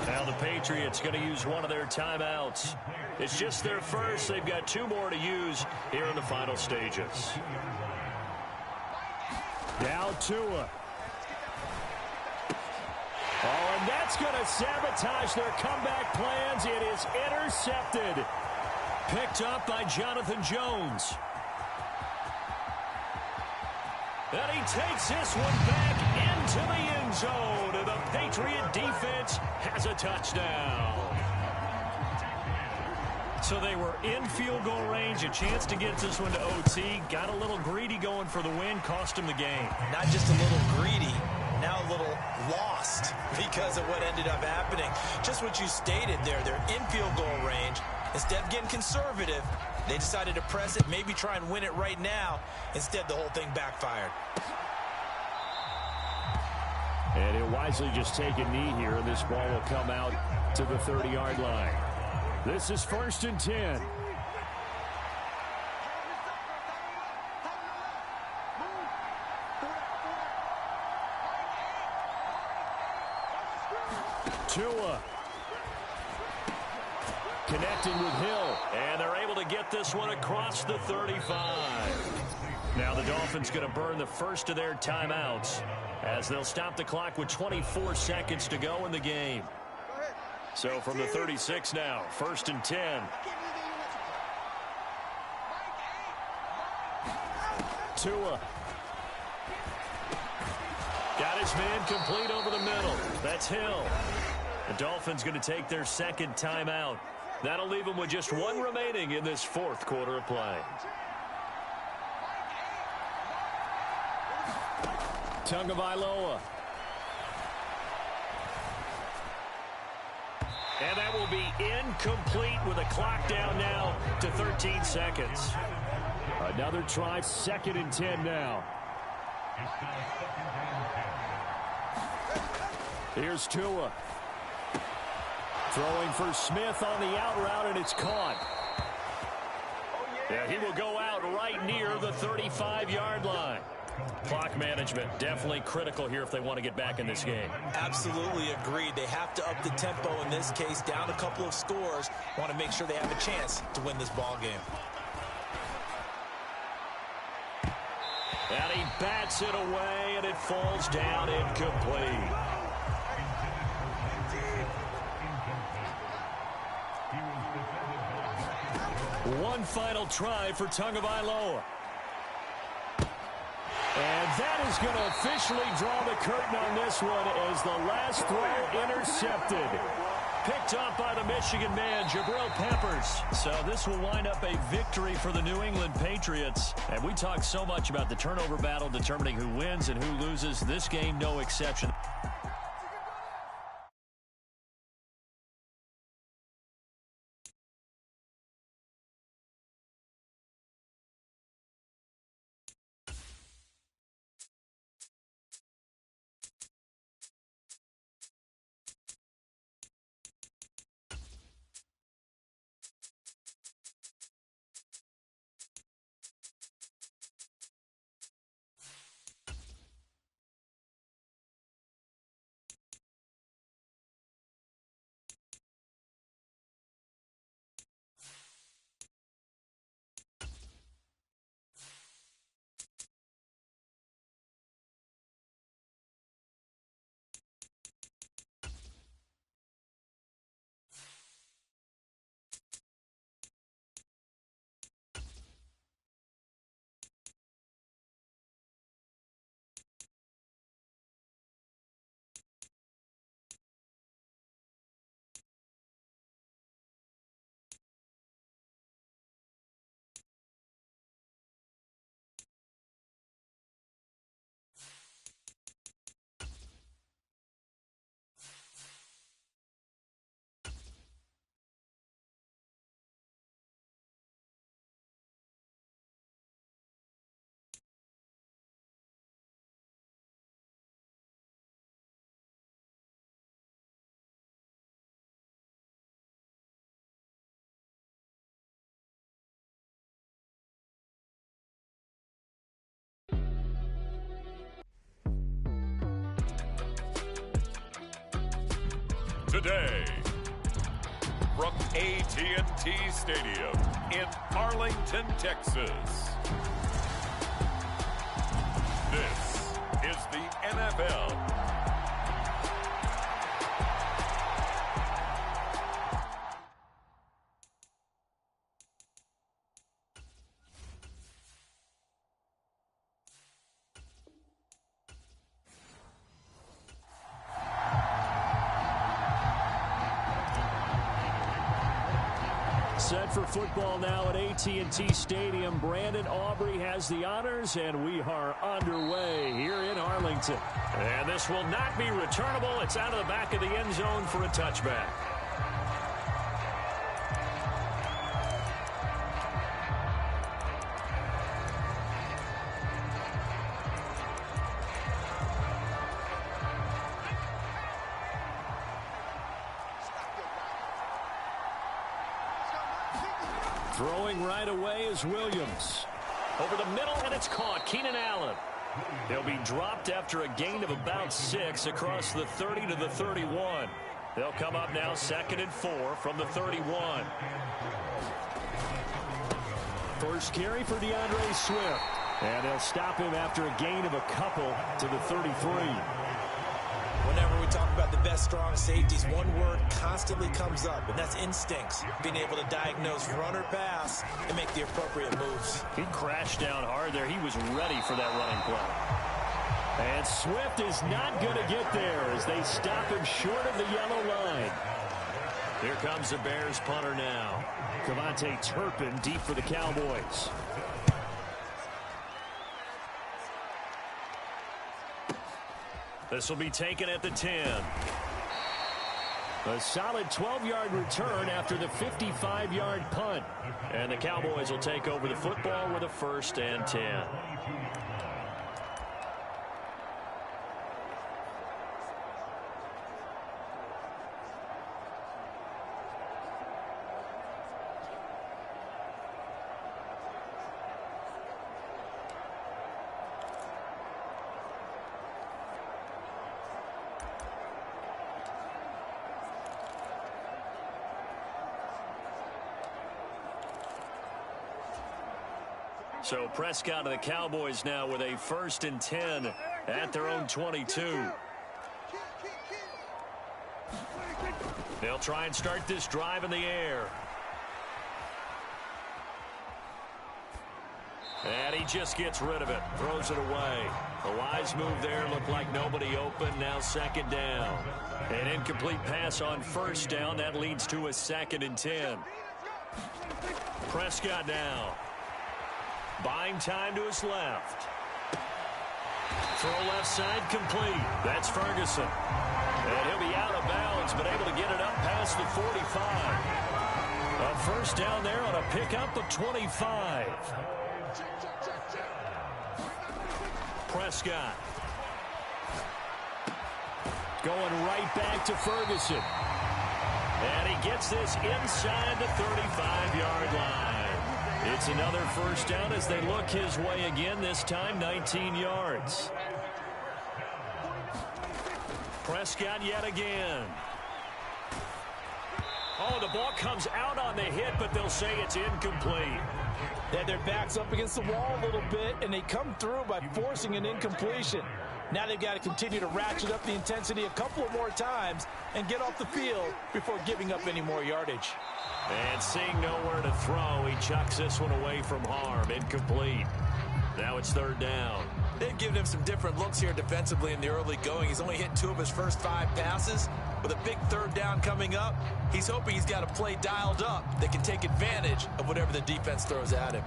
Now the Patriots going to use one of their timeouts. It's just their first. They've got 2 more to use here in the final stages. Now Tua. Oh, and that's going to sabotage their comeback plans. It is intercepted. Picked up by Jonathan Jones. And he takes this one back into the end zone. And the Patriot defense has a touchdown. So they were in field goal range, a chance to get this one to OT. Got a little greedy going for the win, cost him the game. Not just a little greedy, now a little lost because of what ended up happening. Just what you stated there, they're in field goal range. Instead of getting conservative, they decided to press it, maybe try and win it right now. Instead, the whole thing backfired. And he'll wisely just take a knee here, and this ball will come out to the 30-yard line. This is 1st and 10. Tua. Connecting with Hill, and they're able to get this one across the 35. Now the Dolphins going to burn the first of their timeouts as they'll stop the clock with 24 seconds to go in the game. So from the 36 now, 1st and 10. Tua. Got his man complete over the middle. That's Hill. The Dolphins going to take their 2nd timeout. That'll leave them with just 1 remaining in this 4th quarter of play. Tagovailoa. And that will be incomplete with a clock down now to 13 seconds. Another try, 2nd and 10 now. Here's Tua. Throwing for Smith on the out route, and it's caught. Yeah, he will go out right near the 35-yard line. Clock management definitely critical here if they want to get back in this game. Absolutely agreed. They have to up the tempo in this case, down a couple of scores. Want to make sure they have a chance to win this ball game. And he bats it away, and it falls down incomplete. One final try for Tagovailoa. And that is going to officially draw the curtain on this one as the last throw intercepted. Picked up by the Michigan man, Jabril Peppers. So this will wind up a victory for the New England Patriots. And we talk so much about the turnover battle determining who wins and who loses. This game, no exception. today. From AT&T Stadium in Arlington, Texas. This is the NFL. Set for football now at AT&T Stadium. Brandon Aubrey has the honors, and we are underway here in Arlington. And this will not be returnable. It's out of the back of the end zone for a touchback. Throwing right away is Williams. Over the middle, and it's caught. Keenan Allen. They'll be dropped after a gain of about 6 across the 30 to the 31. They'll come up now 2nd and 4 from the 31. First carry for DeAndre Swift. And they'll stop him after a gain of a couple to the 33. Whenever we talk about the best strong safeties, one word constantly comes up, and that's instincts. Being able to diagnose run or pass and make the appropriate moves. He crashed down hard there. He was ready for that running play. And Swift is not going to get there as they stop him short of the yellow line. Here comes the Bears punter now. Cavante Turpin deep for the Cowboys. This will be taken at the 10. A solid 12-yard return after the 55-yard punt. And the Cowboys will take over the football with a 1st and 10. So Prescott of the Cowboys now with a 1st and 10 at their own 22. They'll try and start this drive in the air. And he just gets rid of it, throws it away. A wise move there, looked like nobody open, now 2nd down. An incomplete pass on 1st down, that leads to a 2nd and 10. Prescott now. Buying time to his left. Throw left side complete. That's Ferguson. And he'll be out of bounds, but able to get it up past the 45. A 1st down there on a pickup of 25. Prescott. Going right back to Ferguson. And he gets this inside the 35-yard line. It's another 1st down as they look his way again, this time 19 yards. Prescott yet again. Oh, the ball comes out on the hit, but they'll say it's incomplete. They had their backs up against the wall a little bit, and they come through by forcing an incompletion. Now they've got to continue to ratchet up the intensity a couple of more times and get off the field before giving up any more yardage. And seeing nowhere to throw, he chucks this one away from harm. Incomplete. Now it's 3rd down. They've given him some different looks here defensively in the early going. He's only hit 2 of his first 5 passes. With a big 3rd down coming up, he's hoping he's got a play dialed up that can take advantage of whatever the defense throws at him.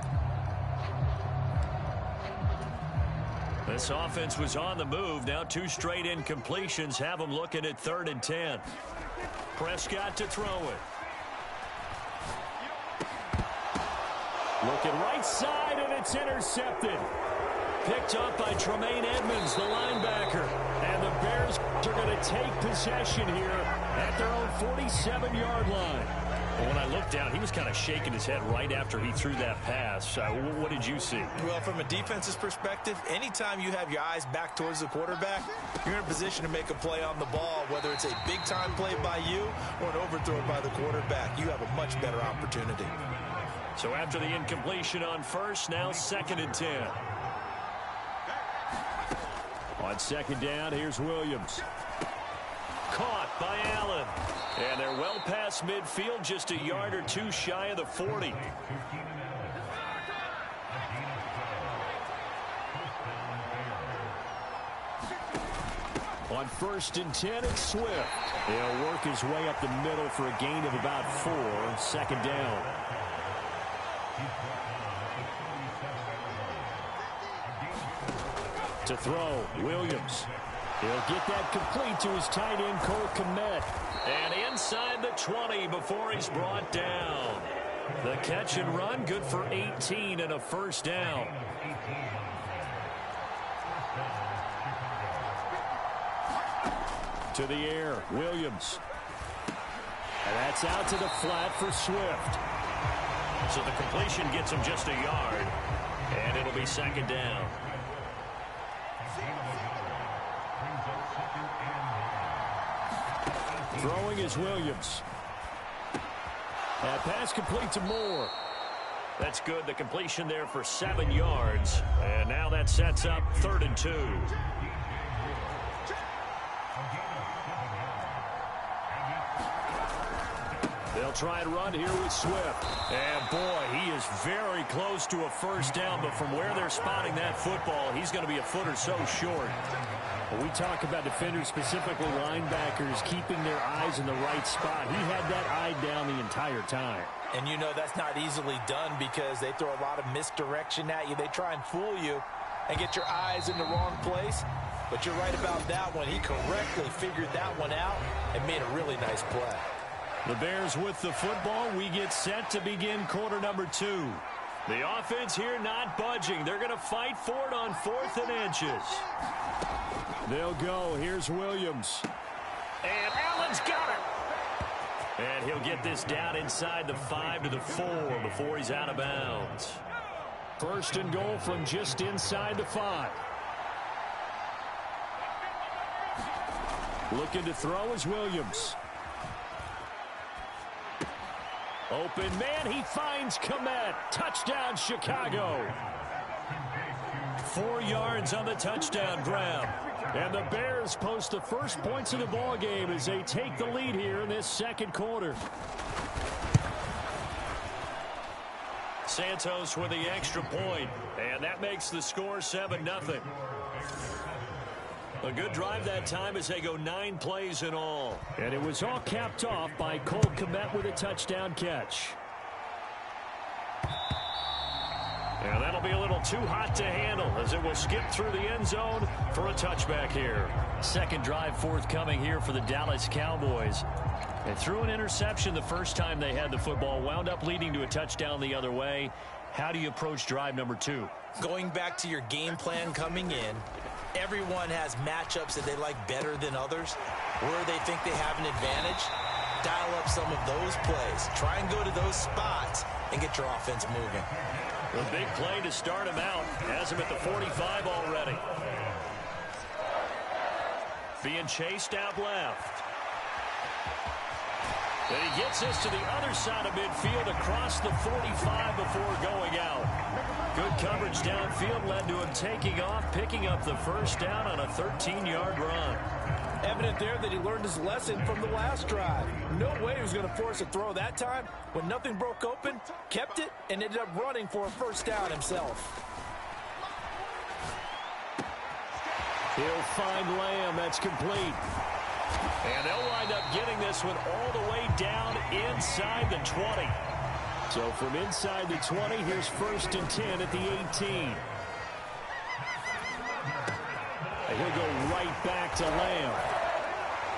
This offense was on the move. Now 2 straight incompletions have them looking at 3rd and 10. Prescott to throw it. Looking right side, and it's intercepted. Picked up by Tremaine Edmonds, the linebacker. And the Bears are going to take possession here at their own 47-yard line. Well, when I looked down, he was kind of shaking his head right after he threw that pass. What did you see? Well, from a defense's perspective, anytime you have your eyes back towards the quarterback, you're in a position to make a play on the ball, whether it's a big-time play by you or an overthrow by the quarterback. You have a much better opportunity. So after the incompletion on first, now 2nd and 10. On 2nd down, here's Williams. Caught by Allen. And they're well past midfield, just a yard or two shy of the 40. On 1st and 10, it's Swift. He'll work his way up the middle for a gain of about 4. 2nd down. To throw, Williams. He'll get that complete to his tight end, Cole Kmet. And inside the 20 before he's brought down. The catch and run, good for 18 and a 1st down. To the air, Williams. And that's out to the flat for Swift. So the completion gets him just a yard. And it'll be 2nd down. Throwing is Williams. That pass complete to Moore. That's good. The completion there for 7 yards. And now that sets up 3rd and 2. They'll try and run here with Swift. And boy, he is very close to a 1st down, but from where they're spotting that football, he's going to be a foot or so short. When we talk about defenders, specifically linebackers, keeping their eyes in the right spot, he had that eye down the entire time. And you know that's not easily done because they throw a lot of misdirection at you. They try and fool you and get your eyes in the wrong place. But you're right about that one. He correctly figured that one out and made a really nice play. The Bears with the football. We get set to begin quarter number 2. The offense here not budging. They're going to fight for it on 4th and inches. They'll go. Here's Williams. And Allen's got it. And he'll get this down inside the 5 to the 4 before he's out of bounds. 1st and goal from just inside the 5. Looking to throw is Williams. Open man, he finds Kmet. Touchdown, Chicago. 4 yards on the touchdown grab. And the Bears post the first points of the ball game as they take the lead here in this 2nd quarter. Santos with the extra point, and that makes the score 7-0. A good drive that time as they go 9 plays in all. And it was all capped off by Cole Kmet with a touchdown catch. And that'll be a little too hot to handle as it will skip through the end zone for a touchback here. 2nd drive forthcoming here for the Dallas Cowboys. They threw an interception the first time they had the football, wound up leading to a touchdown the other way. How do you approach drive number 2? Going back to your game plan coming in, everyone has matchups that they like better than others. Where they think they have an advantage, dial up some of those plays. Try and go to those spots and get your offense moving. The big play to start him out. Has him at the 45 already. Being chased out left. And he gets this to the other side of midfield across the 45 before going out. Good coverage downfield led to him taking off, picking up the 1st down on a 13-yard run. Evident there that he learned his lesson from the last drive. No way he was going to force a throw that time. When nothing broke open, kept it, and ended up running for a 1st down himself. He'll find Lamb. That's complete. And they'll wind up getting this one all the way down inside the 20. So from inside the 20, here's 1st and 10 at the 18. And he'll go right back to Lamb.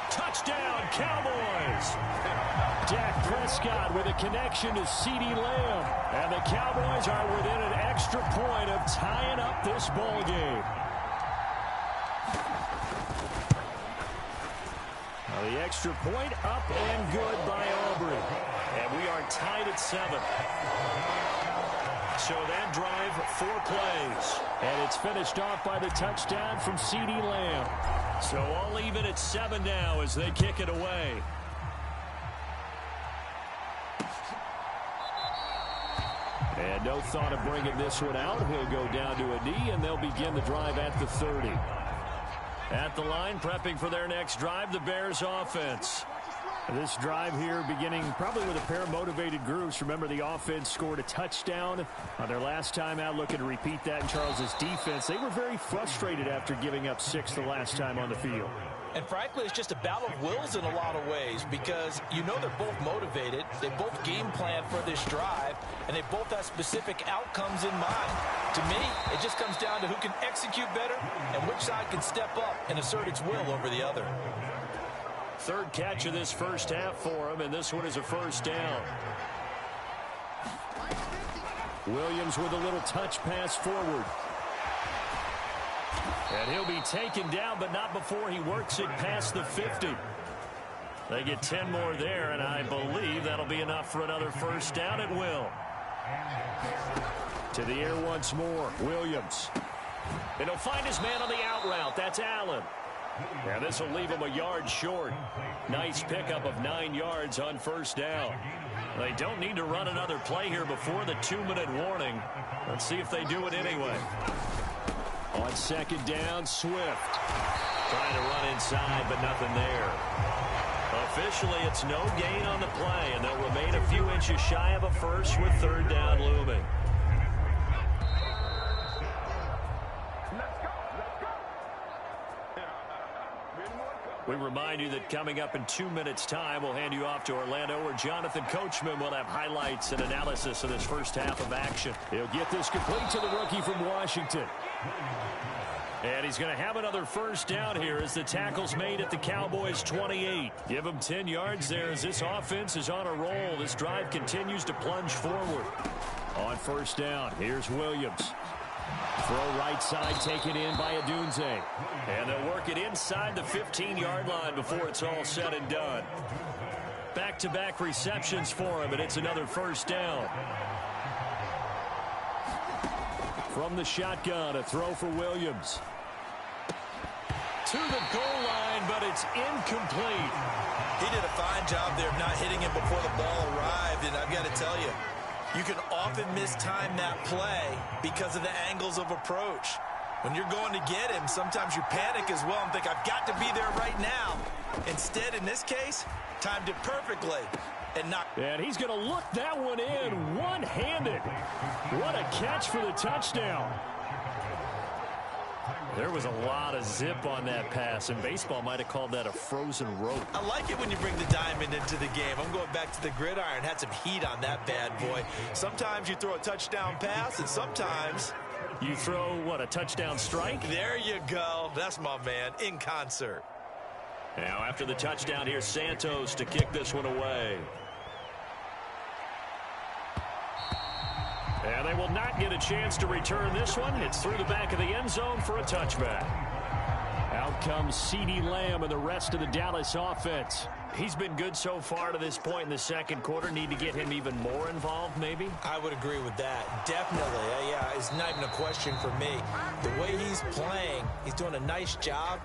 Touchdown, Cowboys! Dak Prescott with a connection to CeeDee Lamb. And the Cowboys are within an extra point of tying up this ball game. The extra point up and good by Aubrey. And we are tied at 7. So that drive, 4 plays. And it's finished off by the touchdown from CeeDee Lamb. So all even at 7 now as they kick it away. And no thought of bringing this one out. He'll go down to a knee, and they'll begin the drive at the 30. At the line, prepping for their next drive, the Bears offense. This drive here beginning probably with a pair of motivated groups. Remember, the offense scored a touchdown on their last time out, looking to repeat that in Charles's defense. They were very frustrated after giving up 6 the last time on the field. And frankly, it's just a battle of wills in a lot of ways because you know they're both motivated. They both game plan for this drive, and they both have specific outcomes in mind. To me, it just comes down to who can execute better and which side can step up and assert its will over the other. Third catch of this first half for him, and this one is a first down. Williams with a little touch pass forward. And he'll be taken down, but not before he works it past the 50. They get 10 more there, and I believe that'll be enough for another first down. It will. To the air once more, Williams. And he'll find his man on the out route. That's Allen. Now this will leave him a yard short. Nice pickup of 9 yards on first down. They don't need to run another play here before the 2-minute warning. Let's see if they do it anyway. On second down, Swift. Trying to run inside, but nothing there. Officially, it's no gain on the play, and they'll remain a few inches shy of a first with third down looming. We remind you that coming up in 2 minutes' time, we'll hand you off to Orlando, where Jonathan Coachman will have highlights and analysis of this first half of action. He'll get this complete to the rookie from Washington. And he's going to have another first down here as the tackle's made at the Cowboys' 28. Give him 10 yards there as this offense is on a roll. This drive continues to plunge forward. On first down, here's Williams. Throw right side taken in by Adunze. And they'll work it inside the 15-yard line before it's all said and done. Back-to-back receptions for him, and it's another first down. From the shotgun, a throw for Williams. To the goal line, but it's incomplete. He did a fine job there of not hitting him before the ball arrived, and I've got to tell you, you can often mistime that play because of the angles of approach. When you're going to get him, sometimes you panic as well and think, I've got to be there right now. Instead, in this case, timed it perfectly. And he's going to look that one in one-handed. What a catch for the touchdown. There was a lot of zip on that pass, and baseball might have called that a frozen rope. I like it when you bring the diamond into the game. I'm going back to the gridiron. Had some heat on that bad boy. Sometimes you throw a touchdown pass, and sometimes you throw, what, a touchdown strike? There you go. That's my man, in concert. Now after the touchdown, here's Santos to kick this one away. And they will not get a chance to return this one. It's through the back of the end zone for a touchback. Out comes CeeDee Lamb and the rest of the Dallas offense. He's been good so far to this point in the second quarter. Need to get him even more involved, maybe? I would agree with that. Definitely. Yeah, it's not even a question for me. The way he's playing, he's doing a nice job.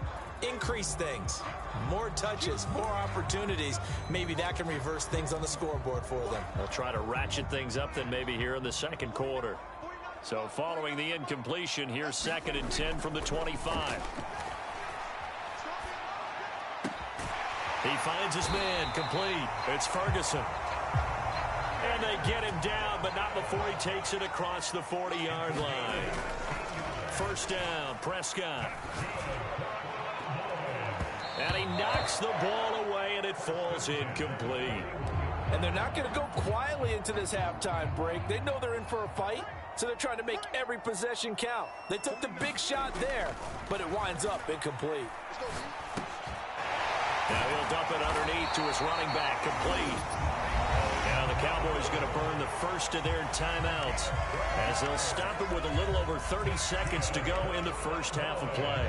Increase things. More touches, more opportunities. Maybe that can reverse things on the scoreboard for them. They'll try to ratchet things up then maybe here in the second quarter. So following the incompletion, here's 2nd and 10 from the 25. He finds his man complete. It's Ferguson. And they get him down, but not before he takes it across the 40-yard line. First down, Prescott. And he knocks the ball away, and it falls incomplete. And they're not going to go quietly into this halftime break. They know they're in for a fight, so they're trying to make every possession count. They took the big shot there, but it winds up incomplete. Now he'll dump it underneath to his running back, complete. Now the Cowboys going to burn the first of their timeouts as they'll stop it with a little over 30 seconds to go in the first half of play.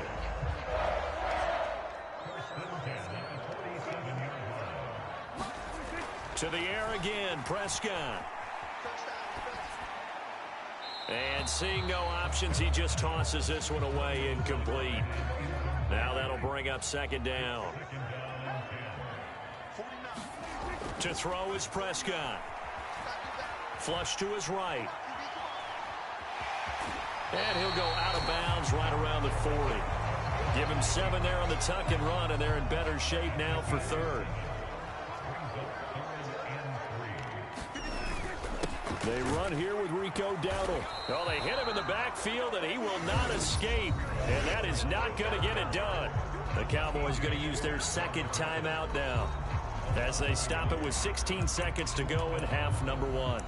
To the air again, Prescott. And seeing no options, he just tosses this one away, incomplete. Now that'll bring up second down. To throw is Prescott. Flush to his right. And he'll go out of bounds right around the 40. Give him 7 there on the tuck and run, and they're in better shape now for third. They run here with Rico Dowdle. Well, they hit him in the backfield, and he will not escape. And that is not going to get it done. The Cowboys going to use their second timeout now as they stop it with 16 seconds to go in half number 1.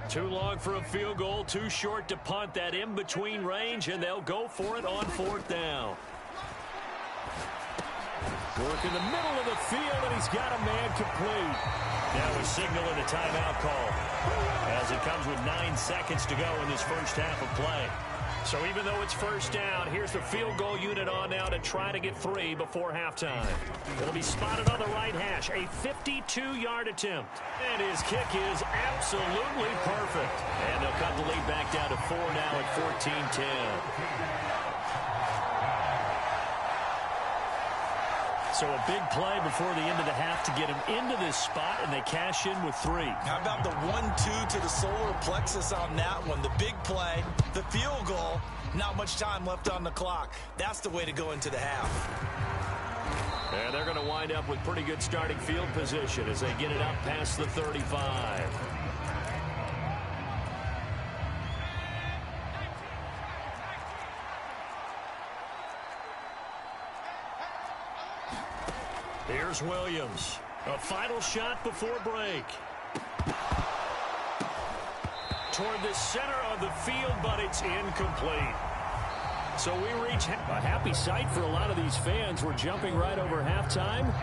Too long for a field goal, too short to punt. That in-between range, and they'll go for it on 4th down. Work in the middle of the field, and he's got a man complete. Now a signal and a timeout call as it comes with 9 seconds to go in this first half of play. So even though it's first down, here's the field goal unit on now to try to get 3 before halftime. It'll be spotted on the right hash, a 52-yard attempt. And his kick is absolutely perfect. And they'll cut the lead back down to 4 now at 14-10. So a big play before the end of the half to get him into this spot, and they cash in with 3. How about the 1-2 to the solar plexus on that one? The big play, the field goal, not much time left on the clock. That's the way to go into the half. And they're going to wind up with pretty good starting field position as they get it up past the 35. Here's Williams. A final shot before break. Toward the center of the field, but it's incomplete. So we reach a happy sight for a lot of these fans. We're jumping right over halftime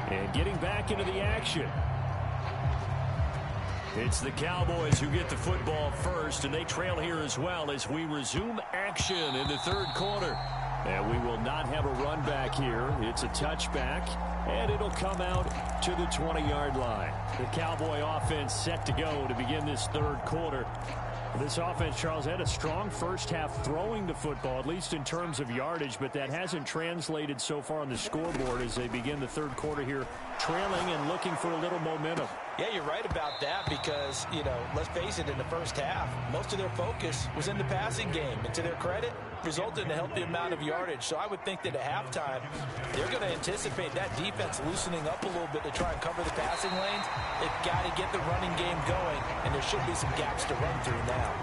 and getting back into the action. It's the Cowboys who get the football first, and they trail here as well as we resume action in the third quarter. And we will not have a run back here. It's a touchback, and it'll come out to the 20-yard line. The Cowboy offense set to go to begin this third quarter. This offense, Charles, had a strong first half throwing the football, at least in terms of yardage, but that hasn't translated so far on the scoreboard as they begin the third quarter here, trailing and looking for a little momentum. Yeah, you're right about that because, let's face it, in the first half, most of their focus was in the passing game. And to their credit, resulted in a healthy amount of yardage. So I would think that at halftime, they're going to anticipate that defense loosening up a little bit to try and cover the passing lanes. They've got to get the running game going, and there should be some gaps to run through now.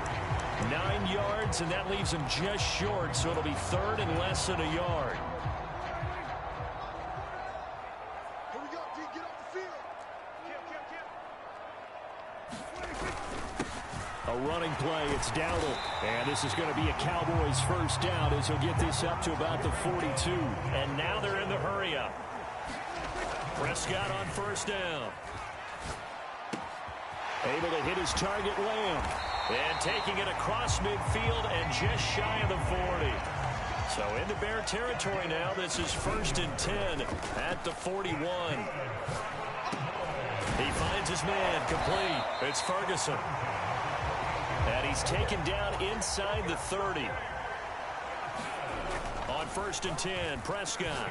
9 yards, and that leaves them just short, so it'll be third and less than a yard. Here we go, D, get off the field. A running play, it's Dowdle. And this is going to be a Cowboys first down as he'll get this up to about the 42. And now they're in the hurry-up. Prescott on first down. Able to hit his target, Lamb. And taking it across midfield and just shy of the 40. So into Bear territory now. This is 1st and 10 at the 41. He finds his man complete. It's Ferguson. And he's taken down inside the 30. On 1st and 10, Prescott.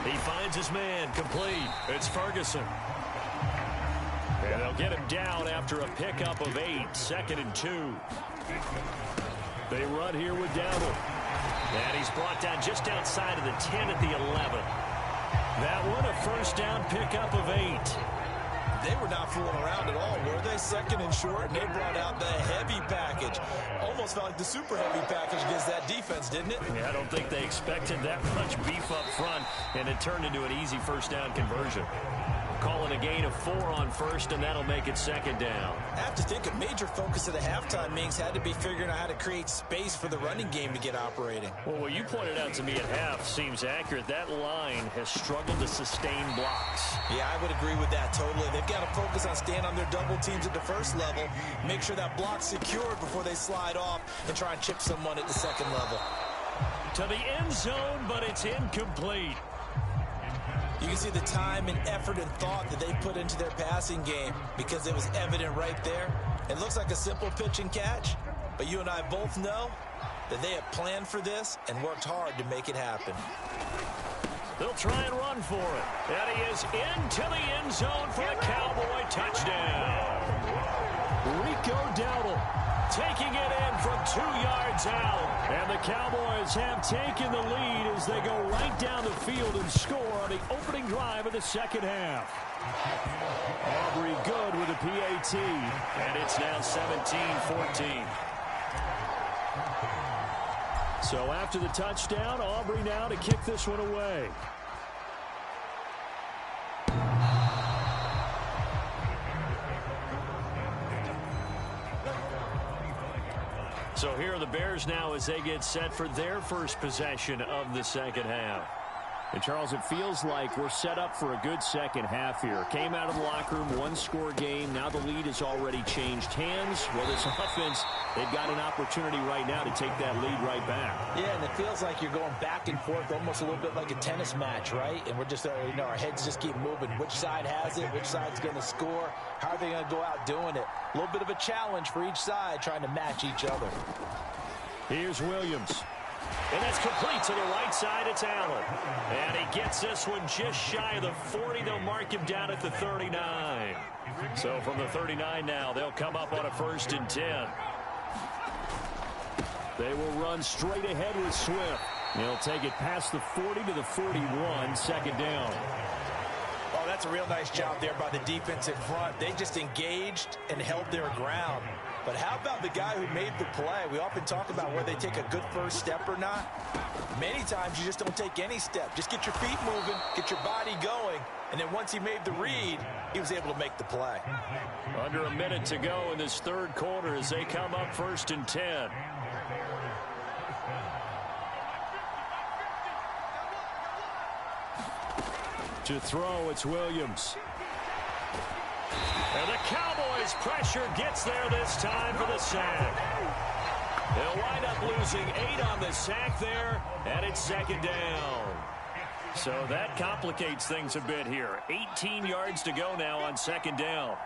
He finds his man complete. It's Ferguson. And they'll get him down after a pickup of 8. 2nd and 2. They run here with Dowdle. And he's brought down just outside of the 10 at the 11. That one a first down pickup of 8. They were not fooling around at all, were they? 2nd and short, and they brought out the heavy package. Almost felt like the super heavy package against that defense, didn't it? Yeah, I don't think they expected that much beef up front, and it turned into an easy first down conversion. Calling a gain of 4 on first, and that'll make it 2nd down. I have to think a major focus of the halftime meetings had to be figuring out how to create space for the running game to get operating. Well, what you pointed out to me at half seems accurate. That line has struggled to sustain blocks. Yeah, I would agree with that totally. They've got got to focus on staying on their double teams at the first level, make sure that block's secured before they slide off and try and chip someone at the second level. To the end zone, but it's incomplete. You can see the time and effort and thought that they put into their passing game because it was evident right there. It looks like a simple pitch and catch, but you and I both know that they have planned for this and worked hard to make it happen. They'll try and run for it. And he is into the end zone for a Cowboy touchdown. Rico Dowdle taking it in from 2 yards out. And the Cowboys have taken the lead as they go right down the field and score on the opening drive of the second half. Aubrey good with a PAT. And it's now 17-14. So after the touchdown, Aubrey now to kick this one away. So here are the Bears now as they get set for their first possession of the second half. And, Charles, it feels like we're set up for a good second half here. Came out of the locker room, one-score game. Now the lead has already changed hands. Well, this offense, they've got an opportunity right now to take that lead right back. Yeah, and it feels like you're going back and forth almost a little bit like a tennis match, right? And we're just, our heads just keep moving. Which side has it? Which side's going to score? How are they going to go out doing it? A little bit of a challenge for each side trying to match each other. Here's Williams. And that's complete to the right side. It's Allen. And he gets this one just shy of the 40. They'll mark him down at the 39. So from the 39 now, they'll come up on a 1st and 10. They will run straight ahead with Swift. He'll take it past the 40 to the 41, second down. Oh, that's a real nice job there by the defense in front. They just engaged and held their ground. But how about the guy who made the play? We often talk about whether they take a good first step or not. Many times you just don't take any step. Just get your feet moving, get your body going, and then once he made the read, he was able to make the play. Under a minute to go in this third quarter as they come up 1st and 10. To throw, it's Williams. And the Cowboys' pressure gets there this time for the sack. They'll wind up losing 8 on the sack there, and it's second down. So that complicates things a bit here. 18 yards to go now on second down.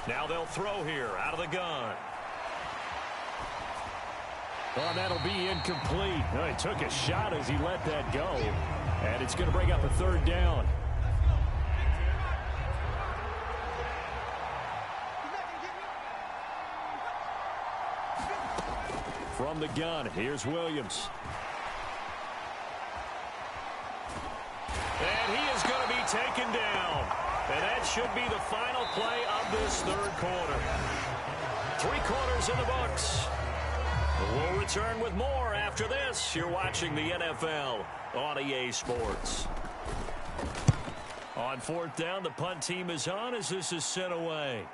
Now they'll throw here out of the gun. Well, that'll be incomplete. Well, he took a shot as he let that go. And it's going to bring up a third down. From the gun, here's Williams. And he is going to be taken down. And that should be the final play of this third quarter. 3 quarters in the books. We'll return with more after this. You're watching the NFL on EA Sports. On 4th down, the punt team is on as this is sent away.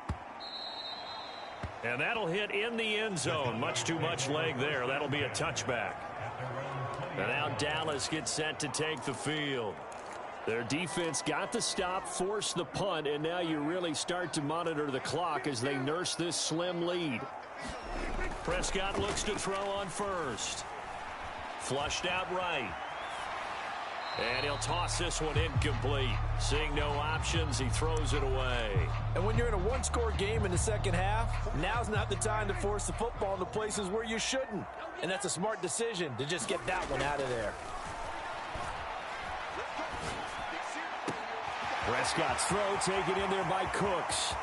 And that'll hit in the end zone. Much too much leg there. That'll be a touchback. And now Dallas gets set to take the field. Their defense got the stop, forced the punt, and now you really start to monitor the clock as they nurse this slim lead. Prescott looks to throw on first. Flushed out right. And he'll toss this one incomplete. Seeing no options, he throws it away. And when you're in a one-score game in the second half, now's not the time to force the football into places where you shouldn't. And that's a smart decision to just get that one out of there. Prescott's throw taken in there by Cooks.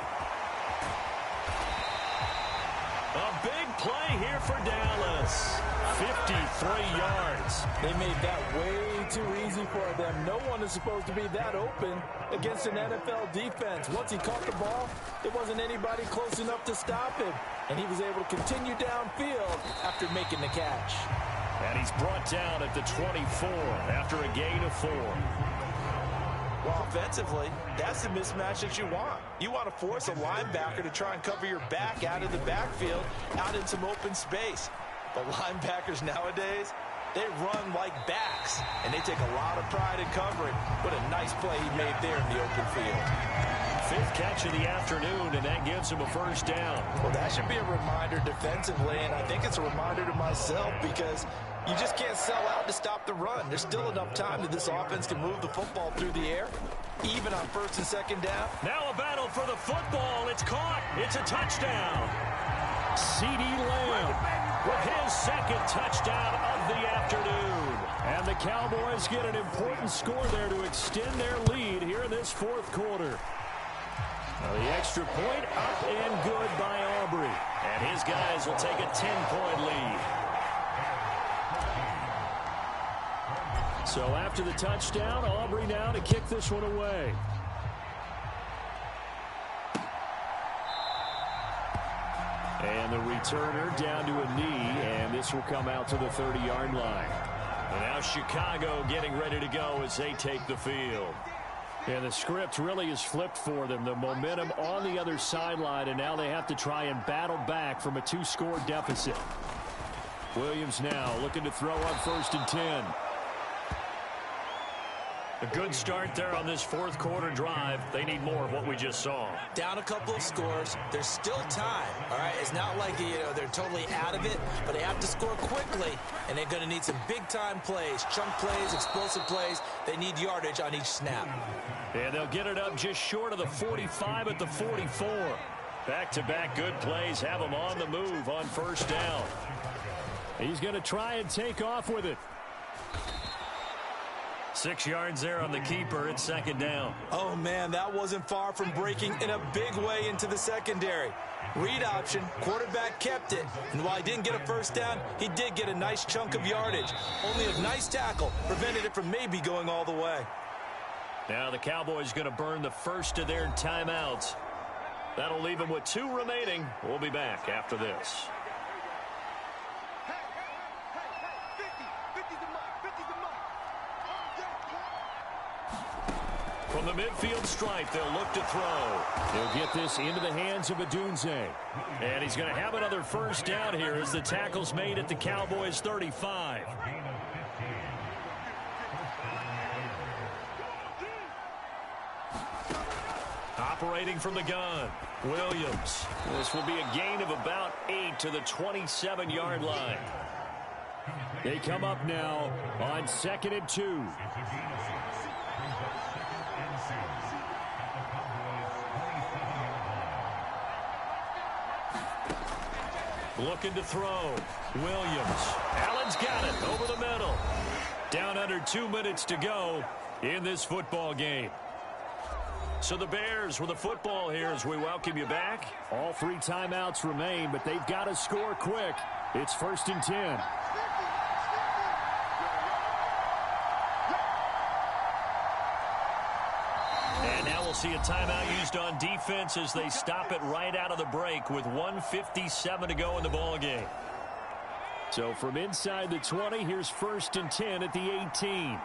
A big play here for Dallas. 53 yards. They made that way too easy for them. No one is supposed to be that open against an NFL defense. Once he caught the ball, there wasn't anybody close enough to stop him. And he was able to continue downfield after making the catch. And he's brought down at the 24 after a gain of 4. Well, offensively, that's the mismatch that you want. You want to force a linebacker to try and cover your back out of the backfield, out in some open space. But linebackers nowadays, They run like backs, and they take a lot of pride in covering. What a nice play he made there in the open field. 5th catch of the afternoon, and that gives him a first down. Well, that should be a reminder defensively, and I think it's a reminder to myself because you just can't sell out to stop the run. There's still enough time that this offense can move the football through the air, even on 1st and 2nd down. Now a battle for the football. It's caught. It's a touchdown. CeeDee Lamb with his 2nd touchdown of the afternoon. And the Cowboys get an important score there to extend their lead here in this 4th quarter. Now the extra point up and good by Aubrey. And his guys will take a 10-point lead. So after the touchdown, Aubrey now to kick this one away. And the returner down to a knee, and this will come out to the 30-yard line. And now Chicago getting ready to go as they take the field. And the script really is flipped for them. The momentum on the other sideline, and now they have to try and battle back from a 2-score deficit. Williams now looking to throw on 1st and 10. A good start there on this 4th quarter drive. They need more of what we just saw. Down a couple of scores. There's still time. All right, it's not like they're totally out of it, but they have to score quickly, and they're going to need some big-time plays, chunk plays, explosive plays. They need yardage on each snap. And they'll get it up just short of the 45 at the 44. Back-to-back good plays have them on the move on 1st down. He's going to try and take off with it. 6 yards there on the keeper. It's 2nd down. Oh, man, that wasn't far from breaking in a big way into the secondary. Read option, quarterback kept it. And while he didn't get a first down, he did get a nice chunk of yardage. Only a nice tackle prevented it from maybe going all the way. Now the Cowboys going to burn the first of their timeouts. That'll leave them with 2 remaining. We'll be back after this. From the midfield stripe, they'll look to throw. He'll get this into the hands of Adunze. And he's going to have another first down here as the tackle's made at the Cowboys' 35. Operating from the gun, Williams. This will be a gain of about 8 to the 27-yard line. They come up now on 2nd and 2. Looking to throw. Williams. Allen's got it over the middle. Down under 2 minutes to go in this football game. So the Bears with the football here as we welcome you back. All 3 timeouts remain, but they've got to score quick. It's 1st and 10. And now we'll see a timeout used on defense as they stop it right out of the break with 1:57 to go in the ball game. So from inside the 20, here's 1st and 10 at the 18.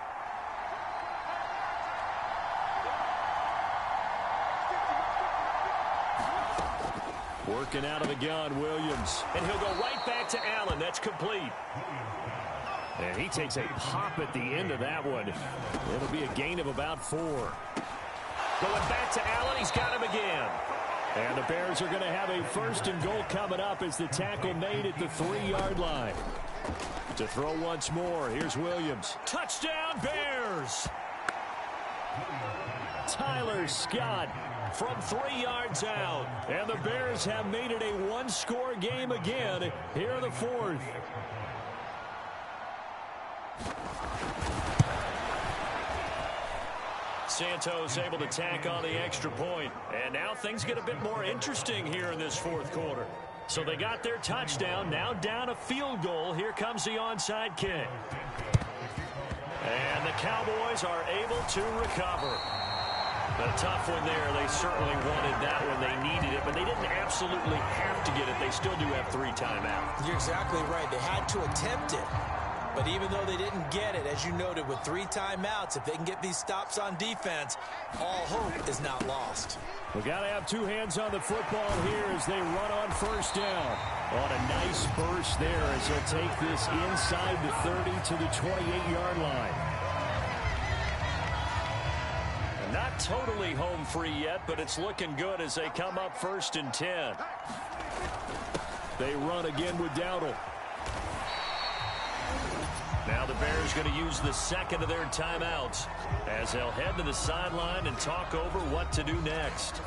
Working out of the gun, Williams. And he'll go right back to Allen. That's complete. And he takes a pop at the end of that one. It'll be a gain of about 4. Going back to Allen. He's got him again. And the Bears are going to have a 1st and goal coming up as the tackle made at the 3-yard line. To throw once more, here's Williams. Touchdown, Bears! Tyler Scott from 3 yards out. And the Bears have made it a 1-score game again here in the 4th. Santos able to tack on the extra point. And now things get a bit more interesting here in this 4th quarter. So they got their touchdown, now down a field goal. Here comes the onside kick. And the Cowboys are able to recover. A tough one there. They certainly wanted that one. They needed it, but they didn't absolutely have to get it. They still do have 3 timeouts. You're exactly right. They had to attempt it. But even though they didn't get it, as you noted, with 3 timeouts, if they can get these stops on defense, all hope is not lost. We got to have 2 hands on the football here as they run on first down. On a nice burst there as they'll take this inside the 30 to the 28-yard line. Not totally home free yet, but it's looking good as they come up 1st and 10. They run again with Dowdle. Now the Bears going to use the second of their timeouts as they'll head to the sideline and talk over what to do next.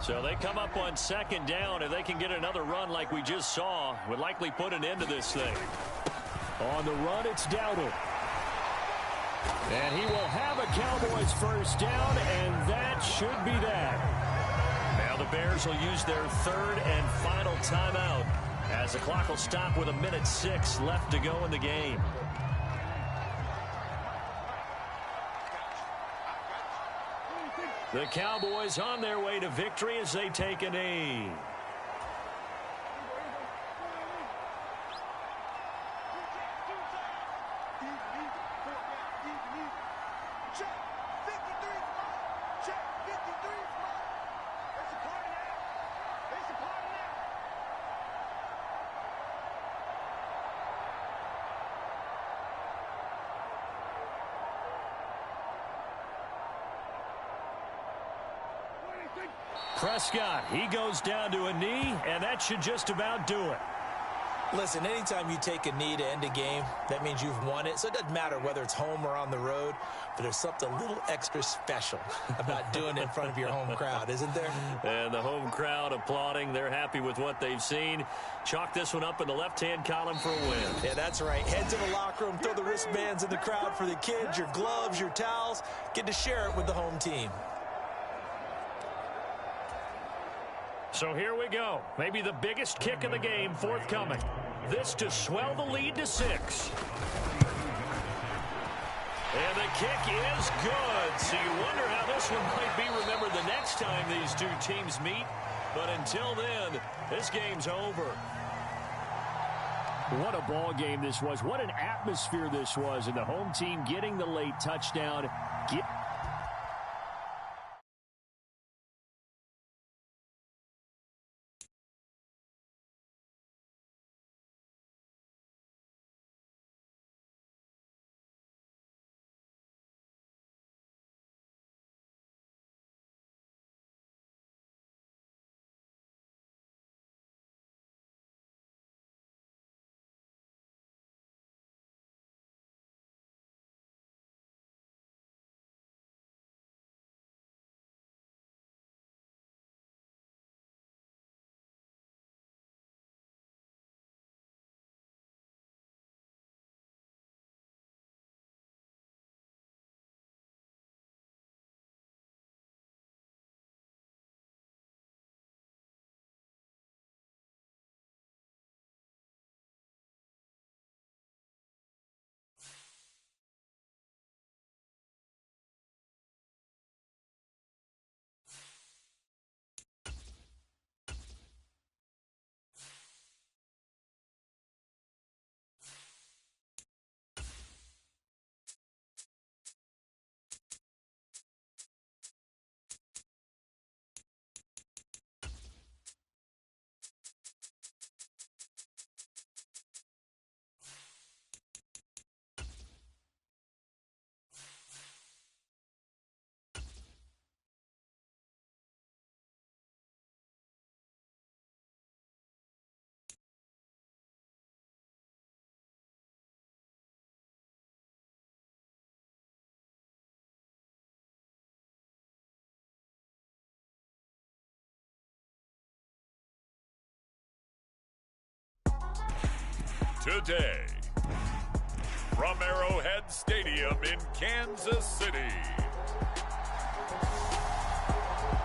So they come up on 2nd down. If they can get another run like we just saw, would likely put an end to this thing. On the run, it's Dowdle. And he will have a Cowboys first down, and that should be that. Now the Bears will use their 3rd and final timeout as the clock will stop with 1:06 left to go in the game. The Cowboys on their way to victory as they take a knee. Prescott, he goes down to a knee, and that should just about do it. Listen, anytime you take a knee to end a game, that means you've won it. So it doesn't matter whether it's home or on the road, but there's something a little extra special about doing it in front of your home crowd, isn't there? And the home crowd applauding. They're happy with what they've seen. Chalk this one up in the left-hand column for a win. Yeah, that's right. Head to the locker room, throw the wristbands in the crowd for the kids, your gloves, your towels. Get to share it with the home team. So here we go. Maybe the biggest kick of the game forthcoming. This to swell the lead to 6. And the kick is good. So you wonder how this one might be remembered the next time these 2 teams meet. But until then, this game's over. What a ball game this was. What an atmosphere this was. And the home team getting the late touchdown. Today, from Arrowhead Stadium in Kansas City,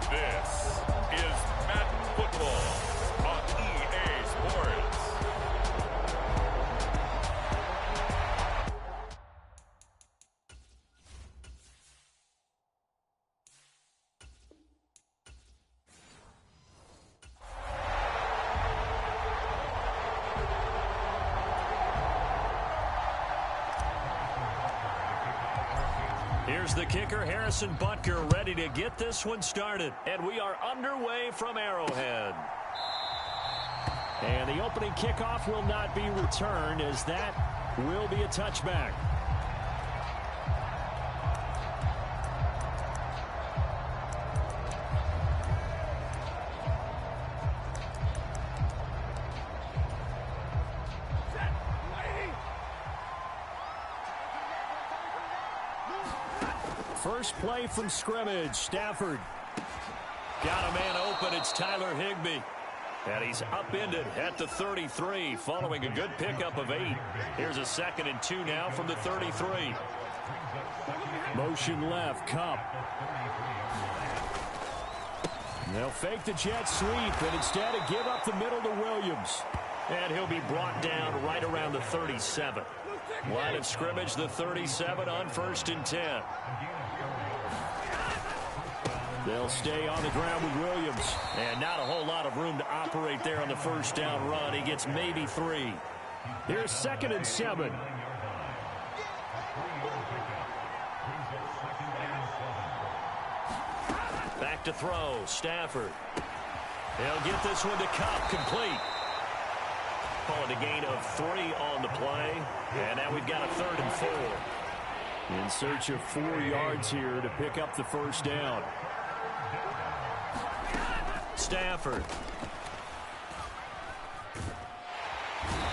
this is Madden Football on EA Sports. Here's the kicker, Harrison Butker, ready to get this one started. And we are underway from Arrowhead. And the opening kickoff will not be returned, as that will be a touchback. First play from scrimmage. Stafford got a man open. It's Tyler Higbee. And he's upended at the 33 following a good pickup of 8. Here's a 2nd and 2 now from the 33. Motion left, Cup. They'll fake the jet sweep and instead give up the middle to Williams. And he'll be brought down right around the 37. Line of scrimmage, the 37 on 1st and 10. They'll stay on the ground with Williams. And not a whole lot of room to operate there on the first down run. He gets maybe 3. Here's 2nd and 7. Back to throw. Stafford. He'll get this one to Cup. Complete. Call it a gain of 3 on the play. And now we've got a 3rd and 4. In search of 4 yards here to pick up the first down. Stafford.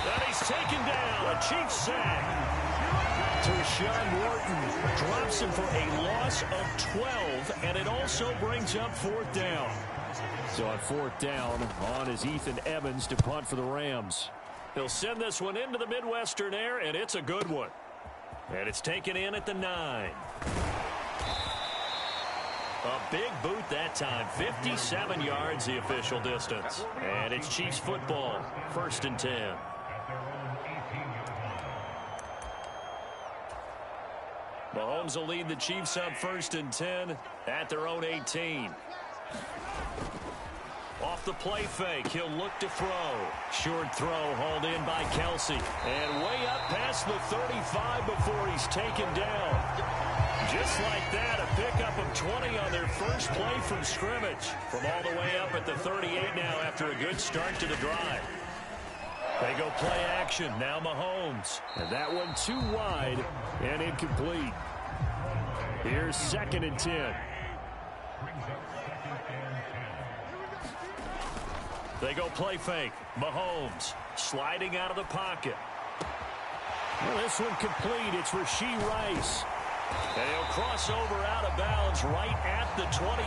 And he's taken down. A Chiefs sack. Tershawn Wharton drops him for a loss of 12, and it also brings up 4th down. So on 4th down, on is Ethan Evans to punt for the Rams. He'll send this one into the Midwestern air, and it's a good one. And it's taken in at the 9. A big boot that time. 57 yards the official distance. And it's Chiefs football. 1st and 10. Mahomes will lead the Chiefs up 1st and 10 at their own 18. Off the play fake, he'll look to throw. Short throw hauled in by Kelsey. And way up past the 35 before he's taken down. Just like that, a pickup of 20 on their first play from scrimmage. From all the way up at the 38 now after a good start to the drive. They go play action. Now Mahomes. And that one too wide and incomplete. Here's 2nd and 10. They go play fake. Mahomes sliding out of the pocket. Well, this one complete. It's Rashee Rice. And he'll cross over out of bounds right at the 25.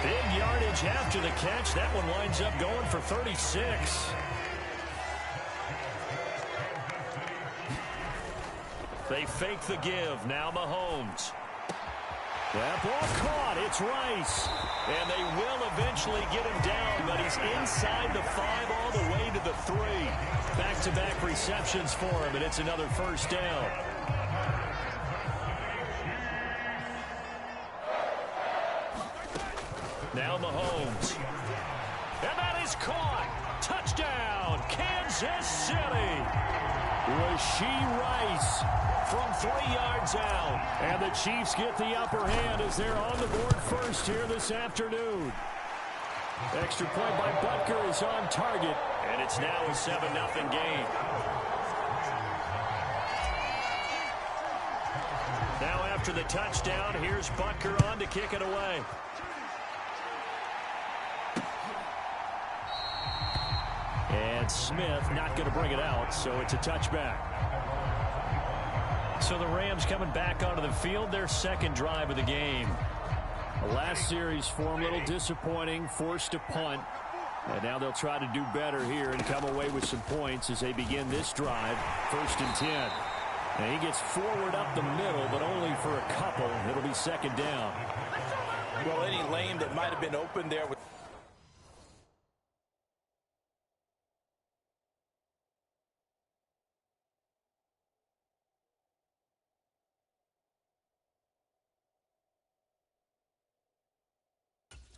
Big yardage after the catch. That one winds up going for 36. They fake the give. Now Mahomes. That ball caught. It's Rice. And they will eventually get him down, but he's inside the 5 all the way to the 3. Back-to-back receptions for him, and it's another first down. Now Mahomes. And that is caught. Touchdown, Kansas City. Rashee Rice from 3 yards out. And the Chiefs get the upper hand as they're on the board first here this afternoon. Extra point by Butker is on target. And it's now a 7-0 game. Now after the touchdown, here's Butker on to kick it away. And Smith not going to bring it out, so it's a touchback. So the Rams coming back onto the field, their 2nd drive of the game. The last series for them, a little disappointing, forced to punt. And now they'll try to do better here and come away with some points as they begin this drive, 1st and 10. And he gets forward up the middle, but only for a couple. It'll be 2nd down. Well, any lane that might have been open there with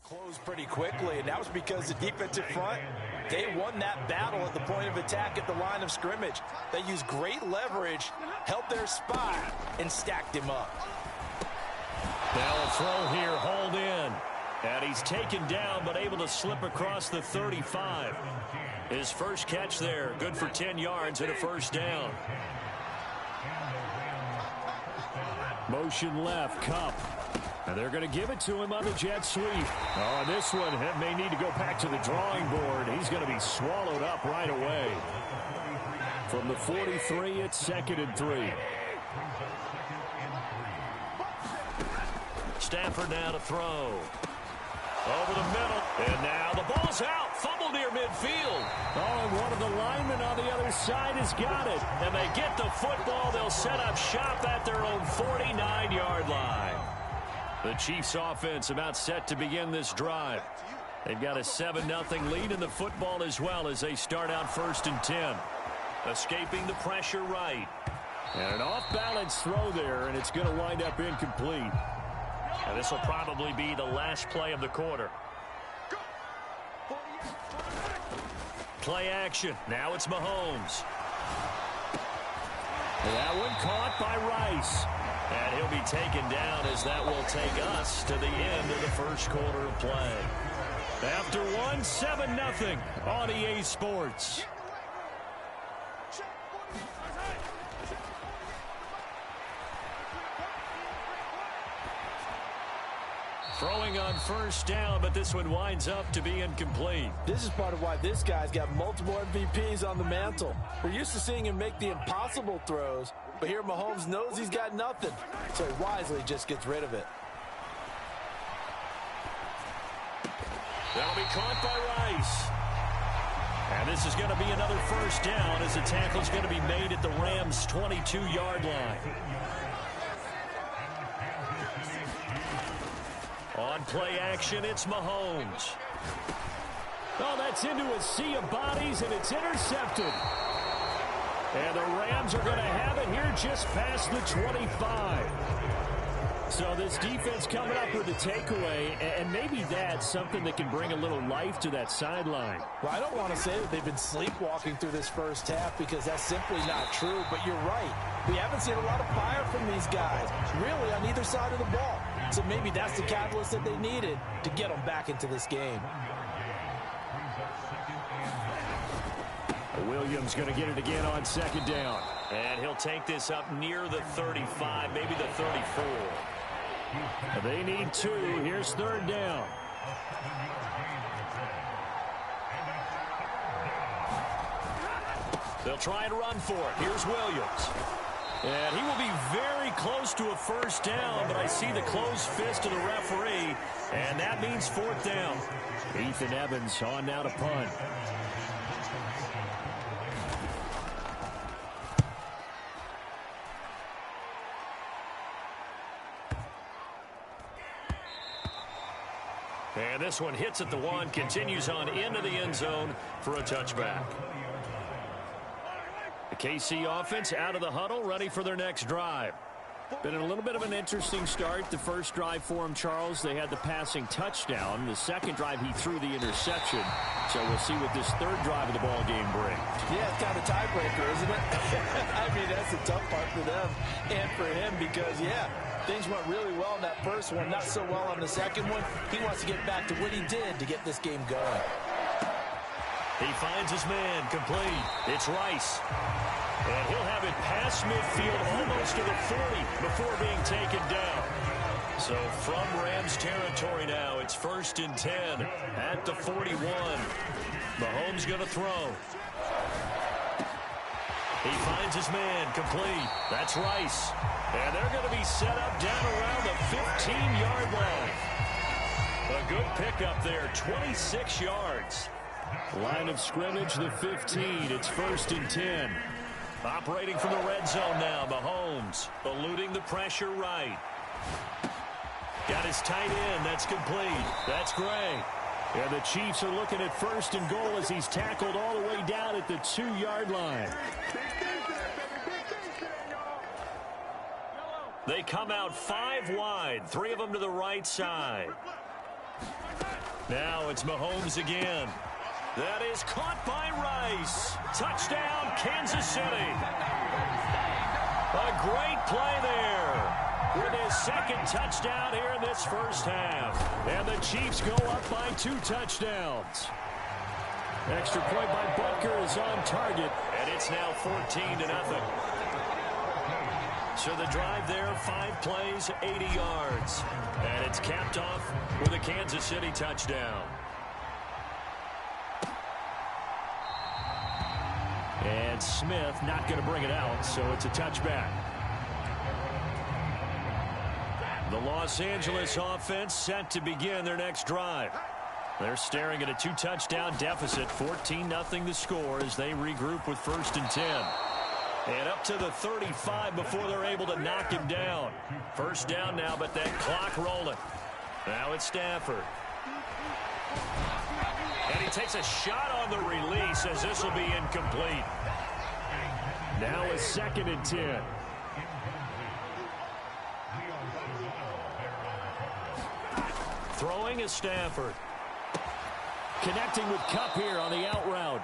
closed pretty quickly, and that was because the defensive front, they won that battle at the point of attack at the line of scrimmage. They used great leverage, helped their spot, and stacked him up. They'll throw here, hold in. And he's taken down, but able to slip across the 35. His first catch there, good for 10 yards and a first down. Motion left, Cup. And they're going to give it to him on the jet sweep. Oh, this one may need to go back to the drawing board. He's going to be swallowed up right away. From the 43, it's 2nd and 3. Stafford now to throw. Over the middle. And now the ball's out. Fumble near midfield. Oh, and one of the linemen on the other side has got it. And they get the football. They'll set up shop at their own 49-yard line. The Chiefs offense about set to begin this drive. They've got a 7-0 lead in the football as well as they start out 1st and 10. Escaping the pressure right. And an off-balance throw there, and it's going to wind up incomplete. And this will probably be the last play of the quarter. Play action. Now it's Mahomes. That one caught by Rice. And he'll be taken down as that will take us to the end of the first quarter of play. After one, 7-0 on EA Sports. Throwing on first down, but this one winds up to be incomplete. This is part of why this guy's got multiple MVPs on the mantle. We're used to seeing him make the impossible throws, but here Mahomes knows he's got nothing, so he wisely just gets rid of it. That'll be caught by Rice. And this is going to be another first down as the tackle's going to be made at the Rams' 22-yard line. On play action, it's Mahomes. Oh, that's into a sea of bodies, and it's intercepted. And the Rams are going to have it here just past the 25. So this defense coming up with a takeaway, and maybe that's something that can bring a little life to that sideline. Well, I don't want to say that they've been sleepwalking through this first half because that's simply not true, but you're right. We haven't seen a lot of fire from these guys, really on either side of the ball. So maybe that's the catalyst that they needed to get them back into this game. Williams going to get it again on 2nd down. And he'll take this up near the 35, maybe the 34. They need 2. Here's 3rd down. They'll try and run for it. Here's Williams. And he will be very close to a first down, but I see the closed fist of the referee, and that means 4th down. Ethan Evans on now to punt. And this one hits at the 1, continues on into the end zone for a touchback. The KC offense out of the huddle, ready for their next drive. Been a little bit of an interesting start. The first drive for him, Charles, they had the passing touchdown. The second drive, he threw the interception. So we'll see what this 3rd drive of the ball game brings. Yeah, it's kind of a tiebreaker, isn't it? I mean, that's the tough part for them and for him because, yeah, things went really well in that first one, not so well on the second one. He wants to get back to what he did to get this game going. He finds his man, complete. It's Rice. And he'll have it past midfield almost to the 40 before being taken down. So from Rams territory now, it's 1st and 10 at the 41. Mahomes going to throw. He finds his man, complete. That's Rice. And they're going to be set up down around the 15-yard line. A good pickup there, 26 yards. Line of scrimmage, the 15. It's 1st and 10. Operating from the red zone now, Mahomes. Eluding the pressure right. Got his tight end. That's complete. That's Gray. And the Chiefs are looking at 1st and goal as he's tackled all the way down at the 2-yard line. They come out 5 wide. 3 of them to the right side. Now it's Mahomes again. That is caught by Rice. Touchdown, Kansas City. A great play there. with his second touchdown here in this first half. And the Chiefs go up by 2 touchdowns. Extra point by Butker is on target, and it's now 14-0. So the drive there, 5 plays, 80 yards. And it's capped off with a Kansas City touchdown. And Smith not going to bring it out, so it's a touchback. The Los Angeles offense set to begin their next drive. They're staring at a 2-touchdown deficit, 14-0 the score as they regroup with 1st and 10. And up to the 35 before they're able to knock him down. First down now, but that clock rolling. Now it's Stafford. And he takes a shot on the release as this will be incomplete. Now it's 2nd and 10. Throwing is Stafford. Connecting with Kupp here on the out route.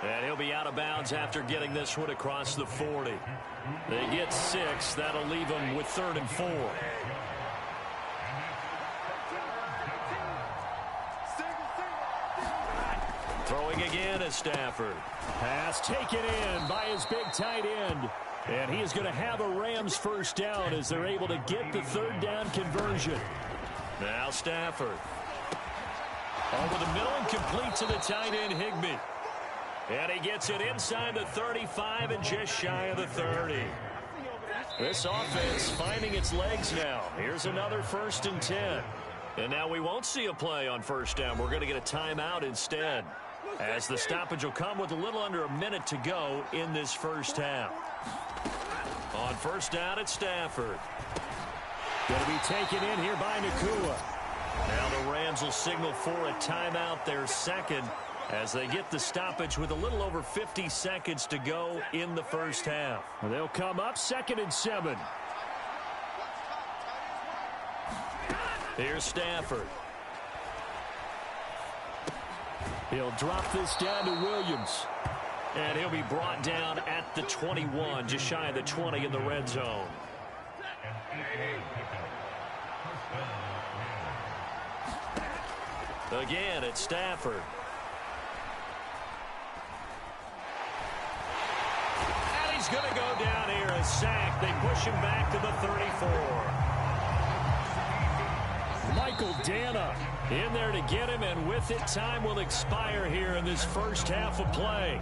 And he'll be out of bounds after getting this one across the 40. They get 6. That'll leave them with 3rd and 4. Throwing again is Stafford. Pass taken in by his big tight end. And he is going to have a Rams first down as they're able to get the 3rd down conversion. Now Stafford. Over the middle and complete to the tight end Higbee. And he gets it inside the 35 and just shy of the 30. This offense finding its legs now. Here's another 1st and 10. And now we won't see a play on first down. We're going to get a timeout instead, as the stoppage will come with a little under a minute to go in this first half. On first down, it's Stafford. Going to be taken in here by Nakua. Now the Rams will signal for a timeout, their second, as they get the stoppage with a little over 50 seconds to go in the first half. They'll come up 2nd and 7. Here's Stafford. He'll drop this down to Williams. And he'll be brought down at the 21, just shy of the 20 in the red zone. Again, it's Stafford. And he's going to go down here, a sack. They push him back to the 34. Michael Dana in there to get him, and with it, time will expire here in this first half of play.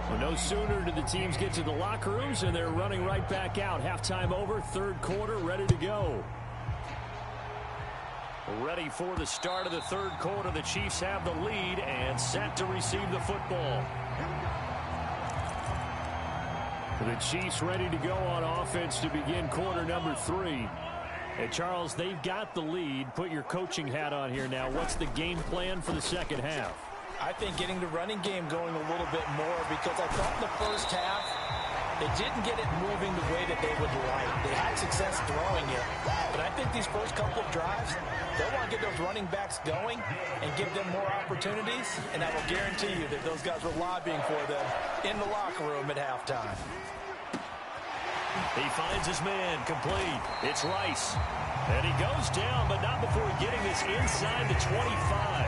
Well, no sooner do the teams get to the locker rooms, and they're running right back out. Halftime over, 3rd quarter, ready to go. Ready for the start of the 3rd quarter. The Chiefs have the lead and set to receive the football. The Chiefs ready to go on offense to begin quarter number 3. And Charles, they've got the lead. Put your coaching hat on here now. What's the game plan for the second half? I think getting the running game going a little bit more, because I thought in the first half they didn't get it moving the way that they would like. They had success throwing it, but I think these first couple of drives, they'll want to get those running backs going and give them more opportunities, and I will guarantee you that those guys were lobbying for them in the locker room at halftime. He finds his man, complete. It's Rice. And he goes down, but not before getting this inside the 25.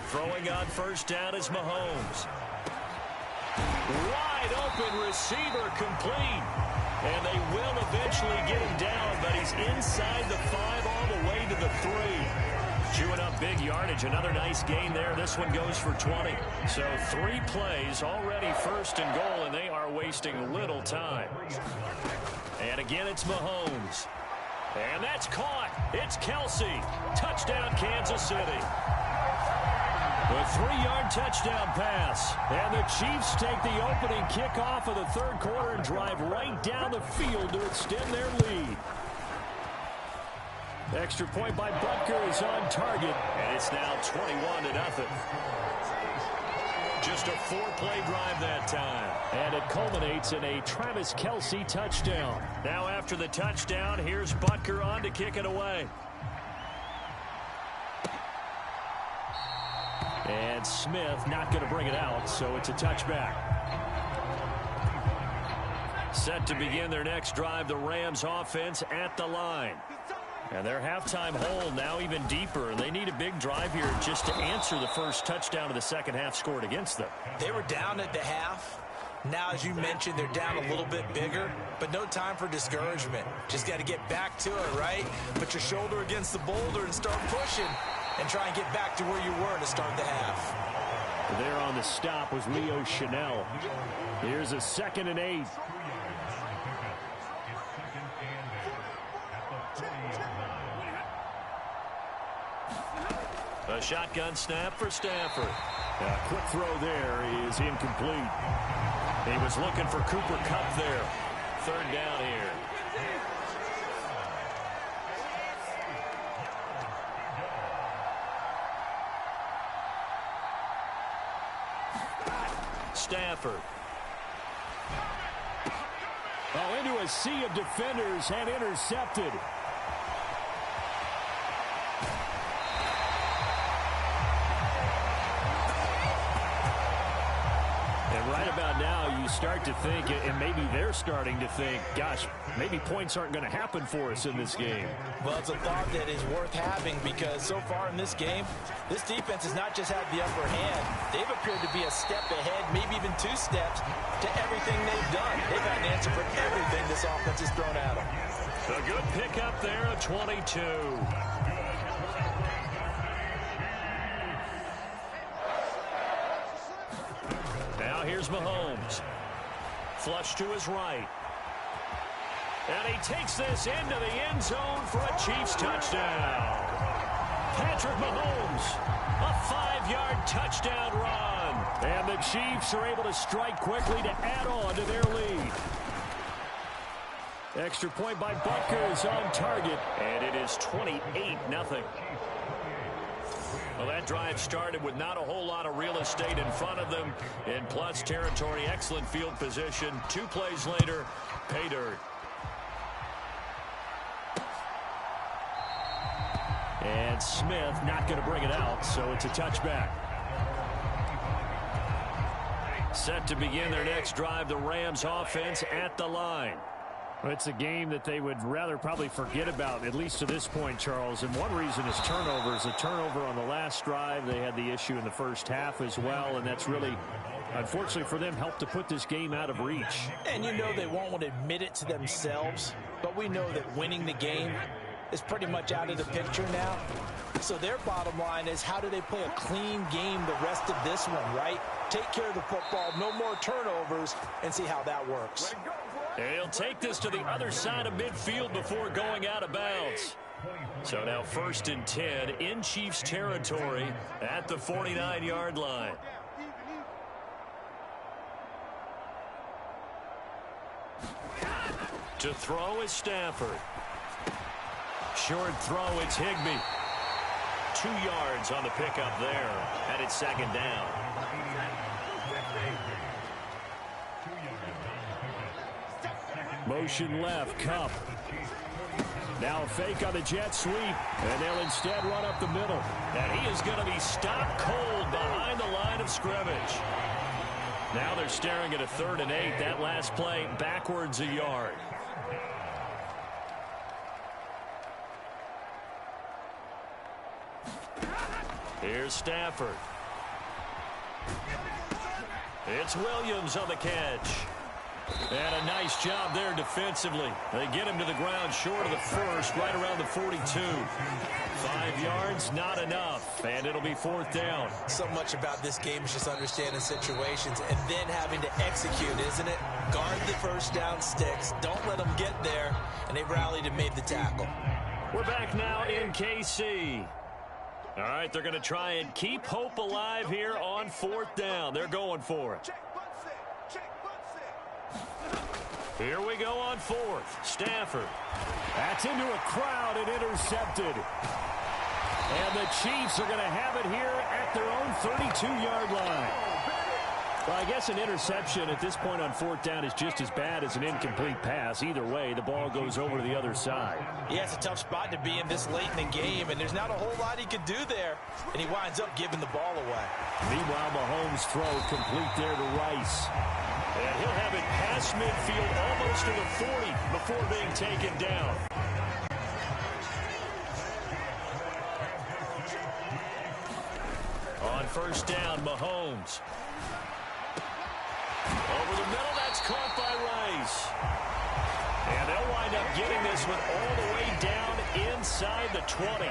Throwing on first down is Mahomes. Wide open receiver, complete. And they will eventually get him down, but he's inside the 5 all the way to the 3. Chewing up big yardage. Another nice gain there. This one goes for 20. So 3 plays, already 1st and goal, and they are wasting little time. And again, it's Mahomes. And that's caught. It's Kelsey. Touchdown, Kansas City. A 3-yard touchdown pass. And the Chiefs take the opening kickoff of the 3rd quarter and drive right down the field to extend their lead. Extra point by Butker is on target, and it's now 21-0. Just a 4-play drive that time. And it culminates in a Travis Kelce touchdown. Now after the touchdown, here's Butker on to kick it away. And Smith not going to bring it out, so it's a touchback. Set to begin their next drive, the Rams offense at the line. And their halftime hole now even deeper, and they need a big drive here just to answer the first touchdown of the second half scored against them. They were down at the half. Now, as you mentioned, they're down a little bit bigger, but no time for discouragement. Just got to get back to it, right? Put your shoulder against the boulder and start pushing and try and get back to where you were to start the half. There on the stop was Leo Chanel. Here's a 2nd and 8. A shotgun snap for Stafford. A quick throw there is incomplete. He was looking for Cooper Kupp there. 3rd down here. Stafford. Oh, into a sea of defenders and intercepted. Right about now, you start to think, and maybe they're starting to think, gosh, maybe points aren't going to happen for us in this game. Well, it's a thought that is worth having because so far in this game, this defense has not just had the upper hand. They've appeared to be a step ahead, maybe even 2 steps to everything they've done. They've had an answer for everything this offense has thrown at them. A good pickup there, a 22. Now here's Mahomes. Flush to his right. And he takes this into the end zone for a Chiefs touchdown. Patrick Mahomes, a 5-yard touchdown run. And the Chiefs are able to strike quickly to add on to their lead. Extra point by Butker is on target. And it is 28-0. Well, that drive started with not a whole lot of real estate in front of them. In plus territory, excellent field position. 2 plays later, pay dirt. And Smith not going to bring it out, so it's a touchback. Set to begin their next drive, the Rams offense at the line. Well, it's a game that they would rather probably forget about, at least to this point, Charles. And one reason is turnovers. A turnover on the last drive. They had the issue in the first half as well, and that's really, unfortunately for them, helped to put this game out of reach. And you know they won't want to admit it to themselves, but we know that winning the game is pretty much out of the picture now. So their bottom line is, how do they play a clean game the rest of this one, right? Take care of the football, no more turnovers, and see how that works. He'll take this to the other side of midfield before going out of bounds. So now 1st and 10 in Chiefs territory at the 49-yard line. To throw is Stafford. Short throw, it's Higbee. 2 yards on the pickup there, and it's 2nd down. Motion left, Kupp. Now a fake on the jet sweep, and they'll instead run up the middle. And he is going to be stopped cold behind the line of scrimmage. Now they're staring at a 3rd and 8. That last play backwards a yard. Here's Stafford. It's Williams on the catch. And a nice job there defensively. They get him to the ground short of the first, right around the 42. 5 yards, not enough. And it'll be 4th down. So much about this game is just understanding situations and then having to execute, isn't it? Guard the first down sticks. Don't let them get there. And they rallied and made the tackle. We're back now in KC. All right, they're going to try and keep hope alive here on 4th down. They're going for it. Here we go on 4th. Stafford. That's into a crowd and intercepted. And the Chiefs are going to have it here at their own 32-yard line. Well, I guess an interception at this point on fourth down is just as bad as an incomplete pass. Either way, the ball goes over to the other side. Yeah, it's a tough spot to be in this late in the game, and there's not a whole lot he could do there, and he winds up giving the ball away. Meanwhile, Mahomes' throw complete there to Rice. And he'll have it past midfield almost to the 40 before being taken down. On first down, Mahomes. Over the middle, that's caught by Rice. And they'll wind up getting this one all the way down inside the 20.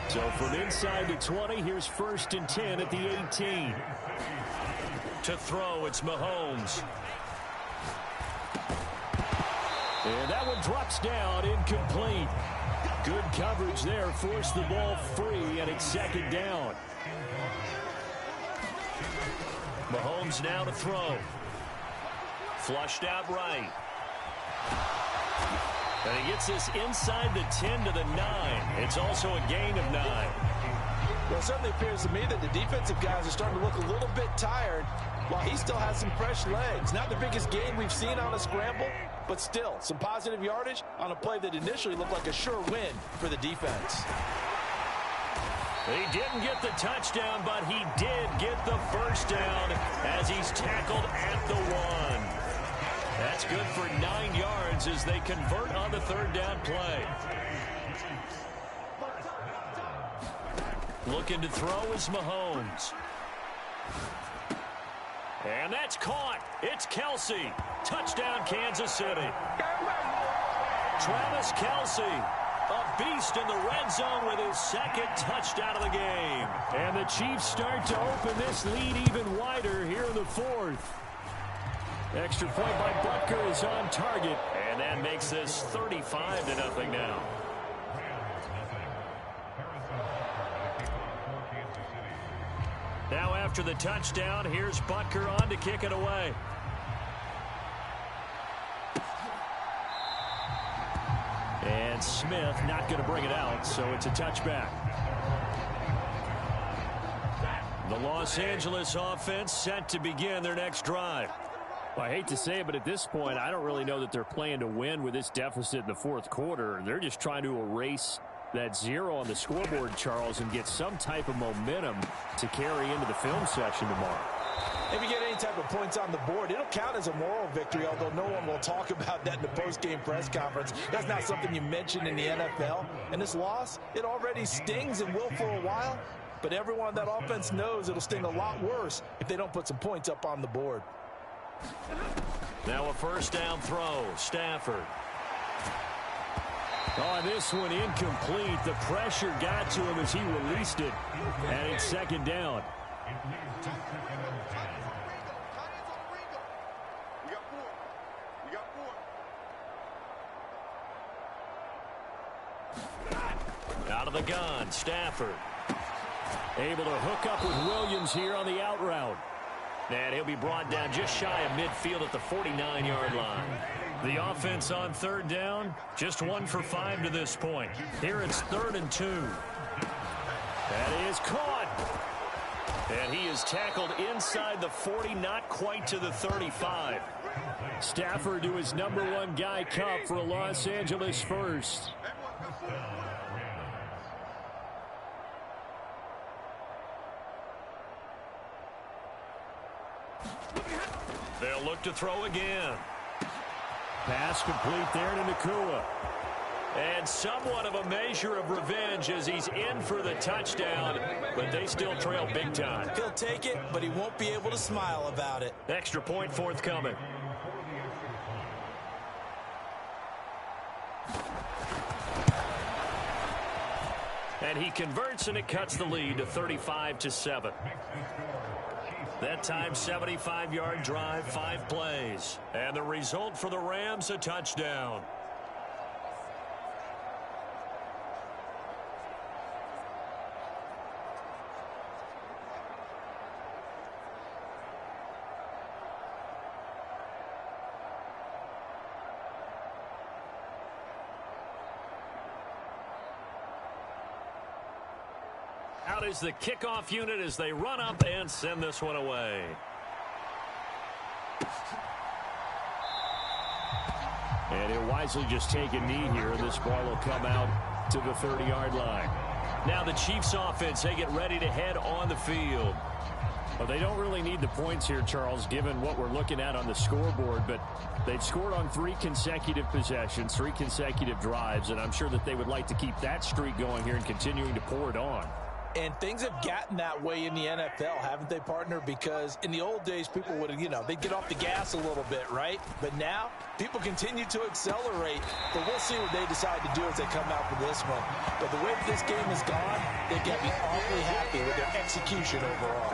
So from inside the 20, here's 1st and 10 at the 18. To throw, it's Mahomes. And that one drops down, incomplete. Good coverage there, forced the ball free, and it's 2nd down. Mahomes now to throw. Flushed out right. And he gets this inside the 10 to the 9. It's also a gain of 9. Well, it certainly appears to me that the defensive guys are starting to look a little bit tired while he still has some fresh legs. Not the biggest gain we've seen on a scramble, but still some positive yardage on a play that initially looked like a sure win for the defense. He didn't get the touchdown, but he did get the first down as he's tackled at the 1. That's good for 9 yards as they convert on the 3rd down play. Looking to throw is Mahomes. And that's caught. It's Kelsey. Touchdown, Kansas City. Travis Kelsey, a beast in the red zone with his 2nd touchdown of the game. And the Chiefs start to open this lead even wider here in the 4th. Extra point by Butker is on target. And that makes this 35-0 now. Now after the touchdown, here's Butker on to kick it away. And Smith not going to bring it out, so it's a touchback. The Los Angeles offense set to begin their next drive. Well, I hate to say it, but at this point, I don't really know that they're playing to win with this deficit in the 4th quarter. They're just trying to erase that 0 on the scoreboard, Charles, and get some type of momentum to carry into the film session tomorrow. If you get any type of points on the board, it'll count as a moral victory, although no one will talk about that in the post-game press conference. That's not something you mention in the NFL. And this loss, it already stings and will for a while, but everyone on that offense knows it'll sting a lot worse if they don't put some points up on the board. Now a 1st down throw. Stafford. Oh, this one incomplete. The pressure got to him as he released it. And it's 2nd down. Out of the gun, Stafford. Able to hook up with Williams here on the out route. And he'll be brought down just shy of midfield at the 49-yard line. The offense on 3rd down, just 1 for 5 to this point. Here it's 3rd and 2. That is caught. And he is tackled inside the 40, not quite to the 35. Stafford to his #1 guy Cup for a Los Angeles first. They'll look to throw again. Pass complete there to Nakua. And somewhat of a measure of revenge as he's in for the touchdown, but they still trail big time. He'll take it, but he won't be able to smile about it. Extra point forthcoming. And he converts, and it cuts the lead to 35-7. That time, 75-yard drive, 5 plays. And the result for the Rams, a touchdown. Out is the kickoff unit as they run up and send this one away. And he'll wisely just take a knee here, and this ball will come out to the 30-yard line. Now the Chiefs offense, they get ready to head on the field. Well, they don't really need the points here, Charles, given what we're looking at on the scoreboard, but they've scored on 3 consecutive possessions, 3 consecutive drives, and I'm sure that they would like to keep that streak going here and continuing to pour it on. And things have gotten that way in the NFL, haven't they, partner? Because in the old days, people would, they'd get off the gas a little bit, right? But now, people continue to accelerate. But we'll see what they decide to do as they come out for this one. But the way that this game has gone, they've got to be awfully happy with their execution overall.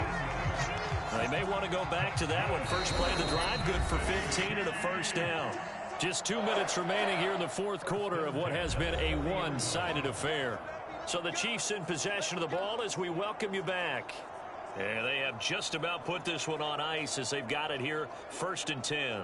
They may want to go back to that one. First play of the drive, good for 15 and a first down. Just 2 minutes remaining here in the fourth quarter of what has been a one-sided affair. So the Chiefs in possession of the ball as we welcome you back. And they have just about put this one on ice as they've got it here, 1st and 10.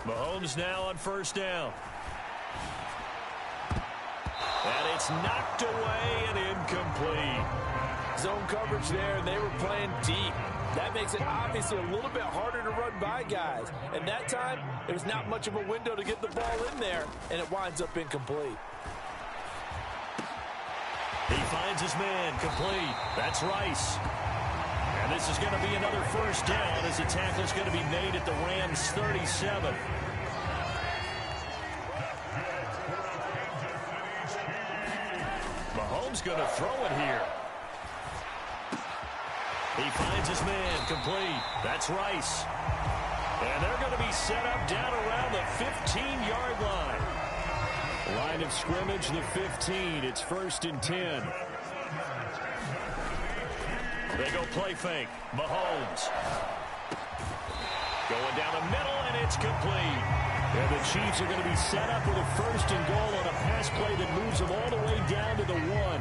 Mahomes now on first down. And it's knocked away and incomplete. Zone coverage there, and they were playing deep. That makes it obviously a little bit harder to run by guys. And that time, there's not much of a window to get the ball in there, and it winds up incomplete. He finds his man, complete. That's Rice. And this is going to be another first down as the tackle is going to be made at the Rams' 37. Mahomes going to throw it here. He finds his man, complete. That's Rice. And they're going to be set up down around the 15-yard line. Line of scrimmage, the 15. It's 1st and 10. They go play fake. Mahomes. Going down the middle, and it's complete. And the Chiefs are going to be set up with a 1st and goal on a pass play that moves them all the way down to the 1.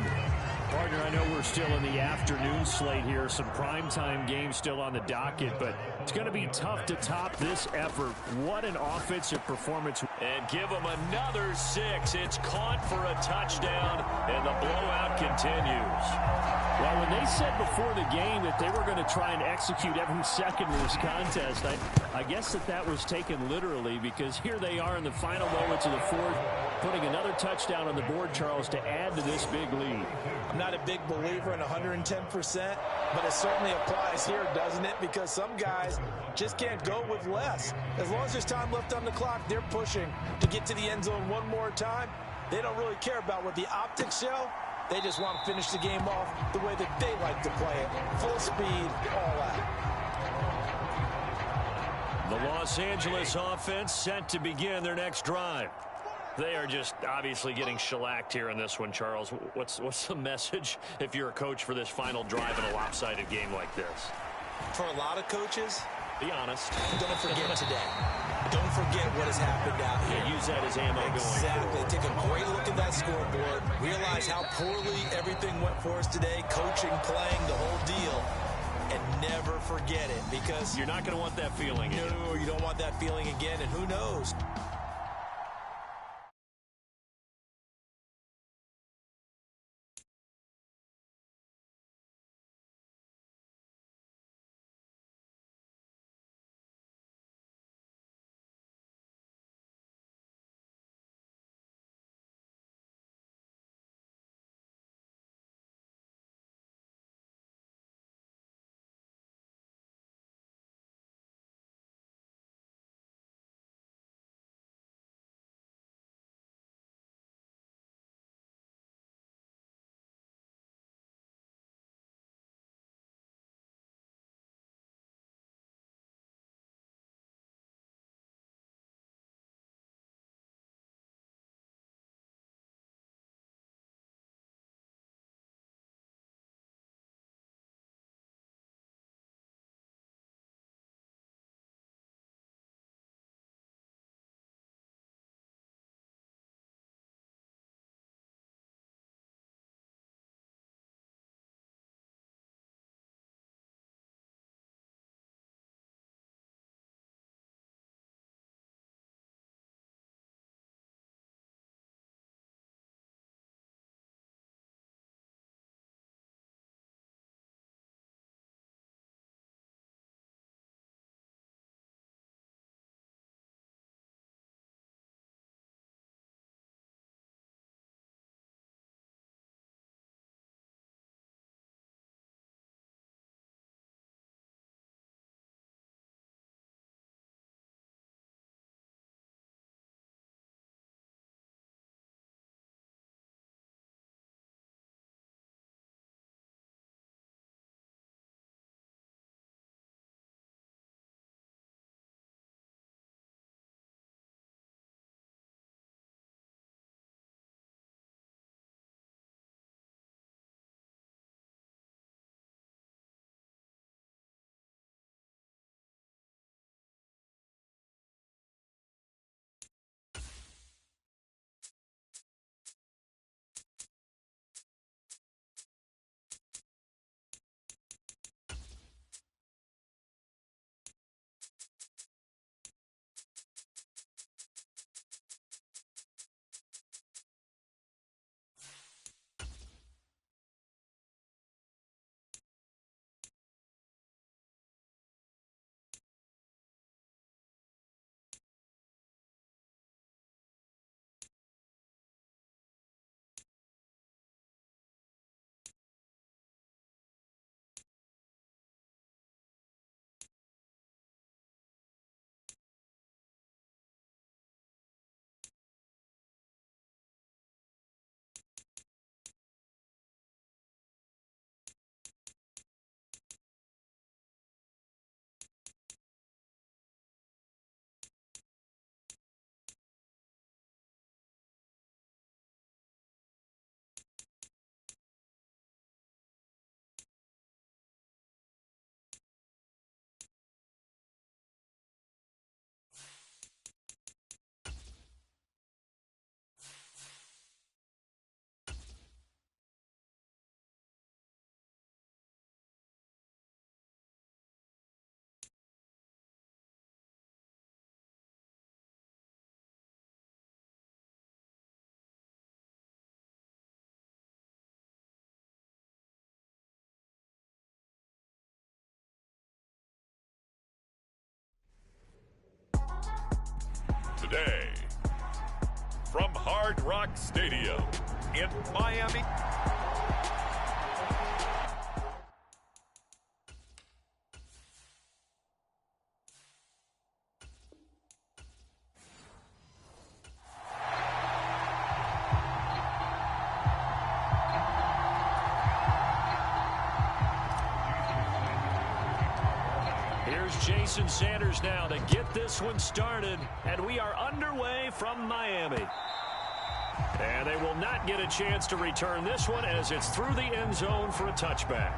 Partner, I know we're still in the afternoon slate here. Some primetime games still on the docket, but it's going to be tough to top this effort. What an offensive performance. And give them another 6. It's caught for a touchdown, and the blowout continues. Well, when they said before the game that they were going to try and execute every second of this contest, I guess that was taken literally, because here they are in the final moments of the 4th, putting another touchdown on the board, Charles, to add to this big lead. I'm not a big believer in 110%, but it certainly applies here, doesn't it? Because some guys just can't go with less. As long as there's time left on the clock, they're pushing to get to the end zone one more time. They don't really care about what the optics show. They just want to finish the game off the way that they like to play it. Full speed, all out. The Los Angeles offense set to begin their next drive. They are just obviously getting shellacked here in this one, Charles. What's the message if you're a coach for this final drive in a lopsided game like this? For a lot of coaches, be honest. Don't forget today. Don't forget what has happened out here. Yeah, use that as ammo going Exactly. forward. Take a great look at that scoreboard. Realize how poorly everything went for us today. Coaching, playing, the whole deal. And never forget it, because you're not going to want that feeling again. No, you don't want that feeling again, and who knows? Hard Rock Stadium in Miami. Here's Jason Sanders now to get this one started, and we are underway from Miami. And they will not get a chance to return this one as it's through the end zone for a touchback.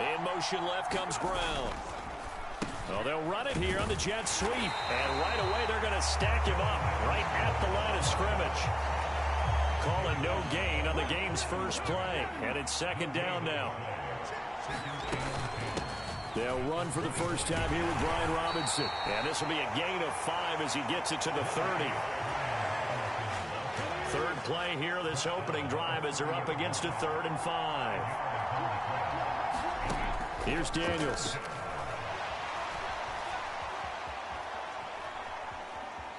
In motion left comes Brown. Well, they'll run it here on the jet sweep. And right away they're going to stack him up right at the line of scrimmage. Calling no gain on the game's first play. And it's second down now. They'll run for the first time here with Brian Robinson. And this will be a gain of 5 as he gets it to the 30. Third play here, this opening drive as they're up against a 3rd and 5. Here's Daniels.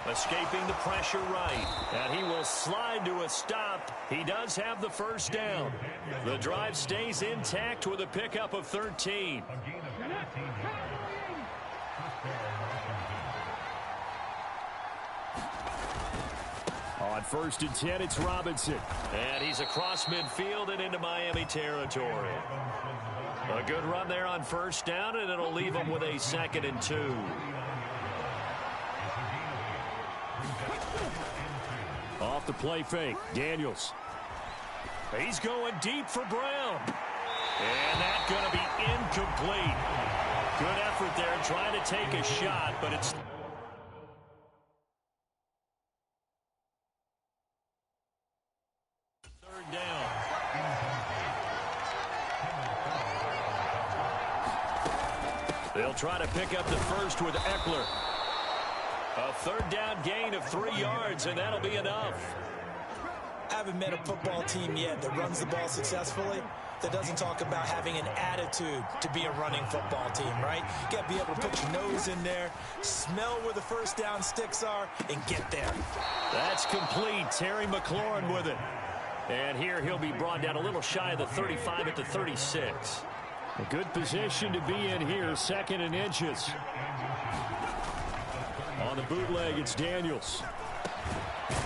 Escaping the pressure right. And he will slide to a stop. He does have the first down. The drive stays intact with a pickup of 13. On 1st and 10, it's Robinson. And he's across midfield and into Miami territory. A good run there on 1st down, and it'll leave him with a 2nd and 2. Off the play fake, Daniels. He's going deep for Brown. And that's going to be incomplete. Good effort there trying to take a shot, but it's... third down. They'll try to pick up the first with Eckler. A 3rd down gain of 3 yards, and that'll be enough. I haven't met a football team yet that runs the ball successfully that doesn't talk about having an attitude to be a running football team, right? You got to be able to put your nose in there, smell where the first down sticks are, and get there. That's complete. Terry McLaurin with it. And here he'll be brought down a little shy of the 35 at the 36. A good position to be in here, 2nd and inches. On the bootleg, it's Daniels.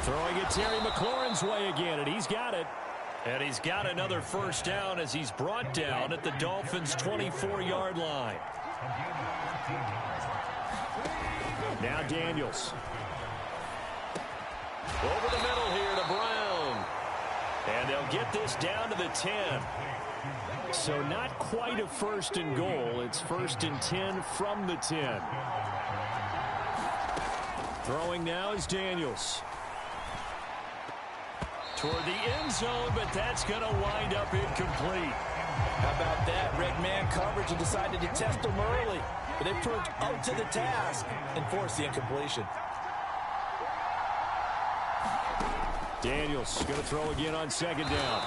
Throwing it Terry McLaurin's way again, and he's got it. And he's got another first down as he's brought down at the Dolphins' 24-yard line. Now Daniels. Over the middle here to Brown. And they'll get this down to the 10. So not quite a 1st and goal. It's 1st and 10 from the 10. Throwing now is Daniels. Toward the end zone, but that's going to wind up incomplete. How about that? Red man coverage and decided to test them early. But they proved up to the task and forced the incompletion. Daniels going to throw again on 2nd down.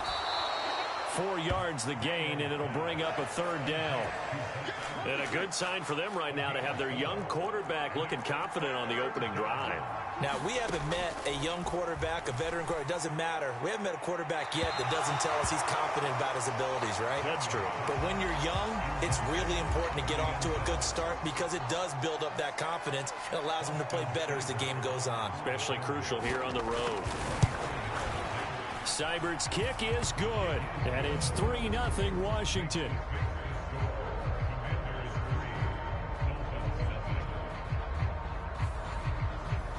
4 yards the gain, and it'll bring up a 3rd down. And a good sign for them right now to have their young quarterback looking confident on the opening drive. Now, we haven't met a young quarterback, a veteran quarterback. It doesn't matter. We haven't met a quarterback yet that doesn't tell us he's confident about his abilities, right? That's true. But when you're young, it's really important to get off to a good start because it does build up that confidence. It allows them to play better as the game goes on. Especially crucial here on the road. Seibert's kick is good, and it's 3-0 Washington.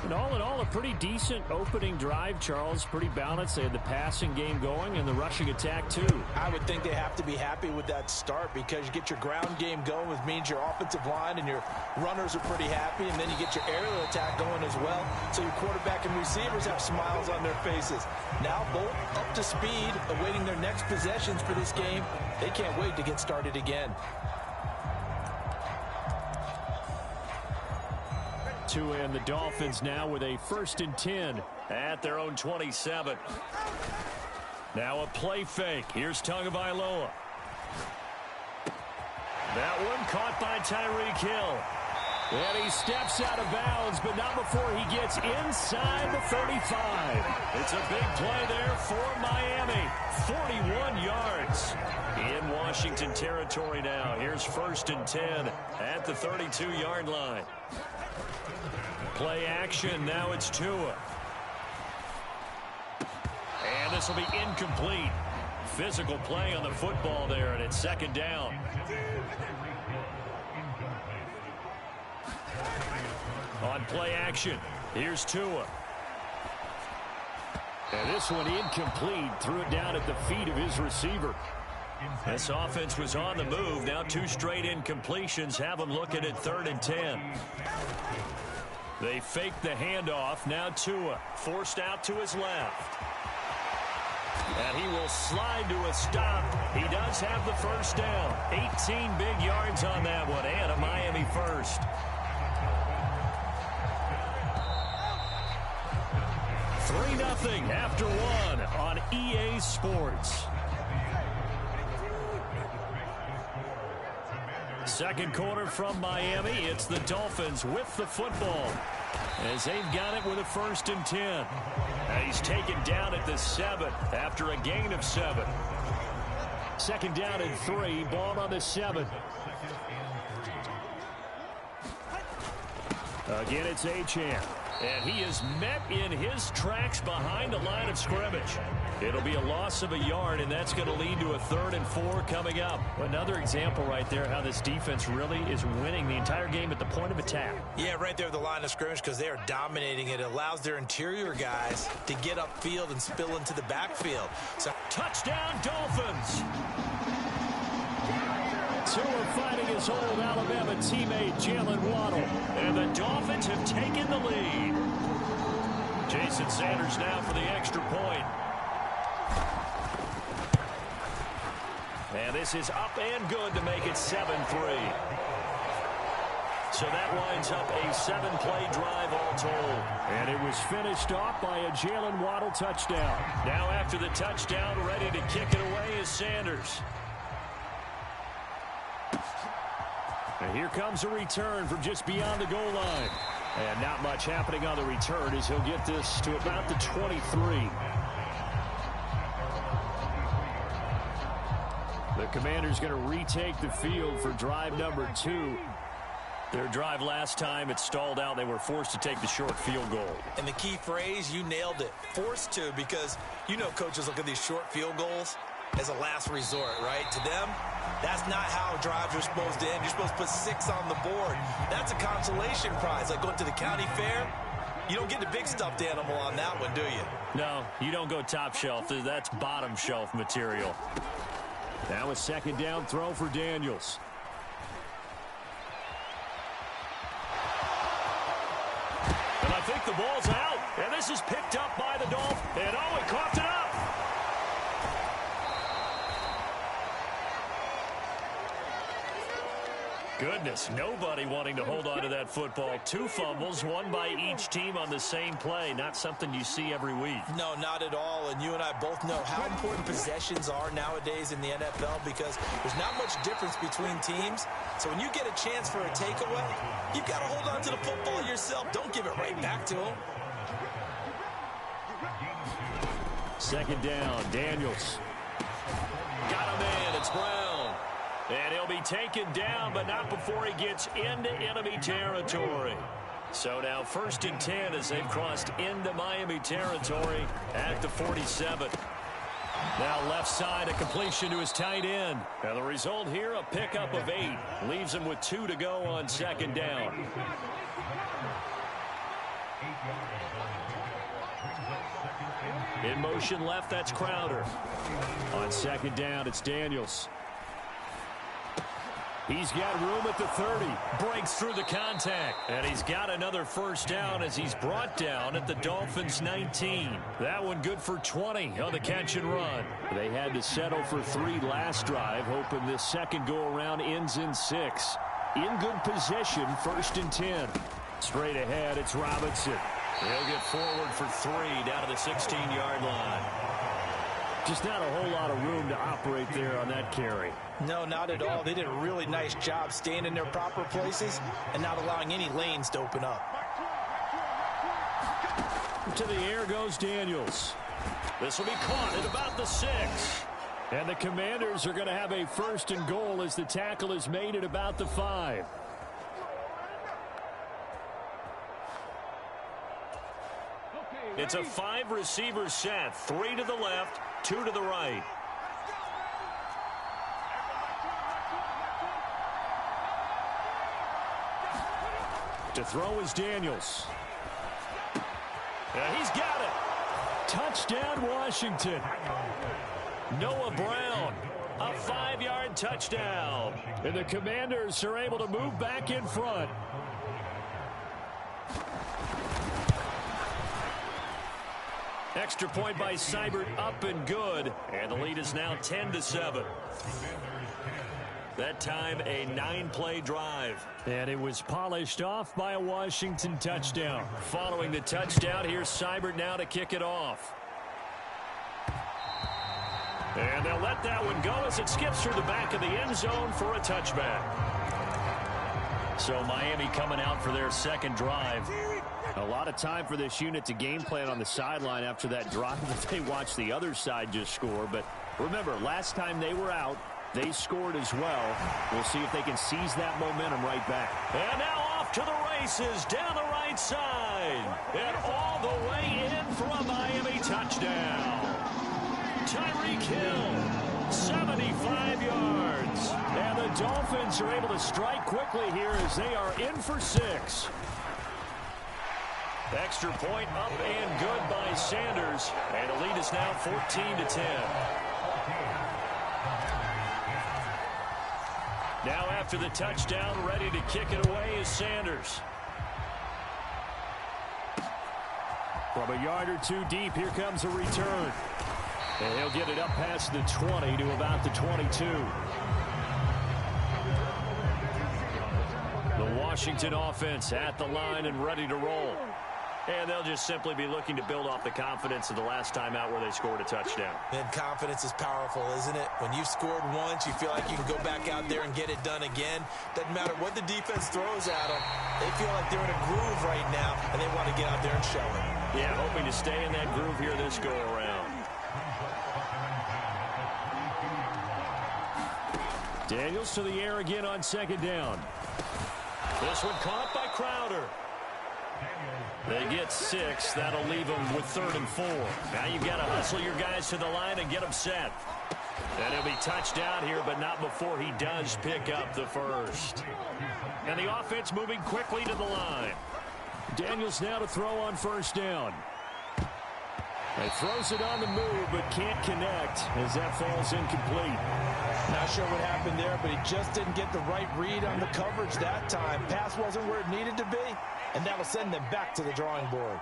And all in all, a pretty decent opening drive, Charles. Pretty balanced. They had the passing game going and the rushing attack, too. I would think they have to be happy with that start because you get your ground game going, which means your offensive line and your runners are pretty happy, and then you get your aerial attack going as well. So your quarterback and receivers have smiles on their faces. Now both up to speed, awaiting their next possessions for this game. They can't wait to get started again. And the Dolphins now with a 1st and 10 at their own 27. Now a play fake. Here's Tagovailoa. That one caught by Tyreek Hill. And he steps out of bounds, but not before he gets inside the 35. It's a big play there for Miami. 41 yards in Washington territory now. Here's 1st and 10 at the 32-yard line. Play action. Now it's Tua. And this will be incomplete. Physical play on the football there, and it's 2nd down. On play action, here's Tua. And this one incomplete. Threw it down at the feet of his receiver. This offense was on the move. Now 2 straight incompletions have them looking at 3rd and 10. They fake the handoff. Now Tua forced out to his left. And he will slide to a stop. He does have the 1st down. 18 big yards on that one, and a Miami 1st. 3-0 after 1 on EA Sports. 2nd quarter from Miami. It's the Dolphins with the football as they've got it with a 1st and 10. And he's taken down at the 7 after a gain of 7. 2nd down and 3. Ball on the 7. Again, it's Achane. And he is met in his tracks behind the line of scrimmage. It'll be a loss of a yard, and that's going to lead to a 3rd and 4 coming up. Another example right there how this defense really is winning the entire game at the point of attack. Yeah, right there at the line of scrimmage because they are dominating it. It allows their interior guys to get upfield and spill into the backfield. So touchdown, Dolphins! Tua fighting his old Alabama teammate Jalen Waddle. And the Dolphins have taken the lead. Jason Sanders now for the extra point. And this is up and good to make it 7-3. So that winds up a 7-play drive all told. And it was finished off by a Jalen Waddle touchdown. Now after the touchdown, ready to kick it away is Sanders. And here comes a return from just beyond the goal line. And not much happening on the return as he'll get this to about the 23. The Commanders going to retake the field for drive number 2. Their drive last time, it stalled out. They were forced to take the short field goal. And the key phrase, you nailed it. Forced to, because you know coaches look at these short field goals as a last resort, right? To them, that's not how drives are supposed to end. You're supposed to put 6 on the board. That's a consolation prize, like going to the county fair. You don't get the big stuffed animal on that one, do you? No, you don't go top shelf. That's bottom shelf material. Now a 2nd down throw for Daniels. And I think the ball's out. And this is picked up by the Dolphins. And oh, he coughed it up. Goodness, nobody wanting to hold on to that football. 2 fumbles, 1 by each team on the same play. Not something you see every week. No, not at all. And you and I both know how important possessions are nowadays in the NFL because there's not much difference between teams. So when you get a chance for a takeaway, you've got to hold on to the football yourself. Don't give it right back to them. 2nd down, Daniels. Got him in. It's Brown. And he'll be taken down, but not before he gets into enemy territory. So now 1st and 10 as they've crossed into Miami territory at the 47. Now left side, a completion to his tight end. And the result here, a pickup of 8. Leaves him with 2 to go on 2nd down. In motion left, that's Crowder. On second down, it's Daniels. He's got room at the 30. Breaks through the contact. And he's got another first down as he's brought down at the Dolphins' 19. That one good for 20 on the catch and run. They had to settle for 3 last drive, hoping this second go-around ends in 6. In good position, 1st and 10. Straight ahead, it's Robinson. He'll get forward for 3 down to the 16-yard line. Just not a whole lot of room to operate there on that carry. No, not at all. They did a really nice job staying in their proper places and not allowing any lanes to open up. To the air goes Daniels. This will be caught at about the 6. And the Commanders are going to have a 1st and goal as the tackle is made at about the 5. It's a 5-receiver set. 3 to the left, 2 to the right. To throw is Daniels. He's got it. Touchdown, Washington. Noah Brown, a 5-yard touchdown. And the Commanders are able to move back in front. Extra point by Seibert, up and good. And the lead is now 10-7. That time a 9-play drive. And it was polished off by a Washington touchdown. Following the touchdown, here's Seibert now to kick it off. And they'll let that one go as it skips through the back of the end zone for a touchback. So Miami coming out for their second drive. A lot of time for this unit to game plan on the sideline after that drive that they watched the other side just score. But remember, last time they were out, they scored as well. We'll see if they can seize that momentum right back. And now off to the races down the right side. And all the way in for a Miami touchdown. Tyreek Hill, 75 yards. And the Dolphins are able to strike quickly here as they are in for 6. Extra point up and good by Sanders. And the lead is now 14-10. Now after the touchdown, ready to kick it away is Sanders. From a yard or 2 deep, here comes a return. And he'll get it up past the 20 to about the 22. The Washington offense at the line and ready to roll. And they'll just simply be looking to build off the confidence of the last time out where they scored a touchdown. And confidence is powerful, isn't it? When you've scored once, you feel like you can go back out there and get it done again. Doesn't matter what the defense throws at them. They feel like they're in a groove right now, and they want to get out there and show it. Yeah, hoping to stay in that groove here this go-around. Daniels to the air again on second down. This one caught by Crowder. They get 6. That'll leave them with 3rd and 4. Now you've got to hustle your guys to the line and get them set. And he'll be touched down here, but not before he does pick up the first. And the offense moving quickly to the line. Daniels now to throw on first down. He throws it on the move, but can't connect as that falls incomplete. Not sure what happened there, but he just didn't get the right read on the coverage that time. Pass wasn't where it needed to be, and that will send them back to the drawing board.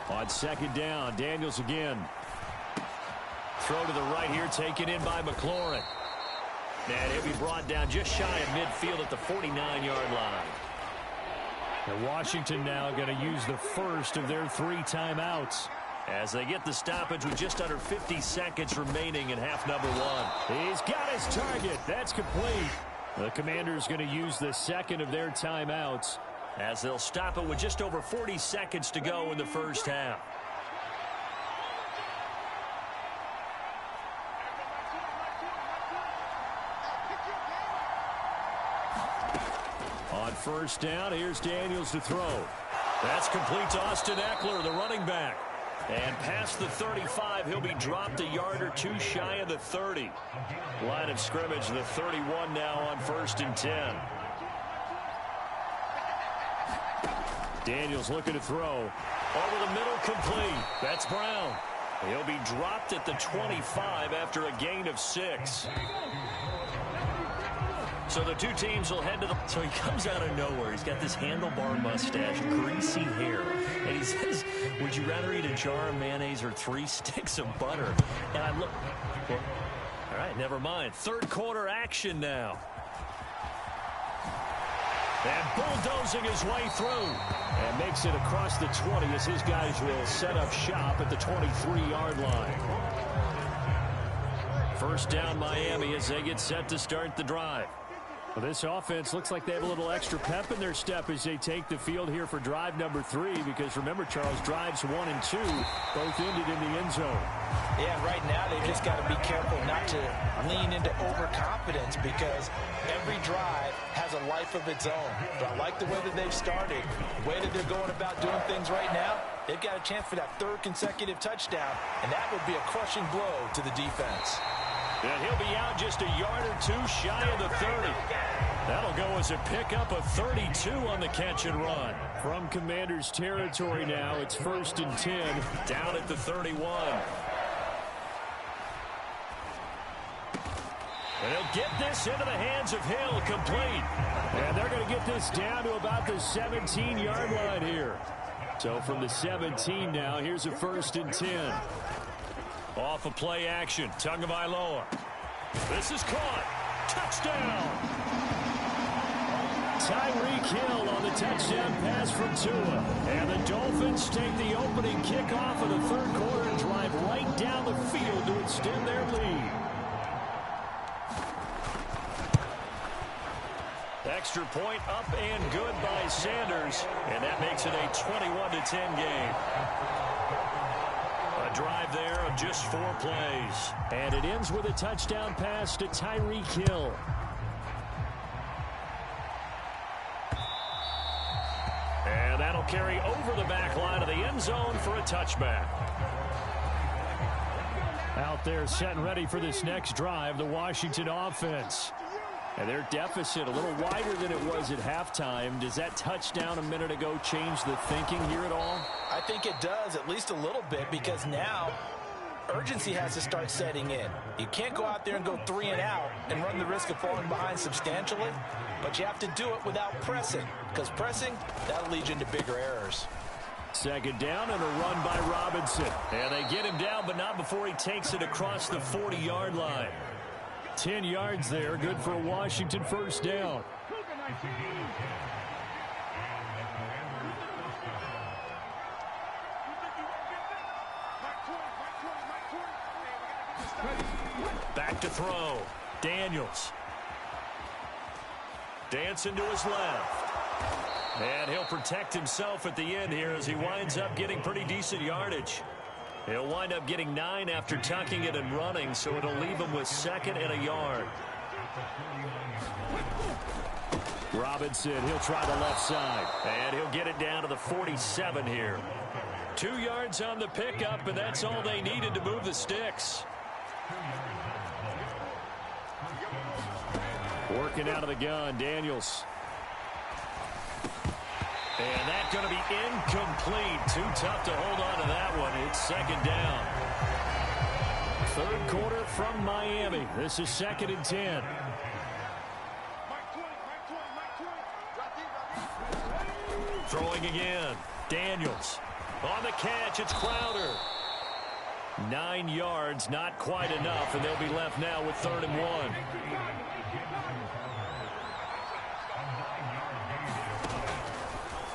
On second down, Daniels again. Throw to the right here, taken in by McLaurin. And he'll be brought down just shy of midfield at the 49-yard line. And Washington now going to use the first of their 3 timeouts as they get the stoppage with just under 50 seconds remaining in half number 1. He's got his target. That's complete. The Commanders going to use the second of their timeouts as they'll stop it with just over 40 seconds to go in the first half. On first down, here's Daniels to throw. That's complete to Austin Eckler, the running back. And past the 35, he'll be dropped a yard or 2 shy of the 30. Line of scrimmage, the 31 now on 1st and 10. Daniels looking to throw. Over the middle, complete. That's Brown. He'll be dropped at the 25 after a gain of 6. So the two teams will head to the... So he comes out of nowhere. He's got this handlebar mustache, greasy hair. And he says, would you rather eat a jar of mayonnaise or 3 sticks of butter? And I look... Well, all right, never mind. Third quarter action now. And bulldozing his way through. And makes it across the 20 as his guys will set up shop at the 23-yard line. First down Miami as they get set to start the drive. Well, this offense looks like they have a little extra pep in their step as they take the field here for drive number 3. Because remember, Charles, drives 1 and 2 both ended in the end zone. Yeah, right now they've just got to be careful not to lean into overconfidence because every drive has a life of its own. But I like the way that they've started, the way that they're going about doing things right now. They've got a chance for that 3rd consecutive touchdown, and that would be a crushing blow to the defense. And he'll be out just a yard or 2 shy of the 30. That'll go as a pickup of 32 on the catch and run. From Commanders territory now, it's 1st and 10 down at the 31. And he'll get this into the hands of Hill, complete. And they're going to get this down to about the 17-yard line here. So from the 17 now, here's a 1st and 10. Off of play action, Tagovailoa. This is caught. Touchdown. Tyreek Hill on the touchdown pass from Tua. And the Dolphins take the opening kickoff of the 3rd quarter and drive right down the field to extend their lead. Extra point up and good by Sanders. And that makes it a 21-10 game. A drive there of just 4 plays. And it ends with a touchdown pass to Tyreek Hill. And that'll carry over the back line of the end zone for a touchback. Out there set and ready for this next drive, the Washington offense. And their deficit a little wider than it was at halftime. Does that touchdown a minute ago change the thinking here at all? I think it does, at least a little bit, because now urgency has to start setting in. You can't go out there and go 3 and out and run the risk of falling behind substantially, but you have to do it without pressing, because pressing, that'll lead you into bigger errors. 2nd down and a run by Robinson. And they get him down, but not before he takes it across the 40-yard line. 10 yards there, good for a Washington 1st down. Back to throw. Daniels. Dancing to his left. And he'll protect himself at the end here as he winds up getting pretty decent yardage. He'll wind up getting 9 after tucking it and running, so it'll leave him with 2nd and a yard. Robinson, he'll try the left side. And he'll get it down to the 47 here. 2 yards on the pickup, and that's all they needed to move the sticks. Working out of the gun, Daniels. And that's going to be incomplete. Too tough to hold on to that one. It's 2nd down. 3rd quarter from Miami. This is 2nd and 10. Throwing again. Daniels. On the catch, it's Crowder. 9 yards, not quite enough, and they'll be left now with 3rd and 1.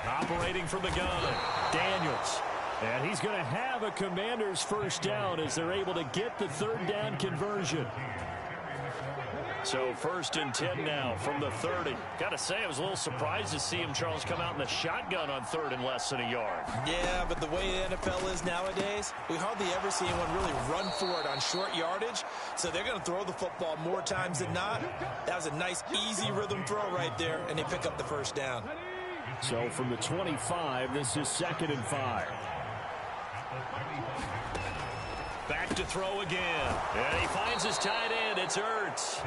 Operating from the gun, Daniels. And he's going to have a Commanders 1st down as they're able to get the 3rd down conversion. So 1st and 10 now from the 30. Got to say, I was a little surprised to see him, Charles, come out in the shotgun on 3rd and less than a yard. Yeah, but the way the NFL is nowadays, we hardly ever see anyone really run for it on short yardage. So they're going to throw the football more times than not. That was a nice, easy rhythm throw right there, and they pick up the 1st down. So from the 25, this is 2nd and 5. Back to throw again. And he finds his tight end. It's Ertz.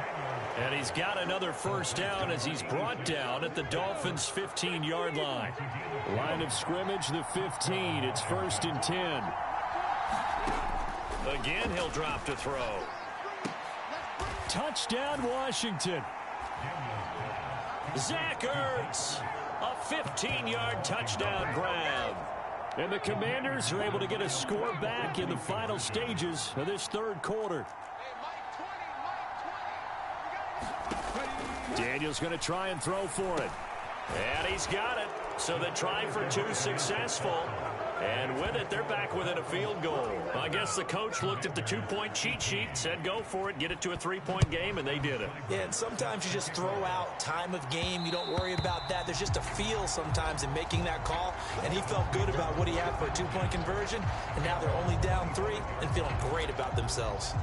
And he's got another first down as he's brought down at the Dolphins' 15-yard line. Line of scrimmage, the 15. It's 1st and 10. Again, he'll drop to throw. Touchdown, Washington. Zach Ertz. A 15-yard touchdown grab. And the Commanders are able to get a score back in the final stages of this third quarter. Daniel's going to try and throw for it. And he's got it. So the try for two successful. And with it, they're back within a field goal. I guess the coach looked at the two-point cheat sheet, said go for it, get it to a three-point game, and they did it. Yeah, and sometimes you just throw out time of game. You don't worry about that. There's just a feel sometimes in making that call, and he felt good about what he had for a two-point conversion, and now they're only down 3 and feeling great about themselves.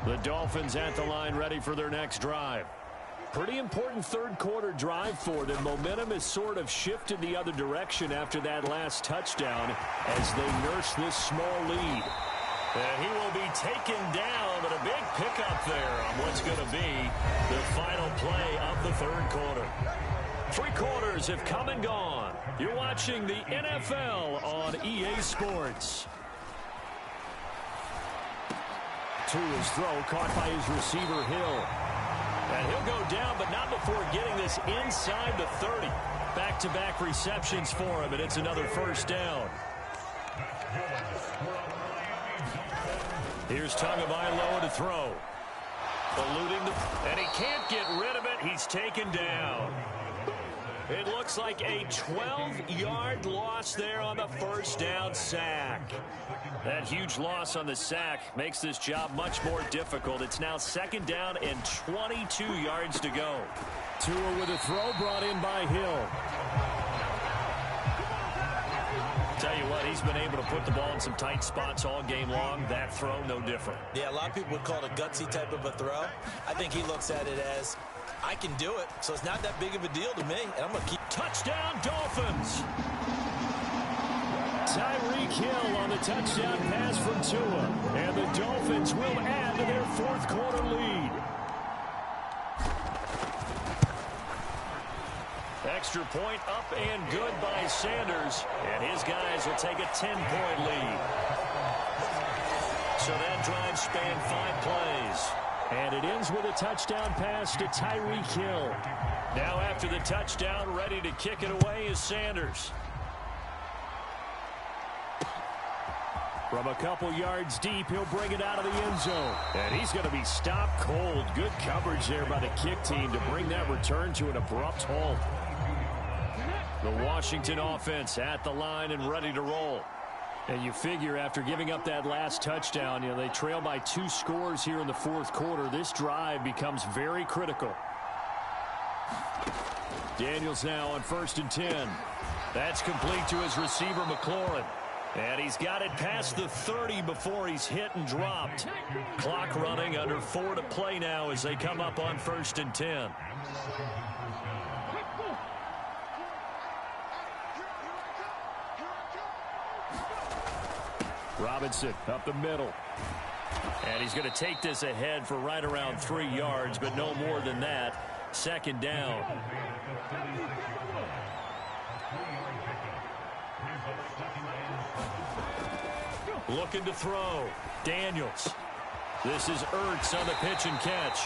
The Dolphins at the line ready for their next drive. Pretty important third quarter drive for them. Momentum has sort of shifted the other direction after that last touchdown as they nurse this small lead. And he will be taken down, but a big pickup there on what's going to be the final play of the third quarter. 3 quarters have come and gone. You're watching the NFL on EA Sports. To his throw, caught by his receiver, Hill. And he'll go down, but not before getting this inside the 30. Back-to-back receptions for him, and it's another first down. Here's Tagovailoa to throw. Eluding and he can't get rid of it. He's taken down. It looks like a 12-yard loss there on the first down sack. That huge loss on the sack makes this job much more difficult. It's now 2nd down and 22 yards to go. Tua with a throw brought in by Hill. Tell you what, he's been able to put the ball in some tight spots all game long. That throw, no different. Yeah, a lot of people would call it a gutsy type of a throw. I think he looks at it as, I can do it, so it's not that big of a deal to me, and I'm going to keep. Touchdown, Dolphins! Tyreek Hill on the touchdown pass from Tua, and the Dolphins will add to their 4th quarter lead. Extra point up and good by Sanders, and his guys will take a 10-point lead. So that drive spanned 5 plays. And it ends with a touchdown pass to Tyreek Hill. Now after the touchdown, ready to kick it away is Sanders. From a couple yards deep, he'll bring it out of the end zone. And he's going to be stopped cold. Good coverage there by the kick team to bring that return to an abrupt halt. The Washington offense at the line and ready to roll. And you figure after giving up that last touchdown, they trail by 2 scores here in the 4th quarter. This drive becomes very critical. Daniels now on 1st and 10. That's complete to his receiver, McLaurin. And he's got it past the 30 before he's hit and dropped. Clock running, under 4 to play now as they come up on 1st and 10. Robinson up the middle. And he's going to take this ahead for right around 3 yards, but no more than that. 2nd down. Looking to throw. Daniels. This is Ertz on the pitch and catch.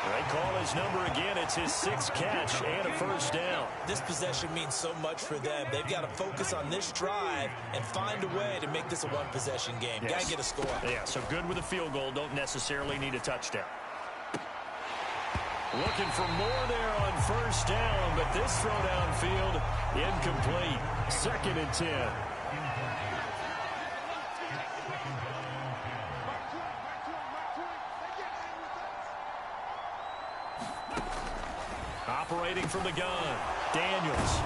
They call his number again. It's his 6th catch and a first down. This possession means so much for them. They've got to focus on this drive and find a way to make this a one-possession game. Yes. Got to get a score. Yeah, so good with a field goal. Don't necessarily need a touchdown. Looking for more there on first down, but this throw downfield incomplete. 2nd and 10. Operating from the gun, Daniels.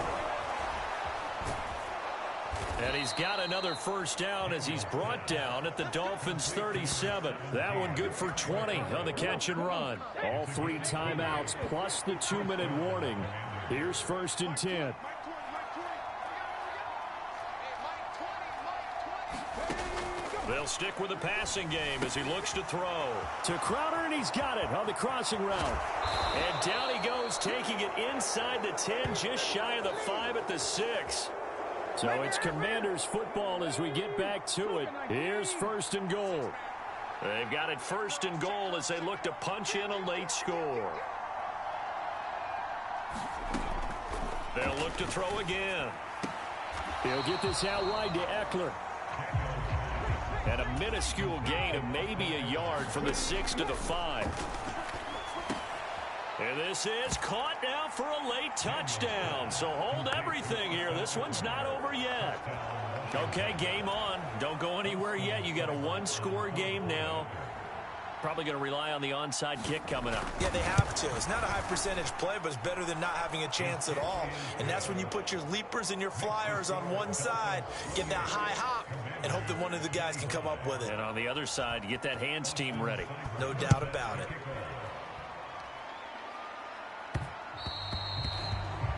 And he's got another first down as he's brought down at the Dolphins' 37. That one good for 20 on the catch and run. All 3 timeouts plus the 2-minute warning. Here's 1st and 10. They'll stick with the passing game as he looks to throw. To Crowder, and he's got it on the crossing route. And down he goes, taking it inside the 10, just shy of the 5 at the 6. So it's Commanders football as we get back to it. Here's 1st and goal. They've got it 1st and goal as they look to punch in a late score. They'll look to throw again. He'll get this out wide to Eckler. And a minuscule gain of maybe a yard from the 6 to the 5. And this is caught now for a late touchdown. So hold everything here. This one's not over yet. Okay, game on. Don't go anywhere yet. You got a one-score game now. Probably going to rely on the onside kick coming up. Yeah, they have to. It's not a high percentage play, but it's better than not having a chance at all. And that's when you put your leapers and your flyers on one side, get that high hop, and hope that one of the guys can come up with it. And on the other side, get that hands team ready. No doubt about it.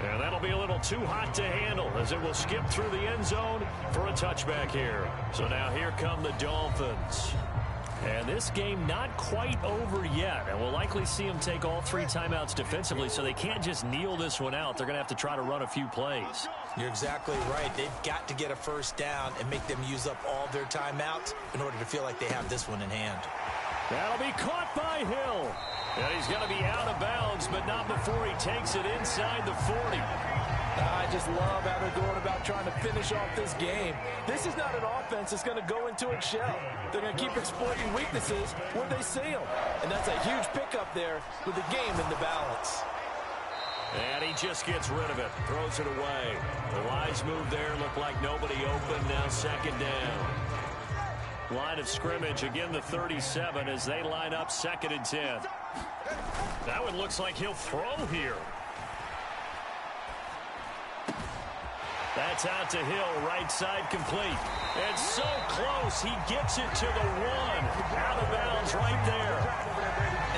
And that'll be a little too hot to handle as it will skip through the end zone for a touchback here. So now here come the Dolphins. And this game not quite over yet. And we'll likely see them take all 3 timeouts defensively, so they can't just kneel this one out. They're going to have to try to run a few plays. You're exactly right. They've got to get a first down and make them use up all their timeouts in order to feel like they have this one in hand. That'll be caught by Hill. And he's going to be out of bounds, but not before he takes it inside the 40. I just love how they're going about trying to finish off this game. This is not an offense that's going to go into its shell. They're going to keep exploiting weaknesses where they see them. And that's a huge pickup there with the game in the balance. And he just gets rid of it, throws it away. The wise move there, looked like nobody open, now 2nd down. Line of scrimmage, again the 37 as they line up 2nd and 10. That one looks like he'll throw here. That's out to Hill, right side complete. And so close, he gets it to the 1. Out of bounds right there.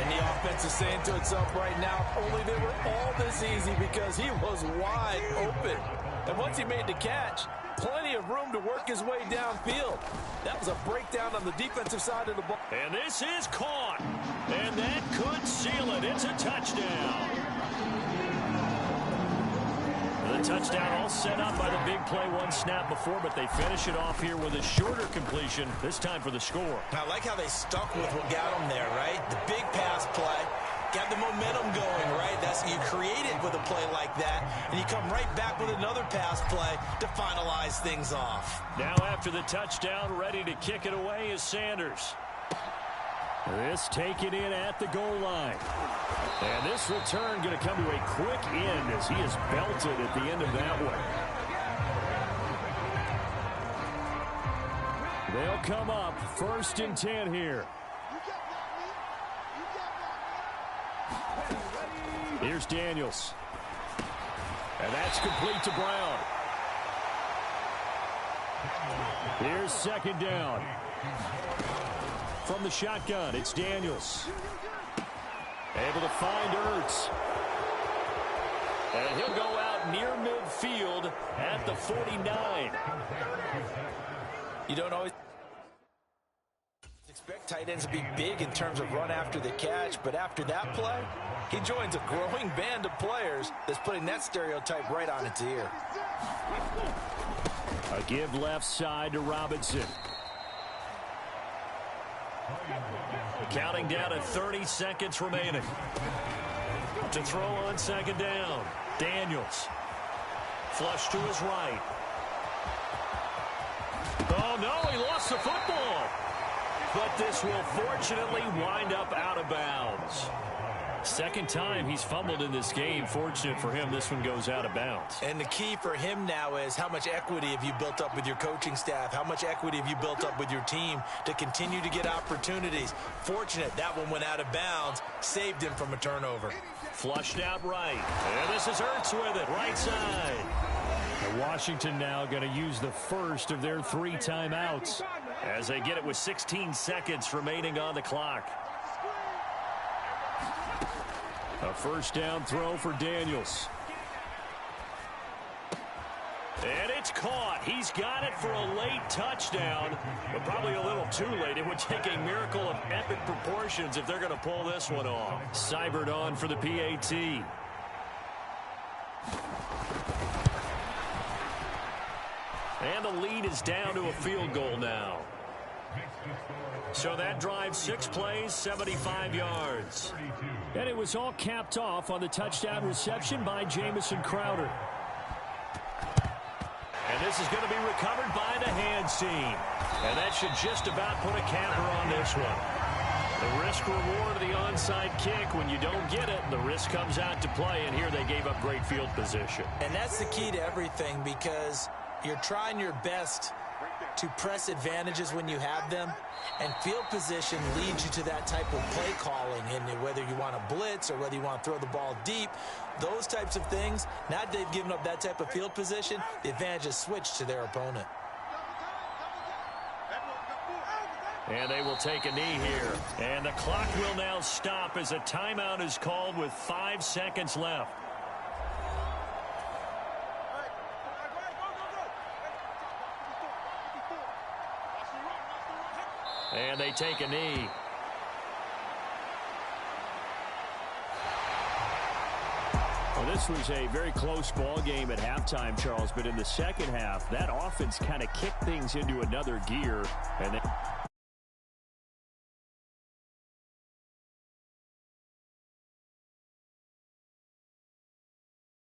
And the offense is saying to itself right now, if only they were all this easy, because he was wide open. And once he made the catch, plenty of room to work his way downfield. That was a breakdown on the defensive side of the ball. And this is caught. And that could seal it. It's a touchdown. The touchdown all set up by the big play one snap before, but they finish it off here with a shorter completion, this time for the score. I like how they stuck with what got them there, right? The big pass play got the momentum going, right? That's you create it with a play like that, and you come right back with another pass play to finalize things off. Now after the touchdown, ready to kick it away is Sanders. This taken in at the goal line. And this return going to come to a quick end as he is belted at the end of that one. They'll come up 1st and 10 here. Here's Daniels. And that's complete to Brown. Here's 2nd down. From the shotgun, it's Daniels. Able to find Ertz. And he'll go out near midfield at the 49. You don't always expect tight ends to be big in terms of run after the catch, but after that play, he joins a growing band of players that's putting that stereotype right on its ear. A give left side to Robinson. Counting down at 30 seconds remaining. To throw on 2nd down. Daniels. Flush to his right. Oh, no, he lost the football. But this will fortunately wind up out of bounds. 2nd time he's fumbled in this game. Fortunate for him, this one goes out of bounds. And the key for him now is how much equity have you built up with your coaching staff? How much equity have you built up with your team to continue to get opportunities? Fortunate that one went out of bounds, saved him from a turnover. Flushed out right. And this is Ertz with it, right side. And Washington now going to use the first of their 3 timeouts as they get it with 16 seconds remaining on the clock. A 1st down throw for Daniels. And it's caught. He's got it for a late touchdown, but probably a little too late. It would take a miracle of epic proportions if they're going to pull this one off. Seibert on for the PAT. And the lead is down to a field goal now. So that drive, 6 plays, 75 yards. And it was all capped off on the touchdown reception by Jamison Crowder. And this is going to be recovered by the hands team. And that should just about put a capper on this one. The risk-reward of the onside kick, when you don't get it, the risk comes out to play, and here they gave up great field position. And that's the key to everything, because you're trying your best to press advantages when you have them, and field position leads you to that type of play calling, and whether you want to blitz or whether you want to throw the ball deep, those types of things. Now that they've given up that type of field position, the advantage is switched to their opponent. And they will take a knee here. And the clock will now stop as a timeout is called with 5 seconds left. And they take a knee. Well, this was a very close ball game at halftime, Charles, but in the second half, that offense kind of kicked things into another gear. And